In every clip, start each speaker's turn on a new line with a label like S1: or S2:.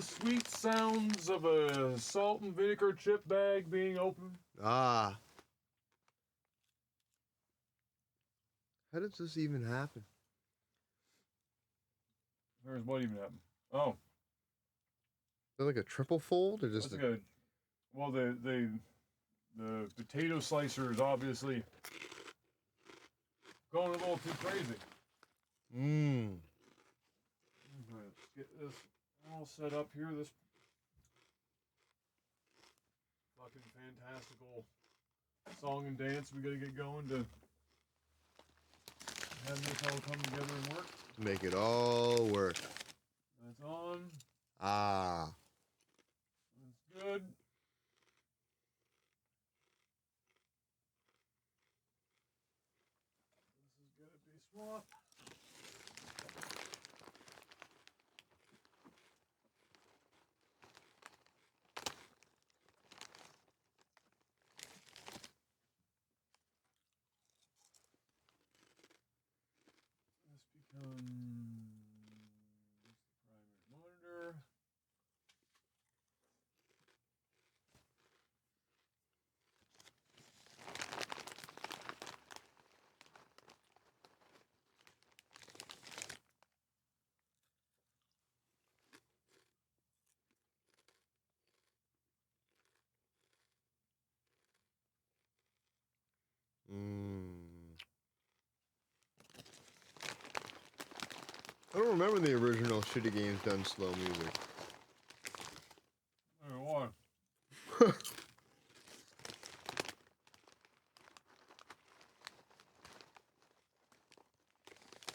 S1: the sweet sounds of a salt and vinegar chip bag being opened.
S2: Ah. How does this even happen?
S1: There's what even happened? Oh.
S2: Is that like a triple fold or just
S1: That's good. Well, the potato slicer is obviously going a little too crazy.
S2: Mmm.
S1: Let's get this all set up here. This fucking fantastical song and dance we gotta get going to have this all come together and work.
S2: Make it all work.
S1: That's on.
S2: Ah.
S1: That's good. This is gonna be swapped. This becomes the primary monitor.
S2: I don't remember the original Shitty Games Done Slow music.
S1: Hey, what?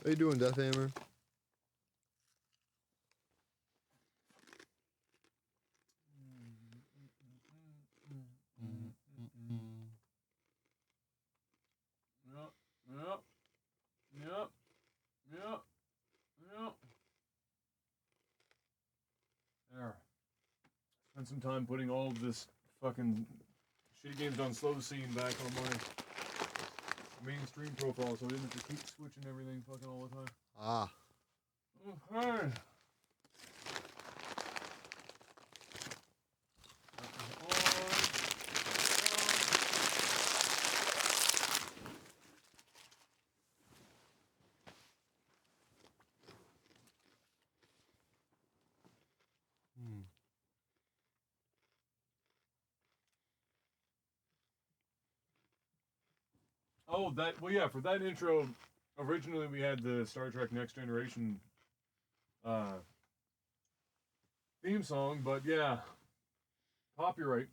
S2: How you doing, Deathhammer?
S1: Yep. There. Spent some time putting all of this fucking Shitty Games Done Slow scene back on my mainstream profile so I didn't have to keep switching everything fucking all the time.
S2: Ah.
S1: Okay. Oh, well, yeah, for that intro, originally we had the Star Trek Next Generation theme song, but yeah, copyright.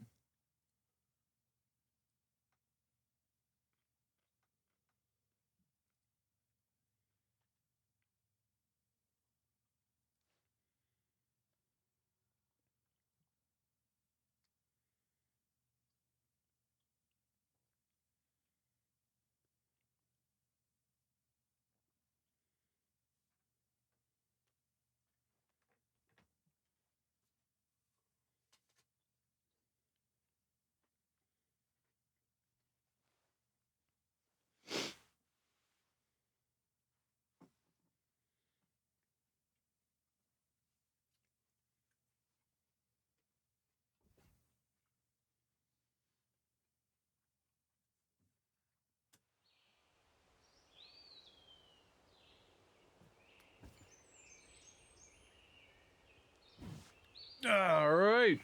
S1: All right.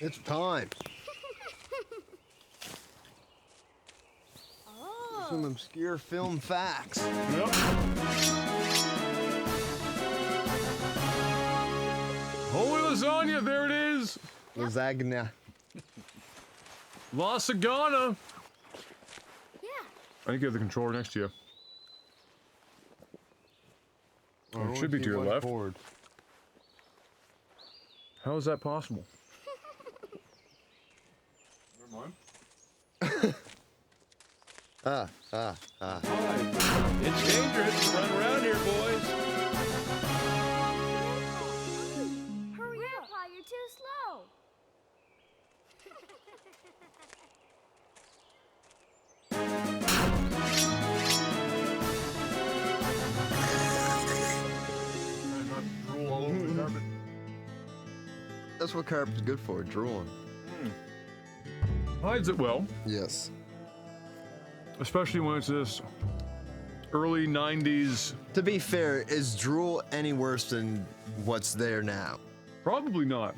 S2: It's time.
S3: Oh.
S2: Some obscure film facts.
S1: Yep. Holy lasagna, there it is.
S2: Lasagna.
S1: La Sagana.
S3: Yeah.
S1: I think you have the controller next to you.
S2: Oh,
S1: It should be to your left.
S2: Cord.
S1: How is that possible? Never mind.
S4: It's dangerous to run around here, boys.
S3: Hurry up. Grandpa, you're too slow.
S1: Try not to drool all over the carpet.
S2: That's what carpet's good for, drooling.
S1: Hides it well,
S2: Yes.
S1: especially when it's this early 90s.
S2: To be fair, is drool any worse than what's there now?
S1: Probably not.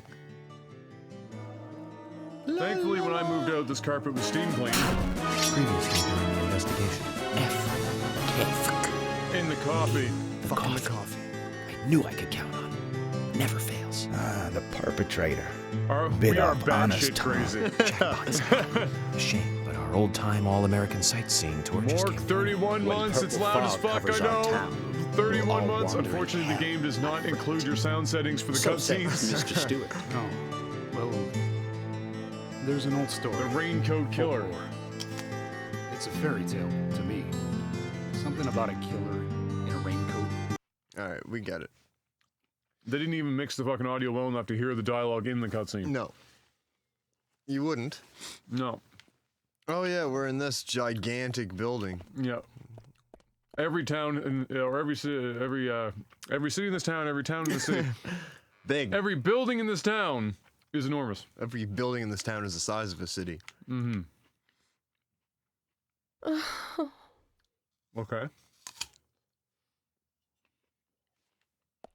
S1: Thankfully, when I moved out, this carpet was steam cleaned.
S5: Previously during the investigation.
S1: In the coffee.
S2: Fucking the coffee.
S5: I knew I could count on. Never fails.
S6: Ah, the perpetrator.
S1: We
S6: Bit
S1: are
S6: off honest
S1: batshit
S6: Tom.
S1: crazy.
S5: Jackpot's a shame, but our old-time all-American sightseeing tour just
S1: Mork,
S5: came
S1: 31 months, it's loud as fuck, I know. 31 months, unfortunately the game does not include your sound settings for the cutscenes.
S5: Mr. Stewart.
S7: Oh, well, there's an old story.
S1: The Raincoat Killer.
S7: It's a fairy tale to me. Something about a killer in a raincoat.
S2: Alright, we get it.
S1: They didn't even mix the fucking audio well enough to hear the dialogue in the cutscene.
S2: No. You wouldn't.
S1: No.
S2: Oh yeah, we're in this gigantic building.
S1: Yeah. Every town in, or every city in this town, every town in the city,
S2: Big.
S1: every building in this town is enormous.
S2: Every building in this town is the size of a city.
S1: Mm-hmm. Okay.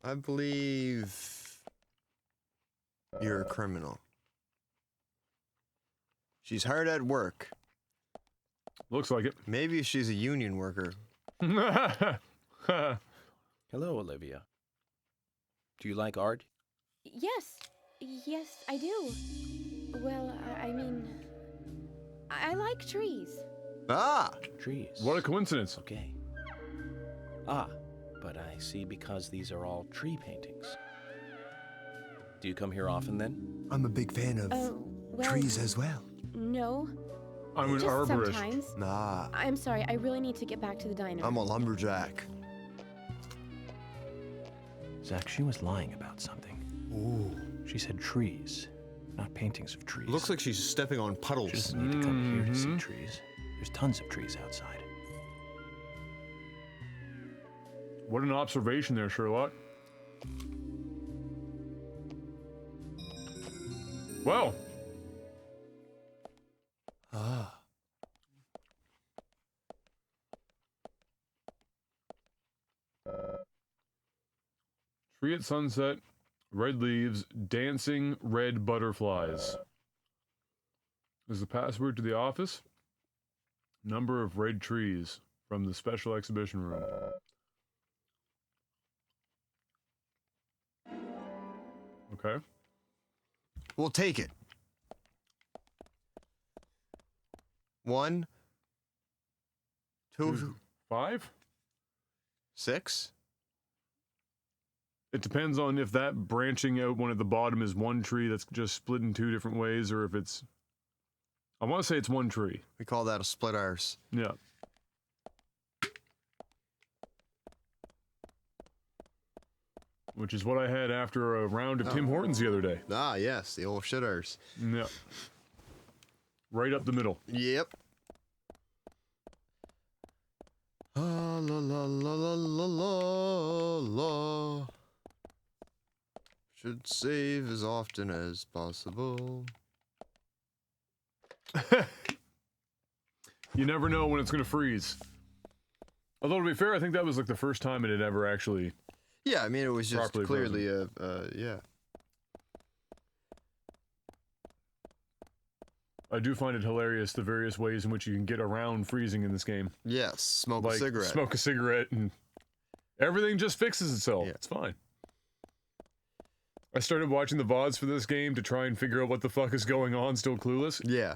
S2: I believe you're a criminal. She's hard at work.
S1: Looks like it.
S2: Maybe she's a union worker.
S5: Hello, Olivia. Do you like art?
S3: Yes. Yes, I do. Well, I mean, I like trees.
S2: Ah!
S5: Trees.
S1: What a coincidence.
S5: Okay. Ah, but I see because these are all tree paintings. Do you come here often then?
S2: I'm a big fan of
S3: Well,
S2: trees as well.
S3: No.
S1: I'm an
S3: Just
S1: arborist.
S3: sometimes.
S2: Nah,
S3: I'm sorry, I really need to get back to the diner.
S2: I'm a lumberjack.
S5: Zach, she was lying about something.
S2: Ooh.
S5: She said trees, not paintings of trees.
S2: Looks like she's stepping on
S5: She
S2: puddles.
S5: doesn't need to come here to see trees. There's tons of trees outside.
S1: What an observation there, Sherlock. Well.
S2: Ah.
S1: Tree at sunset, red leaves, dancing red butterflies. Is the password to the office? Number of red trees from the special exhibition room. Okay.
S2: We'll take it. 1, 2,
S1: 5?
S2: 6.
S1: It depends on if that branching out one at the bottom is one tree that's just split in two different ways, or if it's... I want to say it's one tree.
S2: We call that a split arse.
S1: Yeah. Which is what I had after a round of Tim Hortons the other day.
S2: Ah, yes, the old shit arse.
S1: Yeah. Right up the middle.
S2: Yep. La la la la la la la. Should save as often as possible.
S1: You never know when it's going to freeze. Although, to be fair, I think that was like the first time it had ever actually...
S2: Yeah, I mean, it was just
S1: Properly
S2: clearly yeah.
S1: I do find it hilarious the various ways in which you can get around freezing in this game.
S2: Yes, smoke
S1: Like,
S2: a cigarette.
S1: smoke a cigarette and everything just fixes itself.
S2: Yeah.
S1: It's fine. I started watching the VODs for this game to try and figure out what the fuck is going on, still clueless.
S2: Yeah.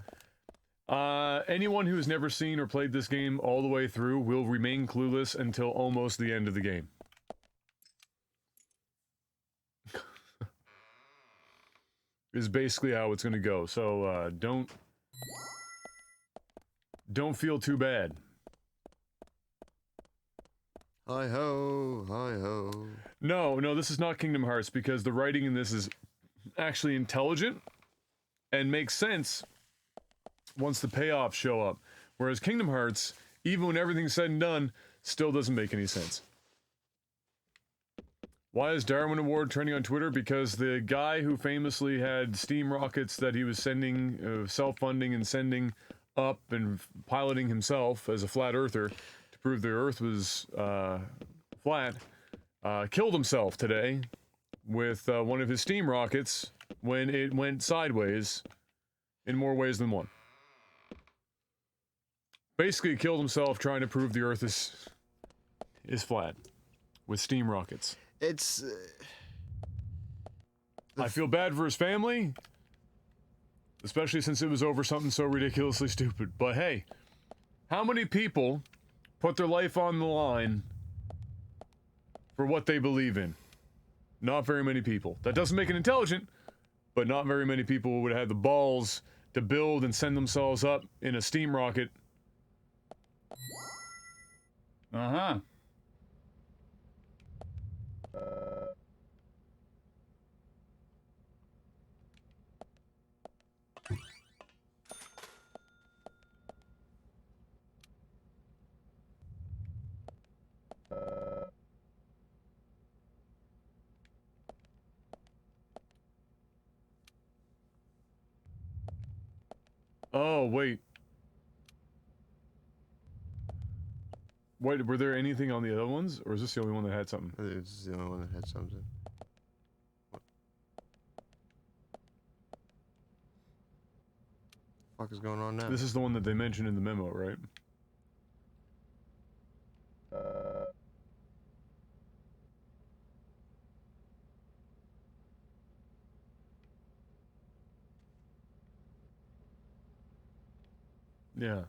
S1: Anyone who has never seen or played this game all the way through will remain clueless until almost the end of the game. Is basically how it's going to go. So don't feel too bad.
S2: Hi ho, hi ho.
S1: No, this is not Kingdom Hearts because the writing in this is actually intelligent and makes sense once the payoffs show up. Whereas Kingdom Hearts, even when everything's said and done, still doesn't make any sense. Why is Darwin Award trending on Twitter? Because the guy who famously had steam rockets that he was sending, self-funding and sending up and piloting himself as a flat earther to prove the Earth was flat, killed himself today with one of his steam rockets when it went sideways in more ways than one. Basically, killed himself trying to prove the Earth is flat with steam rockets.
S2: It's.
S1: I feel bad for his family, especially since it was over something so ridiculously stupid. But hey, how many people put their life on the line for what they believe in? Not very many people. That doesn't make it intelligent, but not very many people would have the balls to build and send themselves up in a steam rocket.
S6: Uh-huh.
S1: Oh, wait. Wait, were there anything on the other ones? Or is this the only one that had something?
S2: It's the only one that had something. What the fuck is going on now?
S1: This is the one that they mentioned in the memo, right? Yeah.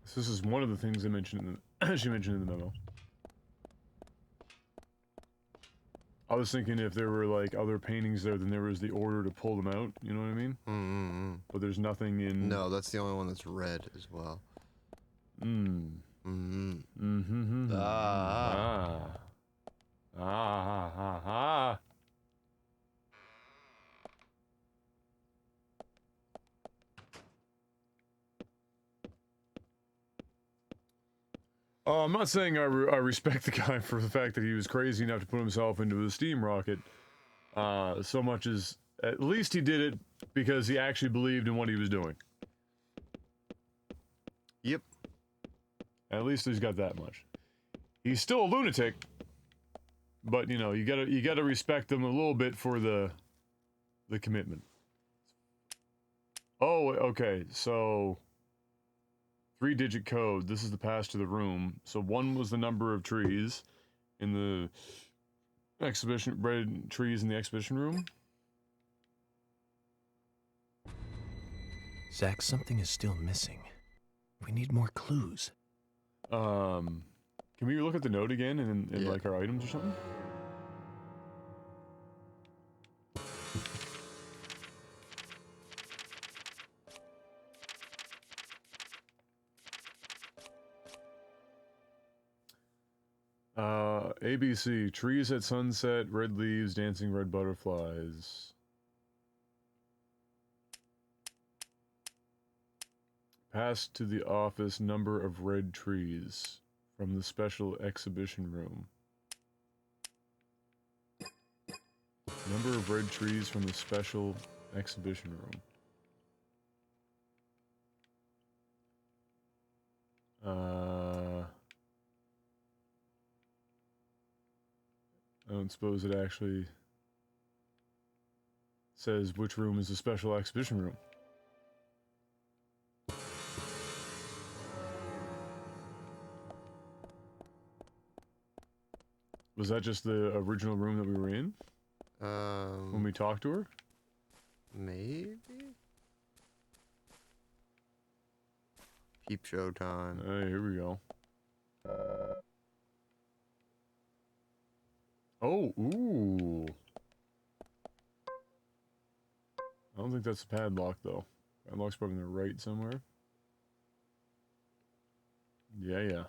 S1: So this is one of the things they mentioned in the she mentioned in the memo. I was thinking if there were like other paintings there, then there was the order to pull them out. You know what I mean?
S2: Mm-hmm.
S1: But there's nothing in.
S2: No, that's the only one that's red as well.
S1: Mm.
S2: Mm-hmm.
S1: Mm-hmm.
S2: Ah.
S1: Ah. I'm not saying I respect the guy for the fact that he was crazy enough to put himself into a steam rocket, so much as at least he did it because he actually believed in what he was doing.
S2: Yep.
S1: At least he's got that much. He's still a lunatic, but you know, you gotta respect him a little bit for the commitment. Oh, okay, so 3-digit code. This is the pass to the room. So 1 was the number of trees in the exhibition, red trees in the exhibition room.
S5: Zach, something is still missing. We need more clues.
S1: Can we look at the note again in
S2: Yeah.
S1: like our items or something? ABC, trees at sunset, red leaves, dancing red butterflies. Pass to the office, number of red trees from the special exhibition room. Number of red trees from the special exhibition room. I don't suppose it actually says which room is the special exhibition room. Was that just the original room that we were in when we talked to her?
S2: Maybe? Peep show time.
S1: Hey, here we go. Oh, ooh. I don't think that's a padlock, though. Padlock's probably on the right somewhere. Yeah.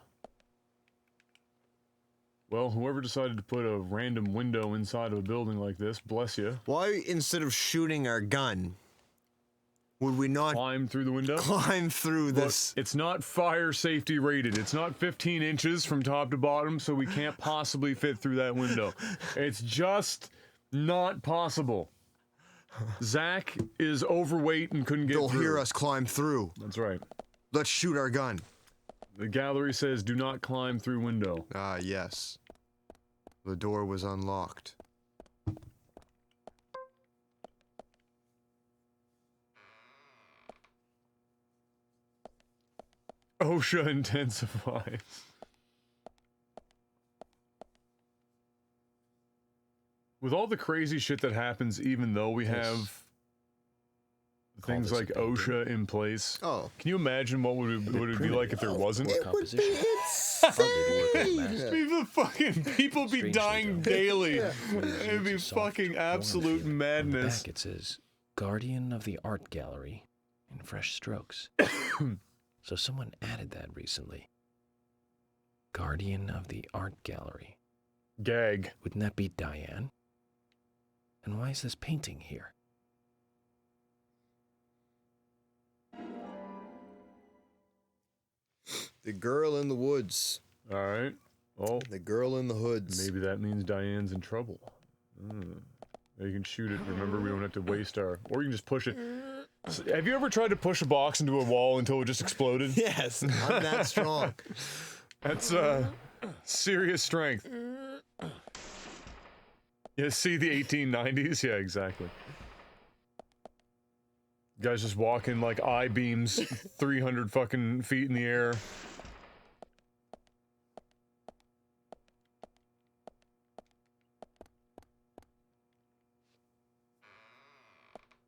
S1: Well, whoever decided to put a random window inside of a building like this, bless you.
S2: Why, instead of shooting our gun, Would we not
S1: climb through the window?
S2: climb through
S1: Look,
S2: this?
S1: it's not fire safety rated. It's not 15 inches from top to bottom, so we can't possibly fit through that window. It's just not possible. Zach is overweight and couldn't get
S2: They'll
S1: through.
S2: hear us climb through.
S1: That's right.
S2: Let's shoot our gun.
S1: The gallery says do not climb through window.
S2: Ah, yes. The door was unlocked.
S1: OSHA intensifies. With all the crazy shit that happens, even though we have things
S5: this
S1: like
S5: a painting.
S1: OSHA in place,
S2: Oh.
S1: can you imagine what would it be like if there wasn't?
S5: More composition. Hardly to work on master.
S1: People fucking people be
S5: Strangely,
S1: dying
S5: though,
S1: daily.
S5: Whereas
S1: It'd be
S5: it's a soft,
S1: fucking
S5: warm
S1: absolute
S5: feeling. On the
S1: madness.
S5: back it says, Guardian of the Art Gallery in fresh strokes. So someone added that recently. Guardian of the Art Gallery.
S1: Gag.
S5: Wouldn't that be Diane? And why is this painting here?
S2: The girl in the woods.
S1: All right. Well,
S2: The girl in the hoods.
S1: maybe that means Diane's in trouble. You can shoot it. Remember, we don't have to waste our. Or you can just push it. Have you ever tried to push a box into a wall until it just exploded?
S2: Yes, I'm that strong.
S1: That's serious strength. You see the 1890s? Yeah, exactly. Guys just walking like I-beams 300 fucking feet in the air.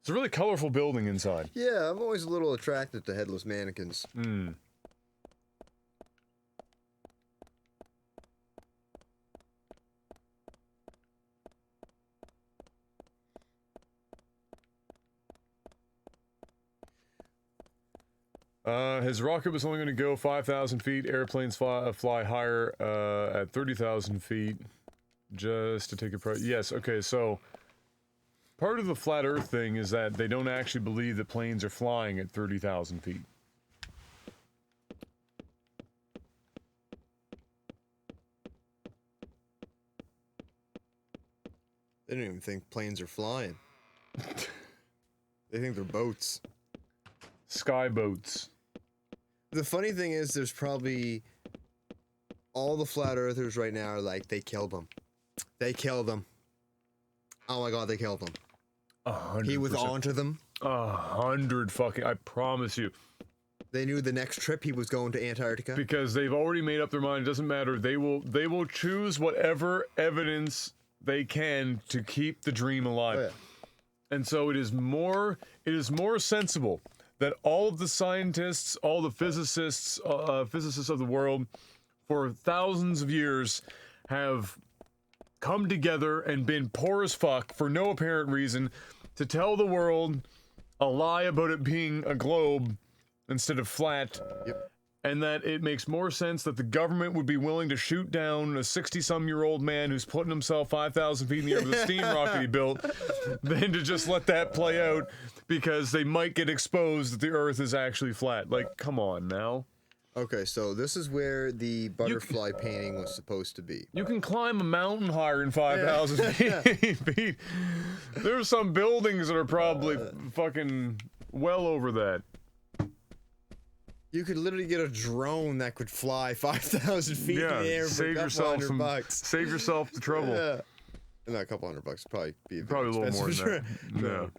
S1: It's a really colorful building inside.
S2: Yeah, I'm always a little attracted to headless mannequins.
S1: Hmm. His rocket was only going to go 5,000 feet. Airplanes fly higher at 30,000 feet. Just to take a price. Yes, okay, so part of the flat Earth thing is that they don't actually believe that planes are flying at 30,000 feet.
S2: They don't even think planes are flying. They think they're boats.
S1: Skyboats.
S2: The funny thing is, there's probably all the flat earthers right now are like, they killed him. They killed him. Oh my god, they killed him.
S1: 100%.
S2: He was onto them.
S1: 100 fucking. I promise you.
S2: They knew the next trip he was going to Antarctica.
S1: Because they've already made up their mind. It doesn't matter. They will choose whatever evidence they can to keep the dream alive.
S2: Oh, yeah.
S1: And so it is more sensible that all of the scientists, all the physicists of the world, for thousands of years, have come together and been poor as fuck for no apparent reason to tell the world a lie about it being a globe instead of flat.
S2: Yep.
S1: And that it makes more sense that the government would be willing to shoot down a 60-some-year-old man who's putting himself 5,000 feet in the air with a steam rocket he built than to just let that play out because they might get exposed that the Earth is actually flat. Like, come on now.
S2: Okay, so this is where the butterfly painting was supposed to be.
S1: You can climb a mountain higher than 5,000 feet. There's some buildings that are probably fucking well over that.
S2: You could literally get a drone that could fly 5,000 feet in the air for a couple hundred bucks.
S1: Save yourself the trouble.
S2: Yeah. Not a couple $100, probably be
S1: Probably a little more than that.
S2: No.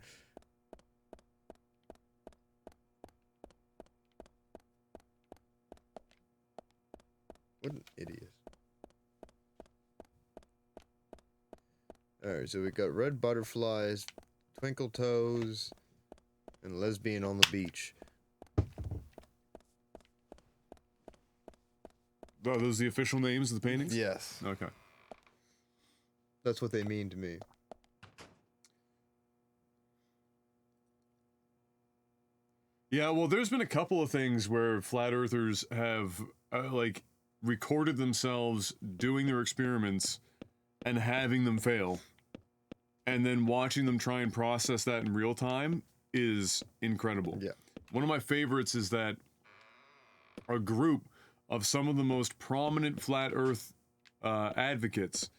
S2: What an idiot. Alright, so we got red butterflies, twinkle toes, and lesbian on the beach.
S1: Are those the official names of the paintings?
S2: Yes.
S1: Okay.
S2: That's what they mean to me.
S1: Yeah, well, there's been a couple of things where flat earthers have, like, recorded themselves doing their experiments and having them fail. And then watching them try and process that in real time is incredible.
S2: Yeah.
S1: One of my favorites is that a group of some of the most prominent flat Earth advocates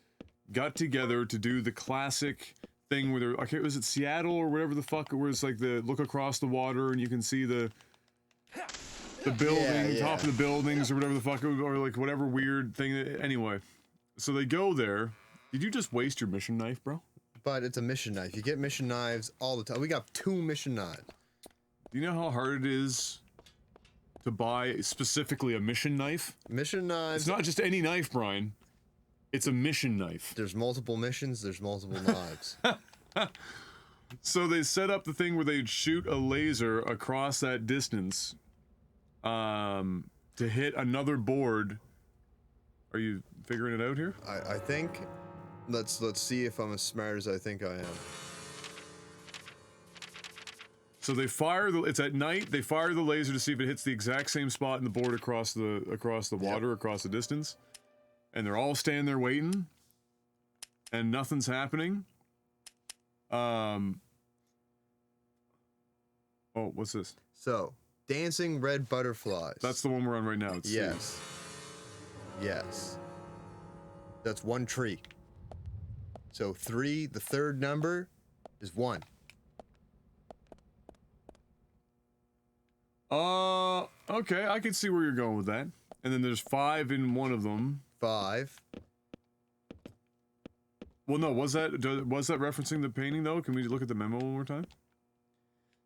S1: got together to do the classic thing where they're, okay, was it Seattle or whatever the fuck, where it's like the look across the water and you can see the building, top of the buildings or whatever the fuck, or like whatever weird thing. Anyway, so they go there. Did you just waste your mission knife, bro?
S2: But it's a mission knife. You get mission knives all the time. We got 2 mission knives.
S1: Do you know how hard it is to buy specifically a mission knife?
S2: Mission knives.
S1: It's not just any knife, Brian. It's a mission knife.
S2: There's multiple missions. There's multiple knives.
S1: So they set up the thing where they'd shoot a laser across that distance to hit another board. Are you figuring it out here?
S2: I think. Let's see if I'm as smart as I think I am.
S1: So they fire it's at night. They fire the laser to see if it hits the exact same spot in the board across the water, across the distance. And they're all standing there waiting, and nothing's happening. Oh, what's this?
S2: So, dancing red butterflies.
S1: That's the one we're on right now. It's
S2: yes. Yes. That's 1 tree. So 3, the third number, is 1.
S1: Okay, I can see where you're going with that. And then there's 5 in one of them.
S2: 5.
S1: Well, no, was that referencing the painting though? Can we look at the memo one more time?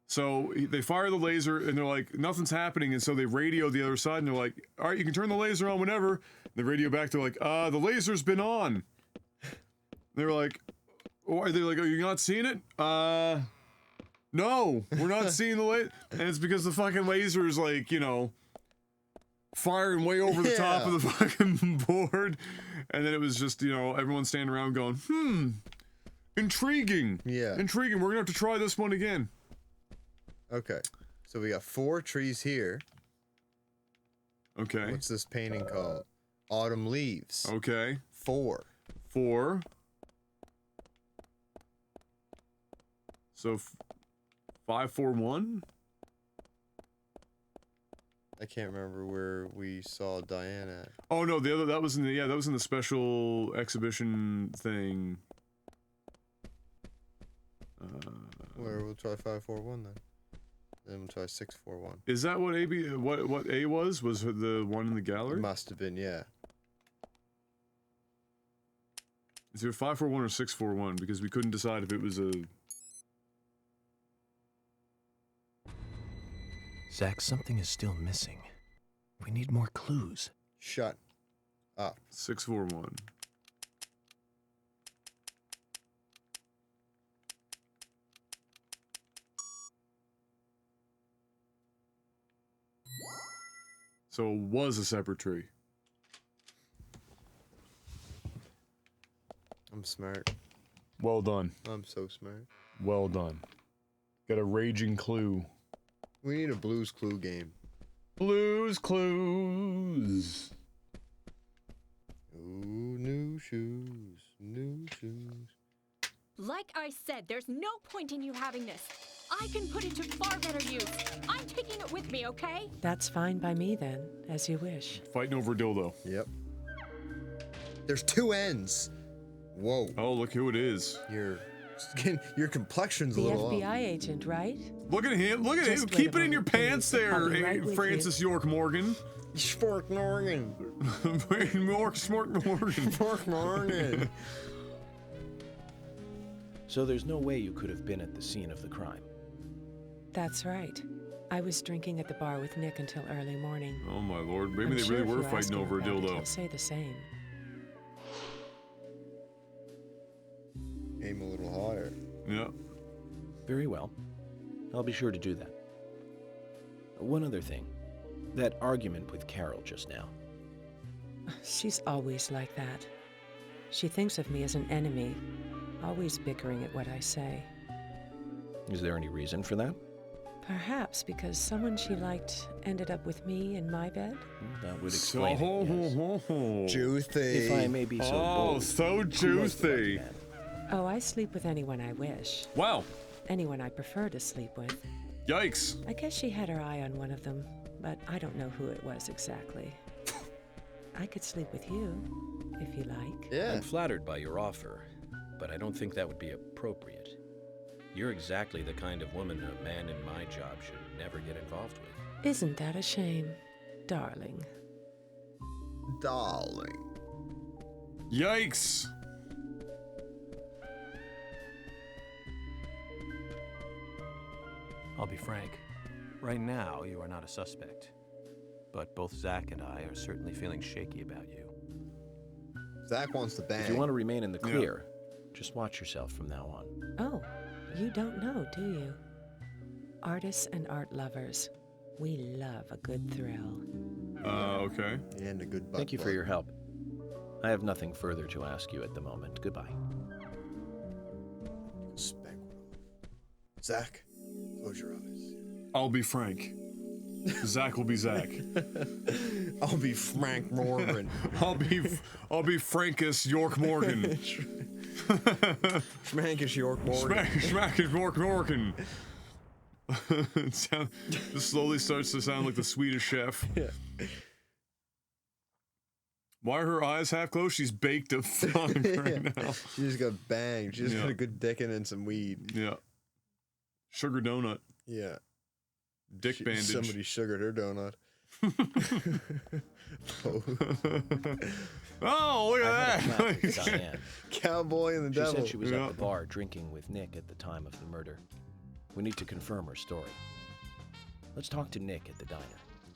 S1: So they fire the laser and they're like, nothing's happening, and so they radio the other side and they're like, all right, you can turn the laser on whenever. And they radio back, they're like, the laser's been on. They're like, are you not seeing it? No, we're not seeing the laser. And it's because the fucking laser is like, you know, firing way over the top of the fucking board. And then it was just, you know, everyone standing around going, intriguing.
S2: Yeah.
S1: Intriguing. We're gonna have to try this one again.
S2: Okay. So we got 4 trees here.
S1: Okay.
S2: What's this painting called? Autumn leaves.
S1: Okay.
S2: 4.
S1: 4. So 5, 4, 1.
S2: I can't remember where we saw Diane at.
S1: Oh no, that was in the special exhibition thing.
S2: Where we'll try 5, 4, 1 then. Then we'll try 6, 4, 1.
S1: Is that what what A was? Was the one in the
S2: It
S1: gallery?
S2: must have been, yeah.
S1: Is it 5, 4, 1 or 6, 4, 1? Because we couldn't decide if it was a.
S5: Zach, something is still missing. We need more clues.
S2: Shut up.
S1: 6, 4, 1. So it was a separate tree.
S2: I'm smart.
S1: Well done.
S2: I'm so smart.
S1: Well done. Got a raging clue.
S2: We need a Blues Clue game.
S1: Blues Clues.
S2: Ooh, new shoes. New shoes.
S3: Like I said, there's no point in you having this. I can put it to far better use. I'm taking it with me, okay?
S8: That's fine by me then, as you wish.
S1: Fighting over a dildo.
S2: Yep. There's 2 ends. Whoa.
S1: Oh, look who it is.
S2: Your skin, your complexion's a
S8: The
S2: little
S8: FBI agent, right?
S1: Look at him. Look at
S8: Just
S1: him.
S8: wait
S1: Keep
S8: a
S1: it in your
S8: moment,
S1: pants
S8: please.
S1: there,
S8: I'll be right with
S1: Francis York Morgan.
S2: Spork Morgan.
S1: Smart Morgan.
S2: Spork Morgan.
S5: So there's no way you could have been at the scene of the crime.
S8: That's right. I was drinking at the bar with Nick until early morning.
S1: Oh my lord. Maybe
S8: I'm
S1: they
S8: sure
S1: really
S8: if
S1: were
S8: you ask
S1: fighting
S8: him
S1: over a
S8: about it,
S1: dildo.
S8: he'll say the same.
S2: Aim a little higher.
S1: Yeah.
S5: Very well. I'll be sure to do that. One other thing. That argument with Carol just now.
S8: She's always like that. She thinks of me as an enemy, always bickering at what I say.
S5: Is there any reason for that?
S8: Perhaps because someone she liked ended up with me in my bed?
S5: That would explain it, yes.
S2: Juicy.
S5: If I may be so bold.
S1: so
S5: who was the lucky
S1: juicy.
S5: man?
S8: Oh, I sleep with anyone I wish.
S1: Wow.
S8: anyone I prefer to sleep with.
S1: Yikes.
S8: I guess she had her eye on one of them, but I don't know who it was exactly. I could sleep with you, if you like.
S2: Yeah.
S5: I'm flattered by your offer, but I don't think that would be appropriate. You're exactly the kind of woman a man in my job should never get involved with.
S8: Isn't that a shame, darling?
S2: Darling.
S1: Yikes.
S9: I'll be frank. Right now, you are not a suspect. But both Zach and I are certainly feeling shaky about you.
S2: Zach wants to bang.
S5: If you want to remain in the clear, just watch yourself from now on.
S8: Oh, you don't know, do you? Artists and art lovers, we love a good thrill.
S1: Okay.
S2: And a good butt
S5: Thank you for
S2: plug.
S5: your help. I have nothing further to ask you at the moment. Goodbye.
S2: Spank one of them. Zach, close your eyes.
S1: I'll be Frank. Zach will be Zach.
S2: I'll be Frank Morgan.
S1: I'll be Frankus York Morgan.
S2: Schmankish York Morgan.
S1: Schmackish York Morgan. This slowly starts to sound like the Swedish chef.
S2: Yeah.
S1: Why are her eyes half closed? She's baked a fun right now.
S2: She just got banged. She just got a good dick in and some weed.
S1: Yeah. Sugar donut.
S2: Yeah.
S1: Dick bandage.
S2: Somebody sugared her donut.
S1: Oh, look
S5: I
S1: at
S5: had a chat with
S1: that.
S5: Diane.
S2: Cowboy and the
S5: She
S2: devil.
S5: said she was
S1: Yeah.
S5: at the bar drinking with Nick at the time of the murder. We need to confirm her story. Let's talk to Nick at the diner.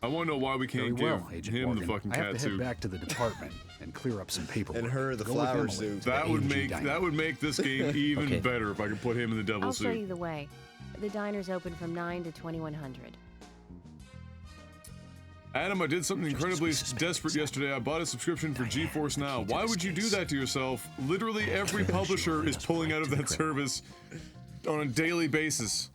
S1: I want to know why we
S7: Very
S1: can't
S7: well,
S1: give
S7: Agent
S1: him
S7: Morgan.
S1: the fucking
S7: I have to
S1: tattoo.
S7: head back to the department and clear up some paperwork.
S2: And her, the
S7: Go with
S2: flower
S7: Emily
S2: suit.
S7: to the
S1: That would
S7: A&G
S1: make
S7: diner.
S1: this game even
S5: Okay.
S1: better if I could put him in the devil
S10: I'll show
S1: suit.
S10: you the way. The diner's open from 9 to 2100.
S1: Adam, I did something
S5: Just
S1: incredibly
S5: as we suspected,
S1: desperate
S5: Zach.
S1: yesterday. I bought a subscription for
S5: Diane,
S1: GeForce
S5: the
S1: Now.
S5: key to
S1: Why
S5: this
S1: would you do
S5: case.
S1: that to yourself? Literally every
S5: Clearly, she
S1: publisher
S5: only
S1: is
S5: has
S1: pulling
S5: right
S1: out of
S5: to the
S1: that
S5: criminal.
S1: service on a daily basis.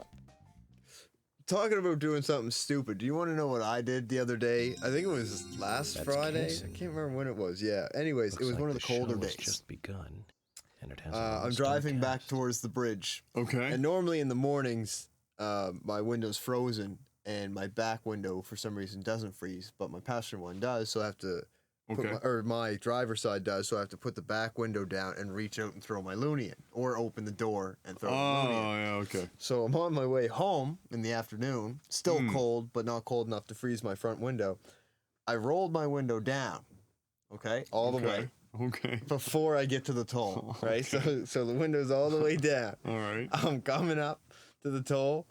S2: Talking about doing something stupid. Do you want to know what I did the other day? I think it was last
S5: That's
S2: Friday.
S5: casing.
S2: I can't remember when it was. Yeah. Anyways,
S5: Looks
S2: it was
S5: like
S2: one of the colder
S5: show has
S2: days.
S5: just begun, and it has a
S2: I'm
S5: long
S2: driving
S5: start
S2: back
S5: cast.
S2: towards the bridge.
S1: Okay.
S2: And normally in the mornings, my window's frozen and my back window for some reason doesn't freeze, but my passenger one does. So I have to,
S1: Okay.
S2: my driver's side does. So I have to put the back window down and reach out and throw my loonie in, or open the door and throw the loonie in.
S1: Oh, yeah, okay.
S2: So I'm on my way home in the afternoon, still cold, but not cold enough to freeze my front window. I rolled my window down, okay, all the way
S1: Okay.
S2: before I get to the toll, right? So the window's all the way down.
S1: All right.
S2: I'm coming up to the toll,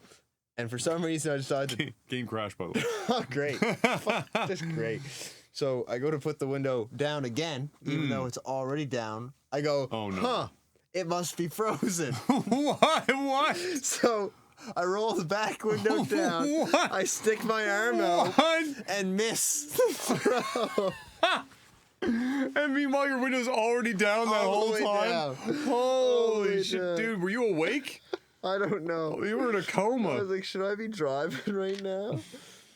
S2: and for some reason I decided to.
S1: Game crash, by the way.
S2: Oh, great. Fuck, just great. So I go to put the window down again, even though it's already down. I go,
S1: Oh, no.
S2: huh, it must be frozen.
S1: What?
S2: So I roll the back window down.
S1: What?
S2: I stick my arm out
S1: What?
S2: and miss the throw.
S1: And meanwhile, your window's already down that
S2: All the
S1: whole
S2: way
S1: time?
S2: down. All the
S1: Holy
S2: way
S1: shit,
S2: down.
S1: dude. Were you awake?
S2: I don't know.
S1: You were in a
S2: I
S1: coma.
S2: was like, should I be driving right now?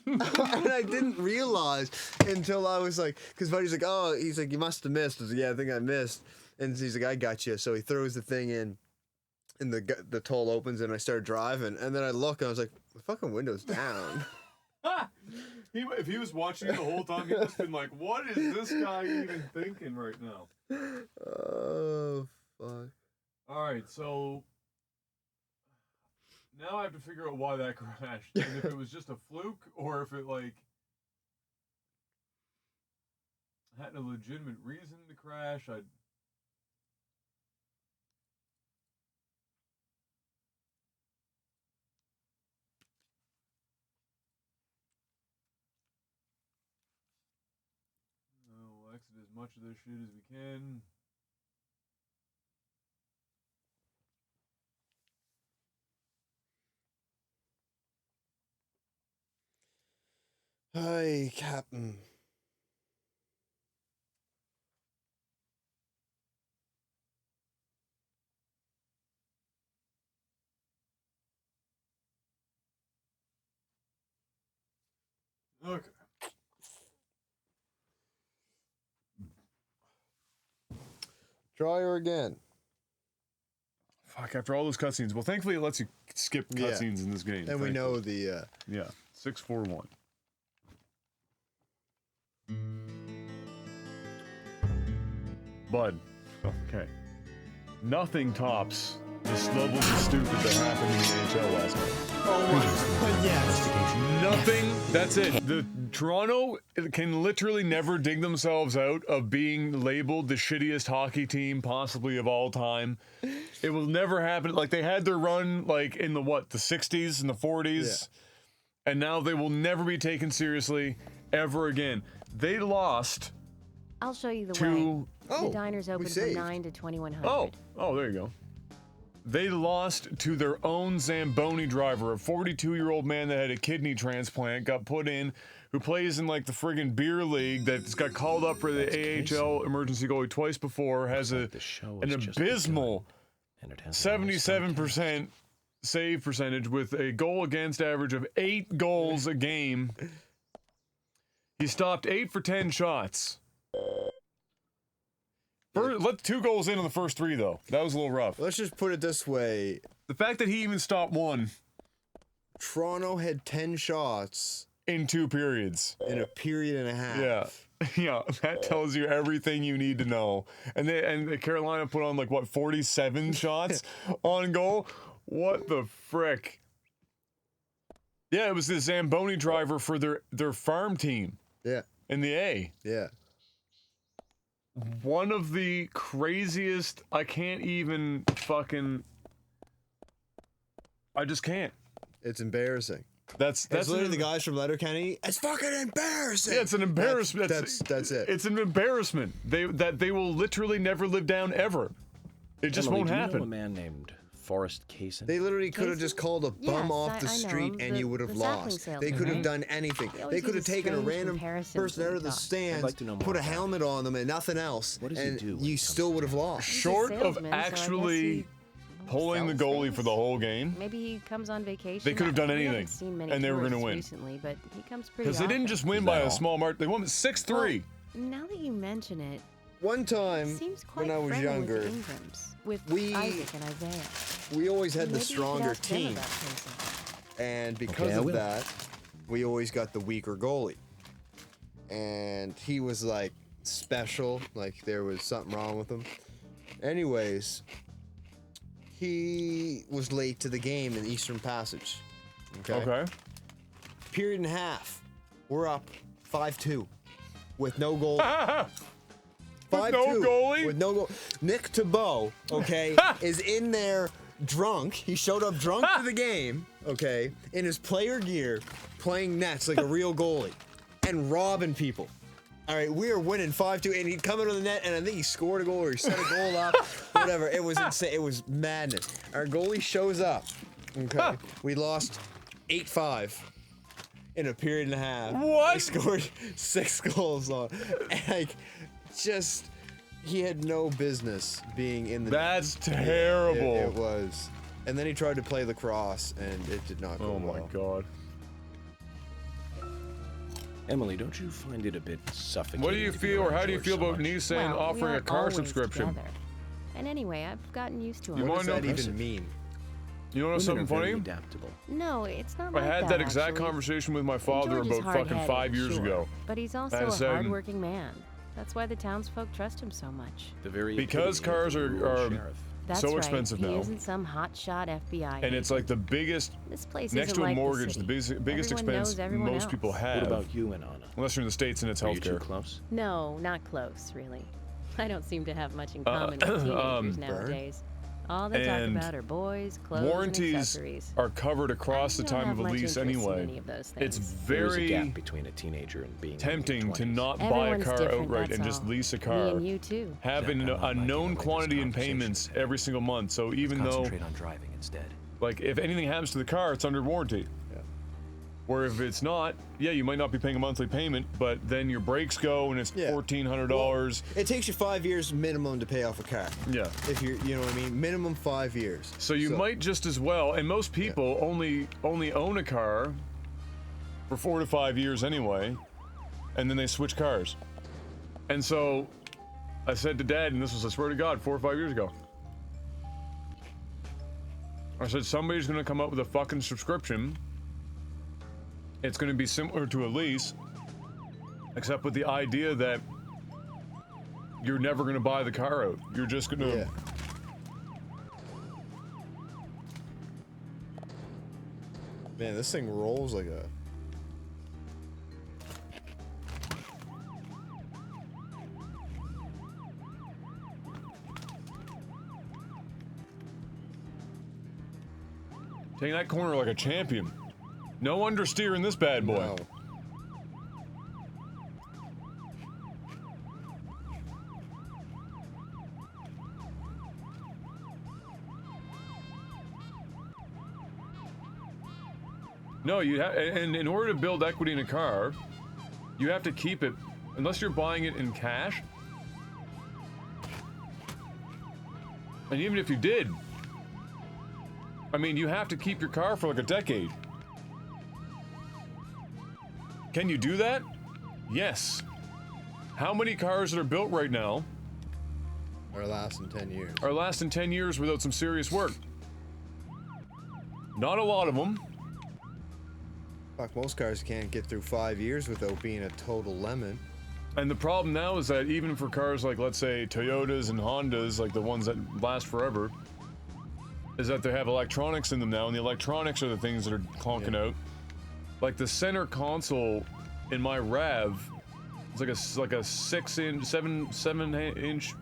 S2: And I didn't realize until I was like, because Buddy's like, oh, he's like, you must have missed. I was like, yeah, I think I missed. And he's like, I got you. So he throws the thing in, and the toll opens, and I start driving. And then I look, and I was like, the fucking window's down.
S1: If he was watching you the whole time, he must have been like, what is this guy even thinking right now?
S2: Oh, fuck.
S1: All right, so now I have to figure out why that crashed. And if it was just a fluke or if it, like, had a legitimate reason to crash. We'll exit as much of this shit as we can.
S2: Hi, Captain.
S1: Okay.
S2: Try her again.
S1: Fuck, after all those cutscenes. Well, thankfully it lets you skip cutscenes in this game.
S2: And we know the...
S1: Yeah, 641. Bud. Okay. Nothing tops the levels of stupid that happened in the NHL last night.
S2: Oh my yes.
S1: Nothing. That's it. The Toronto can literally never dig themselves out of being labeled the shittiest hockey team possibly of all time. It will never happen. Like they had their run like in the the 60s and the 40s. Yeah. And now they will never be taken seriously ever again. They lost.
S10: I'll show you the way. The diner's open from 9 to 2100.
S1: Oh, there you go. They lost to their own Zamboni driver, a 42-year-old man that had a kidney transplant, got put in, who plays in like the friggin' beer league that's got called up for the AHL emergency goalie twice before, has an abysmal 77% save percentage with a goal against average of 8 goals a game. He stopped 8 for 10 shots. Let 2 goals in on the first 3, though. That was a little rough.
S2: Let's just put it this way.
S1: The fact that he even stopped 1.
S2: Toronto had 10 shots.
S1: In 2 periods.
S2: In a period and a half.
S1: Yeah. Yeah, that tells you everything you need to know. And Carolina put on, 47 shots on goal? What the frick? Yeah, it was the Zamboni driver for their farm team.
S2: Yeah.
S1: In the A.
S2: Yeah.
S1: One of the craziest, I can't even fucking... I just can't.
S2: It's embarrassing.
S1: That's
S2: literally the guys from Letterkenny. It's fucking embarrassing.
S1: Yeah, it's an embarrassment.
S2: That's it.
S1: It's an embarrassment. They will literally never live down ever. It just won't happen.
S5: Do you know a man named Forrest Kaysen?
S2: They literally could have just called a bum off the street and you would have lost. They could have done anything. They could have taken a random person out of the stands, put a helmet on them and nothing else, and you still would have lost.
S1: Short of actually pulling the goalie for the whole game.
S10: Maybe he comes on vacation.
S1: They could have done anything, and they were going to win.
S10: Recently, but he comes pretty
S1: because they didn't just win by a small margin. They won 6-3.
S10: Now that you mention it,
S2: one time when I was younger,
S10: with Isaac and Isaiah,
S2: we always had the stronger team, and because of that, we always got the weaker goalie. And he was like special, like there was something wrong with him. Anyways, he was late to the game in Eastern Passage. Okay. Period and a half. We're up 5-2 with no goal. 5-2
S1: goalie?
S2: With no goal. Nick Thibault, okay, is in there drunk. He showed up drunk to the game, okay, in his player gear, playing nets like a real goalie, and robbing people. All right, we are winning 5-2, and he'd come into the net, and I think he scored a goal or he set a goal up, whatever. It was insane. It was madness. Our goalie shows up. Okay, we lost 8-5 in a period and a half.
S1: What?
S2: He scored 6 goals on. Like, just he had no business being in the.
S1: That's terrible.
S2: It was, and then he tried to play lacrosse, and it did not go well.
S1: Oh my god.
S5: Emily, don't you find it a bit suffocating?
S1: What do you feel, or how do you feel about Nissan offering a car subscription?
S10: Together. And anyway, I've gotten used to it.
S2: What does that even mean?
S1: You know something funny?
S10: Adaptable. No, it's not
S1: I
S10: like
S1: had that exact conversation with my father about fucking 5 years ago.
S10: But he's also a hard-working man. That's why the townsfolk trust him so much.
S1: Because cars are so expensive now.
S10: He isn't some hotshot FBI.
S1: And it's like the biggest,
S10: this place
S1: next to a
S10: like
S1: mortgage, the biggest expense most people have.
S5: What about you and Anna?
S1: Unless you're in the States and it's healthcare.
S5: Are you too close?
S10: No, not close, really. I don't seem to have much in common with teenagers nowadays. All they talk about are boys, clothes,
S1: warranties
S10: and accessories.
S1: Are covered across the time of the lease anyway.
S10: It's
S1: Very
S5: There's a gap between a teenager and being
S1: tempting to not buy a car outright and just lease a car.
S10: Me and you too.
S1: Having a known quantity in payments every single month. So even though,
S9: concentrate on driving instead.
S1: Like if anything happens to the car, it's under warranty. Where if it's not, yeah, you might not be paying a monthly payment, but then your brakes go and it's $1,400.
S2: Well, it takes you 5 years minimum to pay off a car.
S1: Yeah.
S2: If you're, you know what I mean, minimum 5 years.
S1: So you might just as well, and most people only own a car for 4 to 5 years anyway, and then they switch cars. And so I said to Dad, and this was, I swear to God, 4 or 5 years ago, I said somebody's gonna come up with a fucking subscription. It's gonna be similar to a lease, except with the idea that you're never gonna buy the car out. You're just gonna...
S2: Yeah. Man, this thing rolls like a...
S1: Taking that corner like a champion. No understeer in this bad boy.
S2: No.
S1: No, you have, and in order to build equity in a car, you have to keep it, unless you're buying it in cash. And even if you did, I mean, you have to keep your car for like a decade. Can you do that? Yes. How many cars that are built right now
S2: Are lasting 10 years.
S1: are lasting 10 years without some serious work? Not a lot of them.
S2: Fuck, most cars can't get through 5 years without being a total lemon.
S1: And the problem now is that even for cars like, let's say, Toyotas and Hondas, like the ones that last forever, is that they have electronics in them now, and the electronics are the things that are clonking out. Like the center console in my RAV, it's like a 6-inch, 7-inch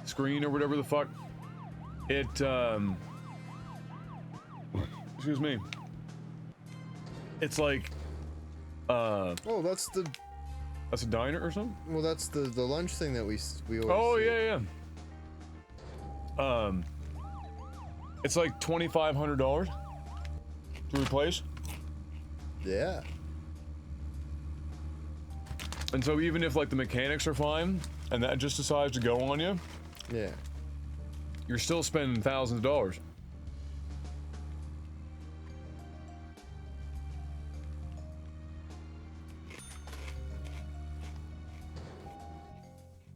S1: screen or whatever the fuck. It excuse me. It's like
S2: Oh, that's
S1: a diner or something?
S2: well, that's the lunch thing that we always
S1: Oh
S2: see.
S1: yeah. It's like $2,500 to replace.
S2: Yeah.
S1: And so even if like the mechanics are fine and that just decides to go on you,
S2: Yeah.
S1: you're still spending thousands of dollars.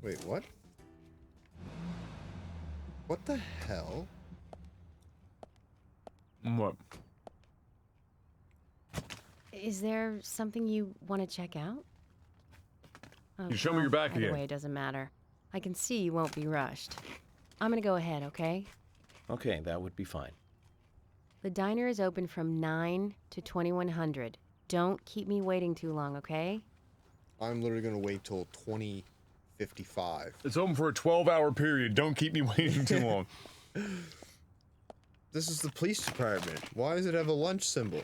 S2: Wait, what? What the hell?
S1: What?
S10: Is there something you want to check out? Oh,
S1: You show me your back
S10: either
S1: again.
S10: way, it doesn't matter. I can see you won't be rushed. I'm gonna go ahead, okay?
S5: Okay, that would be fine.
S10: The diner is open from 9 to 2100. Don't keep me waiting too long, okay?
S2: I'm literally gonna wait till 2055.
S1: It's open for a 12-hour period. Don't keep me waiting too long.
S2: This is the police department. Why does it have a lunch symbol?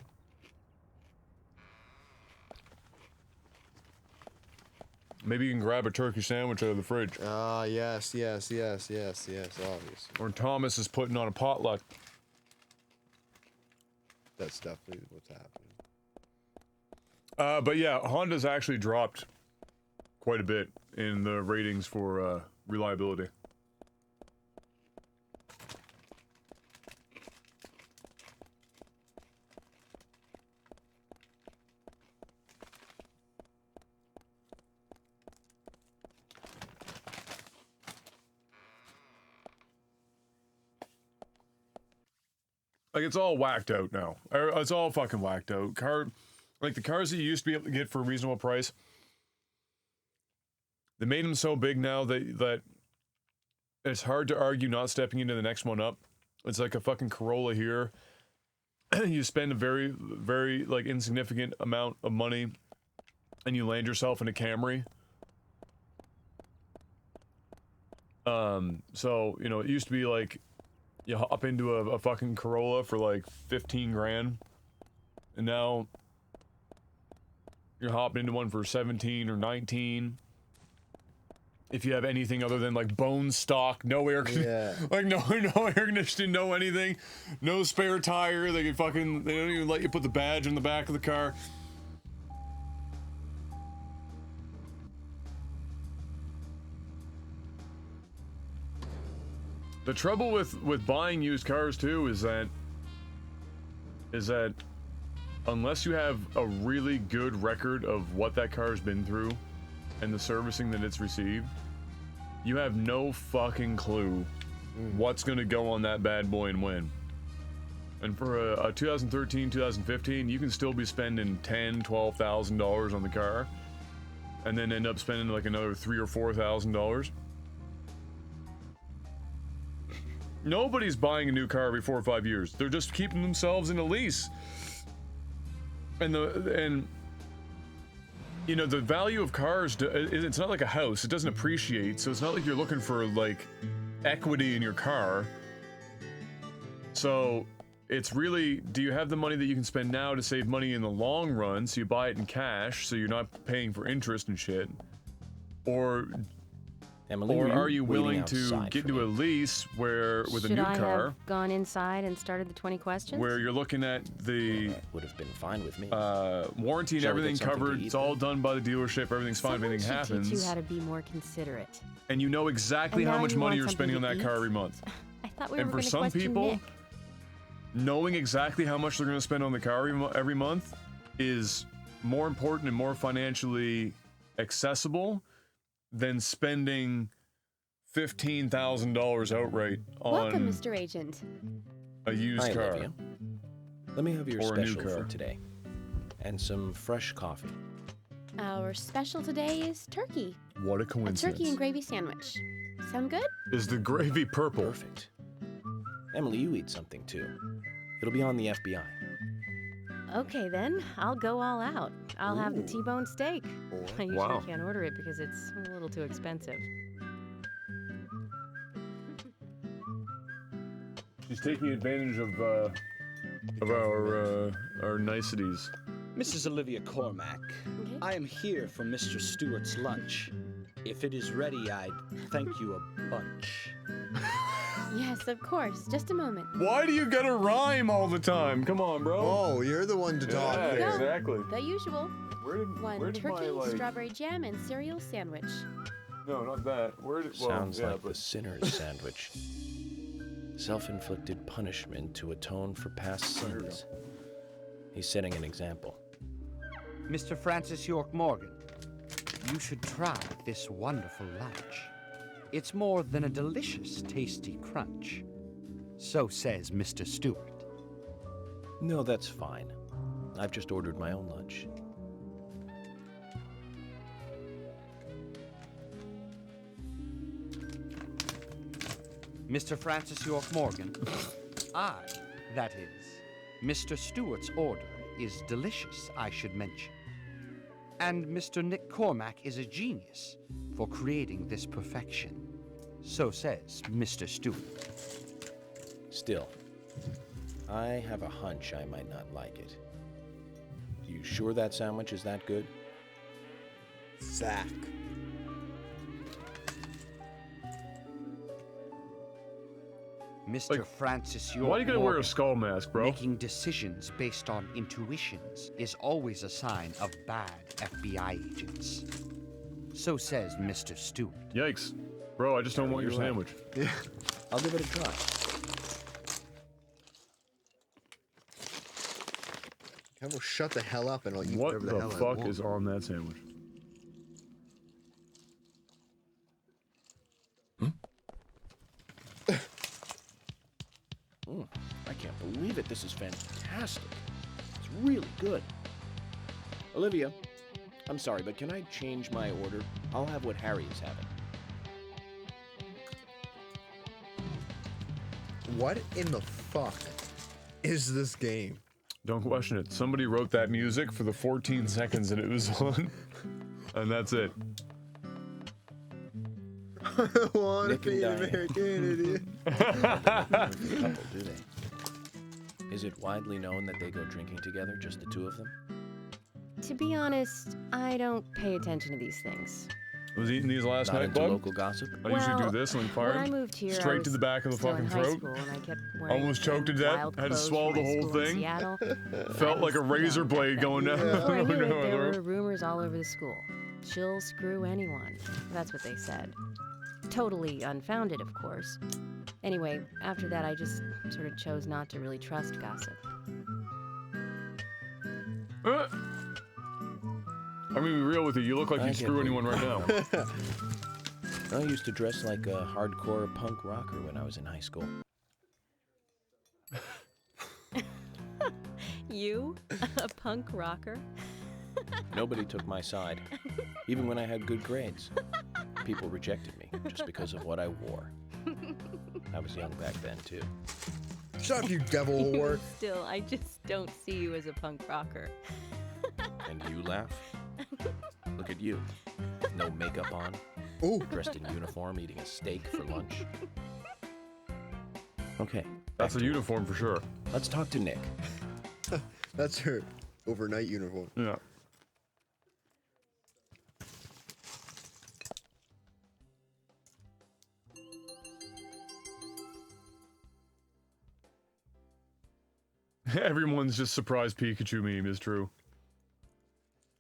S1: Maybe you can grab a turkey sandwich out of the fridge.
S2: Ah, yes, obviously.
S1: Or Thomas is putting on a potluck.
S2: That's definitely what's happening.
S1: But yeah, Honda's actually dropped quite a bit in the ratings for reliability. Like, it's all whacked out now. It's all fucking whacked out. Like, the cars that you used to be able to get for a reasonable price, they made them so big now that it's hard to argue not stepping into the next one up. It's like a fucking Corolla here. You spend a very, very, like, insignificant amount of money, and you land yourself in a Camry. So, you know, it used to be like, you hop into a fucking Corolla for like 15 grand, and now you're hopping into one for 17 or 19. If you have anything other than like bone stock, no air, like no air conditioning, no anything, no spare tire. They don't even let you put the badge in the back of the car. The trouble with buying used cars too is that unless you have a really good record of what that car's been through and the servicing that it's received, you have no fucking clue what's gonna go on that bad boy and when. And for a 2013, 2015, you can still be spending $10,000, $12,000 on the car, and then end up spending like another $3,000 or $4,000. Nobody's buying a new car every 4 or 5 years. They're just keeping themselves in a lease. And you know, the value of cars, it's not like a house. It doesn't appreciate, so it's not like you're looking for like equity in your car. So it's really, do you have the money that you can spend now to save money in the long run, so you buy it in cash, so you're not paying for interest and shit? Or
S5: Emily,
S1: are you willing to get into a lease where, with a new
S10: Should I
S1: car,
S10: have gone inside and started the 20 questions?
S1: where you're looking at the
S5: would have been fine with me.
S1: Warranty and
S5: Shall we get
S1: everything
S5: something to
S1: covered.
S5: eat
S1: It's all done by the dealership. Everything's fine.
S10: Someone
S1: Everything
S10: should teach
S1: happens.
S10: you how to be more considerate.
S1: And you know exactly
S10: And
S1: how
S10: now
S1: much
S10: you
S1: money
S10: want
S1: you're spending on
S10: something
S1: that
S10: to
S1: car
S10: eat?
S1: every month.
S10: I thought we
S1: And
S10: were
S1: for
S10: going to
S1: some
S10: question
S1: people,
S10: Nick.
S1: knowing exactly how much they're going to spend on the car every month is more important and more financially accessible than spending $15,000 outright on
S11: Welcome, Mr. Agent.
S1: a used
S5: Hi,
S1: car.
S5: Olivia. Let me have your
S1: Or a new
S5: special
S1: car.
S5: for today. And some fresh coffee.
S11: Our special today is turkey.
S1: What a
S11: A
S1: coincidence.
S11: turkey and gravy sandwich. Sound good?
S1: Is the gravy purple?
S5: Perfect. Emily, you eat something too. It'll be on the FBI.
S10: Okay then, I'll go all out. I'll have the
S5: Ooh.
S10: T-bone steak. I usually
S1: Wow.
S10: can't order it because it's a little too expensive.
S1: She's taking advantage of our niceties.
S12: Mrs. Olivia Cormack, I am here for Mr. Stewart's lunch. If it is ready, I'd thank you a bunch.
S11: Yes, of course. Just a moment.
S1: Why do you gotta rhyme all the time? Come on, bro.
S2: Oh, you're the one to talk.
S1: Yeah,
S11: Go.
S1: exactly.
S11: The usual.
S2: Where
S11: One
S1: did
S11: turkey,
S1: my, like-
S11: strawberry jam, and cereal sandwich.
S1: No, not that. Where did? Well,
S5: Sounds
S1: yeah,
S5: like
S1: but
S5: the sinner's sandwich. Self-inflicted punishment to atone for past sins. He's setting an example.
S13: Mr. Francis York Morgan, you should try this wonderful lunch. It's more than a delicious, tasty crunch. So says Mr. Stewart.
S5: No, that's fine. I've just ordered my own lunch.
S13: Mr. Francis York Morgan, that is, Mr. Stewart's order is delicious, I should mention. And Mr. Nick Cormack is a genius for creating this perfection. So says Mr. Stewart.
S5: Still, I have a hunch I might not like it. You sure that sandwich is that good?
S2: Zach.
S13: Mr.
S1: Like,
S13: Francis York
S1: why do you gotta wear a
S13: Morgan,
S1: skull mask, bro?
S13: Making decisions based on intuitions is always a sign of bad FBI agents. So says Mr. Stewart.
S1: Yikes. Bro, I just don't want your
S5: you're right.
S1: sandwich.
S2: Yeah.
S5: I'll give it a try.
S2: I will shut the hell up and I'll eat
S1: What
S2: whatever
S1: the
S2: the hell I
S1: fuck
S2: want.
S1: is on that sandwich?
S5: I can't believe it. This is fantastic. It's really good. Olivia, I'm sorry, but can I change my order? I'll have what Harry is having.
S2: What in the fuck is this game?
S1: Don't question it. Somebody wrote that music for the 14 seconds that it was on, and that's it.
S2: I want to
S5: Nick
S2: be
S5: and
S2: an
S5: Diane.
S2: American idiot.
S5: Couple, do they? Is it widely known that they go drinking together, just the two of them?
S10: To be honest, I don't pay attention to these things.
S1: I was eating these last
S5: Not
S1: night,
S5: into
S1: bub.
S5: local gossip?
S1: I usually
S10: Well,
S1: do this and then
S10: when
S1: fire
S10: I moved here, I
S1: straight to
S10: was
S1: the back of the
S10: still in
S1: fucking
S10: high
S1: throat.
S10: school, and I kept wearing
S1: Almost choked to death.
S10: wild
S1: Had to
S10: clothes
S1: swallow
S10: from
S1: the
S10: my
S1: whole
S10: school in
S1: thing.
S10: Seattle.
S1: Felt like a razor blade going down.
S10: Before I knew it,
S1: No,
S10: there
S1: no.
S10: were rumors all over the school. She'll screw anyone. That's what they said. Totally unfounded, of course. Anyway, after that, I just sort of chose not to really trust gossip.
S1: I'm gonna be real with you. You look like
S5: I
S1: you'd
S5: get
S1: screw
S5: what
S1: anyone right now.
S5: I used to dress like a hardcore punk rocker when I was in high school.
S10: You? A punk rocker?
S5: Nobody took my side, even when I had good grades. People rejected me just because of what I wore. I was young back then, too.
S2: Shut up, you devil whore.
S10: Still, I just don't see you as a punk rocker.
S5: And you laugh? Look at you. No makeup on.
S2: Ooh.
S5: Dressed in uniform, eating a steak for lunch. Okay.
S1: That's a uniform for sure.
S5: Let's talk to Nick.
S2: That's her overnight uniform.
S1: Yeah. Everyone's just surprised Pikachu meme is true.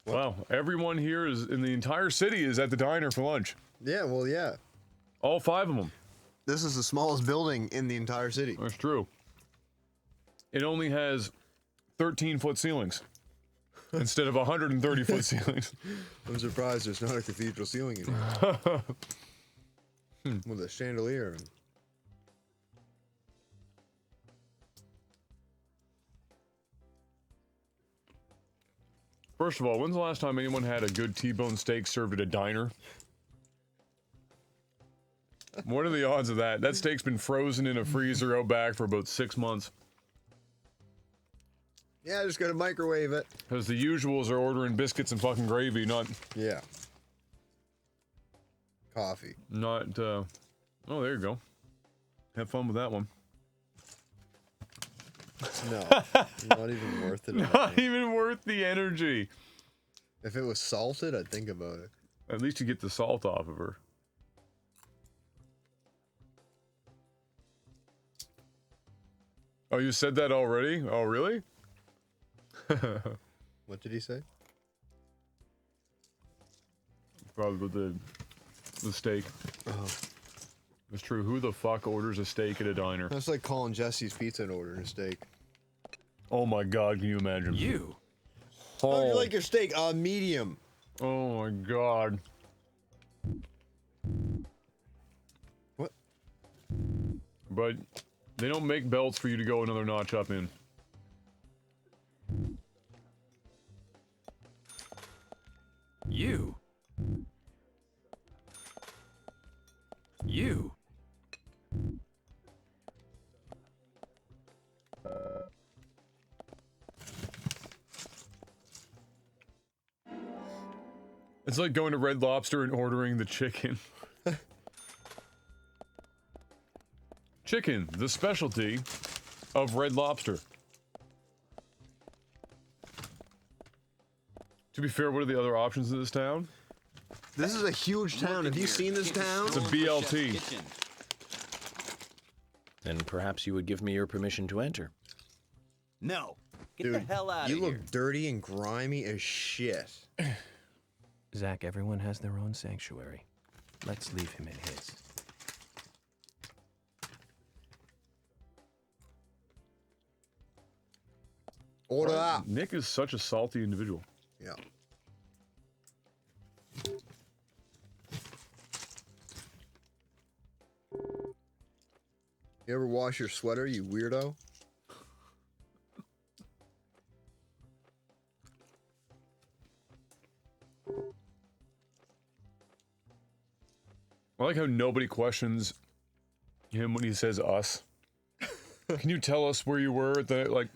S2: What?
S1: Wow, everyone here is in the entire city is at the diner for lunch.
S2: Yeah, well, yeah.
S1: All 5 of them.
S2: This is the smallest building in the entire city.
S1: That's true. It only has 13-foot ceilings instead of 130-foot ceilings.
S2: I'm surprised there's not a cathedral ceiling in here. With a chandelier.
S1: First of all, when's the last time anyone had a good T-bone steak served at a diner? What are the odds of that? That steak's been frozen in a freezer out back for about 6 months.
S2: Yeah, just gotta microwave it.
S1: Because the usuals are ordering biscuits and fucking gravy, not...
S2: Yeah. Coffee.
S1: Not, oh, there you go. Have fun with that one.
S2: No, not even worth it.
S1: Not even worth the energy.
S2: If it was salted, I'd think about it.
S1: At least you get the salt off of her. Oh, you said that already? Oh, really?
S2: What did he say?
S1: Probably with the steak.
S2: Oh.
S1: It's true. Who the fuck orders a steak at a diner?
S2: That's like calling Jesse's Pizza and ordering a steak.
S1: Oh my god, can you imagine?
S9: You?
S2: How do you like your steak? Medium.
S1: Oh my god.
S2: What?
S1: But they don't make belts for you to go another notch up in.
S9: You? You?
S1: It's like going to Red Lobster and ordering the chicken. Chicken, the specialty of Red Lobster. To be fair, what are the other options in this town?
S2: This is a huge town. Have you seen this town?
S1: It's a BLT.
S5: Then perhaps you would give me your permission to enter.
S12: No. Get
S2: Dude,
S12: the hell out of
S2: you
S12: here.
S2: look dirty and grimy as shit.
S9: Zach, everyone has their own sanctuary. Let's leave him in his.
S2: Order up.
S1: Nick is such a salty individual.
S2: Yeah. You ever wash your sweater, you weirdo?
S1: I like how nobody questions him when he says us. Can you tell us where you were at the, like...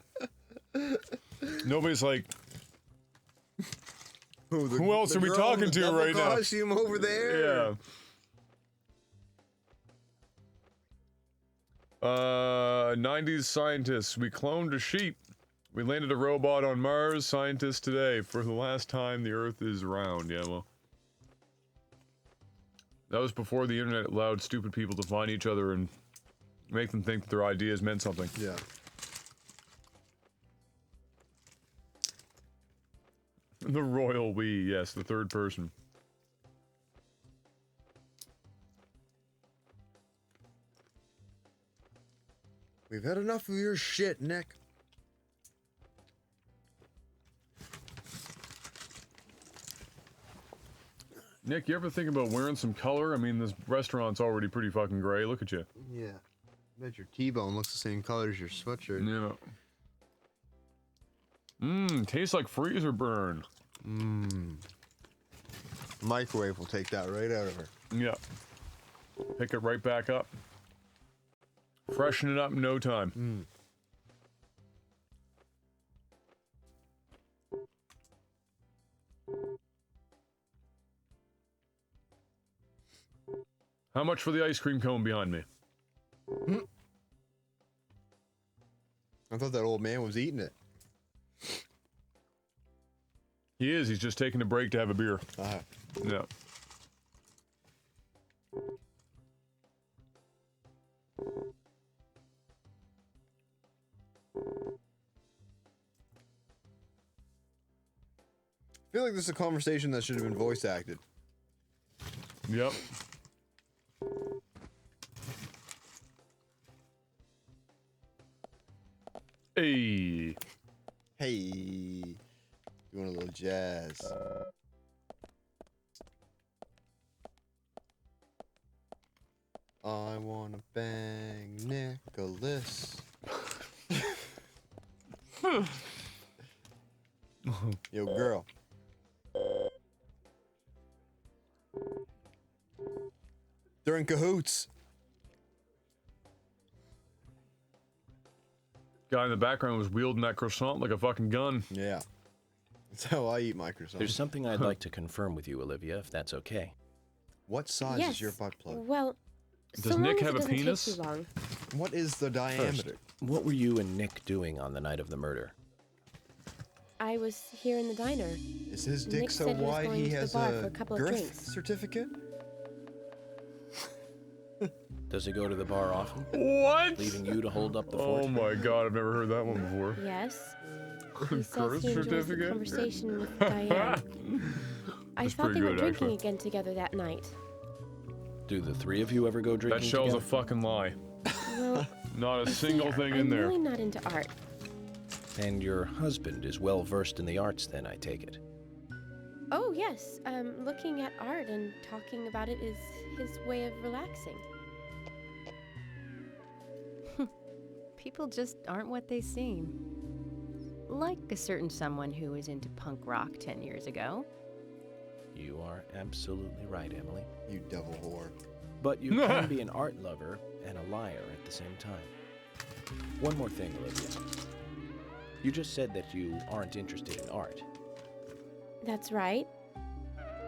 S1: Nobody's like... Who else are we talking to right now?
S2: Costume over there.
S1: Yeah. 90s scientists. We cloned a sheep. We landed a robot on Mars. Scientists today. For the last time, the Earth is round. Yeah, well. That was before the internet allowed stupid people to find each other and make them think that their ideas meant something.
S2: Yeah.
S1: The royal we, yes, the third person.
S2: We've had enough of your shit, Nick.
S1: Nick, you ever think about wearing some color? I mean, this restaurant's already pretty fucking gray. Look at you.
S2: Yeah. I bet your T-bone looks the same color as your sweatshirt.
S1: Yeah. Mmm, tastes like freezer burn.
S2: Mmm. Microwave will take that right out of her.
S1: Yeah. Pick it right back up. Freshen it up in no time. How much for the ice cream cone behind me?
S2: I thought that old man was eating it.
S1: He is. He's just taking a break to have a beer. Yeah.
S2: I feel like this is a conversation that should have been voice acted.
S1: Yep. Hey.
S2: Hey. You want a little jazz? I wanna bang Nicholas. Yo, girl. They're in cahoots.
S1: Guy in the background was wielding that croissant like a fucking gun.
S2: Yeah. That's how I eat my croissant.
S5: There's something I'd like to confirm with you, Olivia, if that's okay.
S2: What size
S11: Yes.
S2: is your butt plug?
S11: Well,
S1: Does
S11: so
S1: Nick
S11: long as
S1: have
S11: it
S1: a
S11: doesn't take
S1: penis?
S11: too long.
S2: What is the diameter?
S5: First, what were you and Nick doing on the night of the murder?
S11: I was here in the diner.
S2: Is his dick
S11: Nick
S2: so
S11: said he was
S2: wide
S11: going
S2: he
S11: to the
S2: has
S11: bar for
S2: a
S11: a couple of
S2: girth
S11: drinks.
S2: certificate?
S5: Does he go to the bar often?
S1: What?
S5: Leaving you to hold up the fort?
S1: Oh my god, I've never heard that one before.
S11: Yes. He says
S1: Birth
S11: he enjoys the
S1: certificate?
S11: conversation with Diane. I
S1: That's
S11: thought
S1: pretty
S11: they were
S1: good,
S11: drinking
S1: actually.
S11: again together that night.
S5: Do the three of you ever go drinking
S1: That show's
S5: together?
S1: a fucking lie.
S11: Well,
S1: Not a
S11: you
S1: single
S11: see,
S1: thing
S11: I'm
S1: in there.
S11: really not into art.
S5: And your husband is well versed in the arts, then, I take it.
S11: Oh, yes. Looking at art and talking about it is his way of relaxing.
S10: People just aren't what they seem. Like a certain someone who was into punk rock 10 years ago.
S5: You are absolutely right, Emily.
S2: You devil whore.
S5: But you can be an art lover and a liar at the same time. One more thing, Olivia. You just said that you aren't interested in art.
S11: That's right.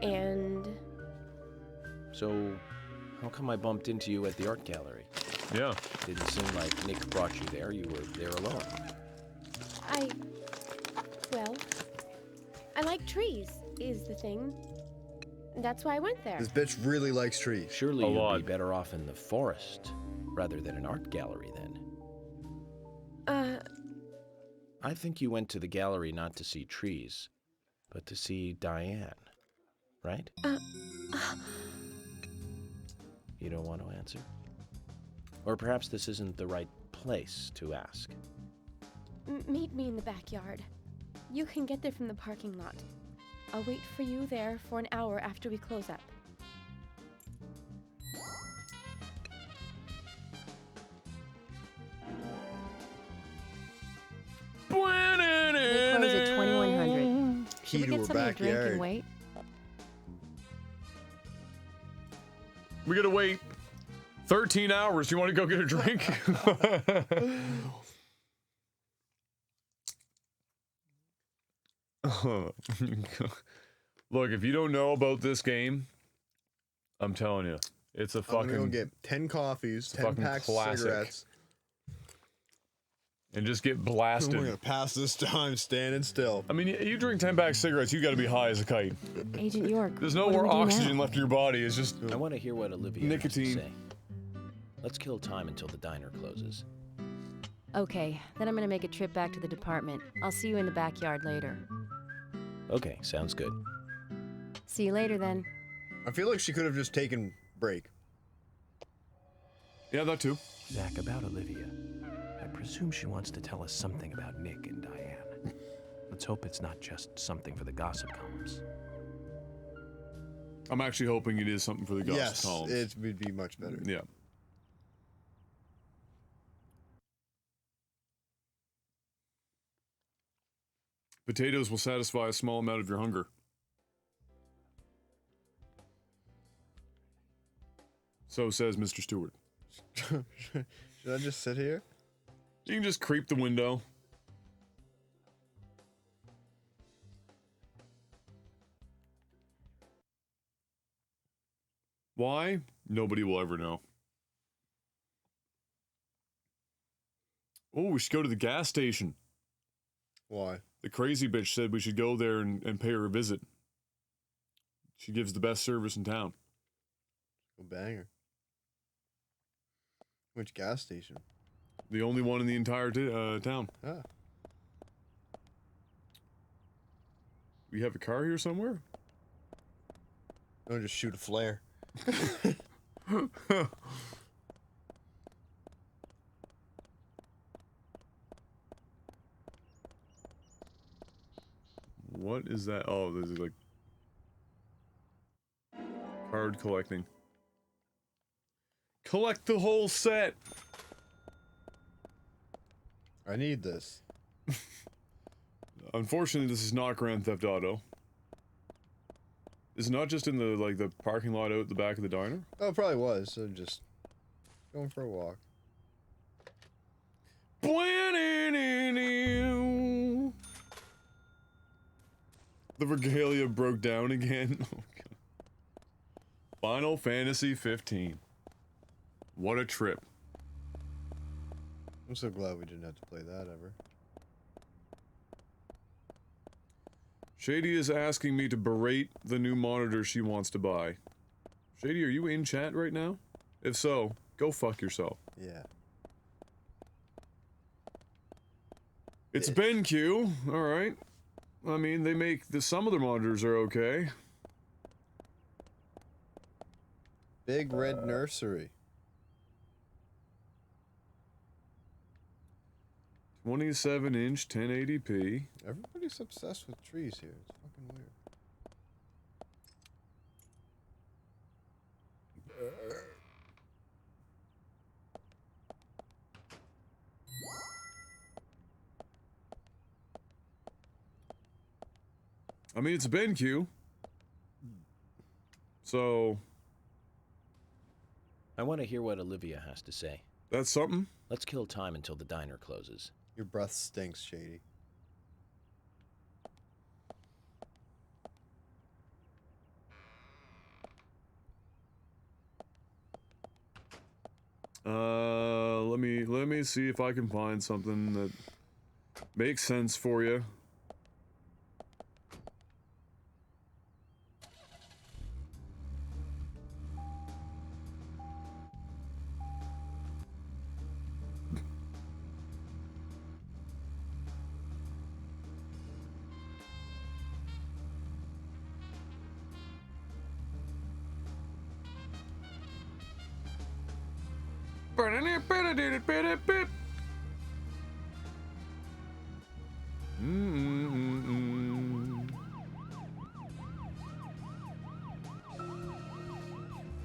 S11: And
S5: So, how come I bumped into you at the art gallery?
S1: Yeah.
S5: Didn't seem like Nick brought you there. You were there alone.
S11: well, I like trees, is the thing. That's why I went there.
S2: This bitch really likes trees.
S5: Surely
S1: A
S5: you'd
S1: lot.
S5: be better off in the forest rather than an art gallery, then. I think you went to the gallery not to see trees, but to see Diane, right? You don't want to answer? Or perhaps this isn't the right place to ask.
S11: Meet me in the backyard. You can get there from the parking lot. I'll wait for you there for an hour after we close up.
S10: They close at 2100. Should
S2: Key
S10: we
S2: to
S10: get
S2: her
S10: something to drink
S2: backyard.
S10: and wait?
S1: We gotta wait 13 hours. You want to go get a drink? Look, if you don't know about this game, I'm telling you, it's a
S2: I'm gonna go
S1: fucking
S2: get 10 coffees,
S1: a
S2: 10
S1: fucking
S2: packs
S1: classic.
S2: of cigarettes.
S1: and just get
S2: We're
S1: blasted.
S2: gonna pass this time standing still.
S1: I mean, you drink 10 packs of cigarettes, you got to be high as a kite.
S10: Agent York.
S1: There's no
S10: what do
S1: more
S10: we do
S1: oxygen
S10: now?
S1: left in your body. It's just
S5: I want to hear what Olivia
S1: Nicotine.
S5: has to say. Let's kill time until the diner closes.
S10: Okay, then I'm gonna make a trip back to the department. I'll see you in the backyard later.
S5: Okay, sounds good.
S10: See you later then.
S2: I feel like she could have just taken break.
S1: yeah, that too.
S9: Zach, about Olivia. I presume she wants to tell us something about Nick and Diane. Let's hope it's not just something for the gossip columns.
S1: I'm actually hoping it is something for the gossip
S2: Yes,
S1: columns.
S2: it would be much better.
S1: Yeah. Potatoes will satisfy a small amount of your hunger. So says Mr. Stewart.
S2: Should I just sit here?
S1: You can just creep the window. Why? Nobody will ever know. Oh, we should go to the gas station.
S2: Why?
S1: The crazy bitch said we should go there and pay her a visit. She gives the best service in town.
S2: Go banger. Which gas station?
S1: The only one in the entire town.
S2: Ah.
S1: We have a car here somewhere?
S2: Don't just shoot a flare.
S1: What is that? Oh, there's like card collecting. Collect the whole set.
S2: I need this.
S1: Unfortunately, this is not Grand Theft Auto. It's not just in the parking lot out the back of the diner.
S2: Oh, it probably was. So just going for a walk.
S1: The regalia broke down again. Oh, God. Final Fantasy 15. What a trip.
S2: I'm so glad we didn't have to play that ever.
S1: Shady is asking me to berate the new monitor she wants to buy. Shady, are you in chat right now? If so, go fuck yourself.
S2: Yeah.
S1: It's BenQ, alright. I mean, they make some of their monitors are okay.
S2: Big Red Nursery.
S1: 27-inch 1080p.
S2: Everybody's obsessed with trees here. It's fucking weird.
S1: I mean, it's a BenQ. So...
S5: I want to hear what Olivia has to say.
S1: That's something?
S5: Let's kill time until the diner closes.
S2: Your breath stinks, Shady.
S1: Let me see if I can find something that makes sense for you.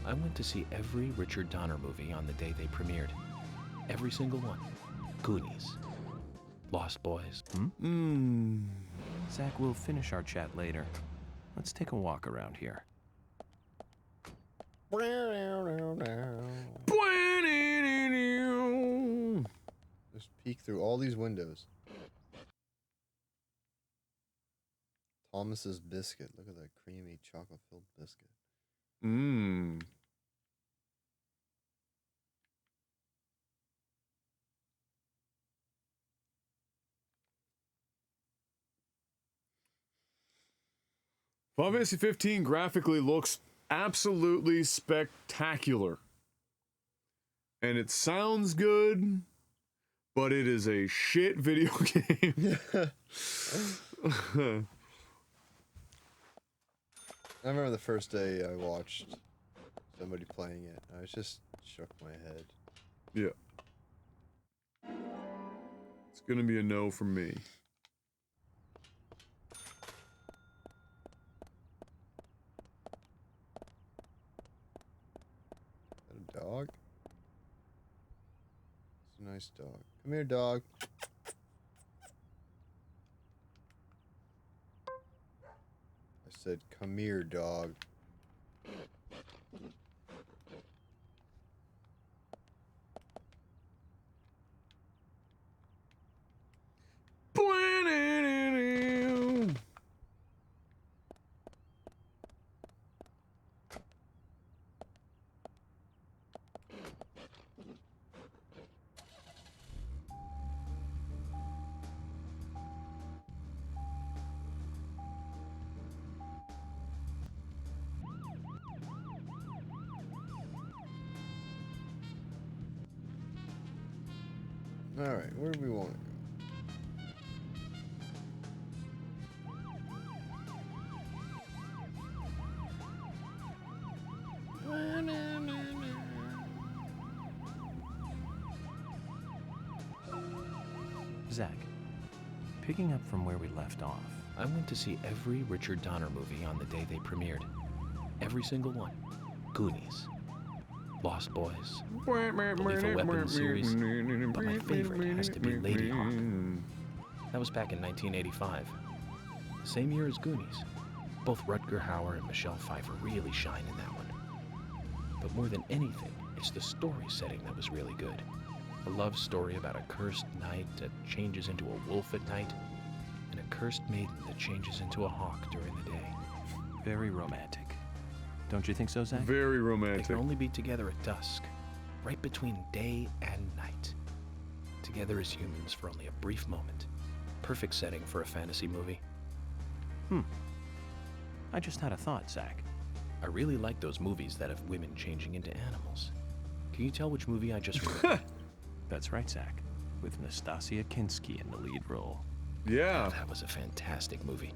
S5: I went to see every Richard Donner movie on the day they premiered. Every single one. Goonies. Lost Boys.
S9: Zach, we'll finish our chat later. Let's take a walk around here.
S2: Just peek through all these windows. Thomas's biscuit. Look at that creamy chocolate-filled biscuit.
S1: Mmm. Final Fantasy 15 graphically looks absolutely spectacular. And it sounds good, but it is a shit video game.
S2: I remember the first day I watched somebody playing it. I was just shook my head.
S1: Yeah. It's gonna be a no from me.
S2: Is that a dog? It's a nice dog. Come here, dog. said, "Come here, dog." All right, where do we want to
S9: Zach, picking up from where we left off.
S5: I went to see every Richard Donner movie on the day they premiered. Every single one. Goonies. Lost Boys. The Lethal Weapon series. But my favorite has to be Lady Hawk. That was back in 1985. The same year as Goonies. Both Rutger Hauer and Michelle Pfeiffer really shine in that one. But more than anything, it's the story setting that was really good. A love story about a cursed knight that changes into a wolf at night, and a cursed maiden that changes into a hawk during the day.
S9: Very romantic. Don't you think so, Zach?
S1: Very
S5: They
S1: romantic.
S5: can only be together at dusk, right between day and night. Together as humans for only a brief moment. Perfect setting for a fantasy movie.
S9: I just had a thought, Zach.
S5: I really like those movies that have women changing into animals. Can you tell which movie I just remembered?
S9: That's right, Zach. With Nastasia Kinski in the lead role.
S1: Yeah.
S5: That was a fantastic movie.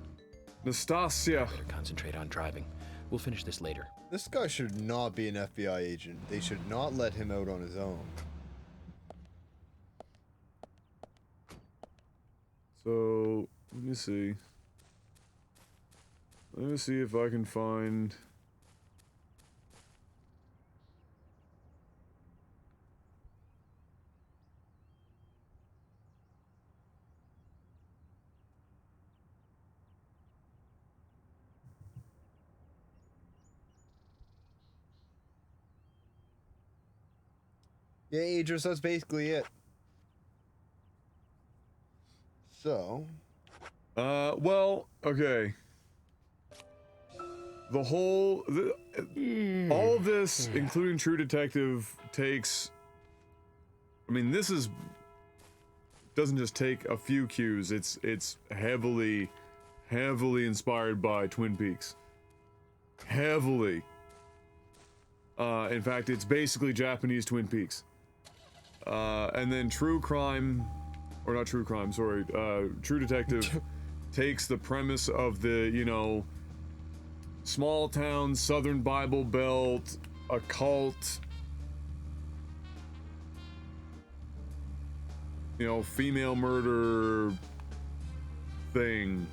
S1: Nastasia.
S5: Better concentrate on driving. We'll finish this later.
S2: This guy should not be an FBI agent. They should not let him out on his own.
S1: So, let me see. Let me see if I can find...
S2: Yeah, Idris, that's basically it. So...
S1: well, okay. The whole... all of this, including True Detective, takes... I mean, this is... doesn't just take a few cues, it's heavily inspired by Twin Peaks. Heavily. In fact, it's basically Japanese Twin Peaks. And then True Crime... or not True Crime, sorry, True Detective takes the premise of the, you know, small town, Southern Bible Belt, occult, you know, female murder thing,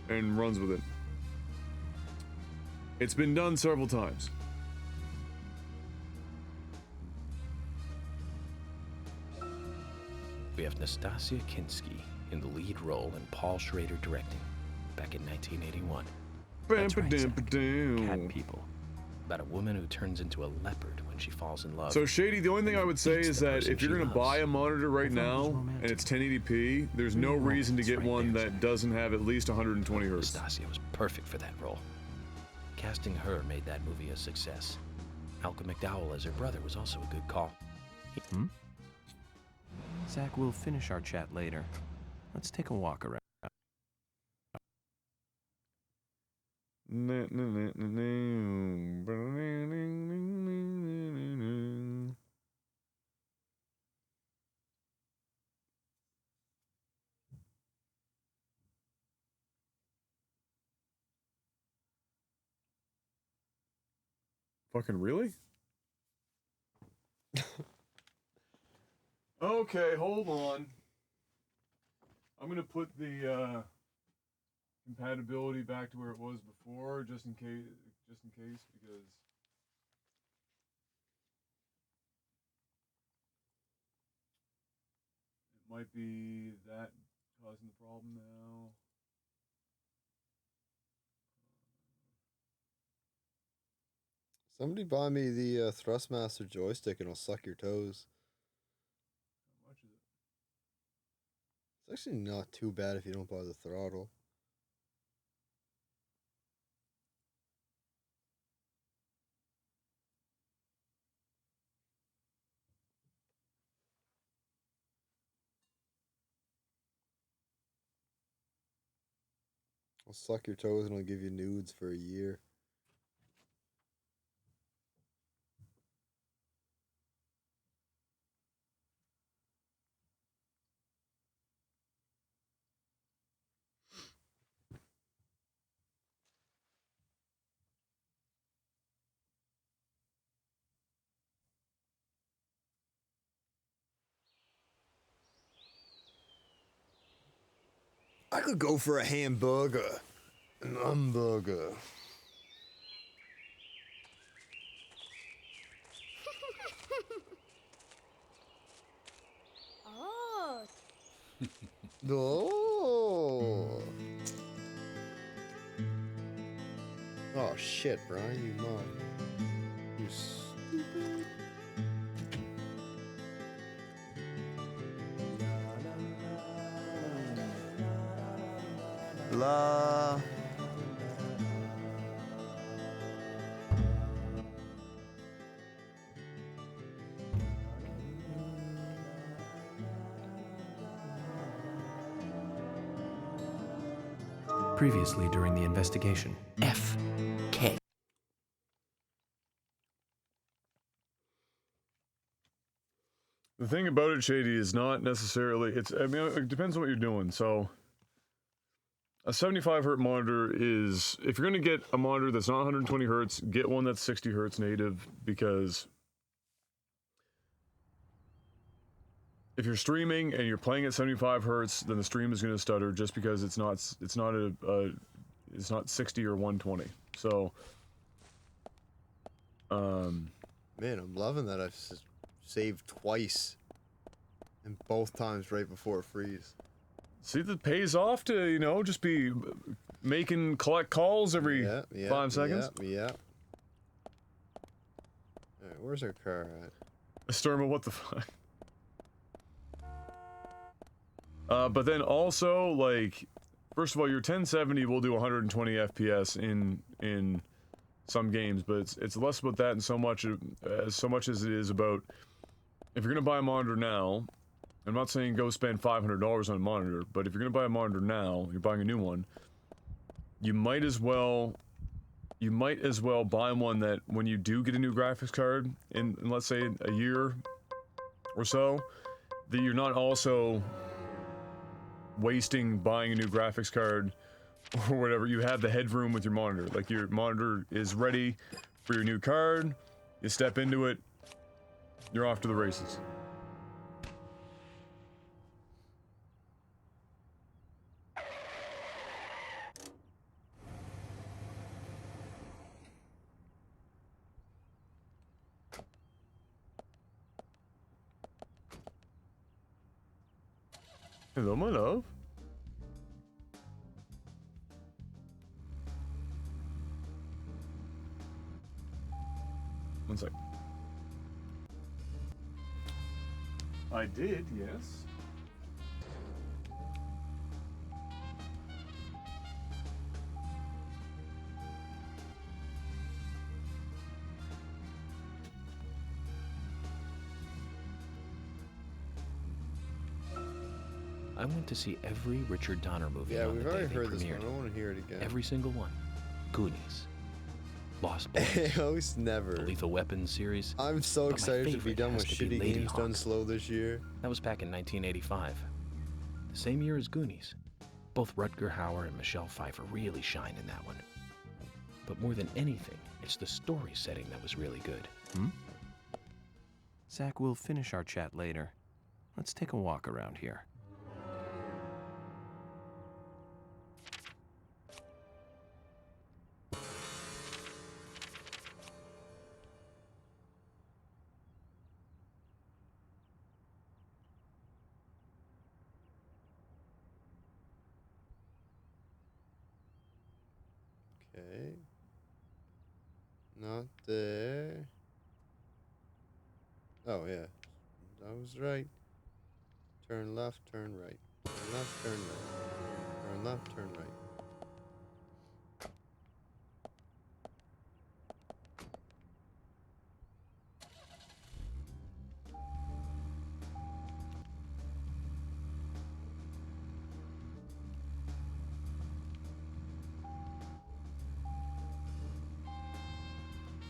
S1: and runs with it. It's been done several times.
S5: We have Nastasia Kinski in the lead role and Paul Schrader directing, back in 1981.
S9: That's right, Zach. Cat People.
S5: About a woman who turns into a leopard when she falls in love.
S1: So Shady, the only thing I would say is that if you're gonna buy a monitor right now and it's 1080p, there's no reason to get one that doesn't have at least 120 hertz.
S5: Nastasia was perfect for that role. Casting her made that movie a success. Malcolm McDowell as her brother was also a good call.
S9: Zach, we'll finish our chat later. Let's take a walk around.
S1: Fucking really? Okay, hold on. I'm gonna put the compatibility back to where it was before, just in case, because it might be that causing the problem now.
S2: Somebody buy me the Thrustmaster joystick and it'll suck your toes.
S1: How much is it?
S2: It's actually not too bad if you don't buy the throttle. I'll suck your toes and I'll give you nudes for a year. I could go for a hamburger. An hamburger.
S11: Oh.
S2: Oh. Oh shit, Brian, you mom. You stupid. La.
S9: Previously during the investigation, F.K.
S1: The thing about it, Shady, is not necessarily, I mean, it depends on what you're doing. So, a 75 hertz monitor is, if you're going to get a monitor that's not 120 hertz, get one that's 60 hertz native, because if you're streaming and you're playing at 75 hertz, then the stream is going to stutter just because it's not 60 or 120. So,
S2: Man, I'm loving that I've saved twice. And both times right before it freeze.
S1: see, that pays off to, you know, just be collect calls every 5 seconds.
S2: Yeah. Alright, where's our car at?
S1: Sturma, what the fuck? But then also, like, first of all, your 1070 will do 120 FPS in some games, but it's less about that and so much as it is about, if you're gonna buy a monitor now, I'm not saying go spend $500 on a monitor, but if you're gonna buy a monitor now, you're buying a new one, you might as well buy one that when you do get a new graphics card in let's say a year or so, that you're not also wasting buying a new graphics card or whatever. You have the headroom with your monitor. Like, your monitor is ready for your new card, you step into it, you're off to the races. Hello, my love. One sec. I did, yes.
S5: I went to see every Richard Donner movie
S2: Yeah,
S5: on
S2: we've
S5: the day
S2: already
S5: they
S2: heard this one.
S5: premiered.
S2: I want to hear it again.
S5: Every single one. Goonies. Lost Boys.
S2: Host never.
S5: The Lethal Weapon series.
S2: I'm so
S5: But my
S2: excited to be
S5: favorite
S2: done
S5: has
S2: with
S5: to be
S2: shitty
S5: Lady
S2: games done
S5: Hawk.
S2: slow this year.
S5: That was back in 1985. The same year as Goonies. Both Rutger Hauer and Michelle Pfeiffer really shine in that one. But more than anything, it's the story setting that was really good.
S9: Zach, we'll finish our chat later. Let's take a walk around here.
S2: Okay. Not there. Oh, yeah. I was right. Turn left, turn right. Turn left, turn right. Turn left, turn right.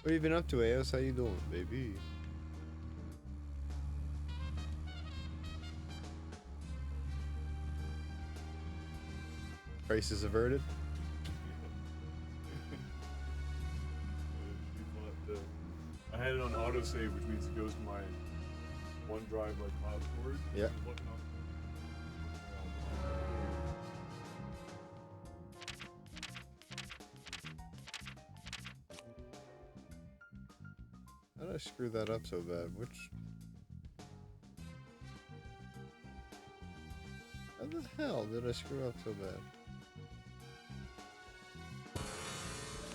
S2: What have you been up to, Aos? How you doing, baby? Crisis averted?
S1: I had it on autosave, which means it goes to my OneDrive like cloud storage.
S2: Yeah. How did I screw that up so bad? How the hell did I screw up so bad?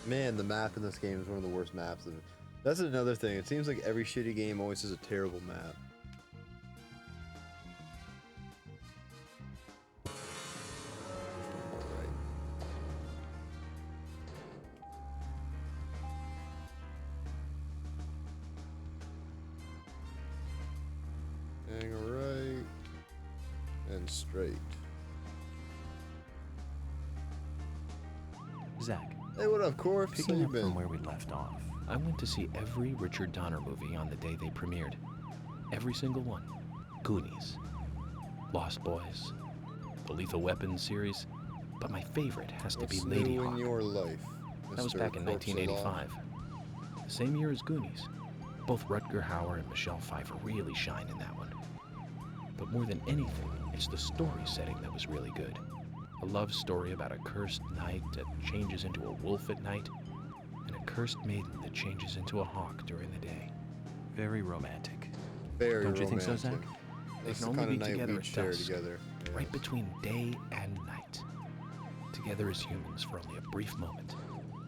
S2: Man, the map in this game is one of the worst maps. That's another thing. It seems like every shitty game always has a terrible map. Hang right and straight.
S5: Zach.
S2: Hey, what up, Corpse? How
S5: Picking
S2: you
S5: up
S2: been?
S5: from where we left off, I went to see every Richard Donner movie on the day they premiered. Every single one. Goonies, Lost Boys, the Lethal Weapon series, but my favorite has to be
S2: What's
S5: Lady
S2: new
S5: Hawk.
S2: in your life,
S5: That was
S2: Mr.
S5: back in
S2: Corpse
S5: 1985. The same year as Goonies. Both Rutger Hauer and Michelle Pfeiffer really shine in that one. But more than anything, it's the story setting that was really good. A love story about a cursed knight that changes into a wolf at night, and a cursed maiden that changes into a hawk during the day. Very romantic.
S2: Very
S5: Don't you think so, Zach?
S2: romantic.
S5: They
S2: That's
S5: can
S2: the
S5: only
S2: kind
S5: be
S2: of night
S5: together
S2: we
S5: at
S2: share
S5: dusk,
S2: together.
S5: right between day and night. Together as humans for only a brief moment.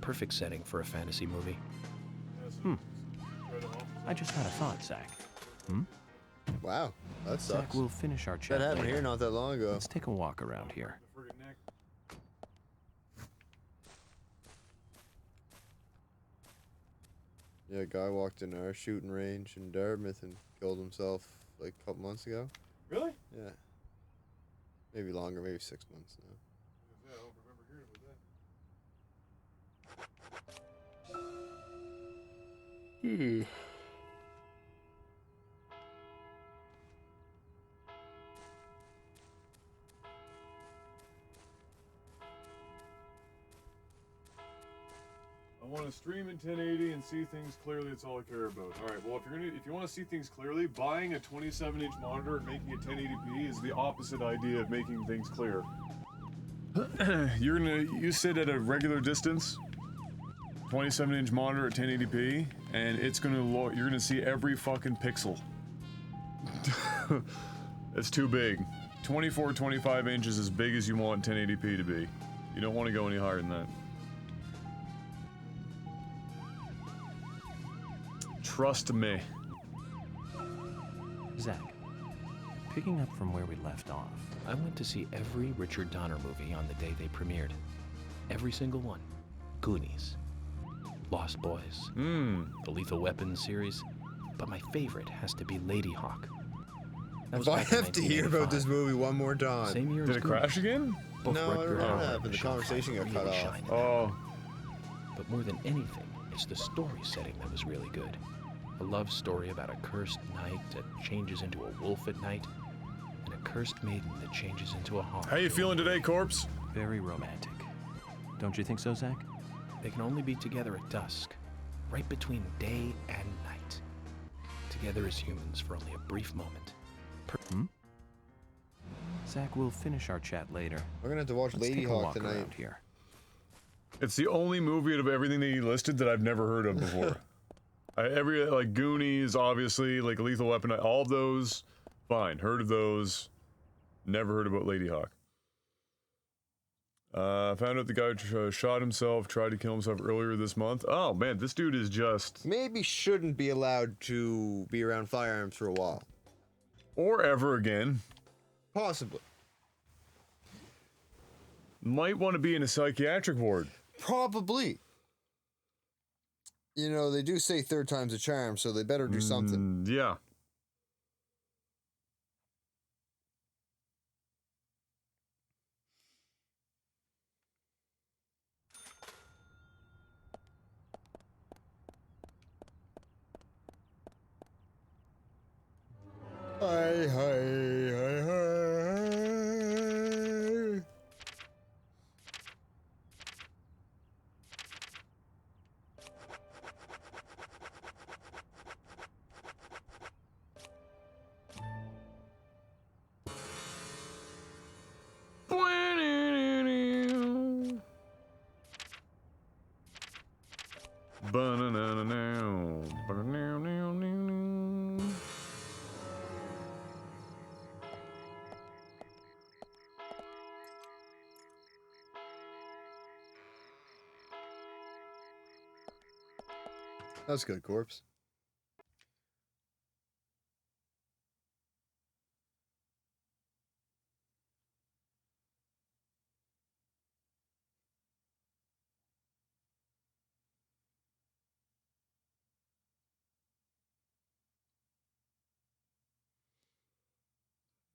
S5: Perfect setting for a fantasy movie.
S9: I just had a thought, Zach.
S2: Wow, that sucks.
S9: Zach, we'll finish our chat
S2: That happened
S9: later.
S2: here not that long ago.
S9: Let's take a walk around here.
S2: Yeah, a guy walked in our shooting range in Dartmouth and killed himself like a couple months ago.
S1: Really?
S2: Yeah. Maybe longer, maybe 6 months now.
S1: Yeah, I don't remember hearing about that. I want to stream in 1080 and see things clearly. That's all I care about. All right. Well, if you want to see things clearly, buying a 27-inch monitor and making it 1080p is the opposite idea of making things clear. You sit at a regular distance, 27-inch monitor at 1080p, and you're gonna see every fucking pixel. It's too big. 24, 25 inches is as big as you want 1080p to be. You don't want to go any higher than that. Trust me.
S5: Zach, picking up from where we left off, I went to see every Richard Donner movie on the day they premiered. Every single one. Goonies, Lost Boys, the Lethal Weapon series, but my favorite has to be Lady Hawk. That was
S2: If I
S5: back in
S2: have to hear about
S5: 1985.
S2: this movie one more time.
S5: Same year
S1: Did
S5: as
S1: it
S5: Goonies.
S1: crash again?
S5: Both
S2: No,
S5: Rutger
S2: it didn't
S5: Hauer
S2: happen.
S5: and
S2: The
S5: Michelle
S2: conversation
S5: Pfeiffer
S2: got cut
S5: really
S2: off.
S5: shine in that
S1: Oh.
S5: one. But more than anything, it's the story setting that was really good. A love story about a cursed knight that changes into a wolf at night, and a cursed maiden that changes into a hawk.
S1: How you feeling today, Corpse?
S5: Very romantic. Don't you think so, Zach? They can only be together at dusk, right between day and night. Together as humans for only a brief moment. Zach, we'll finish our chat later.
S2: We're gonna have to watch
S5: Let's
S2: Lady
S5: take a
S2: Hawk
S5: walk
S2: tonight.
S5: around here.
S1: It's the only movie out of everything that you listed that I've never heard of before. Like Goonies, obviously, like Lethal Weapon, all of those, fine. Heard of those. Never heard about Lady Hawk. Found out the guy shot himself, tried to kill himself earlier this month. Oh man, this dude is just...
S2: Maybe shouldn't be allowed to be around firearms for a while.
S1: Or ever again.
S2: Possibly.
S1: Might want to be in a psychiatric ward.
S2: Probably. You know, they do say third time's a charm, so they better do something.
S1: Yeah.
S2: Hi, hi, hi, hi. That's good, corpse.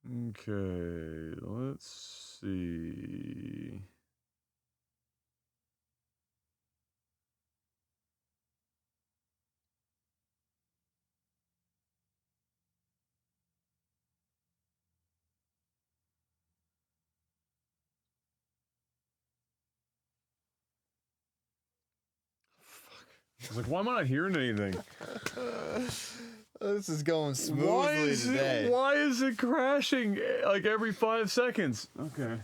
S1: Okay, let's see. I was like, why am I not hearing anything?
S2: This is going smoothly today.
S1: Why is it crashing like every 5 seconds? Okay.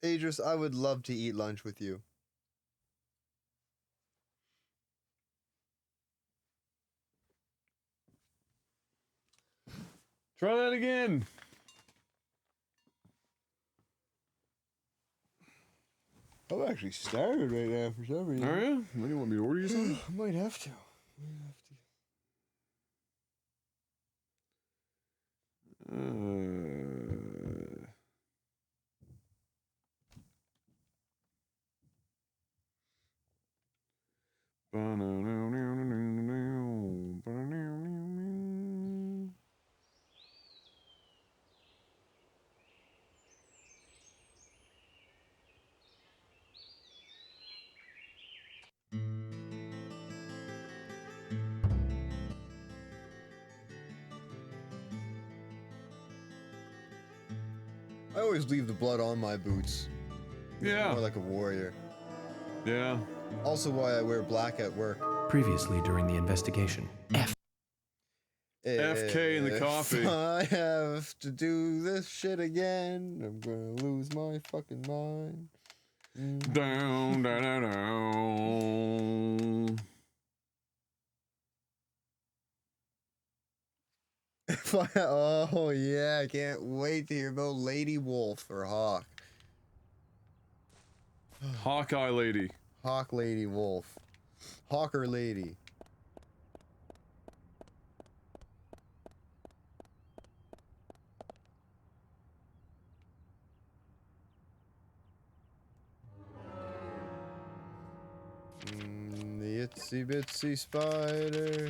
S2: Idris, I would love to eat lunch with you.
S1: Try that again.
S2: I'm actually starving right now for some reason.
S1: Are you? What do you want me to order you something?
S2: I might have to. I always leave the blood on my boots.
S1: Yeah.
S2: More like a warrior.
S1: Yeah.
S2: Also why I wear black at work.
S9: Previously during the investigation,
S1: FK in the coffee.
S2: If I have to do this shit again, I'm gonna lose my fucking mind.
S1: Down, down, down, down.
S2: Oh yeah, I can't wait to hear about Lady Wolf or Hawk.
S1: Hawkeye lady.
S2: Hawk Lady Wolf. Hawker Lady. The itsy bitsy spider.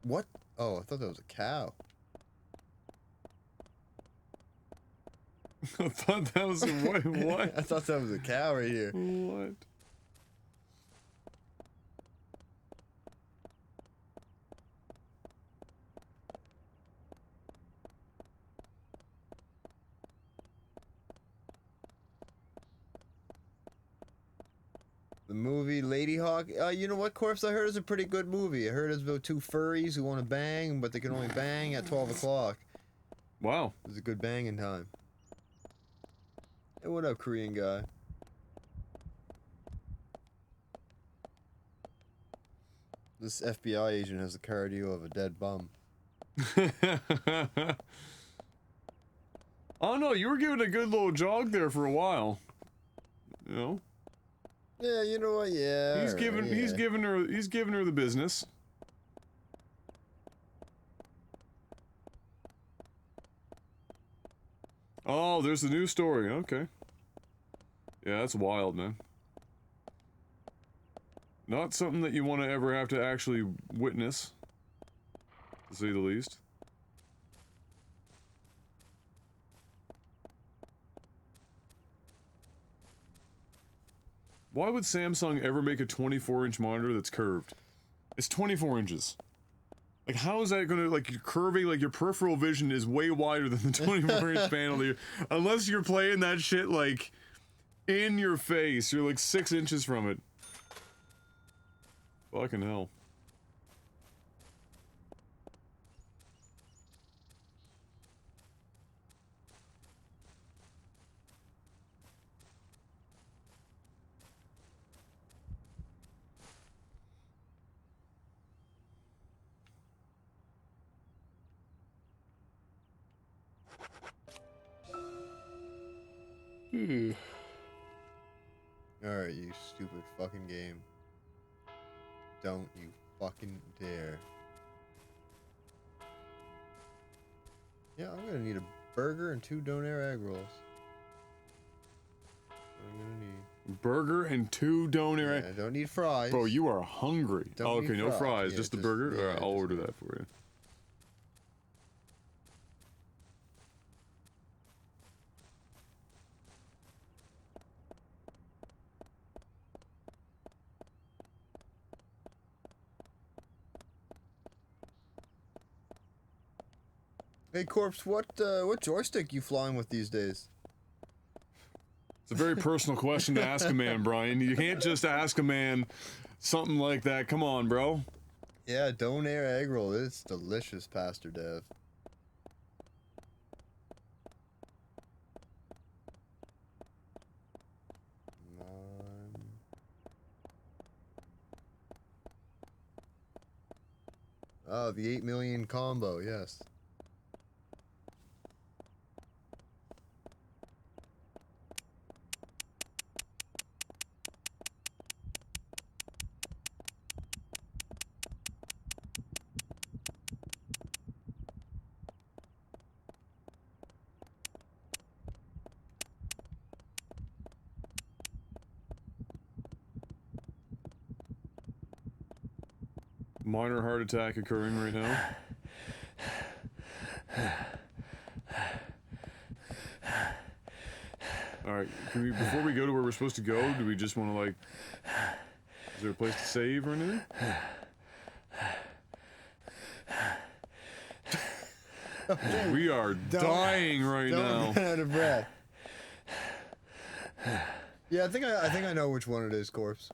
S2: What? Oh, I thought that was a cow.
S1: I thought that was a what?
S2: I thought that was a cow right here.
S1: What?
S2: The movie Lady Hawk. You know what, Corpse? I heard it's a pretty good movie. I heard it's about two furries who want to bang, but they can only bang at 12 o'clock.
S1: Wow.
S2: It was a good banging time. Hey, what up, Korean guy? This FBI agent has the cardio of a dead bum.
S1: Oh no, you were giving a good little jog there for a while. You know?
S2: Yeah, you know what? Yeah.
S1: He's giving her the business. Oh, there's the new story. Okay. Yeah, that's wild, man. Not something that you want to ever have to actually witness, to say the least. Why would Samsung ever make a 24-inch monitor that's curved? It's 24 inches. Like, how is that gonna, like, curving, like, your peripheral vision is way wider than the 24-inch panel that unless you're playing that shit, like, in your face. You're, like, 6 inches from it. Fucking hell.
S2: Alright, you stupid fucking game. Don't you fucking dare. Yeah, I'm gonna need a burger and 2 donair egg rolls. I'm gonna need.
S1: Burger and 2 donair egg.
S2: I don't need fries.
S1: Bro, you are hungry.
S2: Don't
S1: Oh, okay,
S2: need
S1: no
S2: fries.
S1: fries,
S2: Yeah,
S1: just the
S2: just-
S1: burger?
S2: yeah,
S1: Alright, I'll
S2: just-
S1: order that for you.
S2: Hey, Corpse, what joystick you flying with these days?
S1: It's a very personal question to ask a man, Brian. You can't just ask a man something like that. Come on, bro.
S2: Yeah, donair egg roll. It's delicious, Pastor Dev. Oh, the 8 million combo, yes.
S1: Minor heart attack occurring right now. Alright, can we, before we go to where we're supposed to go, do we just want to, like, is there a place to save or anything? We are dying right now.
S2: Don't run out of breath. Yeah, I think I know which one it is, Corpse.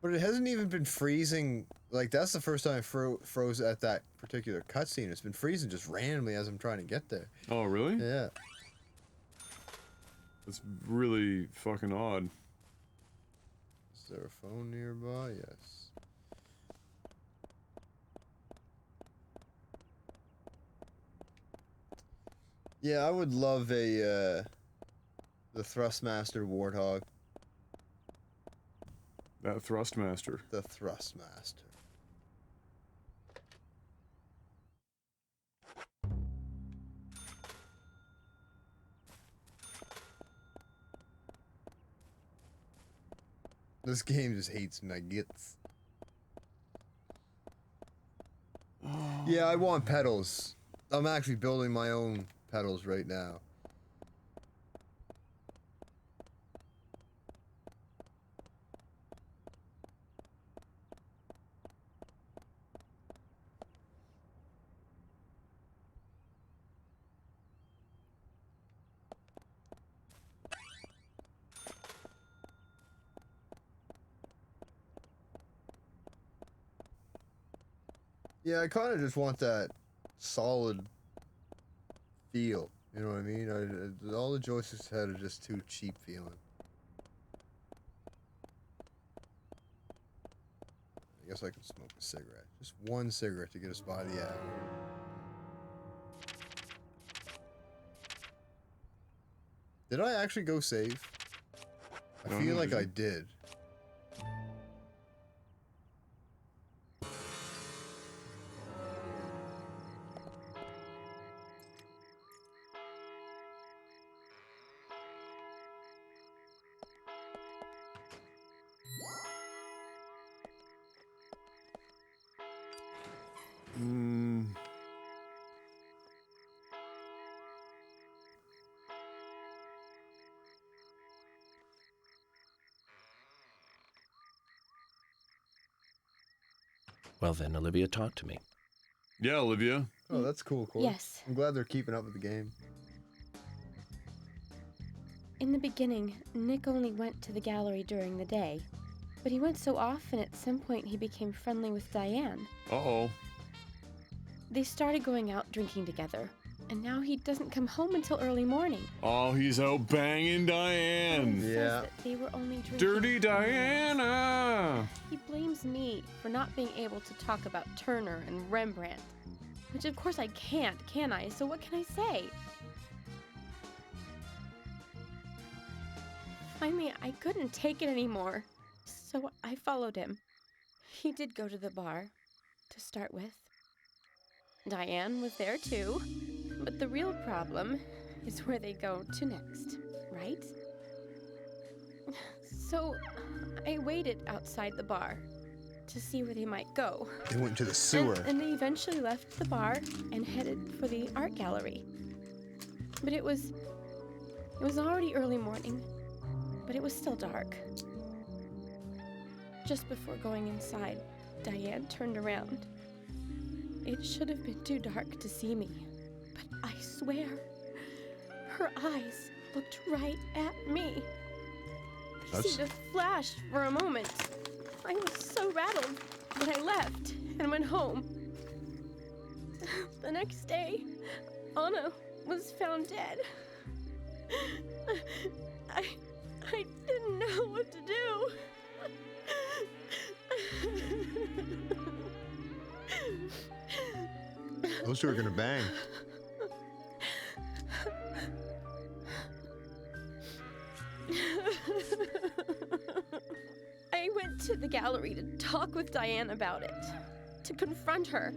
S2: But it hasn't even been freezing. Like, that's the first time I froze at that particular cutscene. It's been freezing just randomly as I'm trying to get there.
S1: Oh, really?
S2: Yeah.
S1: That's really fucking odd.
S2: Is there a phone nearby? Yes. Yeah, I would love a, the Thrustmaster Warthog.
S1: That Thrustmaster.
S2: The Thrustmaster. This game just hates my guts. Yeah, I want pedals. I'm actually building my own pedals right now. Yeah, I kind of just want that solid feel. You know what I mean? All the joysticks had are just too cheap feeling. I guess I could smoke a cigarette. Just one cigarette to get us by the hour. Did I actually go save? I feel like I did.
S5: Well then, Olivia, talk to me.
S1: Yeah, Olivia.
S2: Oh, that's cool, Corey.
S11: Yes.
S2: I'm glad they're keeping up with the game.
S11: In the beginning, Nick only went to the gallery during the day, but he went so often at some point he became friendly with Diane.
S1: Uh-oh.
S11: They started going out drinking together, and now he doesn't come home until early morning.
S1: Oh, he's out banging Diane.
S11: He says that they were only drinking.
S1: Dirty Diana.
S11: He blames me for not being able to talk about Turner and Rembrandt, which of course I can't, can I? So what can I say? Finally, I couldn't take it anymore, so I followed him. He did go to the bar, to start with. Diane was there too, but the real problem is where they go to next, right? So I waited outside the bar to see where they might go.
S2: They went to the sewer.
S11: And they eventually left the bar and headed for the art gallery. But it was already early morning, but it was still dark. Just before going inside, Diane turned around. It should have been too dark to see me, but I swear, her eyes looked right at me. They seemed to flash for a moment. I was so rattled that I left and went home. The next day, Anna was found dead. I didn't know what to do.
S2: Those two are gonna bang.
S11: I went to the gallery to talk with Diane about it, to confront her.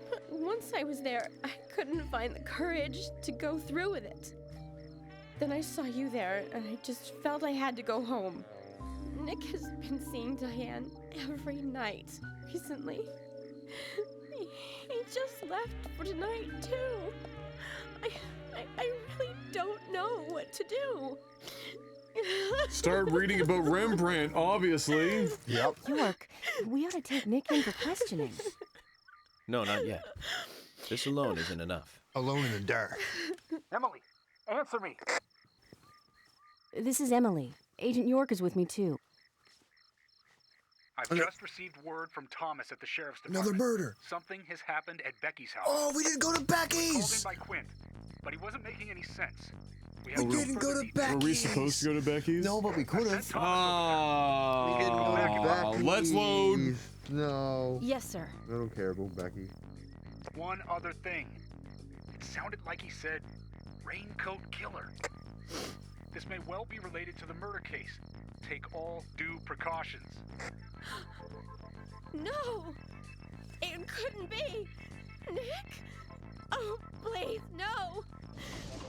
S11: But once I was there, I couldn't find the courage to go through with it. Then I saw you there, and I just felt I had to go home. Nick has been seeing Diane every night recently. He just left for tonight, too. I really don't know what to do.
S1: Start reading about Rembrandt, obviously.
S2: Yep.
S10: York, we ought to take Nick in for questioning.
S5: No, not yet. This alone isn't enough.
S2: Alone in the dark.
S7: Emily, answer me.
S10: This is Emily. Agent York is with me, too.
S7: I've just received word from Thomas at the sheriff's department.
S2: Another murder.
S7: Something has happened at Becky's house.
S2: Oh, we didn't go to Becky's.
S7: Called in by Quint, but he wasn't making any sense.
S2: We didn't go to Becky's.
S1: Were we supposed to go to Becky's?
S2: No, but we could have.
S1: Ah,
S2: We didn't go to Becky's.
S1: let's load.
S2: No.
S10: Yes, sir.
S2: I don't care about Becky.
S7: One other thing. It sounded like he said, Raincoat Killer. This may well be related to the murder case. Take all due precautions.
S11: No! It couldn't be! Nick? Oh, please, no!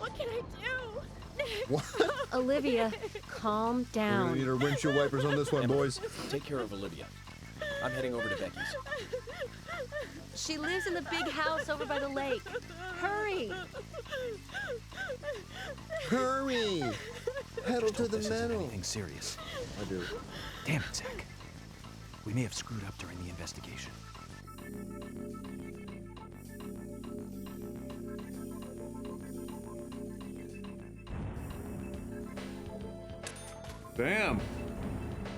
S11: What can I do? Nick!
S2: What?
S10: Olivia, calm
S2: We're
S10: down.
S2: gonna need our windshield wipers on this one, boys.
S5: Take care of Olivia. I'm heading over to Becky's.
S10: She lives in the big house over by the lake. Hurry!
S2: Hurry! Pedal to the
S9: This
S2: metal.
S9: isn't anything serious.
S2: I do.
S9: Damn it, Zach. We may have screwed up during the investigation.
S1: Damn.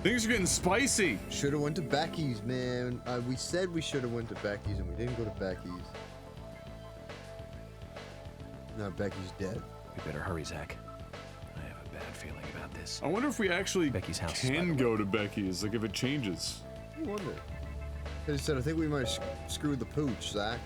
S1: Things are getting spicy.
S2: Should have went to Becky's, man. We said we should have went to Becky's, and we didn't go to Becky's. Now Becky's dead.
S9: We better hurry, Zach. I have a bad feeling about this.
S1: I wonder if we actually
S9: Becky's house is by
S1: can
S9: the
S1: go to Becky's, like if it changes.
S2: I wonder. As I said, I think we might have screwed the pooch, Zach.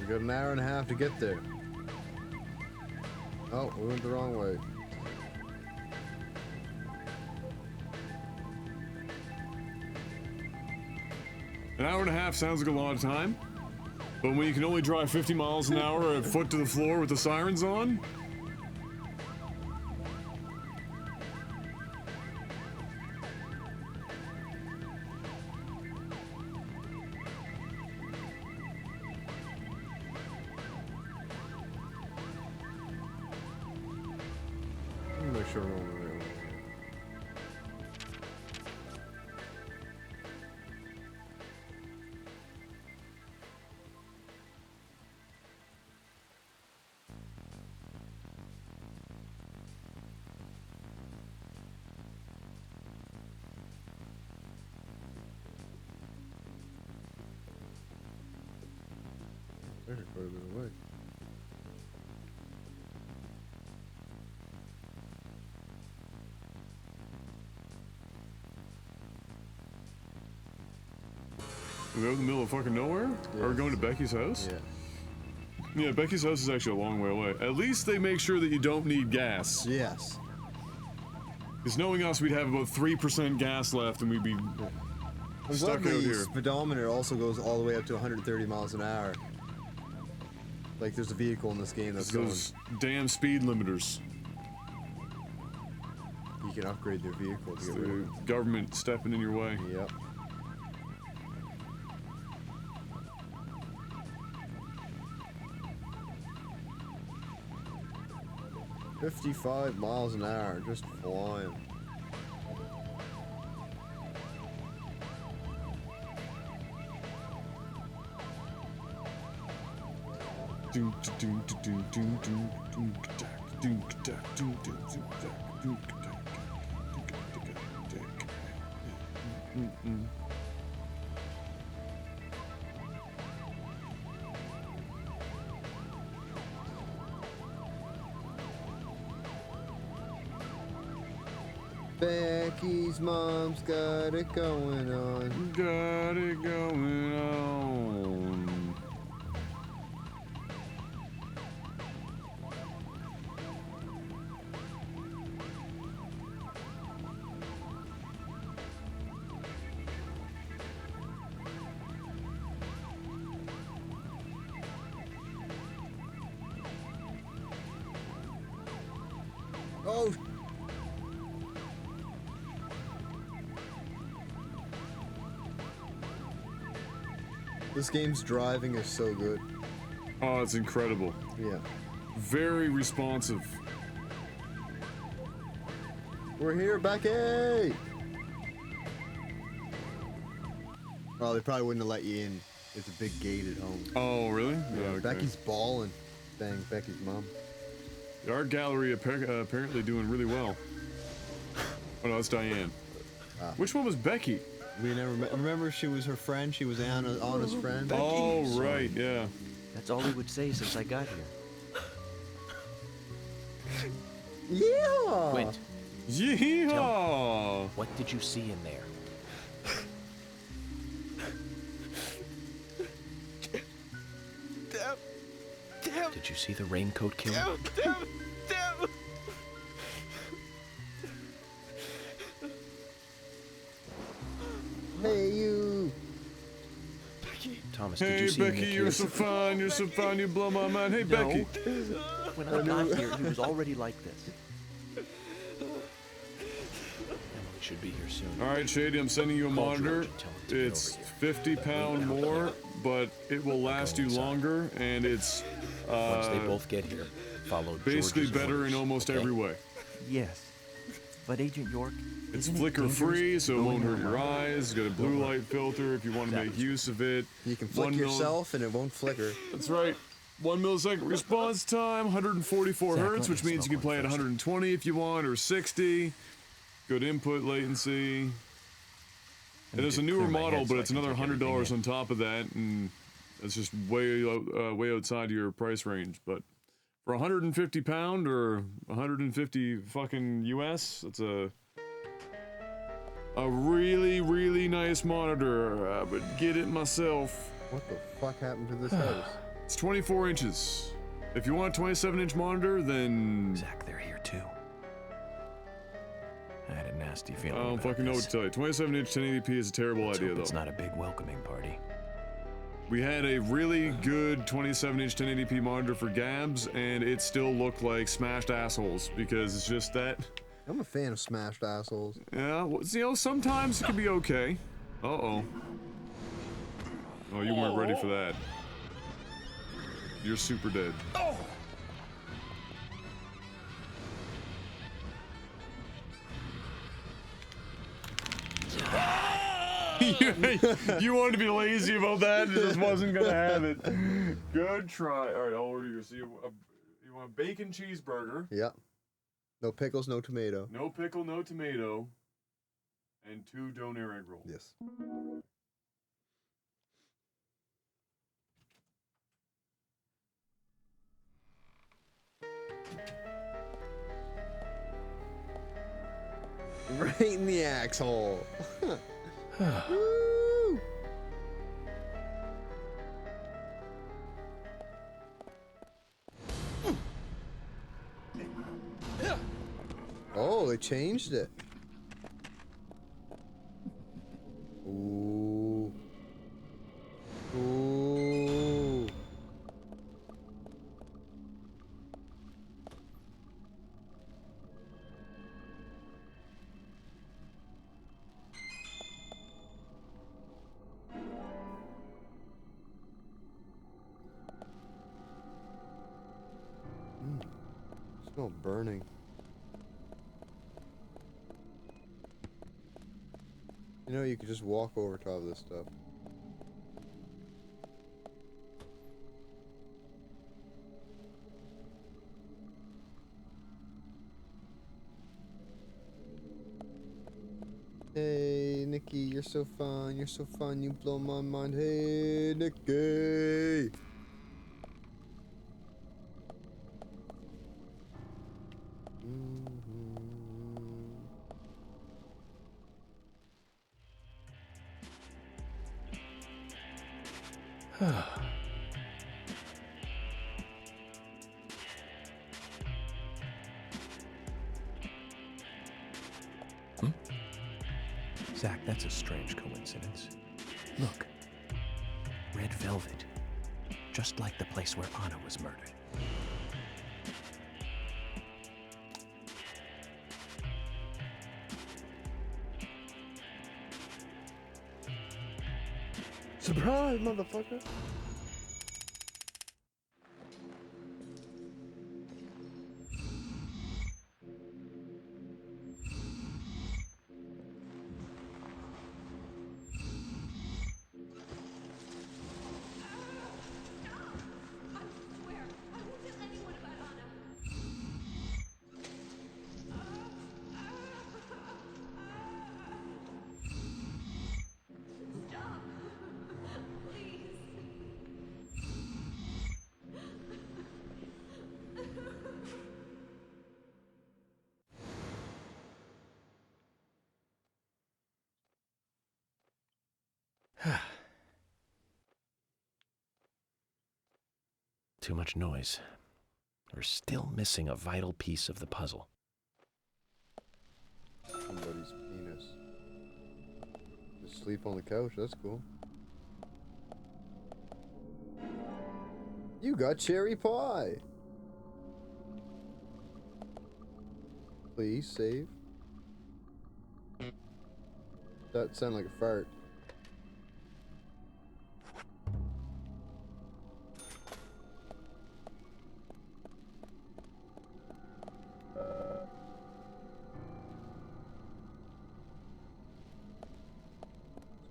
S2: We got an hour and a half to get there. Oh, we went the wrong way.
S1: An hour and a half sounds like a lot of time, but when you can only drive 50 miles an hour at foot to the floor with the sirens on,
S2: Make sure we're on the rail. There's quite a bit of way.
S1: we go in the middle of fucking nowhere?
S2: Yeah.
S1: Are we going to Becky's house?
S2: Yeah.
S1: Yeah, Becky's house is actually a long way away. At least they make sure that you don't need gas.
S2: Yes.
S1: Because knowing us, we'd have about 3% gas left and we'd be stuck out
S2: the
S1: here.
S2: speedometer also goes all the way up to 130 miles an hour. Like there's a vehicle in this game that's
S1: It's those damn speed limiters.
S2: You can upgrade their vehicle to
S1: It's
S2: get rid of
S1: the
S2: it.
S1: government stepping in your way.
S2: Yep. $55 miles an hour, just flying. Becky's mom's got it going on.
S1: Got it going on.
S2: Oh! This game's driving is so good.
S1: Oh, it's incredible.
S2: Yeah.
S1: Very responsive.
S2: We're here, Becky! Well, they probably wouldn't have let you in. It's a big gate at home.
S1: Oh, really?
S2: Yeah,
S1: Okay.
S2: Becky's balling. Bang, Becky's mom.
S1: The art gallery apparently doing really well. Oh no, that's Diane. Which one was Becky?
S2: We never remember she was her friend. She was Anna's friend.
S1: Oh, right, yeah.
S14: That's all he would say since I got here.
S2: Yeah.
S5: Quint,
S1: Yeehaw!
S5: what did you see in there?
S14: Damn.
S5: Did you see the raincoat killer?
S14: Damn.
S2: Hey, you.
S9: Thomas, did
S1: Hey,
S9: you see
S1: Becky,
S9: Nick
S1: you're
S9: here?
S1: so fine. You're so fine. You blow my mind. Hey,
S9: No.
S1: Becky.
S9: When I got here, he was already like this. Emily should be here soon.
S1: All right, Shady, I'm sending you a
S9: Call
S1: monitor.
S9: George and tell him to get
S1: It's
S9: over here.
S1: £50 more, but it will last you longer, and it's
S9: Once they both get here, follow
S1: basically
S9: George's
S1: better in
S9: orders,
S1: almost
S9: okay?
S1: every way.
S14: Yes. But Agent York,
S1: It's
S14: isn't it
S1: flicker
S14: dangerous
S1: free, so it
S14: going
S1: won't hurt your
S14: around?
S1: eyes. It's got a blue light filter if you want to make use of it.
S2: You can flick
S1: 1 mil-
S2: yourself and it won't flicker.
S1: That's right. 1 millisecond response time, 144
S14: Zach,
S1: hertz,
S14: let
S1: which
S14: me
S1: means you can
S14: smoke
S1: play at
S14: one first.
S1: 120 if you want, or 60. Good input latency. It is a newer
S9: clear my
S1: model,
S9: head
S1: but
S9: so I
S1: it's
S9: can
S1: another
S9: take everything
S1: $100
S9: in.
S1: on top of that, and that's just way outside your price range. But for 150 pound or 150 fucking US, it's a really nice monitor. I would get it myself.
S2: What the fuck happened to this house?
S1: It's 24 inches. If you want a 27-inch monitor, then
S9: Zach, they're here too. I had a nasty
S1: I
S9: feeling.
S1: don't
S9: about
S1: fucking know what
S9: this.
S1: to tell you. 27-inch 1080p is a terrible
S9: Let's
S1: idea,
S9: hope
S1: though.
S9: it's not a big welcoming party.
S1: We had a really good 27-inch 1080p monitor for Gabs, and it still looked like smashed assholes because it's just that.
S2: I'm a fan of smashed assholes.
S1: Yeah, well, you know, sometimes it can be okay. Uh-oh. Oh, you weren't ready for that. You're super dead. You wanted to be lazy about that, and just wasn't gonna have it. Good try. All right, I'll order you. So you want a bacon cheeseburger?
S2: Yeah. No pickles, no tomato.
S1: No pickle, no tomato, and 2 donair egg rolls.
S2: Yes. Right in the axe hole. Woo! Oh, they changed it. Ooh. Ooh. Smell burning. You know, you could just walk over top of this stuff. Hey, Nikki, you're so fun. You're so fun. You blow my mind. Hey, Nikki.
S9: Zach, that's a strange coincidence. Look. Red velvet. Just like the place where Anna was murdered.
S2: Surprise, motherfucker.
S9: Too much noise. We're still missing a vital piece of the puzzle.
S2: Somebody's penis. Just sleep on the couch, that's cool. You got cherry pie. Please save. That sounded like a fart.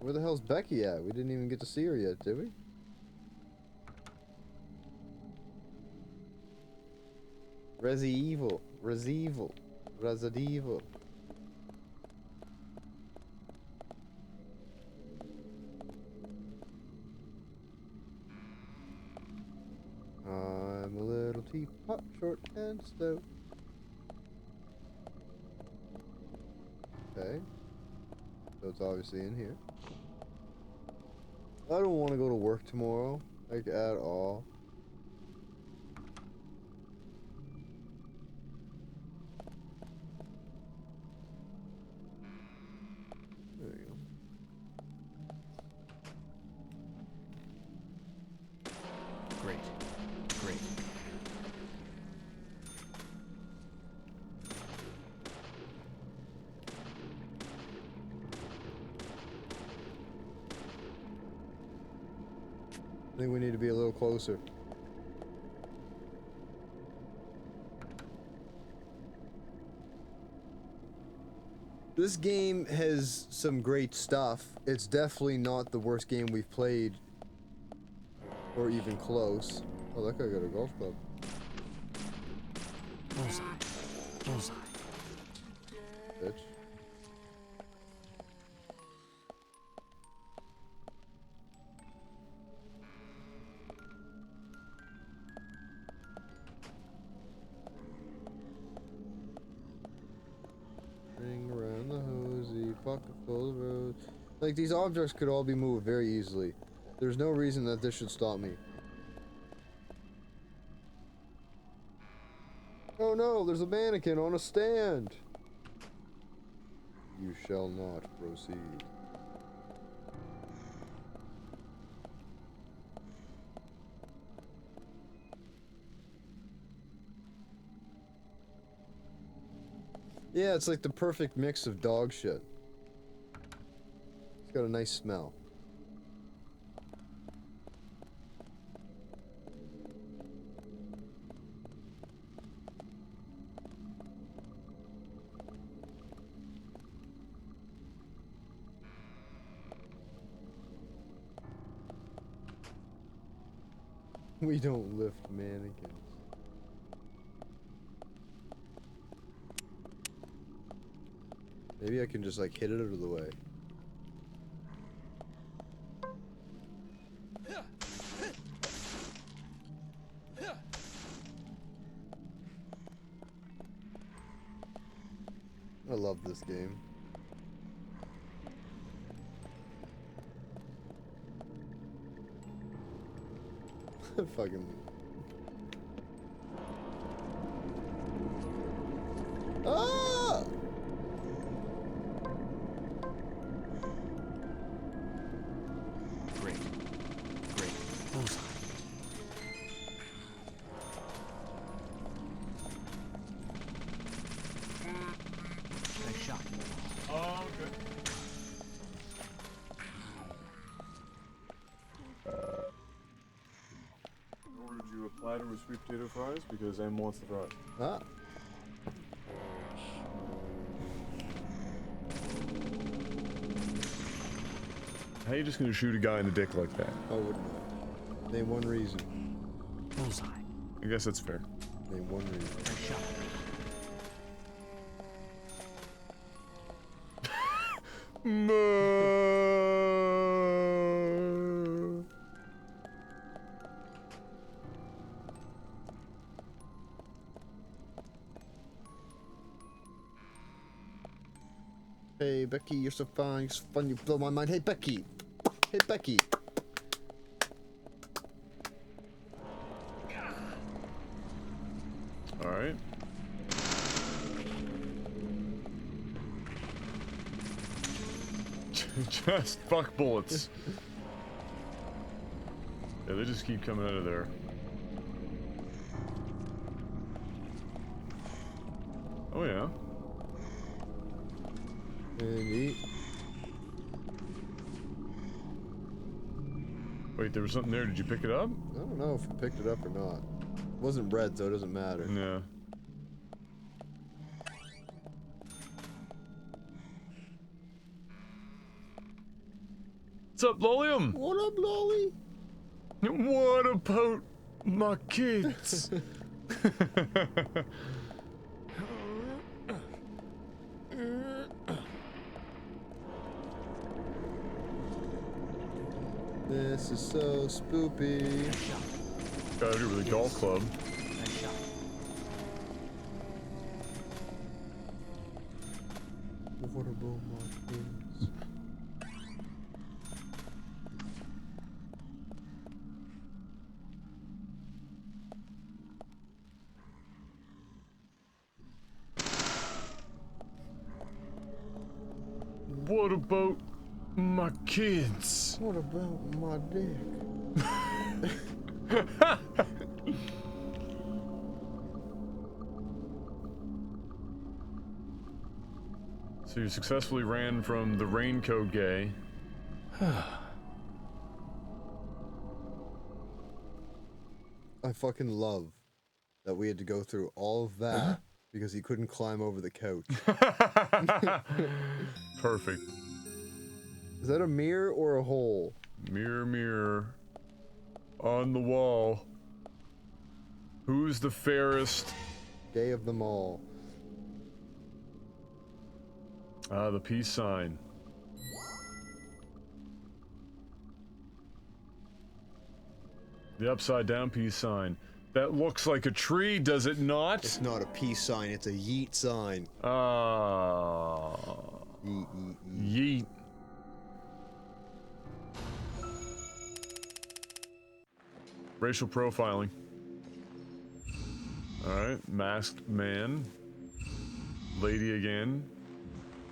S2: Where the hell's Becky at? We didn't even get to see her yet, did we? Resident Evil. I'm a little teapot, short and stout. Okay. So it's obviously in here. I don't want to go to work tomorrow, like at all. There you go.
S5: Great. Great.
S2: I think we need to be a little closer. This game has some great stuff. It's definitely not the worst game we've played. Or even close. Oh, that guy got a golf club.
S5: Bullseye. Bullseye.
S2: Bitch. Ring around the hosey, pocket full of rose. Like, these objects could all be moved very easily. There's no reason that this should stop me. Oh no, there's a mannequin on a stand. You shall not proceed. Yeah, it's like the perfect mix of dog shit. It's got a nice smell. We don't lift mannequins. Maybe I can just like hit it out of the way. I love this game. Fucking. Ah!
S5: Great. Great. Bullseye. Nice shot.
S1: Oh, okay. I ordered you a platter with sweet potato fries because M wants the fries.
S2: Ah.
S1: How you just gonna shoot a guy in the dick like that?
S2: I wouldn't know. Name one reason.
S5: Bullseye.
S1: I guess that's fair.
S2: Name one reason.
S5: Nice shot.
S2: Hey Becky, you're so fun. You're so fun. You blow my mind. Hey Becky. Hey Becky.
S1: All right. Just fuck bullets. Yeah, they just keep coming out of there. Oh yeah.
S2: And eat.
S1: Wait, there was something there. Did you pick it up?
S2: I don't know if I picked it up or not. It wasn't red, so it doesn't matter.
S1: Yeah. What's up, Lolium?
S2: What up, Lolly?
S1: What about my kids?
S2: This is so spoopy.
S1: Gotta do with a golf club.
S2: What about my kids?
S1: What about my kids?
S2: What about my dick?
S1: So you successfully ran from the raincoat gay.
S2: I fucking love that we had to go through all of that because he couldn't climb over the couch.
S1: Perfect.
S2: Is that a mirror or a hole?
S1: Mirror, mirror on the wall. Who's the fairest?
S2: Gay of them all.
S1: Ah, the peace sign. The upside down peace sign. That looks like a tree, does it not?
S2: It's not a peace sign, it's a yeet sign.
S1: Ah.
S2: Yeet, yeet,
S1: yeet. Racial profiling. Alright, masked man. Lady again.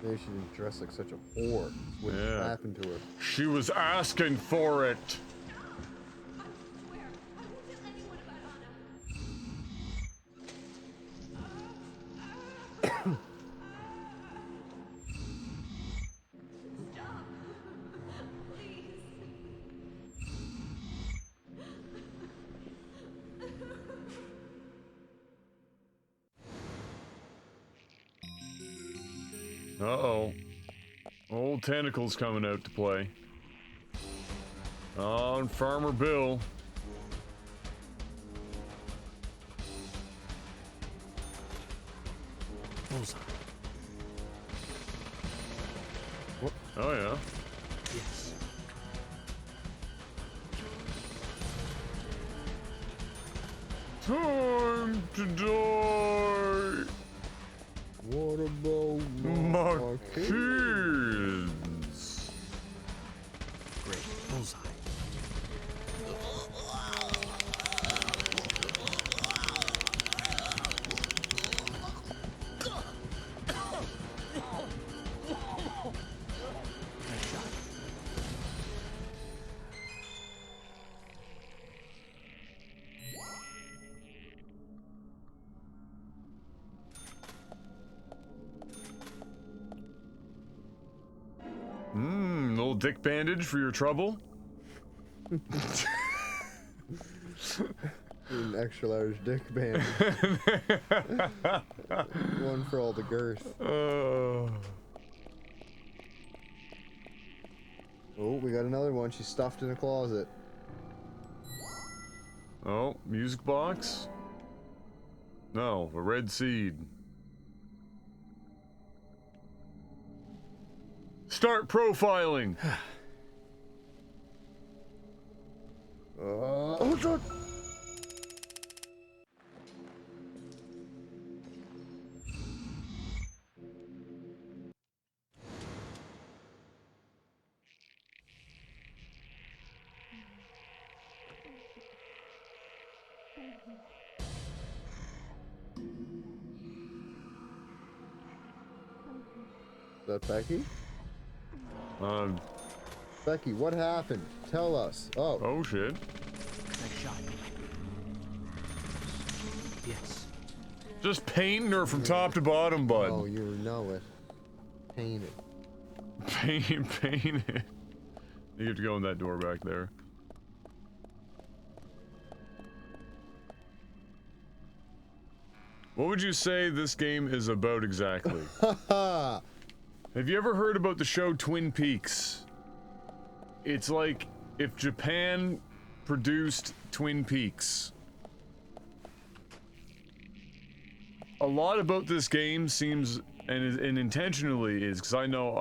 S2: Maybe she didn't dress like such a whore. What happened to her?
S1: She was asking for it. Uh-oh. Old tentacles coming out to play. On Farmer Bill.
S9: Bullseye.
S2: What?
S1: Oh yeah.
S9: Yes.
S1: Time to die.
S2: What about
S1: my
S2: kids?
S1: kids?
S9: Great. Bullseye.
S1: Little dick bandage for your trouble.
S2: An extra large dick band. One for all the girth. Oh, we got another one. She's stuffed in a closet.
S1: Oh, music box? No, a red seed. Start profiling.
S2: Oh, God. Is that Becky? Becky, what happened? Tell us. Oh.
S1: Oh, shit.
S9: Nice shot. Yes.
S1: Just painting her from top to bottom, bud.
S2: Oh, you know it. Paint it.
S1: Paint it. You have to go in that door back there. What would you say this game is about exactly? Have you ever heard about the show Twin Peaks? It's like if Japan produced Twin Peaks. A lot about this game seems, and intentionally is, because I know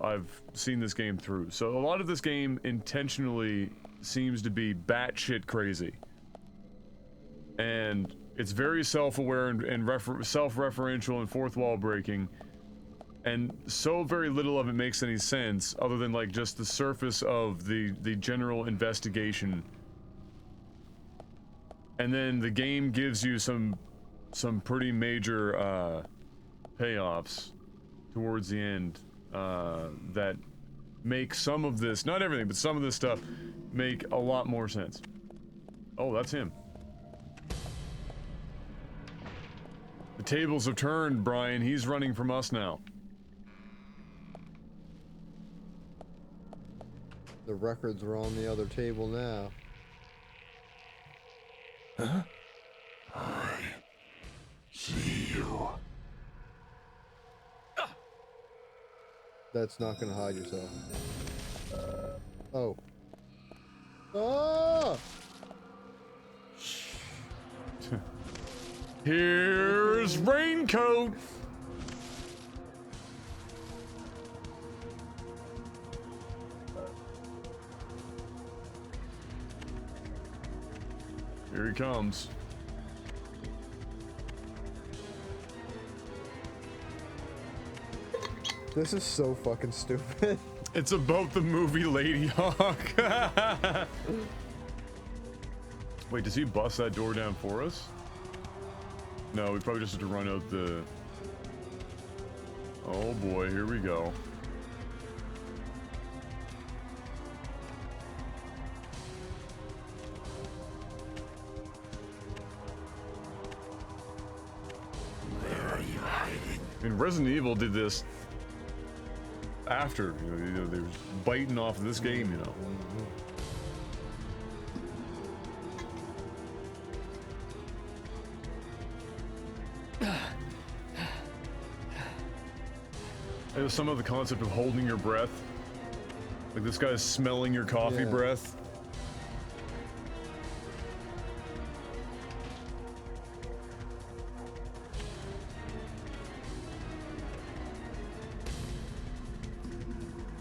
S1: I've seen this game through. So a lot of this game intentionally seems to be batshit crazy, and it's very self-aware and self-referential and fourth wall breaking, and so very little of it makes any sense other than like just the surface of the general investigation. And then the game gives you some pretty major payoffs towards the end that make some of this, not everything, but some of this stuff make a lot more sense. Oh, that's him. The tables have turned, Brian. He's running from us now.
S2: The records are on the other table now.
S15: Huh? I see you.
S2: That's not gonna hide yourself. Oh. Oh!
S1: Here's Raincoat! Here he comes.
S2: This is so fucking stupid.
S1: It's about the movie Lady Hawk. Wait, does he bust that door down for us? No, we probably just have to run out the... Oh boy, here we go.
S15: Where are you hiding?
S1: I mean, Resident Evil did this after, you know, they were biting off of this game, you know. There's some of the concept of holding your breath. Like this guy's smelling your coffee breath.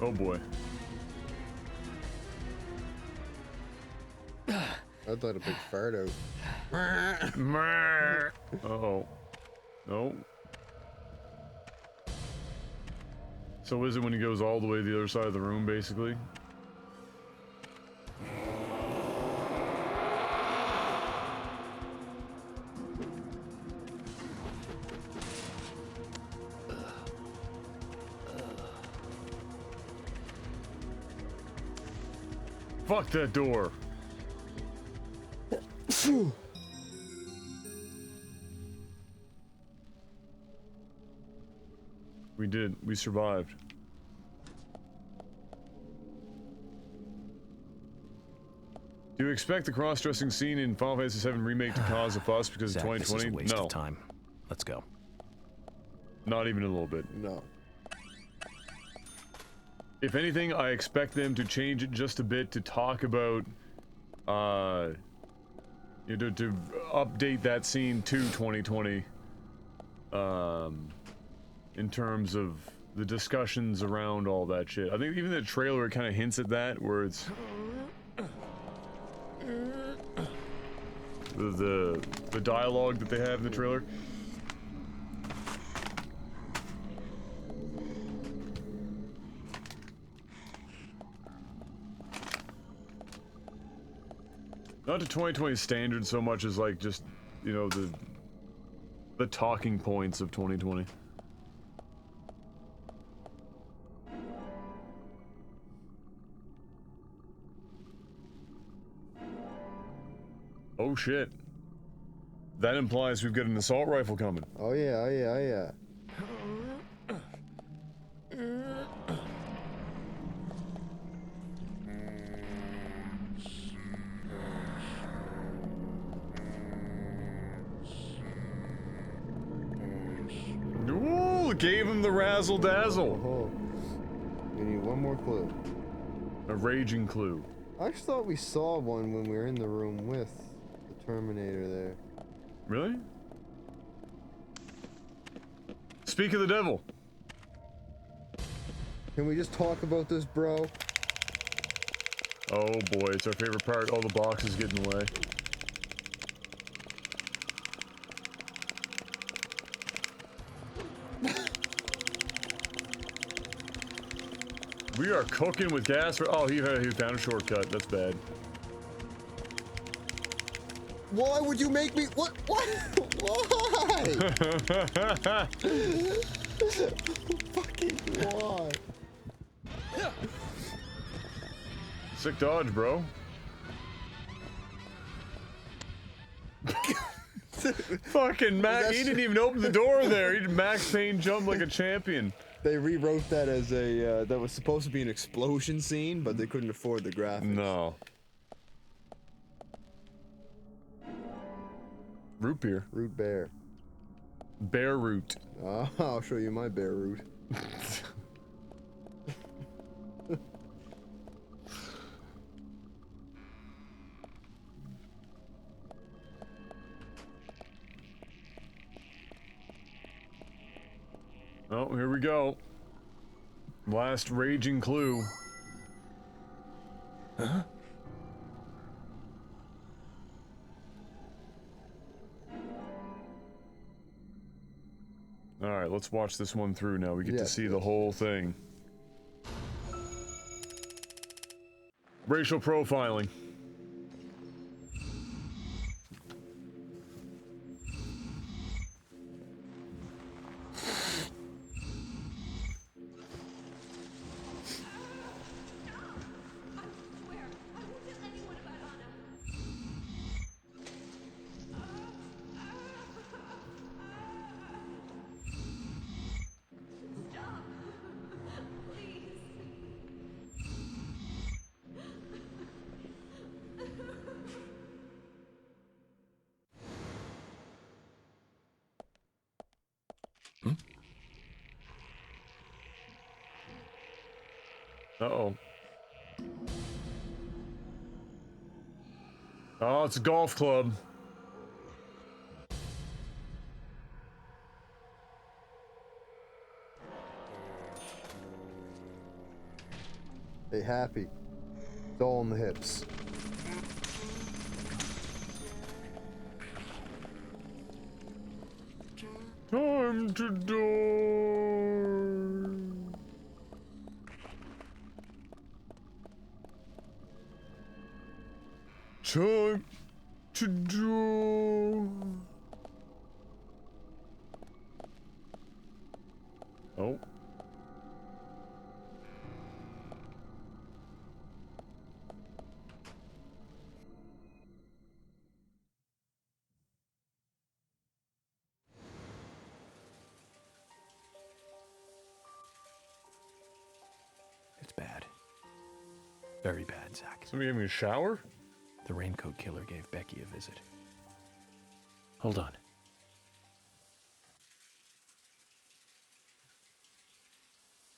S1: Oh boy.
S2: I'd let a big fart out.
S1: Uh-oh. No. So is it when he goes all the way to the other side of the room, basically? Fuck that door. We did. We survived. Do you expect the cross-dressing scene in Final Fantasy VII Remake to cause a fuss because
S9: Zach,
S1: of 2020?
S9: this is a waste
S1: No.
S9: of time. Let's go.
S1: Not even a little bit.
S2: No.
S1: If anything, I expect them to change it just a bit to talk about, you know, to update that scene to 2020, in terms of the discussions around all that shit. I think even the trailer kind of hints at that, where it's the dialogue that they have in the trailer. Not to 2020 standards so much as like just, you know, the talking points of 2020. Oh shit. That implies we've got an assault rifle coming.
S2: Oh yeah, oh yeah, oh yeah.
S1: Ooh, gave him the razzle dazzle.
S2: Oh, we need one more clue.
S1: A raging clue.
S2: I actually thought we saw one when we were in the room with the Terminator there.
S1: Really? Speak of the devil.
S2: Can we just talk about this, bro?
S1: Oh boy, it's our favorite part. All the boxes get in the way. We are cooking with gas. Oh, he found a shortcut. That's bad.
S2: Why would you make me? What? What? Why? Fucking why?
S1: Sick dodge, bro. Fucking Max, he didn't even open the door there. He did Max Payne jump like a champion.
S2: They rewrote that as a, that was supposed to be an explosion scene, but they couldn't afford the graphics.
S1: No. Root beer.
S2: Root bear.
S1: Bear root.
S2: Oh, I'll show you my bear root.
S1: Oh, here we go. Last raging clue.
S14: Huh?
S1: Alright, let's watch this one through now. We get to see the whole thing. Racial profiling. Uh-oh. Oh, it's a golf club.
S2: Hey, happy. It's all in the hips.
S1: Time to die. Time to die. Oh.
S9: It's bad. Very bad, Zach.
S1: Somebody having a shower?
S9: The raincoat killer gave Becky a visit. Hold on.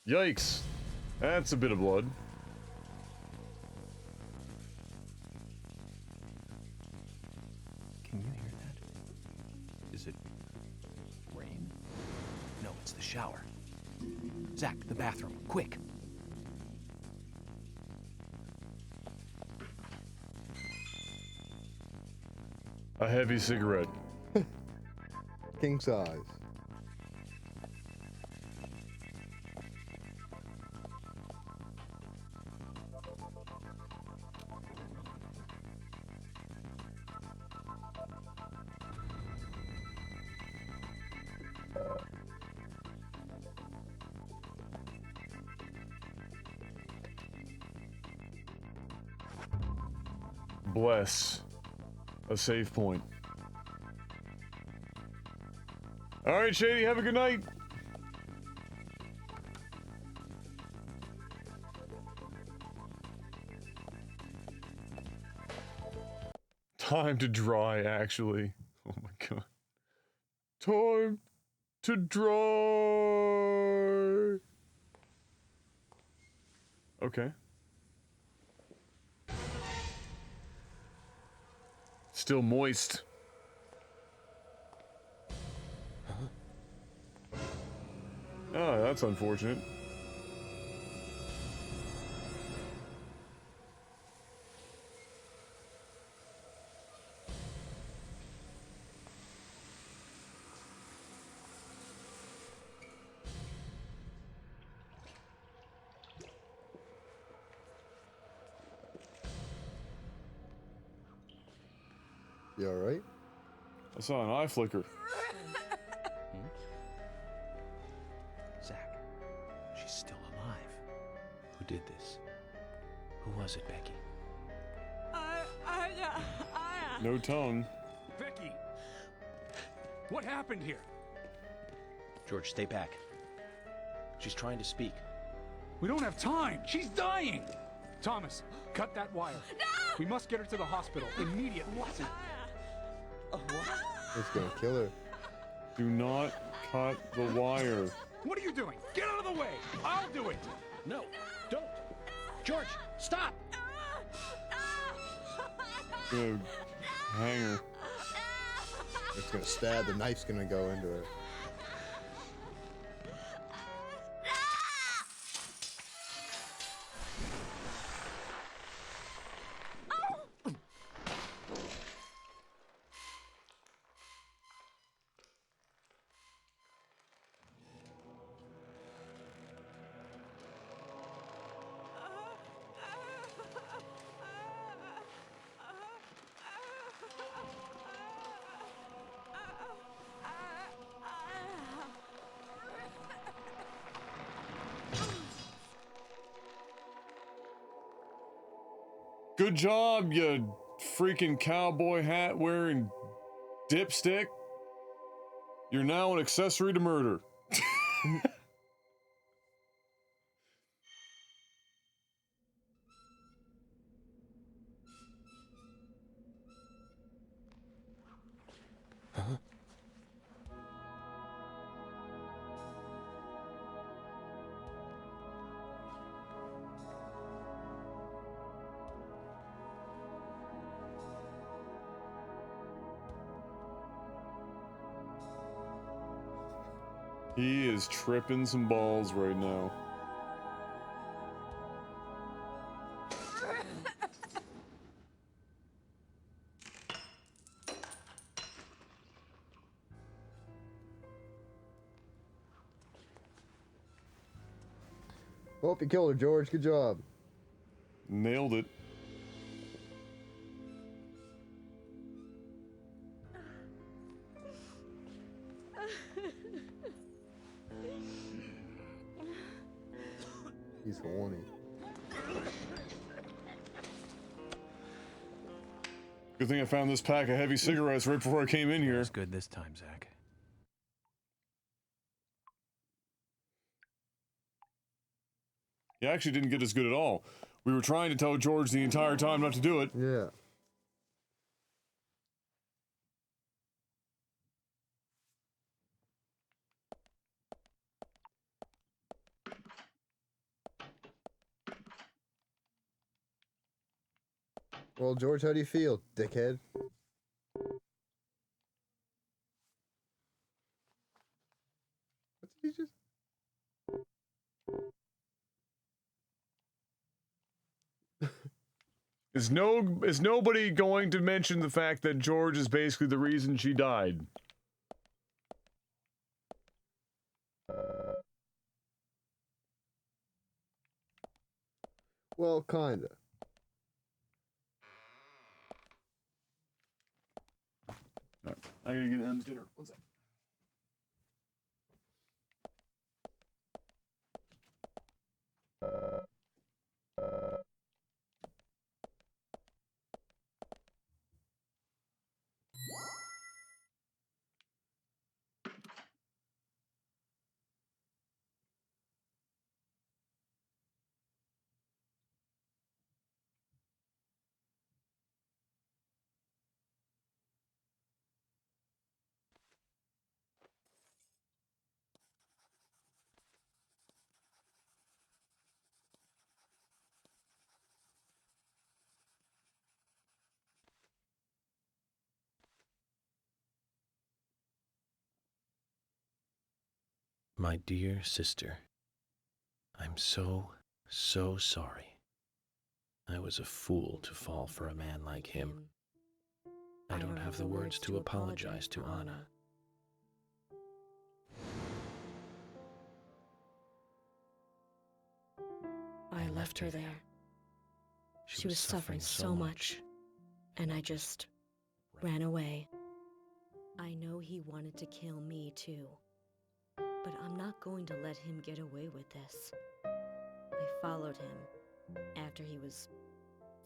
S1: Yikes. That's a bit of blood.
S9: Can you hear that? Is it rain? No, it's the shower. Zach, the bathroom, quick.
S1: A heavy cigarette.
S2: King size.
S1: Bless. A save point. All right, Shady, have a good night. Time to dry, actually. Oh my god. Time to dry. Okay. Still moist. Oh, that's unfortunate.
S2: You alright?
S1: I saw an eye flicker.
S9: Zach, she's still alive. Who did this? Who was it, Becky?
S1: No tongue.
S7: Becky! What happened here?
S9: George, stay back. She's trying to speak.
S7: We don't have time. She's dying. Thomas, cut that wire. No! We must get her to the hospital immediately.
S2: It's gonna kill her.
S1: Do not cut the wire.
S7: What are you doing? Get out of the way. I'll do it.
S9: No, don't. George, stop.
S1: Gonna hang her.
S2: It's gonna stab. The knife's gonna go into her.
S1: Good job, you freaking cowboy hat wearing dipstick. You're now an accessory to murder. He is tripping some balls right now.
S2: Hope you killed her, George. Good job.
S1: Nailed it.
S2: He's horny.
S1: Good thing I found this pack of heavy cigarettes right before I came in here.
S9: It's good this time, Zach.
S1: He actually didn't get as good at all. We were trying to tell George the entire time not to do it.
S2: Yeah. Well, George, how do you feel, dickhead? What did he just...
S1: Is nobody going to mention the fact that George is basically the reason she died?
S2: Well, kinda.
S1: Right. I gotta get M's dinner. One sec.
S5: My dear sister, I'm so sorry. I was a fool to fall for a man like him. I don't have the words to apologize to Anna.
S16: I left her there. She was suffering so much, and I just ran away.
S17: I know he wanted to kill me too, but I'm not going to let him get away with this. I followed him after he was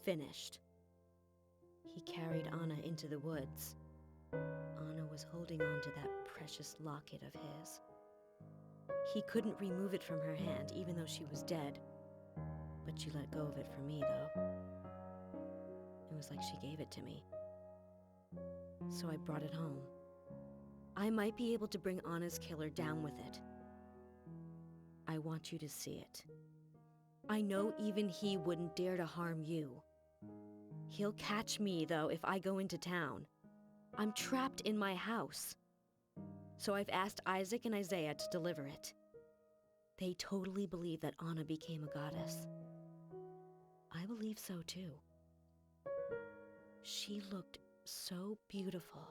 S17: finished. He carried Anna into the woods. Anna was holding on to that precious locket of his. He couldn't remove it from her hand, even though she was dead. But she let go of it for me, though. It was like she gave it to me. So I brought it home. I might be able to bring Anna's killer down with it. I want you to see it. I know even he wouldn't dare to harm you. He'll catch me, though, if I go into town. I'm trapped in my house. So I've asked Isaac and Isaiah to deliver it. They totally believe that Anna became a goddess. I believe so, too. She looked so beautiful,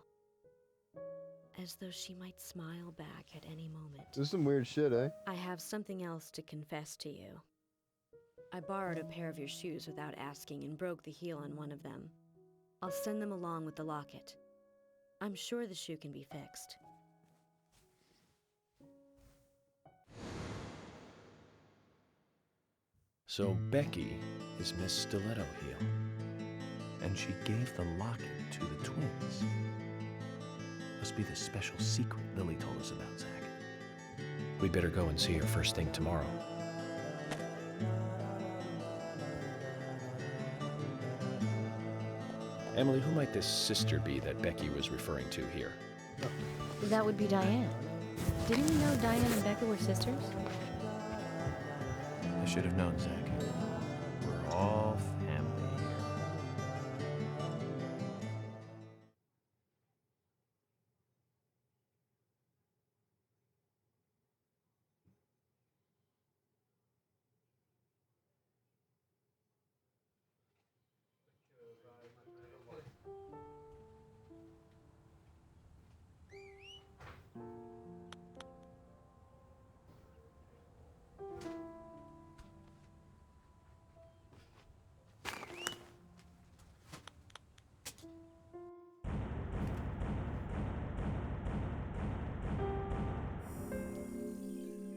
S17: as though she might smile back at any moment.
S2: This is some weird shit, eh?
S17: I have something else to confess to you. I borrowed a pair of your shoes without asking and broke the heel on one of them. I'll send them along with the locket. I'm sure the shoe can be fixed.
S5: So Becky is Miss Stiletto Heel.
S9: And she gave the locket to the twins. Must be the special secret Lily told us about, Zach.
S5: We'd better go and see her first thing tomorrow. Emily, who might this sister be that Becky was referring to here?
S10: That would be Diane. Didn't you know Diane and Becca were sisters?
S9: I should have known, Zach. We're all family here.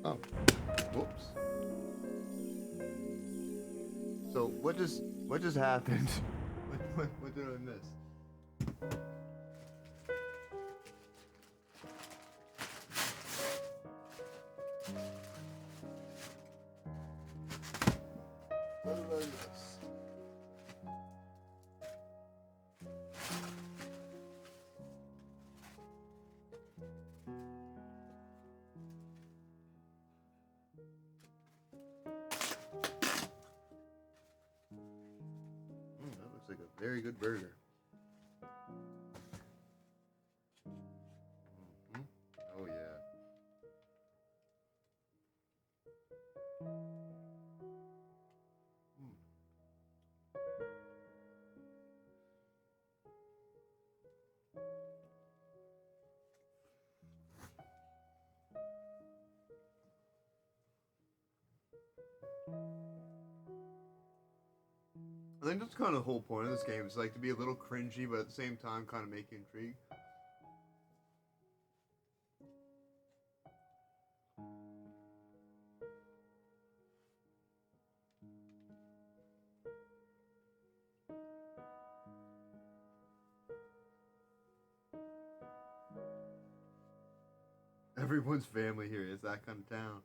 S2: Oh, whoops. So what just happened? What did I miss? What did I miss? That looks like a very good burger. Mhm. Oh yeah. I think that's kind of the whole point of this game. It's like to be a little cringy, but at the same time, kind of make you intrigued. Everyone's family here. It's that kind of town.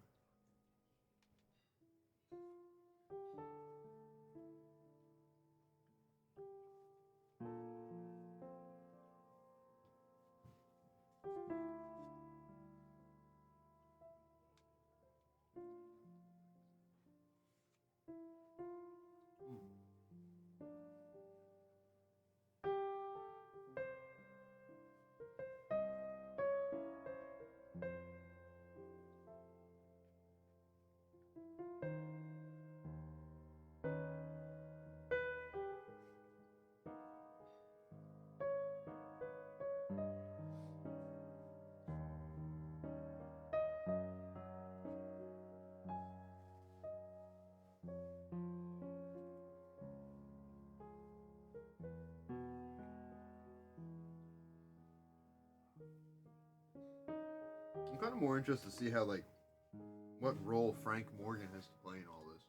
S2: I'm kind of more interested to see how, like, what role Frank Morgan has to play in all this.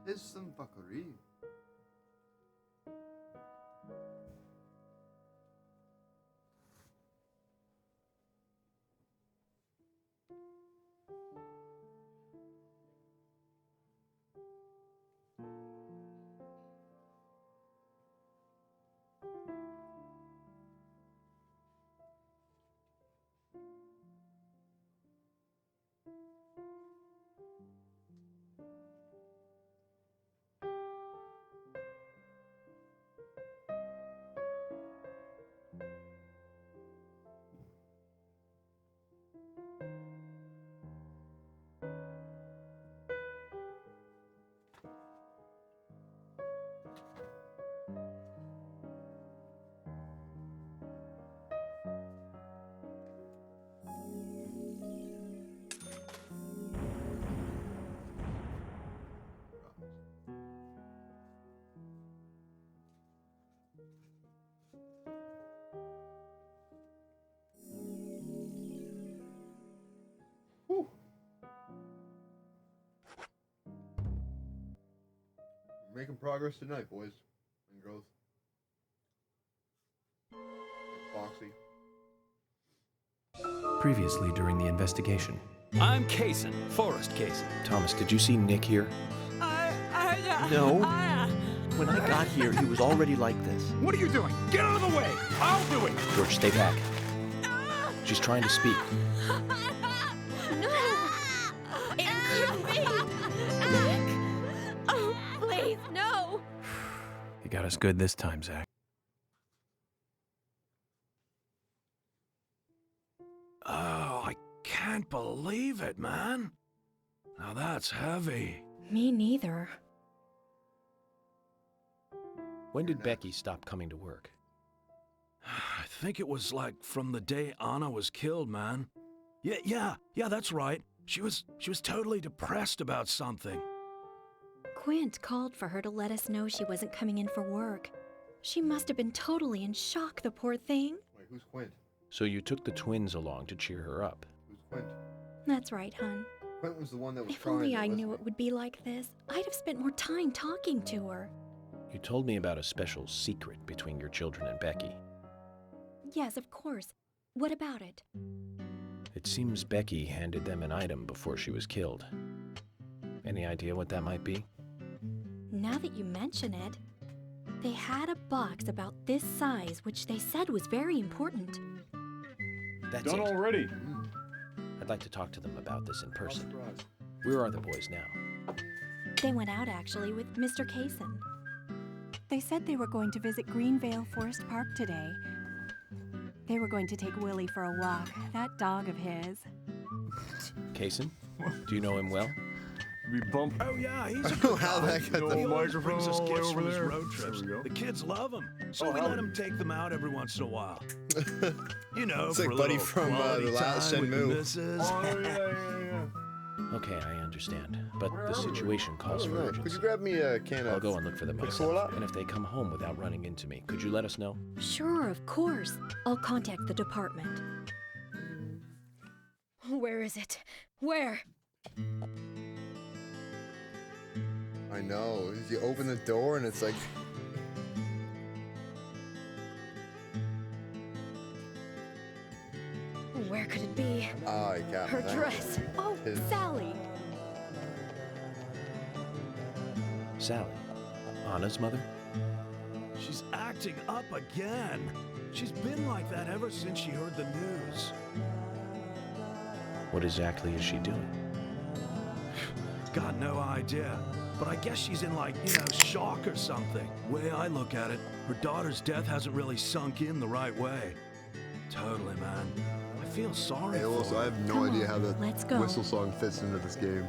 S2: Is some fuckery. Making progress tonight, boys and girls. Foxy.
S9: Previously during the investigation.
S4: I'm Kaysen, Forrest Kaysen.
S9: Thomas, did you see Nick here?
S14: No. When I got here, he was already like this.
S4: What are you doing? Get out of the way! I'll do it!
S9: George, stay back. She's trying to speak.
S11: No! It couldn't be! Nick! Oh, please, no!
S9: You got us good this time, Zach.
S4: Oh, I can't believe it, man. Now that's heavy.
S3: Me neither.
S9: When did Becky stop coming to work?
S4: I think it was like from the day Anna was killed, man. Yeah, that's right. She was totally depressed about something.
S3: Quint called for her to let us know she wasn't coming in for work. She must have been totally in shock, the poor thing.
S2: Wait, who's Quint?
S9: So you took the twins along to cheer her up.
S2: Who's Quint?
S3: That's right, hun.
S2: Quint was the one that was
S3: If
S2: crying.
S3: only I knew it would be like this, I'd have spent more time talking to her.
S9: You told me about a special secret between your children and Becky.
S3: Yes, of course. What about it?
S9: It seems Becky handed them an item before she was killed. Any idea what that might be?
S3: Now that you mention it, they had a box about this size which they said was very important.
S9: That's
S1: Done
S9: it.
S1: already.
S9: I'd like to talk to them about this in person. Where are the boys now?
S3: They went out actually with Mr. Kaysen.
S18: They said they were going to visit Greenvale Forest Park today. They were going to take Willie for a walk, that dog of his.
S9: Kaysen? Do you know him well?
S1: We bump.
S4: Oh yeah, he's
S2: I
S4: a
S2: don't know
S4: good
S2: how
S4: guy.
S2: that got
S1: No
S2: the
S4: He always
S1: microphone
S4: brings us
S1: all the way
S4: gifts
S1: over
S4: from his
S1: there.
S4: road
S1: There
S4: trips.
S1: we go.
S4: The kids love him, so
S1: Oh,
S4: we
S1: how-
S4: let him take them out every once in a while. You know,
S2: It's
S4: for
S2: like
S4: a
S2: Buddy
S4: little
S2: from,
S4: quality
S2: the last
S4: time with the
S2: Shenmue.
S4: missus.
S1: Oh, yeah.
S9: Okay, I understand. But the situation calls for
S2: Could
S9: urgency.
S2: you grab me a can of...
S9: I'll go and look for them myself.
S2: Cola?
S9: And if they come home without running into me, could you let us know?
S3: Sure, of course. I'll contact the department.
S11: Where is it? Where?
S2: I know. You open the door and it's like...
S3: Where could it be?
S2: Oh, I got
S3: Her
S2: that.
S3: dress. Oh,
S2: His-
S3: Sally.
S9: Sally. Anna's mother?
S4: She's acting up again. She's been like that ever since she heard the news.
S9: What exactly is she doing?
S4: Got no idea. But I guess she's in, like, shock or something. Way I look at it, her daughter's death hasn't really sunk in the right way. Totally, man. I feel sorry
S2: Hey,
S4: for
S2: also,
S4: her.
S2: I have no idea how the
S16: let's go.
S2: whistle song fits into this game.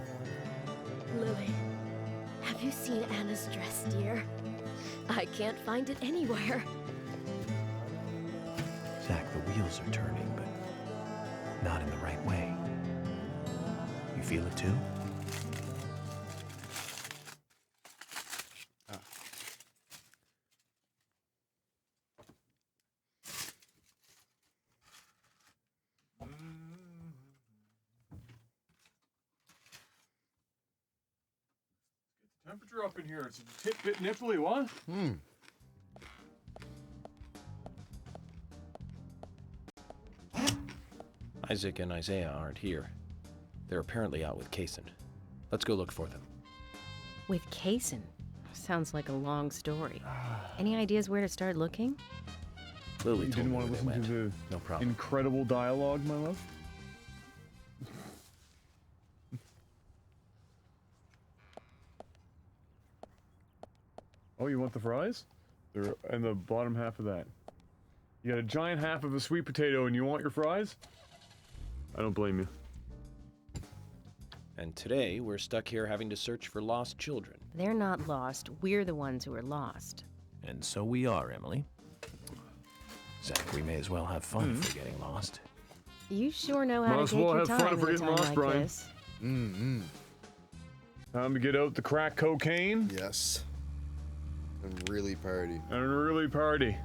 S11: Lily, have you seen Anna's dress, dear? I can't find it anywhere.
S9: Zach, the wheels are turning, but not in the right way. You feel it too?
S1: Temperature up in here. It's a bit nipply, what?
S5: Isaac and Isaiah aren't here. They're apparently out with Kaysen. Let's go look for them.
S10: With Kaysen? Sounds like a long story. Any ideas where to start looking?
S5: Lily
S1: You
S5: told
S1: didn't
S5: me
S1: want to
S5: where they
S1: listen to
S5: went.
S1: the
S5: No problem.
S1: incredible dialogue, my love? Oh, you want the fries? They're in the bottom half of that. You got a giant half of a sweet potato and you want your fries? I don't blame you.
S5: And today, we're stuck here having to search for lost children.
S10: They're not lost. We're the ones who are lost.
S9: And so we are, Emily. Zach, we may as well have fun if we're getting lost.
S10: You sure know how
S1: Might as
S10: to take
S1: well
S10: your
S1: have fun
S10: time
S1: if we're
S10: in a
S1: getting
S10: time
S1: lost,
S10: like
S1: Brian.
S10: this.
S1: Time to get out the crack cocaine.
S2: Yes. And really party.
S1: And really party.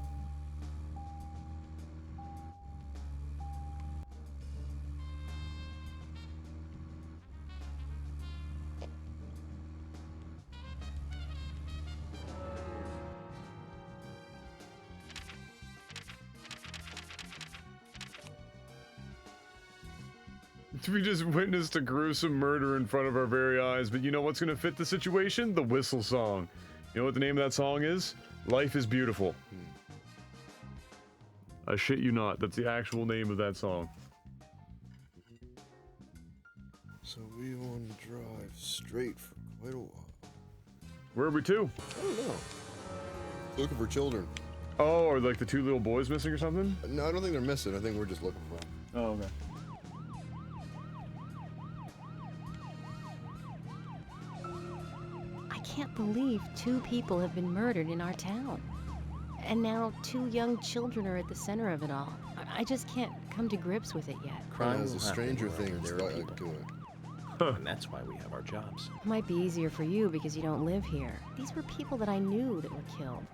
S1: We just witnessed a gruesome murder in front of our very eyes, but you know what's gonna fit the situation? The whistle song. You know what the name of that song is? Life is Beautiful. I shit you not, that's the actual name of that song.
S2: So we want to drive straight for quite a while.
S1: Where are we to?
S2: I don't know. Looking for children.
S1: Oh, are like the two little boys missing or something?
S2: No, I don't think they're missing. I think we're just looking for them.
S1: Oh, okay.
S10: I can't believe 2 people have been murdered in our town. And now 2 young children are at the center of it all. I just can't come to grips with it yet.
S5: Crime
S2: has
S5: will
S2: a
S5: happen
S2: Stranger
S5: wherever
S2: Things
S5: there are
S2: like
S5: people.
S2: to it.
S5: And that's why we have our jobs.
S10: It might be easier for you because you don't live here. These were people that I knew that were killed.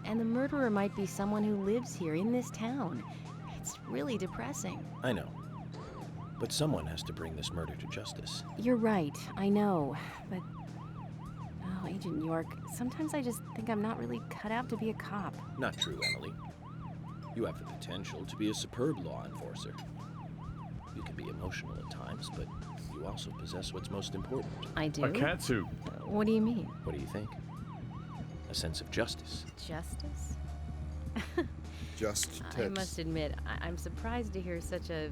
S10: And the murderer might be someone who lives here in this town. It's really depressing.
S5: I know. But someone has to bring this murder to justice.
S10: You're right, I know. But, oh, Agent York, sometimes I just think I'm not really cut out to be a cop.
S5: Not true, Emily. You have the potential to be a superb law enforcer. You can be emotional at times, but you also possess what's most important.
S10: I do?
S1: A catsuit.
S10: What do you mean?
S5: What do you think? A sense of justice.
S10: Justice?
S2: Just
S10: I
S2: tips.
S10: must admit, I'm surprised to hear such a,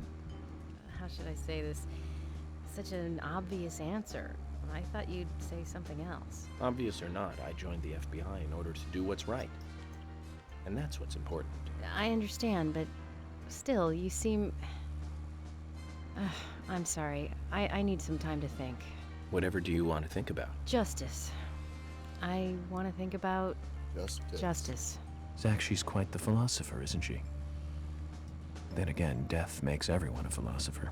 S10: how should I say this, such an obvious answer. I thought you'd say something else.
S5: Obvious or not, I joined the FBI in order to do what's right. And that's what's important.
S10: I understand, but still, you seem... I'm sorry. I need some time to think.
S5: Whatever do you want to think about?
S10: Justice. I want to think about... Justice.
S9: Zach, she's quite the philosopher, isn't she? Then again, death makes everyone a philosopher.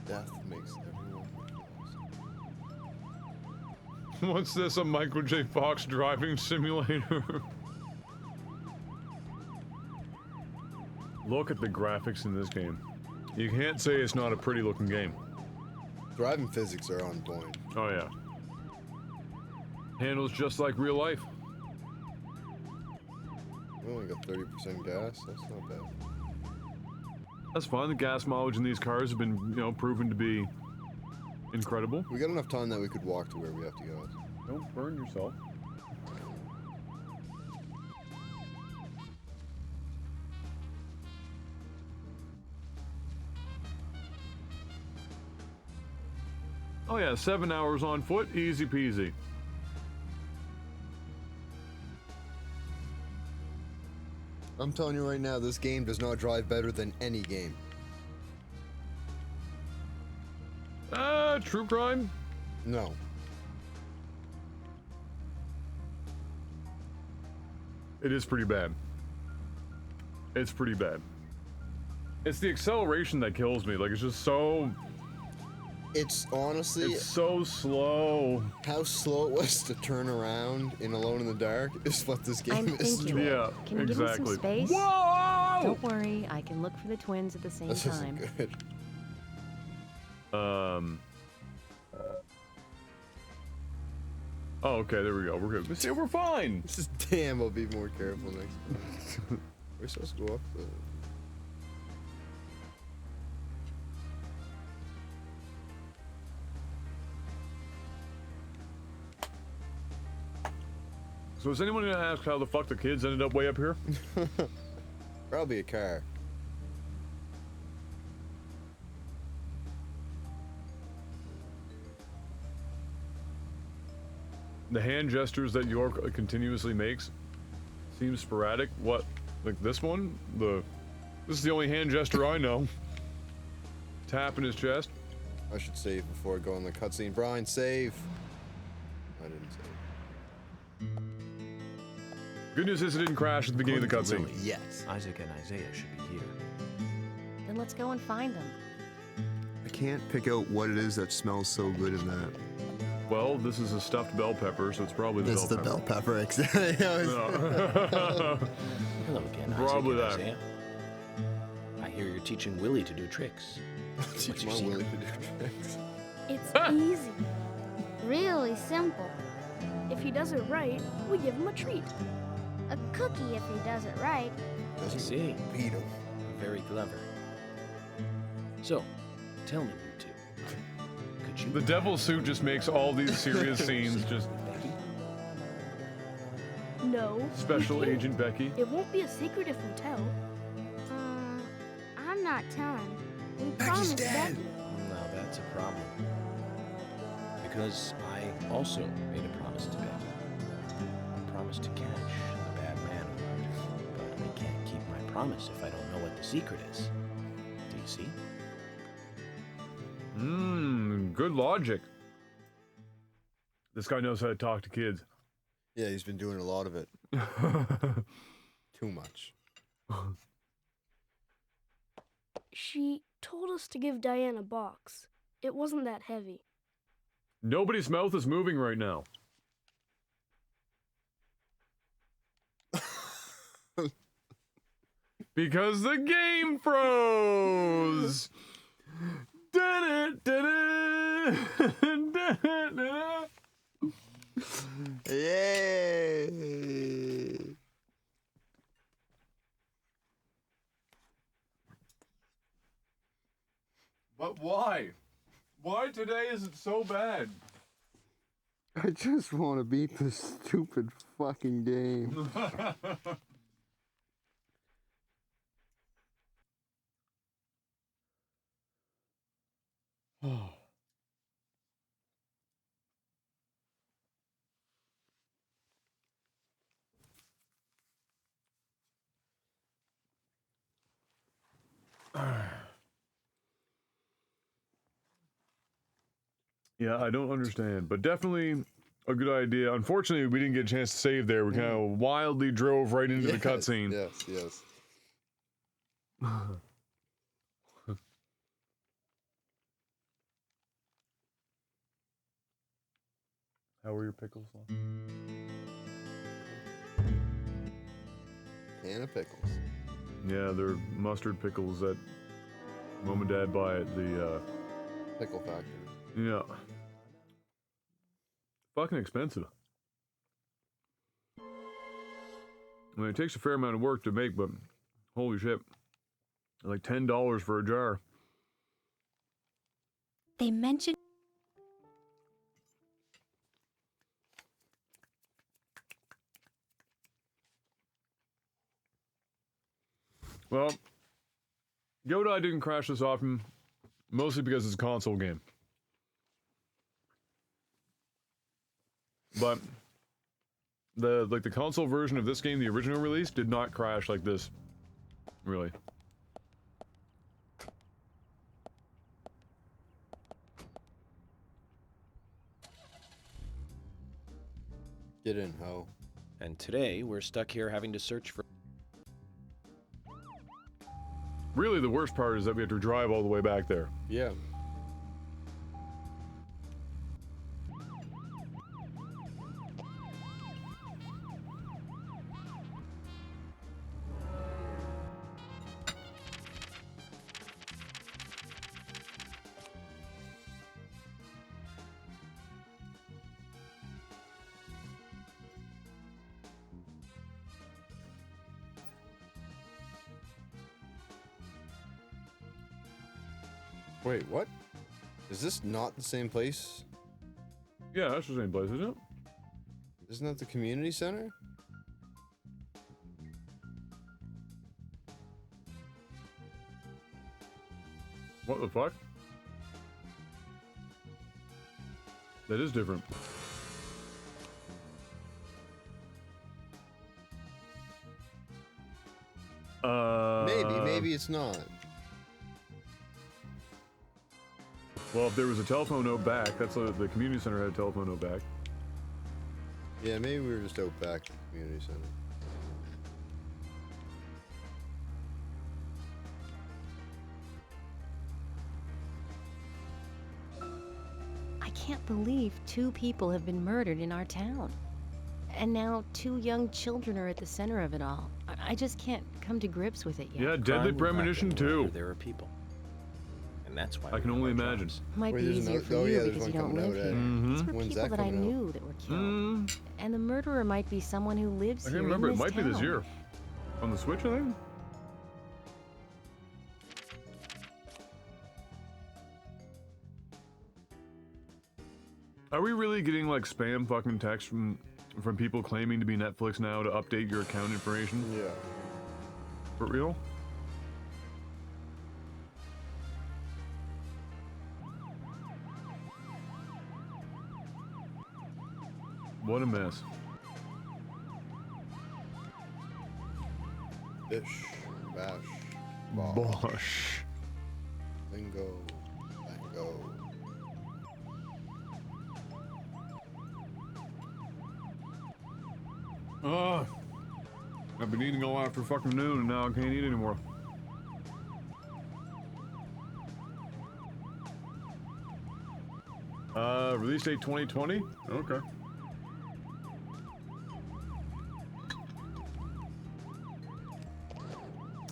S2: Death makes everyone.
S1: What's this, a Michael J. Fox driving simulator? Look at the graphics in this game. You can't say it's not a pretty looking game.
S2: Driving physics are on point.
S1: Oh yeah. Handles just like real life.
S2: We only got 30% gas. That's not bad.
S1: That's fine. The gas mileage in these cars have been, proven to be incredible.
S2: We got enough time that we could walk to where we have to go.
S1: Don't burn yourself. Oh yeah, 7 hours on foot, easy peasy.
S2: I'm telling you right now, this game does not drive better than any game.
S1: True crime?
S2: No.
S1: It is pretty bad. It's pretty bad. It's the acceleration that kills me. Like, it's just so...
S2: It's honestly...
S1: It's so slow.
S2: How slow it was to turn around in Alone in the Dark is what this game is.
S1: Yeah,
S10: Can you
S1: exactly.
S10: give me some space?
S1: Whoa!
S10: Don't worry, I can look for the twins at the same
S2: This
S10: time.
S2: isn't good.
S1: Oh, okay, there we go. We're good. See, we're fine.
S2: Just damn, I'll be more careful next time. We're supposed to go up the...
S1: So is anyone gonna ask how the fuck the kids ended up way up here?
S2: Probably a car.
S1: The hand gestures that York continuously makes seem sporadic. What? Like this one? This is the only hand gesture I know. Tapping his chest.
S2: I should save before I go on the cutscene. Brian, save. I didn't save.
S1: Good news is it didn't crash at the beginning of the cutscene.
S2: Yes.
S9: Isaac and Isaiah should be here.
S10: Then let's go and find them.
S2: I can't pick out what it is that smells so good in that.
S1: Well, this is a stuffed bell pepper, so it's probably the
S2: It's
S1: bell
S2: the
S1: pepper.
S2: bell pepper, exactly.
S9: Hello again,
S1: Probably
S9: Isaac and
S1: that.
S9: Isaiah. I hear you're teaching Willie to do tricks.
S2: Teach
S9: What's your
S2: my
S9: secret?
S2: Willie to do tricks.
S19: It's easy. Really simple. If he does it right, we give him a treat. A cookie if he does it right.
S9: I see.
S2: Beat him.
S9: Very clever. So, tell me, you two. Could you...
S1: The devil suit just makes all these serious scenes just...
S19: No.
S1: Special
S19: we can't.
S1: Agent Becky.
S19: It won't be a secret if we tell. I'm not telling. We promised Becky.
S9: Now that's a problem. Because I also made a promise to Becky. A promise to catch the bad man alert. But I can't keep my promise if I don't know what the secret is. Do you see?
S1: Good logic. This guy knows how to talk to kids.
S2: Yeah, he's been doing a lot of it. Too much.
S19: She told us to give Diane a box. It wasn't that heavy.
S1: Nobody's mouth is moving right now. Because the game froze!
S2: Yay!
S1: But why? Why today is it so bad?
S2: I just want to beat this stupid fucking game.
S1: Yeah, I don't understand, but definitely a good idea. Unfortunately, we didn't get a chance to save there. We kind of wildly drove right into the cutscene.
S2: Yes, yes.
S1: How were your pickles?
S2: Can of pickles.
S1: Yeah, they're mustard pickles that Mom and Dad buy at the
S2: Pickle factory.
S1: Yeah. Fucking expensive. I mean, it takes a fair amount of work to make, but holy shit. Like $10 for a jar.
S18: They mentioned.
S1: Well, Yoda didn't crash this often, mostly because it's a console game. But the console version of this game, the original release, did not crash like this. Really.
S2: Get in, ho.
S9: And today, we're stuck here having to search for...
S1: Really, the worst part is that we have to drive all the way back there.
S2: Yeah. Wait, what? Is this not the same place?
S1: Yeah, that's the same place, isn't it?
S2: Isn't that the community center?
S1: What the fuck? That is different.
S2: Maybe it's not.
S1: Well, if there was a telephone note back, that's the community center had a telephone note back.
S2: Yeah, maybe we were just out back at the community center.
S10: I can't believe 2 people have been murdered in our town. And now 2 young children are at the center of it all. I just can't come to grips with it yet.
S1: Yeah, deadly premonition too.
S9: There are people. And that's why
S1: I can only imagine.
S10: Might be easier for you because you don't live here. These were people that I knew that were killed. And the murderer might be someone who lives
S1: I
S10: here
S1: can't remember.
S10: in
S1: It
S10: this
S1: might be this
S10: town.
S1: year. On the Switch, I think. Are we really getting like spam fucking texts from people claiming to be Netflix now to update your account information?
S2: Yeah.
S1: For real? What a mess.
S2: Bish, bash,
S1: Bosh.
S2: Bingo, bango.
S1: I've been eating all after fucking noon and now I can't eat anymore. Release date 2020? Okay.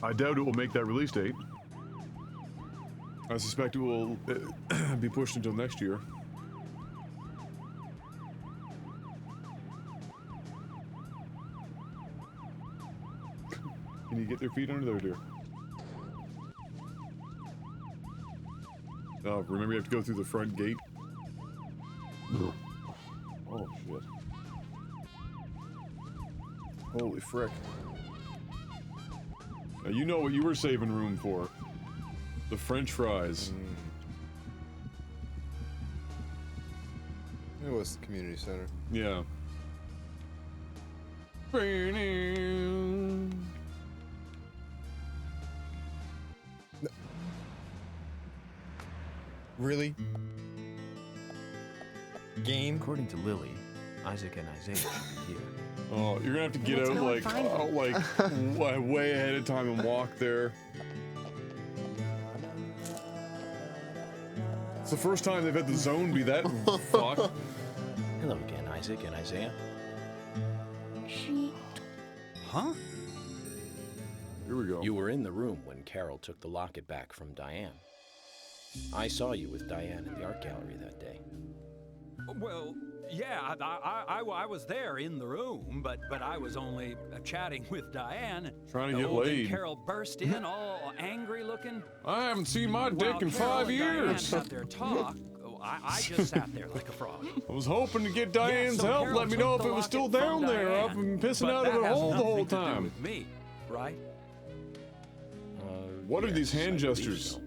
S1: I doubt it will make that release date. I suspect it will be pushed until next year. Can you get their feet under there, dear? Oh, remember you have to go through the front gate? Oh, shit. Holy frick. Now, you know what you were saving room for. The French fries.
S2: It was the community center.
S1: Yeah.
S2: Really? Game?
S5: According to Lily, Isaac and Isaiah should be here.
S1: Oh, you're gonna have to get
S5: Let's
S1: out
S5: go
S1: like,
S5: and find
S1: way ahead of time and walk there. It's the first time they've had the zone be that fucked.
S9: Hello again, Isaac and Isaiah. Huh?
S1: Here we go.
S9: You were in the room when Carol took the locket back from Diane. I saw you with Diane in the art gallery that day.
S4: Well, yeah, I was there in the room, but I was only chatting with Diane.
S1: Trying to get
S4: then
S1: laid.
S4: Carol burst in, all angry looking.
S1: I haven't seen my dick in
S4: Carol
S1: 5
S4: and
S1: years.
S4: Diane had their talk. I just sat there like a frog.
S1: I was hoping to get Diane's
S4: so
S1: help.
S4: Carol
S1: Let me know
S4: took
S1: if
S4: the
S1: it was still
S4: locket
S1: down
S4: from
S1: there. I've
S4: Diane,
S1: been pissing
S4: but
S1: out of
S4: that
S1: her
S4: has
S1: hole the whole
S4: nothing to do
S1: time.
S4: with me, right?
S1: What are these hand
S9: I believe
S1: gestures?
S9: so.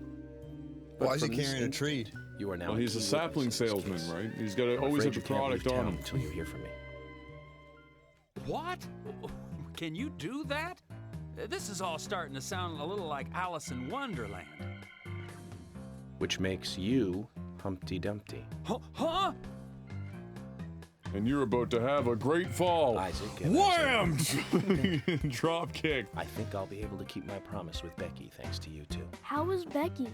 S2: Why is he
S9: from this
S2: carrying a tree?
S9: instant, You are now.
S1: Well, he's a
S9: key
S1: sapling
S9: witness in this
S1: salesman,
S9: case.
S1: right? He's got to
S9: I'm
S1: always have
S9: afraid
S1: the
S9: you can't leave
S1: product on
S9: town
S1: him.
S9: until you hear from me.
S6: What? Can you do that? This is all starting to sound a little like Alice in Wonderland.
S9: Which makes you Humpty Dumpty.
S6: Huh?
S1: And you're about to have a great fall.
S9: Isaac.
S1: Wham! Drop kick.
S9: I think I'll be able to keep my promise with Becky thanks to you two.
S19: How is Becky?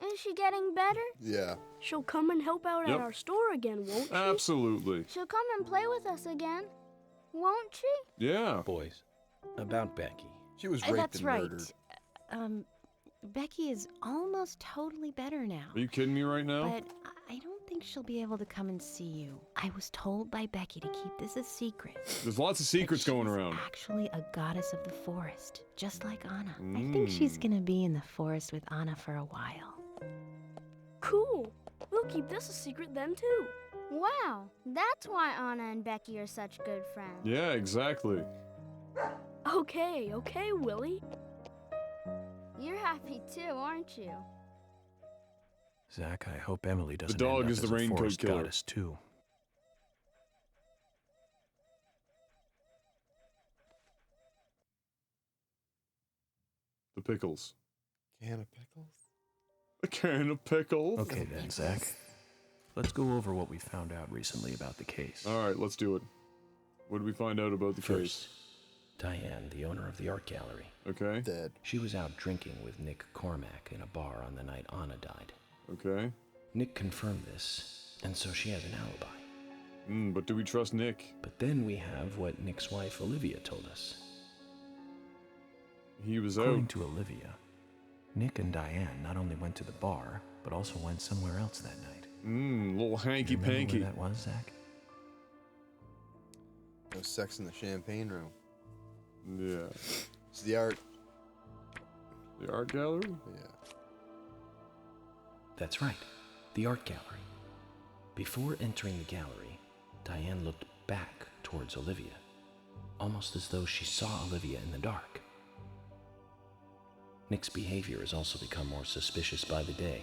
S19: Is she getting better?
S2: Yeah.
S19: She'll come and help out
S1: Yep.
S19: at our store again, won't she?
S1: Absolutely.
S19: She'll come and play with us again, won't she?
S1: Yeah.
S9: Boys, about Becky.
S2: She was
S10: That's right. Becky is almost totally better now.
S1: Are you kidding me right now?
S10: But I don't think she'll be able to come and see you. I was told by Becky to keep this a secret.
S1: There's lots of secrets going around.
S10: Actually, a goddess of the forest, just like Anna. I think she's gonna be in the forest with Anna for a while.
S19: Cool. We'll keep this a secret then, too.
S20: Wow, that's why Anna and Becky are such good friends.
S1: Yeah, exactly.
S19: Okay, Willie.
S20: You're happy too, aren't you?
S4: Zach, I hope Emily doesn't
S1: dog
S4: end up
S1: is the
S4: as a
S1: raincoat
S4: forest
S1: killer.
S4: goddess too.
S1: The pickles.
S2: Can of pickles?
S1: A can of pickles.
S4: Okay then, Zach. Let's go over what we found out recently about the case.
S1: All right, let's do it. What did we find out about the case?
S9: Diane, the owner of the art gallery.
S1: Okay.
S2: Dead.
S9: She was out drinking with Nick Cormack in a bar on the night Anna died.
S1: Okay.
S9: Nick confirmed this, and so she has an alibi.
S1: But do we trust Nick?
S9: But then we have what Nick's wife Olivia told us.
S1: He was
S4: According
S1: out.
S4: to Olivia, Nick and Diane not only went to the bar, but also went somewhere else that night.
S1: Little hanky
S4: Remember
S1: panky.
S4: where that was, Zach?
S2: No sex in the champagne room.
S1: Yeah.
S2: It's the art.
S1: The art gallery?
S2: Yeah.
S9: That's right, the art gallery. Before entering the gallery, Diane looked back towards Olivia, almost as though she saw Olivia in the dark. Nick's behavior has also become more suspicious by the day.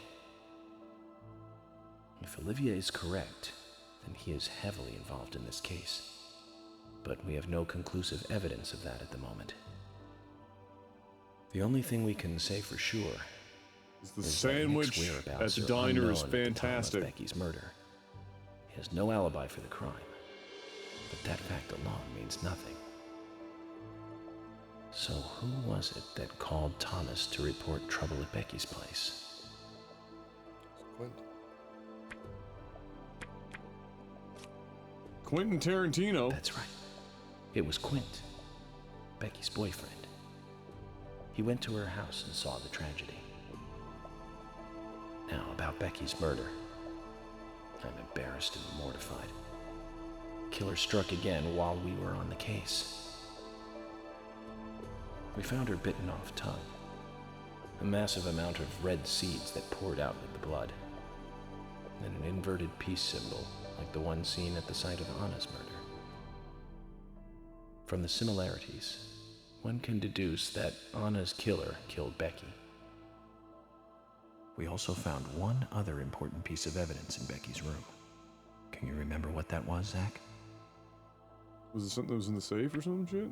S9: If Olivia is correct, then he is heavily involved in this case. But we have no conclusive evidence of that at the moment. The only thing we can say for sure
S1: is the
S9: that
S1: sandwich
S9: Nick's whereabouts
S1: at the
S9: are
S1: diner is
S9: unknown at the time of
S1: fantastic.
S9: Becky's murder. He has no alibi for the crime, but that fact alone means nothing. So who was it that called Thomas to report trouble at Becky's place?
S2: Quint.
S1: Quentin Tarantino.
S9: That's right. It was Quint, Becky's boyfriend. He went to her house and saw the tragedy. Now, about Becky's murder. I'm embarrassed and mortified. Killer struck again while we were on the case. We found her bitten off tongue. A massive amount of red seeds that poured out with the blood. And an inverted peace symbol, like the one seen at the site of Anna's murder. From the similarities, one can deduce that Anna's killer killed Becky.
S4: We also found one other important piece of evidence in Becky's room. Can you remember what that was, Zach?
S1: Was it something that was in the safe or some shit?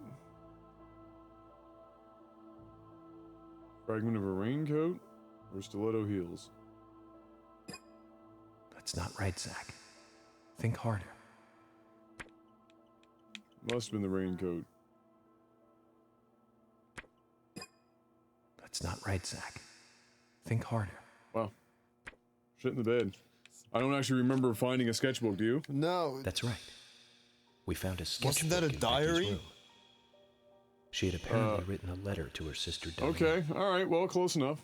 S1: Fragment of a raincoat or stiletto heels?
S4: That's not right, Zach. Think harder.
S1: Must have been the raincoat.
S4: That's not right, Zach. Think harder.
S1: Wow. Shit in the bed. I don't actually remember finding a sketchbook, do you?
S2: No.
S9: That's right. We found a sketchbook.
S2: Wasn't that a
S9: in Becky's
S2: diary?
S9: room. She had apparently written a letter to her sister Diane.
S1: Okay, alright, well, close enough.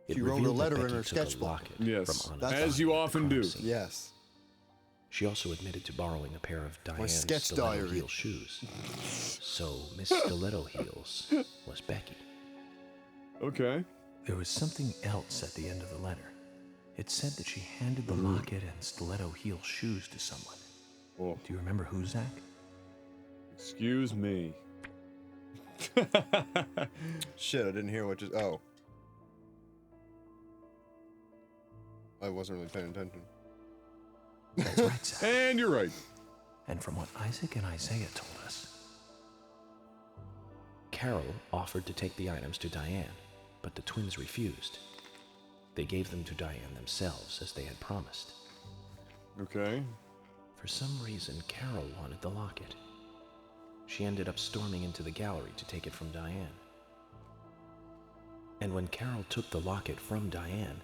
S9: It
S2: She wrote a
S9: revealed that
S2: letter in
S9: Becky
S2: her
S9: took a
S2: sketchbook.
S9: locket
S1: Yes,
S9: from Anna's
S1: as you
S9: body at the
S1: often
S9: crime
S1: do.
S9: scene.
S2: Yes.
S9: She also admitted to borrowing a pair of Diane's
S2: sketch
S9: stiletto
S2: diary.
S9: heel shoes. So Miss Stiletto Heels was Becky.
S1: Okay.
S4: There was something else at the end of the letter. It said that she handed the locket and stiletto heel shoes to someone.
S1: Oh.
S4: Do you remember who, Zach?
S1: Excuse me.
S2: Shit, I didn't hear what just. Oh. I wasn't really paying attention.
S5: That's right, Zach.
S1: And you're right.
S5: And from what Isaac and Isaiah told us, Carol offered to take the items to Diane, but the twins refused. They gave them to Diane themselves, as they had promised.
S1: Okay.
S5: For some reason, Carol wanted the locket. She ended up storming into the gallery to take it from Diane. And when Carol took the locket from Diane,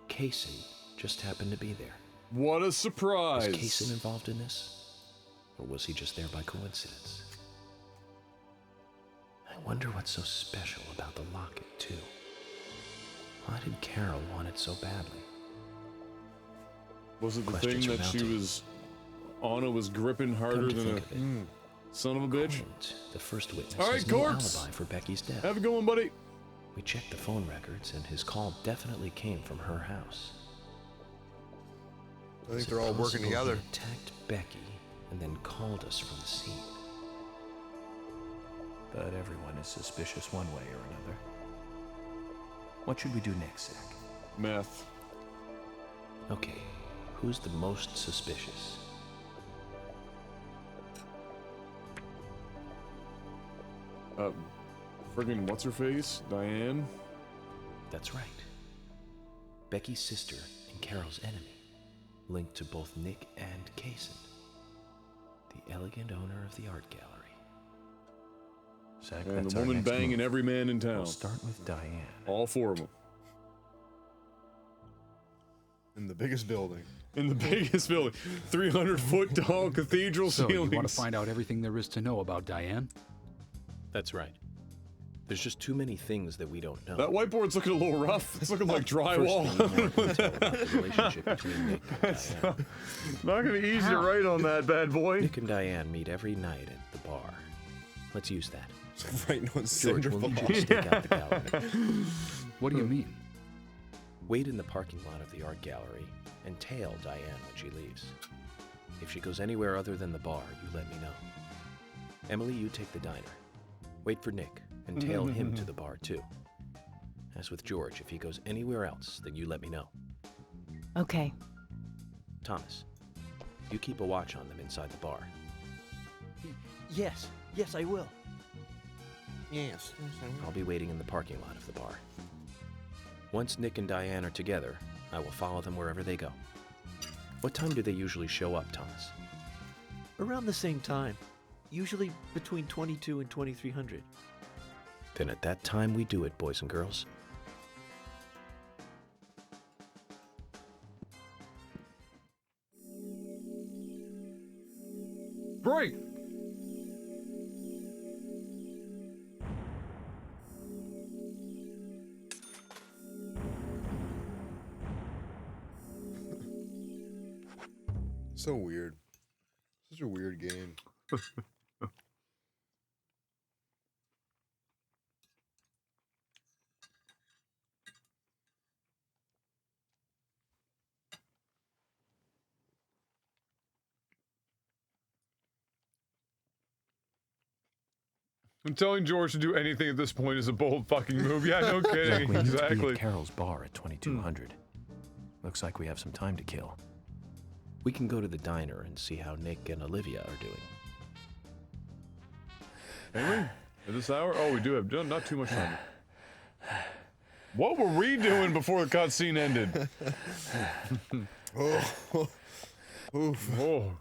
S5: Kaysen just happened to be there.
S1: What a surprise!
S5: Was Kaysen involved in this? Or was he just there by coincidence? I wonder what's so special about the locket, too. Why did Carol want it so badly?
S1: Was it the
S5: Questions
S1: thing that she
S5: mounting.
S1: was... Anna was gripping harder than a... son of a bitch?
S5: The first witness
S1: All right,
S5: has no
S1: corpse.
S5: alibi for Becky's death.
S1: Have a good one, buddy.
S5: We checked the phone records, and his call definitely came from her house.
S2: I think
S5: Is it
S2: they're all working
S5: possible
S2: together.
S5: He attacked Becky and then called us from the scene. But everyone is suspicious one way or another. What should we do next, Zach?
S1: Meth.
S5: Okay, who's the most suspicious?
S1: Friggin' what's her face? Diane?
S5: That's right. Becky's sister and Carol's enemy, linked to both Nick and Kaysen, the elegant owner of the art gallery. Zach,
S1: And
S5: that's
S1: the
S5: our
S1: woman
S5: next
S1: banging
S5: move.
S1: every man in town.
S5: We'll start with Diane.
S1: All four of them.
S2: In the biggest building.
S1: In the biggest building. 300-foot tall cathedral
S6: So,
S1: ceilings.
S6: you want to find out everything there is to know about Diane?
S5: That's right. There's just too many things that we don't know.
S1: That whiteboard's looking a little rough. It's looking like drywall.
S5: First thing we know is the relationship between Nick and Diane.
S1: Not gonna be easy to write on that bad boy.
S5: Nick and Diane meet every night at the bar. Let's use that.
S2: Right on
S5: George, will you
S2: Cinderella.
S5: just stake out the gallery?
S6: What do you mean?
S5: Wait in the parking lot of the art gallery and tail Diane when she leaves. If she goes anywhere other than the bar, you let me know. Emily, you take the diner. Wait for Nick and tail him to the bar too. As with George, if he goes anywhere else, then you let me know.
S8: Okay.
S5: Thomas, you keep a watch on them inside the bar.
S14: Yes, I will.
S2: Yes.
S5: I'll be waiting in the parking lot of the bar. Once Nick and Diane are together, I will follow them wherever they go. What time do they usually show up, Thomas?
S14: Around the same time. Usually between 22 and 2300.
S5: Then at that time we do it, boys and girls.
S1: Break!
S2: So weird. Such a weird game.
S1: I'm telling George to do anything at this point is a bold fucking move. Yeah, no kidding.
S5: Zach, we need to be
S1: Exactly.
S5: at Carol's bar at 2200. Looks like we have some time to kill. We can go to the diner and see how Nick and Olivia are doing.
S1: Henry? At this hour? Oh, we do have not too much time. What were we doing before the cutscene ended?
S2: Oh. Oof.
S1: Oh.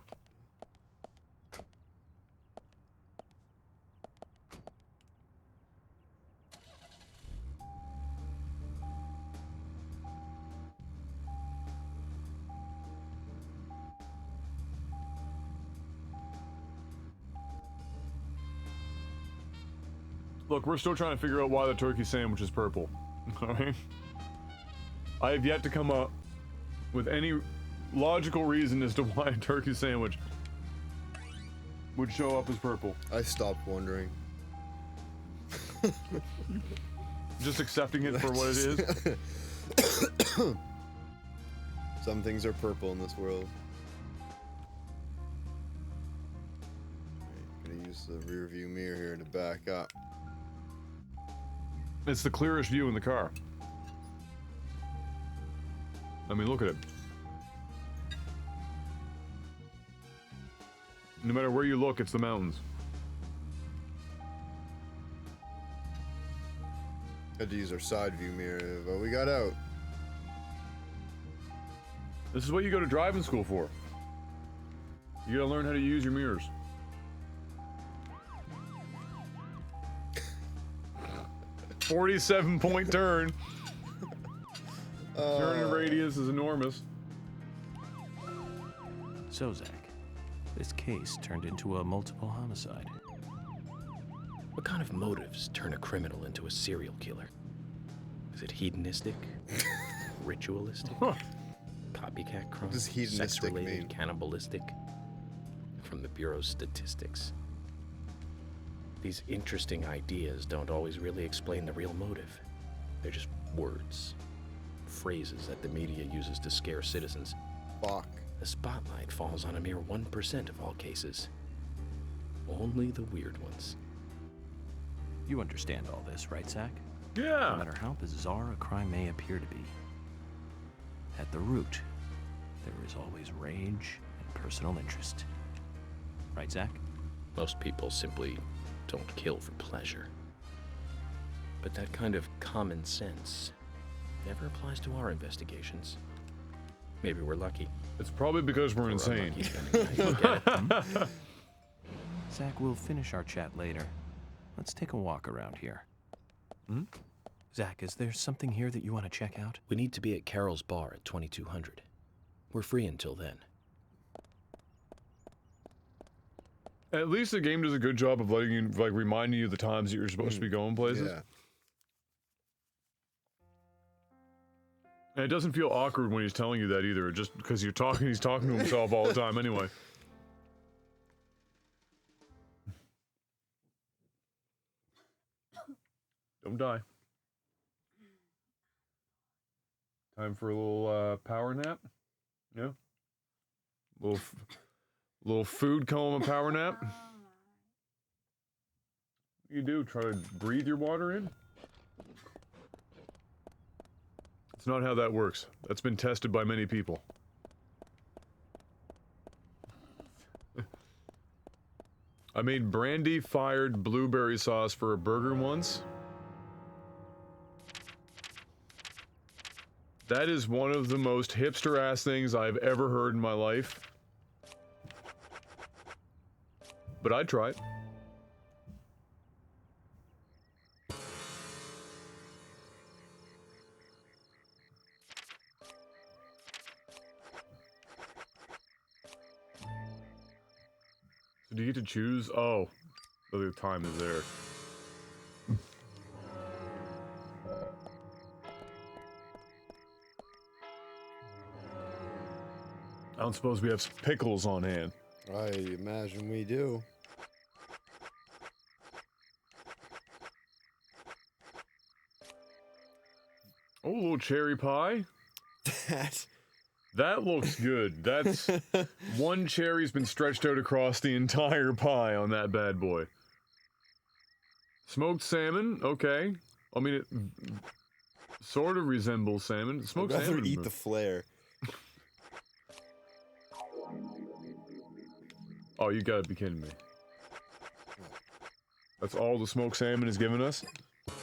S1: Look, we're still trying to figure out why the turkey sandwich is purple. Alright? I have yet to come up with any logical reason as to why a turkey sandwich would show up as purple.
S2: I stopped wondering.
S1: Just accepting it for what it is.
S2: Some things are purple in this world. Right, gonna use the rear view mirror here to back up.
S1: It's the clearest view in the car. I mean, look at it. No matter where you look, it's the mountains.
S2: Had to use our side view mirror, but we got out.
S1: This is what you go to driving school for. You gotta learn how to use your mirrors. .47 turn. Turn radius is enormous.
S5: So, Zach, this case turned into a multiple homicide.
S9: What kind of motives turn a criminal into a serial killer? Is it hedonistic? Ritualistic? Copycat crime?
S2: What does hedonistic
S9: Sex-related,
S2: mean?
S9: cannibalistic? From the Bureau's statistics. These interesting ideas don't always really explain the real motive. They're just words. Phrases that the media uses to scare citizens.
S2: Fuck.
S9: The spotlight falls on a mere 1% of all cases. Only the weird ones.
S5: You understand all this, right, Zach?
S1: Yeah.
S5: No matter how bizarre a crime may appear to be, at the root, there is always rage and personal interest. Right, Zach?
S9: Most people simply don't kill for pleasure. But that kind of common sense never applies to our investigations. Maybe we're lucky.
S1: It's probably because we're insane.
S5: Zach, we'll finish our chat later. Let's take a walk around here. Zach, is there something here that you want to check out?
S9: We need to be at Carol's bar at 2200. We're free until then.
S1: At least the game does a good job of letting you, like, reminding you the times that you're supposed to be going places.
S2: Yeah.
S1: And it doesn't feel awkward when he's telling you that either, just because he's talking to himself all the time anyway. Don't die. Time for a little power nap? Yeah? Little food coma power nap? What do you do? Try to breathe your water in? It's not how that works. That's been tested by many people. I made brandy-fired blueberry sauce for a burger once. That is one of the most hipster-ass things I've ever heard in my life. But I'd try it. So do you get to choose? Oh, the time is there. I don't suppose we have pickles on hand.
S2: I imagine we do.
S1: Oh, a little cherry pie. That looks good. That's one cherry's been stretched out across the entire pie on that bad boy. Smoked salmon, okay. I mean, it sort of resembles salmon. Smoked
S2: I'd rather
S1: salmon.
S2: eat the flare.
S1: Oh, you gotta be kidding me. That's all the smoked salmon is giving us? You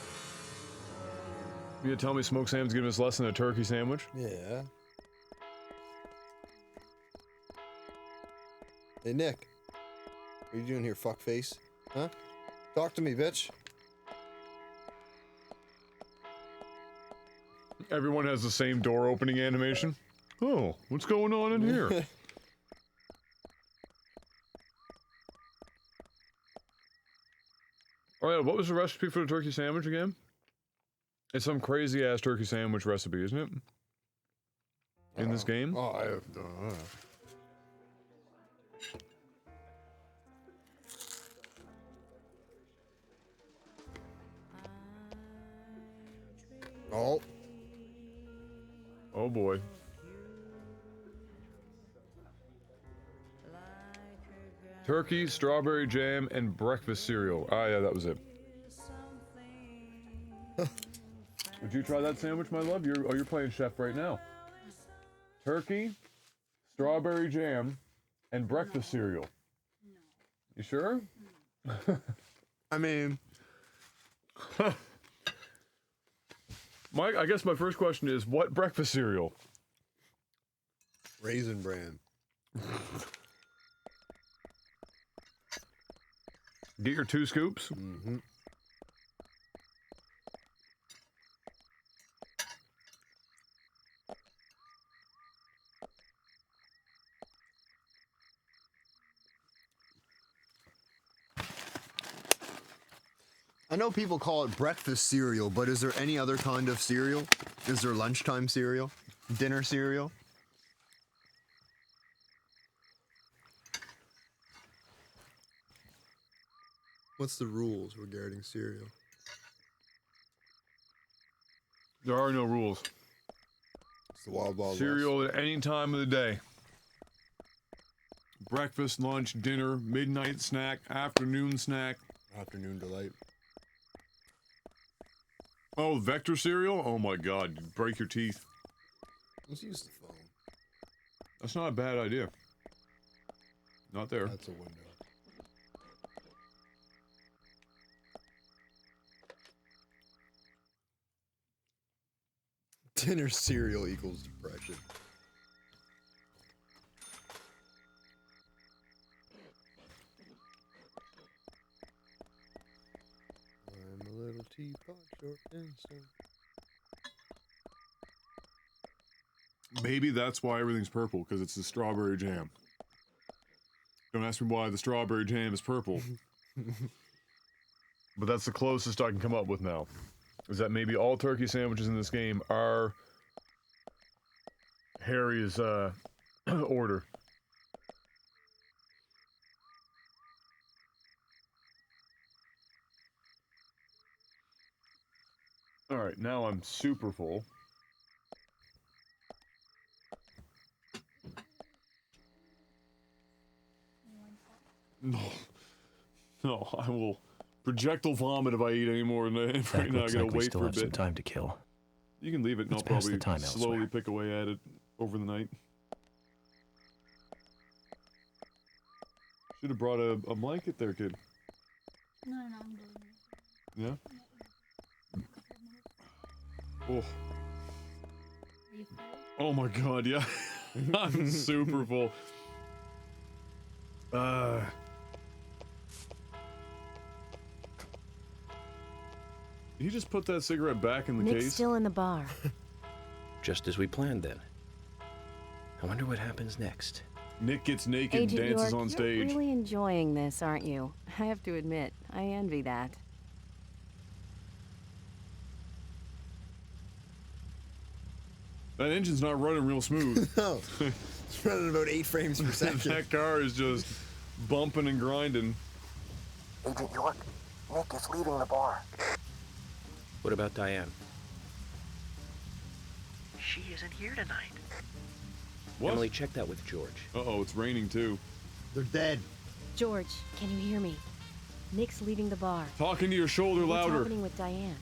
S1: gonna tell me smoked salmon's giving us less than a turkey sandwich?
S2: Yeah. Hey, Nick. What are you doing here, fuckface? Huh? Talk to me, bitch.
S1: Everyone has the same door opening animation. Oh, what's going on in here? Oh yeah, what was the recipe for the turkey sandwich again? It's some crazy ass turkey sandwich recipe, isn't it? In this game?
S2: Oh, I don't know. Oh.
S1: Oh boy. Turkey, strawberry jam, and breakfast cereal. Ah, yeah, that was it. Would you try that sandwich, my love? You're playing chef right now. turkey, strawberry jam, and breakfast cereal. You sure?
S2: I mean,
S1: Mike, I guess my first question is, what breakfast cereal?
S2: Raisin Bran.
S1: Get your 2 scoops.
S2: Mm-hmm. I know people call it breakfast cereal, but is there any other kind of cereal? Is there lunchtime cereal? Dinner cereal? What's the rules regarding cereal?
S1: There are no rules.
S2: It's the Wild Wild
S1: Cereal at any time of the day. Breakfast, lunch, dinner, midnight snack, afternoon snack.
S2: Afternoon delight.
S1: Oh, vector cereal? Oh my god, you'd break your teeth.
S2: Let's use the phone.
S1: That's not a bad idea. Not there.
S2: That's a window. Dinner cereal equals depression. I'm a little teapot, short and stout.
S1: Maybe that's why everything's purple, because it's the strawberry jam. Don't ask me why the strawberry jam is purple. But that's the closest I can come up with now. Is that maybe all turkey sandwiches in this game are Harry's order. Alright, now I'm super full. No. No, I will projectile vomit if I eat any more than that. Right now, I
S5: looks
S1: gotta
S5: like we
S1: wait
S5: still
S1: for a
S5: have some
S1: bit.
S5: time to kill.
S1: You can leave it and I'll
S5: Let's pass
S1: probably
S5: the time
S1: slowly
S5: elsewhere.
S1: pick away at it over the night. Should have brought a blanket there, kid.
S19: No, I'm doing
S1: Yeah? Oh. Oh my god, yeah. I'm super full. Did he just put that cigarette back in the
S10: Nick's
S1: case?
S10: still in the bar.
S9: Just as we planned then. I wonder what happens next.
S1: Nick gets naked and
S10: Agent
S1: dances
S10: York,
S1: on
S10: you're
S1: stage.
S10: really enjoying this, aren't you? I have to admit, I envy that.
S1: That engine's not running real smooth.
S2: No. It's running about 8 frames per second.
S1: That car is just bumping and grinding.
S15: Agent York, Nick is leaving the bar.
S9: What about Diane?
S14: She isn't here tonight.
S1: What?
S9: Emily, check that with George.
S1: Uh-oh, it's raining too.
S2: They're dead.
S10: George, can you hear me? Nick's leaving the bar.
S1: Talking to your shoulder
S10: What's
S1: louder.
S10: happening with Diane?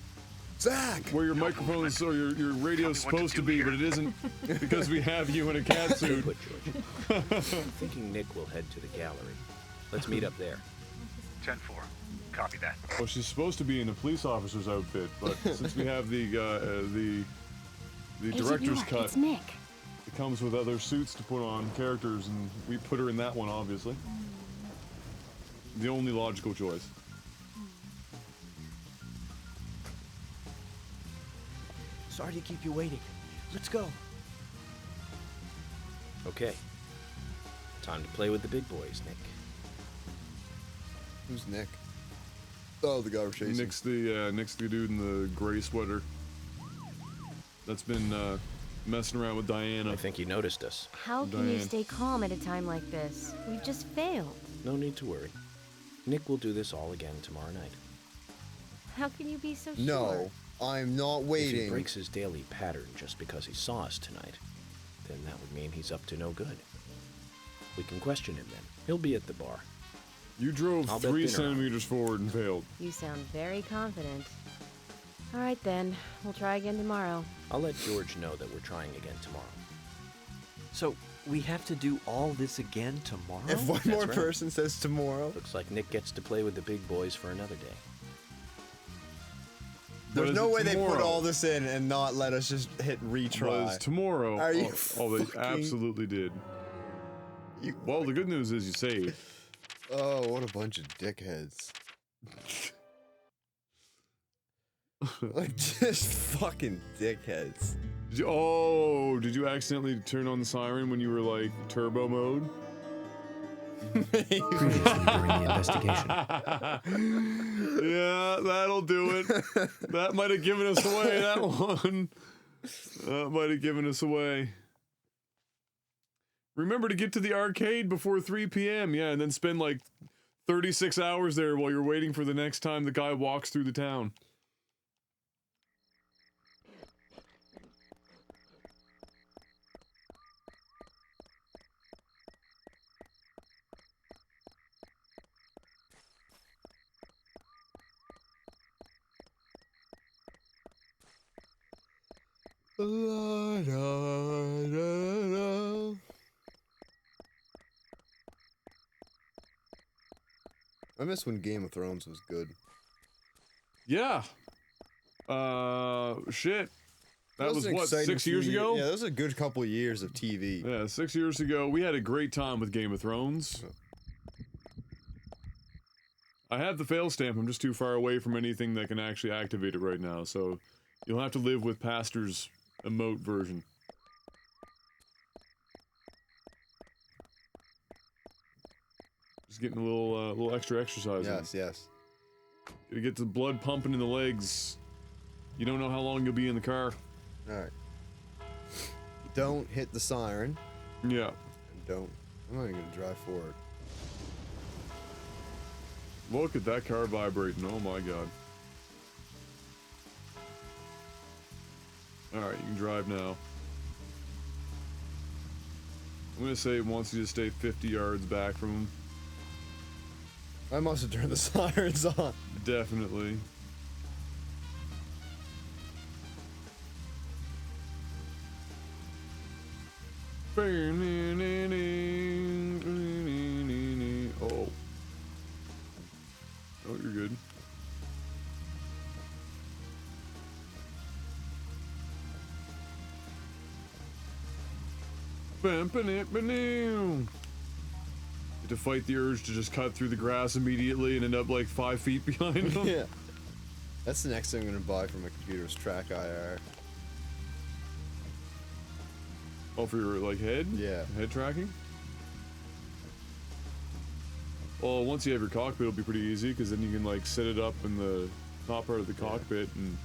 S2: Zach!
S1: Where your microphone is, or your radio's supposed to be, but it isn't because we have you in a cat suit.
S9: Good, George. I'm thinking Nick will head to the gallery. Let's meet up there.
S7: 10-4. Copy that.
S1: Well, she's supposed to be in a police officer's outfit, but since we have the
S10: Agent
S1: director's
S10: York,
S1: cut,
S10: it's Nick.
S1: it comes with other suits to put on characters, and we put her in that one, obviously. The only logical choice.
S4: Sorry to keep you waiting. Let's go.
S9: Okay. Time to play with the big boys, Nick.
S2: Who's Nick? Oh, the guy we're chasing.
S1: Nick's the dude in the gray sweater that's been messing around with Diana.
S9: I think he noticed us.
S10: How can you stay calm at a time like this? We've just failed.
S9: No need to worry. Nick will do this all again tomorrow night.
S10: How can you be so sure?
S2: No, I'm not
S9: If
S2: waiting.
S9: he breaks his daily pattern just because he saw us tonight, then that would mean he's up to no good. We can question him then. He'll be at the bar.
S1: You drove
S9: I'll bet
S1: 3
S9: dinner on it.
S1: centimeters forward and failed.
S10: You sound very confident. All right then, we'll try again tomorrow.
S9: I'll let George know that we're trying again tomorrow.
S14: So we have to do all this again tomorrow?
S2: If one
S9: That's
S2: more
S9: right.
S2: person says tomorrow.
S9: Looks like Nick gets to play with the big boys for another day.
S2: There's
S1: But
S2: no
S1: is it
S2: way they put
S1: tomorrow?
S2: all this in and not let us just hit retry.
S1: Was tomorrow.
S2: Are you
S1: they
S2: fucking-
S1: absolutely did. Well, the good news is you saved.
S2: Oh, what a bunch of dickheads. Like, just fucking dickheads.
S1: Did you accidentally turn on the siren when you were like turbo mode?
S5: Previously during the investigation.
S1: Yeah, that'll do it. That might have given us away, that one. That might have given us away. Remember to get to the arcade before 3 p.m. Yeah, and then spend like 36 hours there while you're waiting for the next time the guy walks through the town.
S2: La, da, da, da. I miss when Game of Thrones was good.
S1: Yeah. Shit. That was
S2: an
S1: what,
S2: exciting
S1: 6 years
S2: few
S1: ago?
S2: Yeah, that was a good couple of years of TV.
S1: Yeah, 6 years ago. We had a great time with Game of Thrones. I have the fail stamp. I'm just too far away from anything that can actually activate it right now, so you'll have to live with Pastor's emote version. Just getting a little extra exercise.
S2: Yes, yes.
S1: Gotta get the blood pumping in the legs. You don't know how long you'll be in the car.
S2: Alright. Don't hit the siren.
S1: Yeah.
S2: And don't. I'm not even gonna drive forward.
S1: Look at that car vibrating. Oh my god. Alright, you can drive now. I'm gonna say it wants you to stay 50 yards back from him.
S2: I must have turned the sirens on.
S1: Definitely. Oh. Oh, you're good. To fight the urge to just cut through the grass immediately and end up like 5 feet behind them.
S2: Yeah. That's the next thing I'm gonna buy for my computer is track IR.
S1: Oh, for your like head?
S2: Yeah.
S1: Head tracking? Well, once you have your cockpit, it'll be pretty easy because then you can like set it up in the top part of the cockpit and.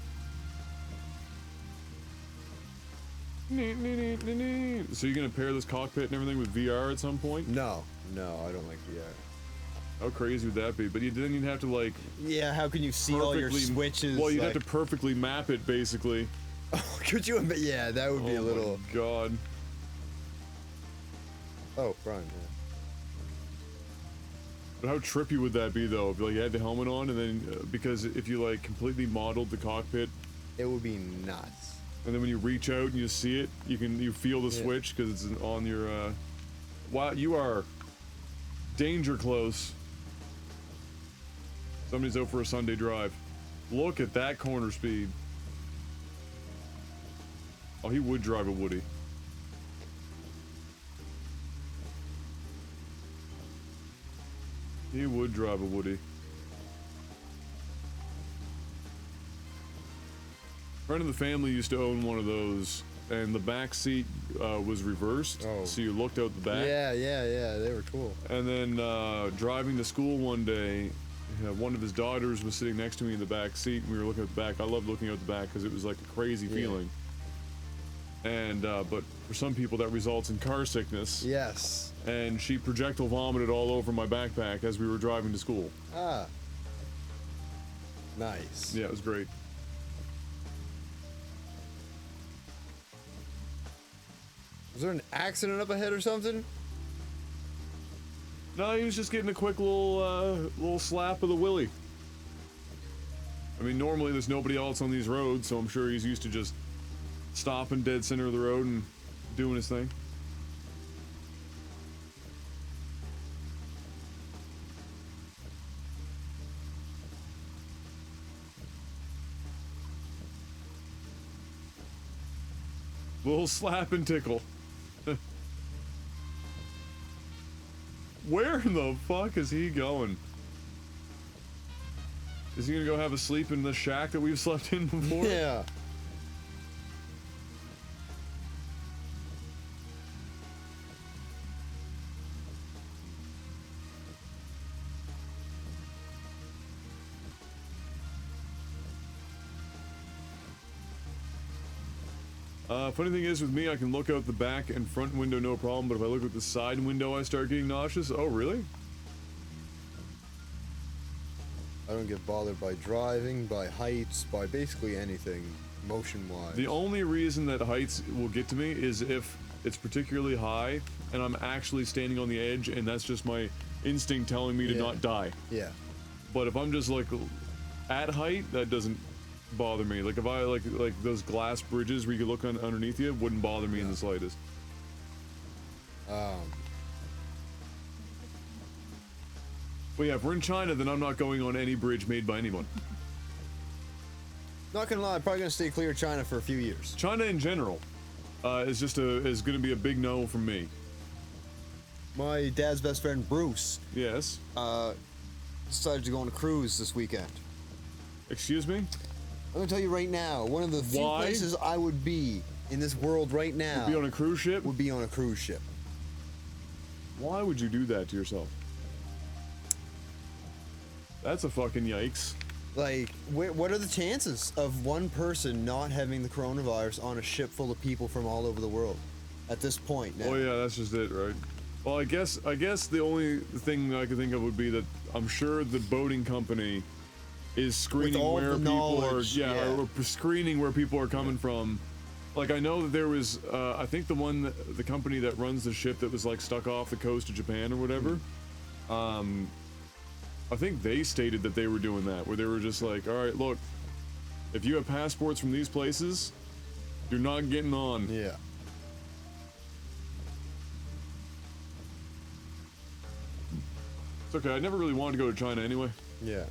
S1: So you're gonna pair this cockpit and everything with VR at some point?
S2: No, I don't like VR.
S1: How crazy would that be? But then you'd have to like.
S2: Yeah, how can you see all your
S1: perfectly-
S2: switches?
S1: Well, you'd
S2: like...
S1: have to perfectly map it, basically.
S2: Could you? Yeah, that would be a little.
S1: My God.
S2: Oh, Brian. Yeah.
S1: But how trippy would that be, though? If like, you had the helmet on, and then because if you like completely modeled the cockpit,
S2: it would be nuts.
S1: And then when you reach out and you see it, you feel the switch because it's on your. Wow, you are danger close. Somebody's out for a Sunday drive. Look at that corner speed. Oh, he would drive a Woody. He would drive a Woody. Friend of the family used to own one of those, and the back seat was reversed, so you looked out the back.
S2: Yeah, they were cool.
S1: And then driving to school one day, one of his daughters was sitting next to me in the back seat, and we were looking at the back. I love looking out the back because it was like a crazy feeling. And but for some people that results in car sickness.
S2: Yes.
S1: And she projectile vomited all over my backpack as we were driving to school.
S2: Ah. Nice.
S1: Yeah, it was great.
S2: Was there an accident up ahead or something?
S1: No, he was just getting a quick little slap of the willy. I mean, normally there's nobody else on these roads, so I'm sure he's used to just stopping dead center of the road and doing his thing. Little slap and tickle. Where in the fuck is he going? Is he gonna go have a sleep in the shack that we've slept in before?
S2: Yeah.
S1: Funny thing is, with me, I can look out the back and front window no problem, but if I look at the side window, I start getting nauseous. Oh, really?
S2: I don't get bothered by driving, by heights, by basically anything, motion-wise.
S1: The only reason that heights will get to me is if it's particularly high, and I'm actually standing on the edge, and that's just my instinct telling me to not die.
S2: Yeah.
S1: But if I'm just, like, at height, that doesn't bother me. Like, if I, like those glass bridges where you can look underneath you, wouldn't bother me in the slightest. But yeah, if we're in China, then I'm not going on any bridge made by anyone.
S2: Not gonna lie, I'm probably gonna stay clear of China for a few years.
S1: China in general is gonna be a big no from me.
S2: My dad's best friend, Bruce.
S1: Yes.
S2: Decided to go on a cruise this weekend.
S1: Excuse me?
S2: I'm gonna tell you right now, one of the few places I would be in this world right now.
S1: Would be on a cruise ship?
S2: Would be on a cruise ship.
S1: Why would you do that to yourself? That's a fucking yikes.
S2: Like, what are the chances of one person not having the coronavirus on a ship full of people from all over the world at this point now?
S1: Oh yeah, that's just it, right? Well, I guess the only thing I could think of would be that I'm sure the boating company is screening where people are, or screening where people are coming from. Like, I know that there was, I think the company that runs the ship that was like stuck off the coast of Japan or whatever, I think they stated that they were doing that, where they were just like, all right, look, if you have passports from these places, you're not getting on.
S2: Yeah.
S1: It's okay, I never really wanted to go to China anyway.
S2: Yeah.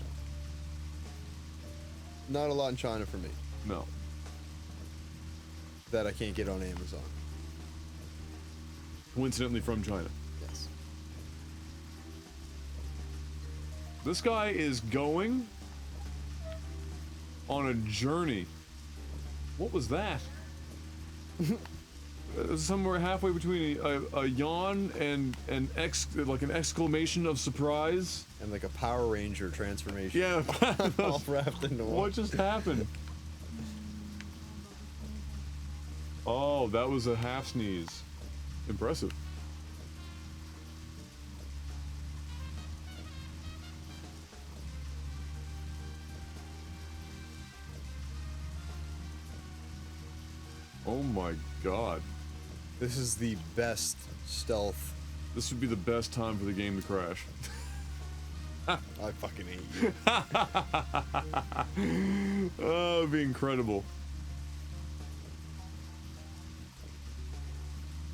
S2: Not a lot in China for me.
S1: No.
S2: That I can't get on Amazon.
S1: Coincidentally from China.
S2: Yes.
S1: This guy is going on a journey. What was that? Somewhere halfway between a yawn and an exclamation of surprise.
S2: And like a Power Ranger transformation.
S1: Yeah.
S2: All wrapped into one.
S1: What just happened? Oh, that was a half sneeze. Impressive. Oh my god.
S2: This is the best stealth.
S1: This would be the best time for the game to crash.
S2: I fucking hate you.
S1: Oh, it'd be incredible.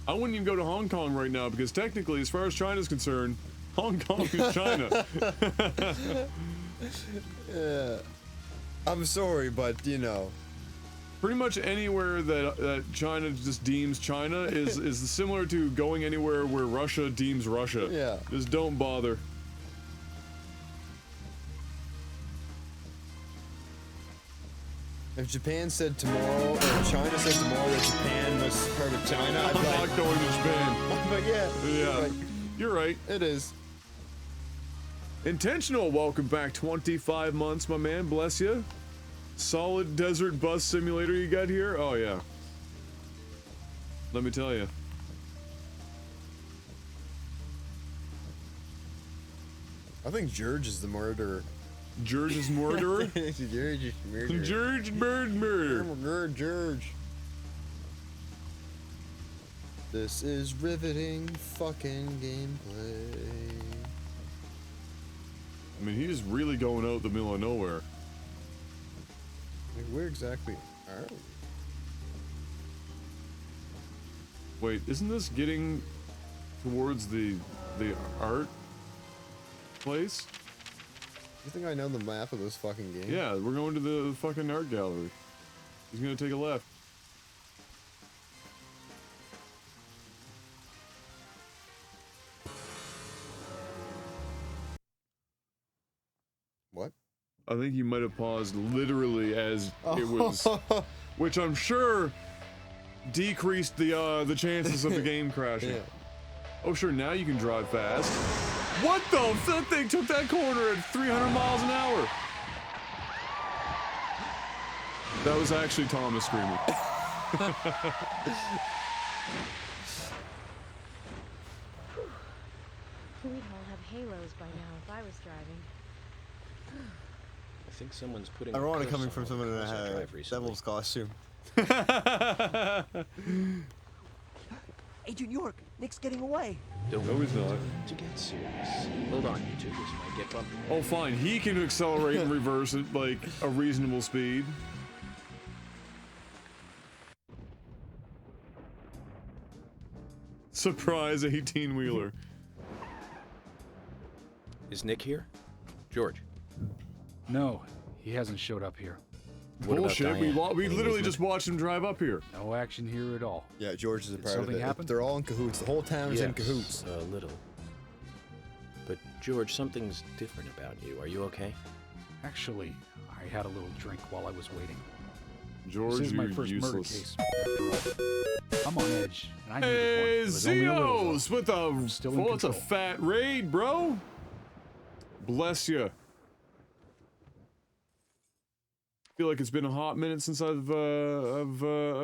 S1: I wouldn't even go to Hong Kong right now because technically, as far as China's concerned, Hong Kong is China.
S2: Yeah. I'm sorry, but you know.
S1: Pretty much anywhere that China just deems China is similar to going anywhere where Russia deems Russia.
S2: Yeah.
S1: Just don't bother.
S2: If Japan said tomorrow, or China said tomorrow that Japan was part of China, I'd
S1: I'm
S2: be like,
S1: not going to Japan.
S2: But yeah.
S1: Yeah.
S2: Like,
S1: you're right.
S2: It is.
S1: Intentional, welcome back. 25 months, my man. Bless you. Solid desert bus simulator you got here? Oh, yeah. Let me tell you.
S2: I think George is the murderer.
S1: George is murderer?
S2: George is murderer.
S1: George murder.
S2: George. This is riveting fucking gameplay.
S1: I mean, he's really going out the middle of nowhere.
S2: Like, where exactly are we?
S1: Wait, isn't this getting towards the art place?
S2: You think I know the map of this fucking game?
S1: Yeah, we're going to the fucking art gallery. He's gonna take a left. I think he might have paused literally as it was, which I'm sure decreased the chances of the game crashing.
S2: Yeah.
S1: Oh sure, now you can drive fast. What the? That thing took that corner at 300 miles an hour. That was actually Thomas screaming.
S10: We'd all have halos by now if I was driving.
S9: I think someone's putting.
S2: Ironic
S9: a curse
S2: coming
S9: on
S2: from
S9: all
S2: someone in
S9: the cars I
S2: a
S9: drive recently.
S2: devil's costume.
S14: Agent York, Nick's getting away.
S1: No, he's not.
S9: To get serious. Hold on, you two. This might get bumpy.
S1: Oh, fine. He can accelerate and reverse at like a reasonable speed. Surprise 18-wheeler.
S9: Is Nick here? George.
S6: No, he hasn't showed up here.
S9: What about
S1: Bullshit. We
S9: Diane?
S1: literally
S9: movement?
S1: just watched him drive up here.
S6: No action here at all.
S2: Yeah, George is a
S6: Did
S2: part of
S6: something
S2: it.
S6: happen?
S2: They're all in cahoots. The whole town is in
S9: Yes,
S2: cahoots.
S9: a little. But George, something's different about you. Are you okay?
S6: Actually, I had a little drink while I was waiting.
S1: George,
S6: This is my
S1: you're
S6: first
S1: useless.
S6: murder case, after all. I'm on edge, and I needed one.
S1: Hey,
S6: It was only a little, though.
S1: Zeos with a
S6: still in
S1: well, it's a
S6: control.
S1: fat raid, bro. Bless you. Feel like it's been a hot minute since I've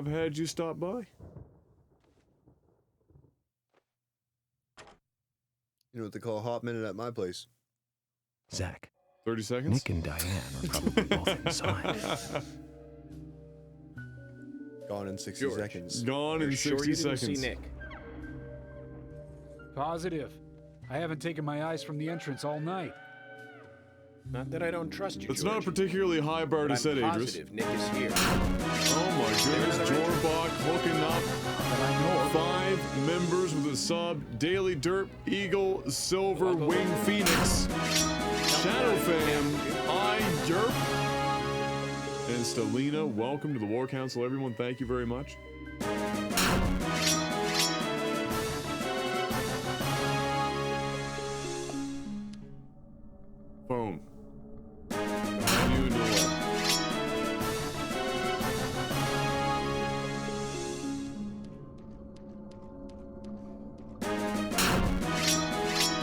S1: had you stop by.
S2: You know what they call a hot minute at my place?
S5: Zach.
S1: 30 seconds?
S5: Nick and Diane are probably both inside.
S2: Gone in 60
S9: George.
S2: seconds.
S1: Gone in
S9: You're
S1: 60
S9: sure you didn't
S1: seconds.
S9: see Nick?
S6: Positive. I haven't taken my eyes from the entrance all night.
S9: Not that I don't trust you,
S1: That's
S9: George.
S1: not a particularly high bar
S9: But
S1: to
S9: I'm
S1: set, Idris.
S9: positive Nick is here.
S1: Oh my goodness, Jorbach hooking up
S6: But I know
S1: 5 members with a sub. Daily Derp, Eagle, Silver, Wing Phoenix, Shadow Fam, I Derp, and Stelina. Welcome to the War Council, everyone. Thank you very much. Phone. Behind you and to the left.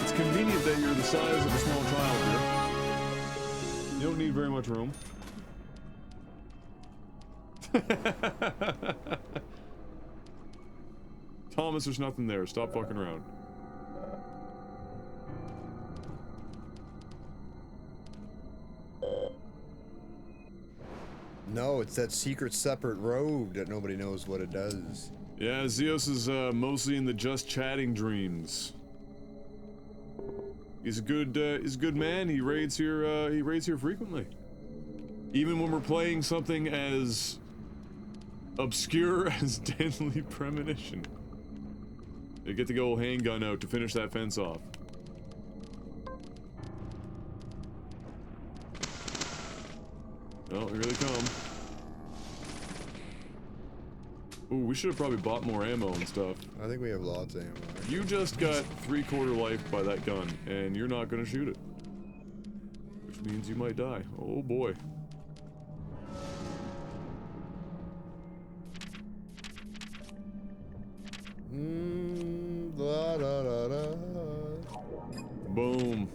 S1: It's convenient that you're the size of a small child here. You don't need very much room. Thomas, there's nothing there. Stop fucking around.
S2: No, it's that secret separate road that nobody knows what it does.
S1: Yeah, Zeos is mostly in the just chatting dreams. He's a good man. He raids here frequently. Even when we're playing something as obscure as Deadly Premonition. They get the old handgun out to finish that fence off. Oh, here they come. Ooh, we should have probably bought more ammo and stuff.
S2: I think we have lots of ammo.
S1: You just got 3/4 life by that gun, and you're not gonna shoot it. Which means you might die. Oh boy.
S2: Da, da, da, da.
S1: Boom.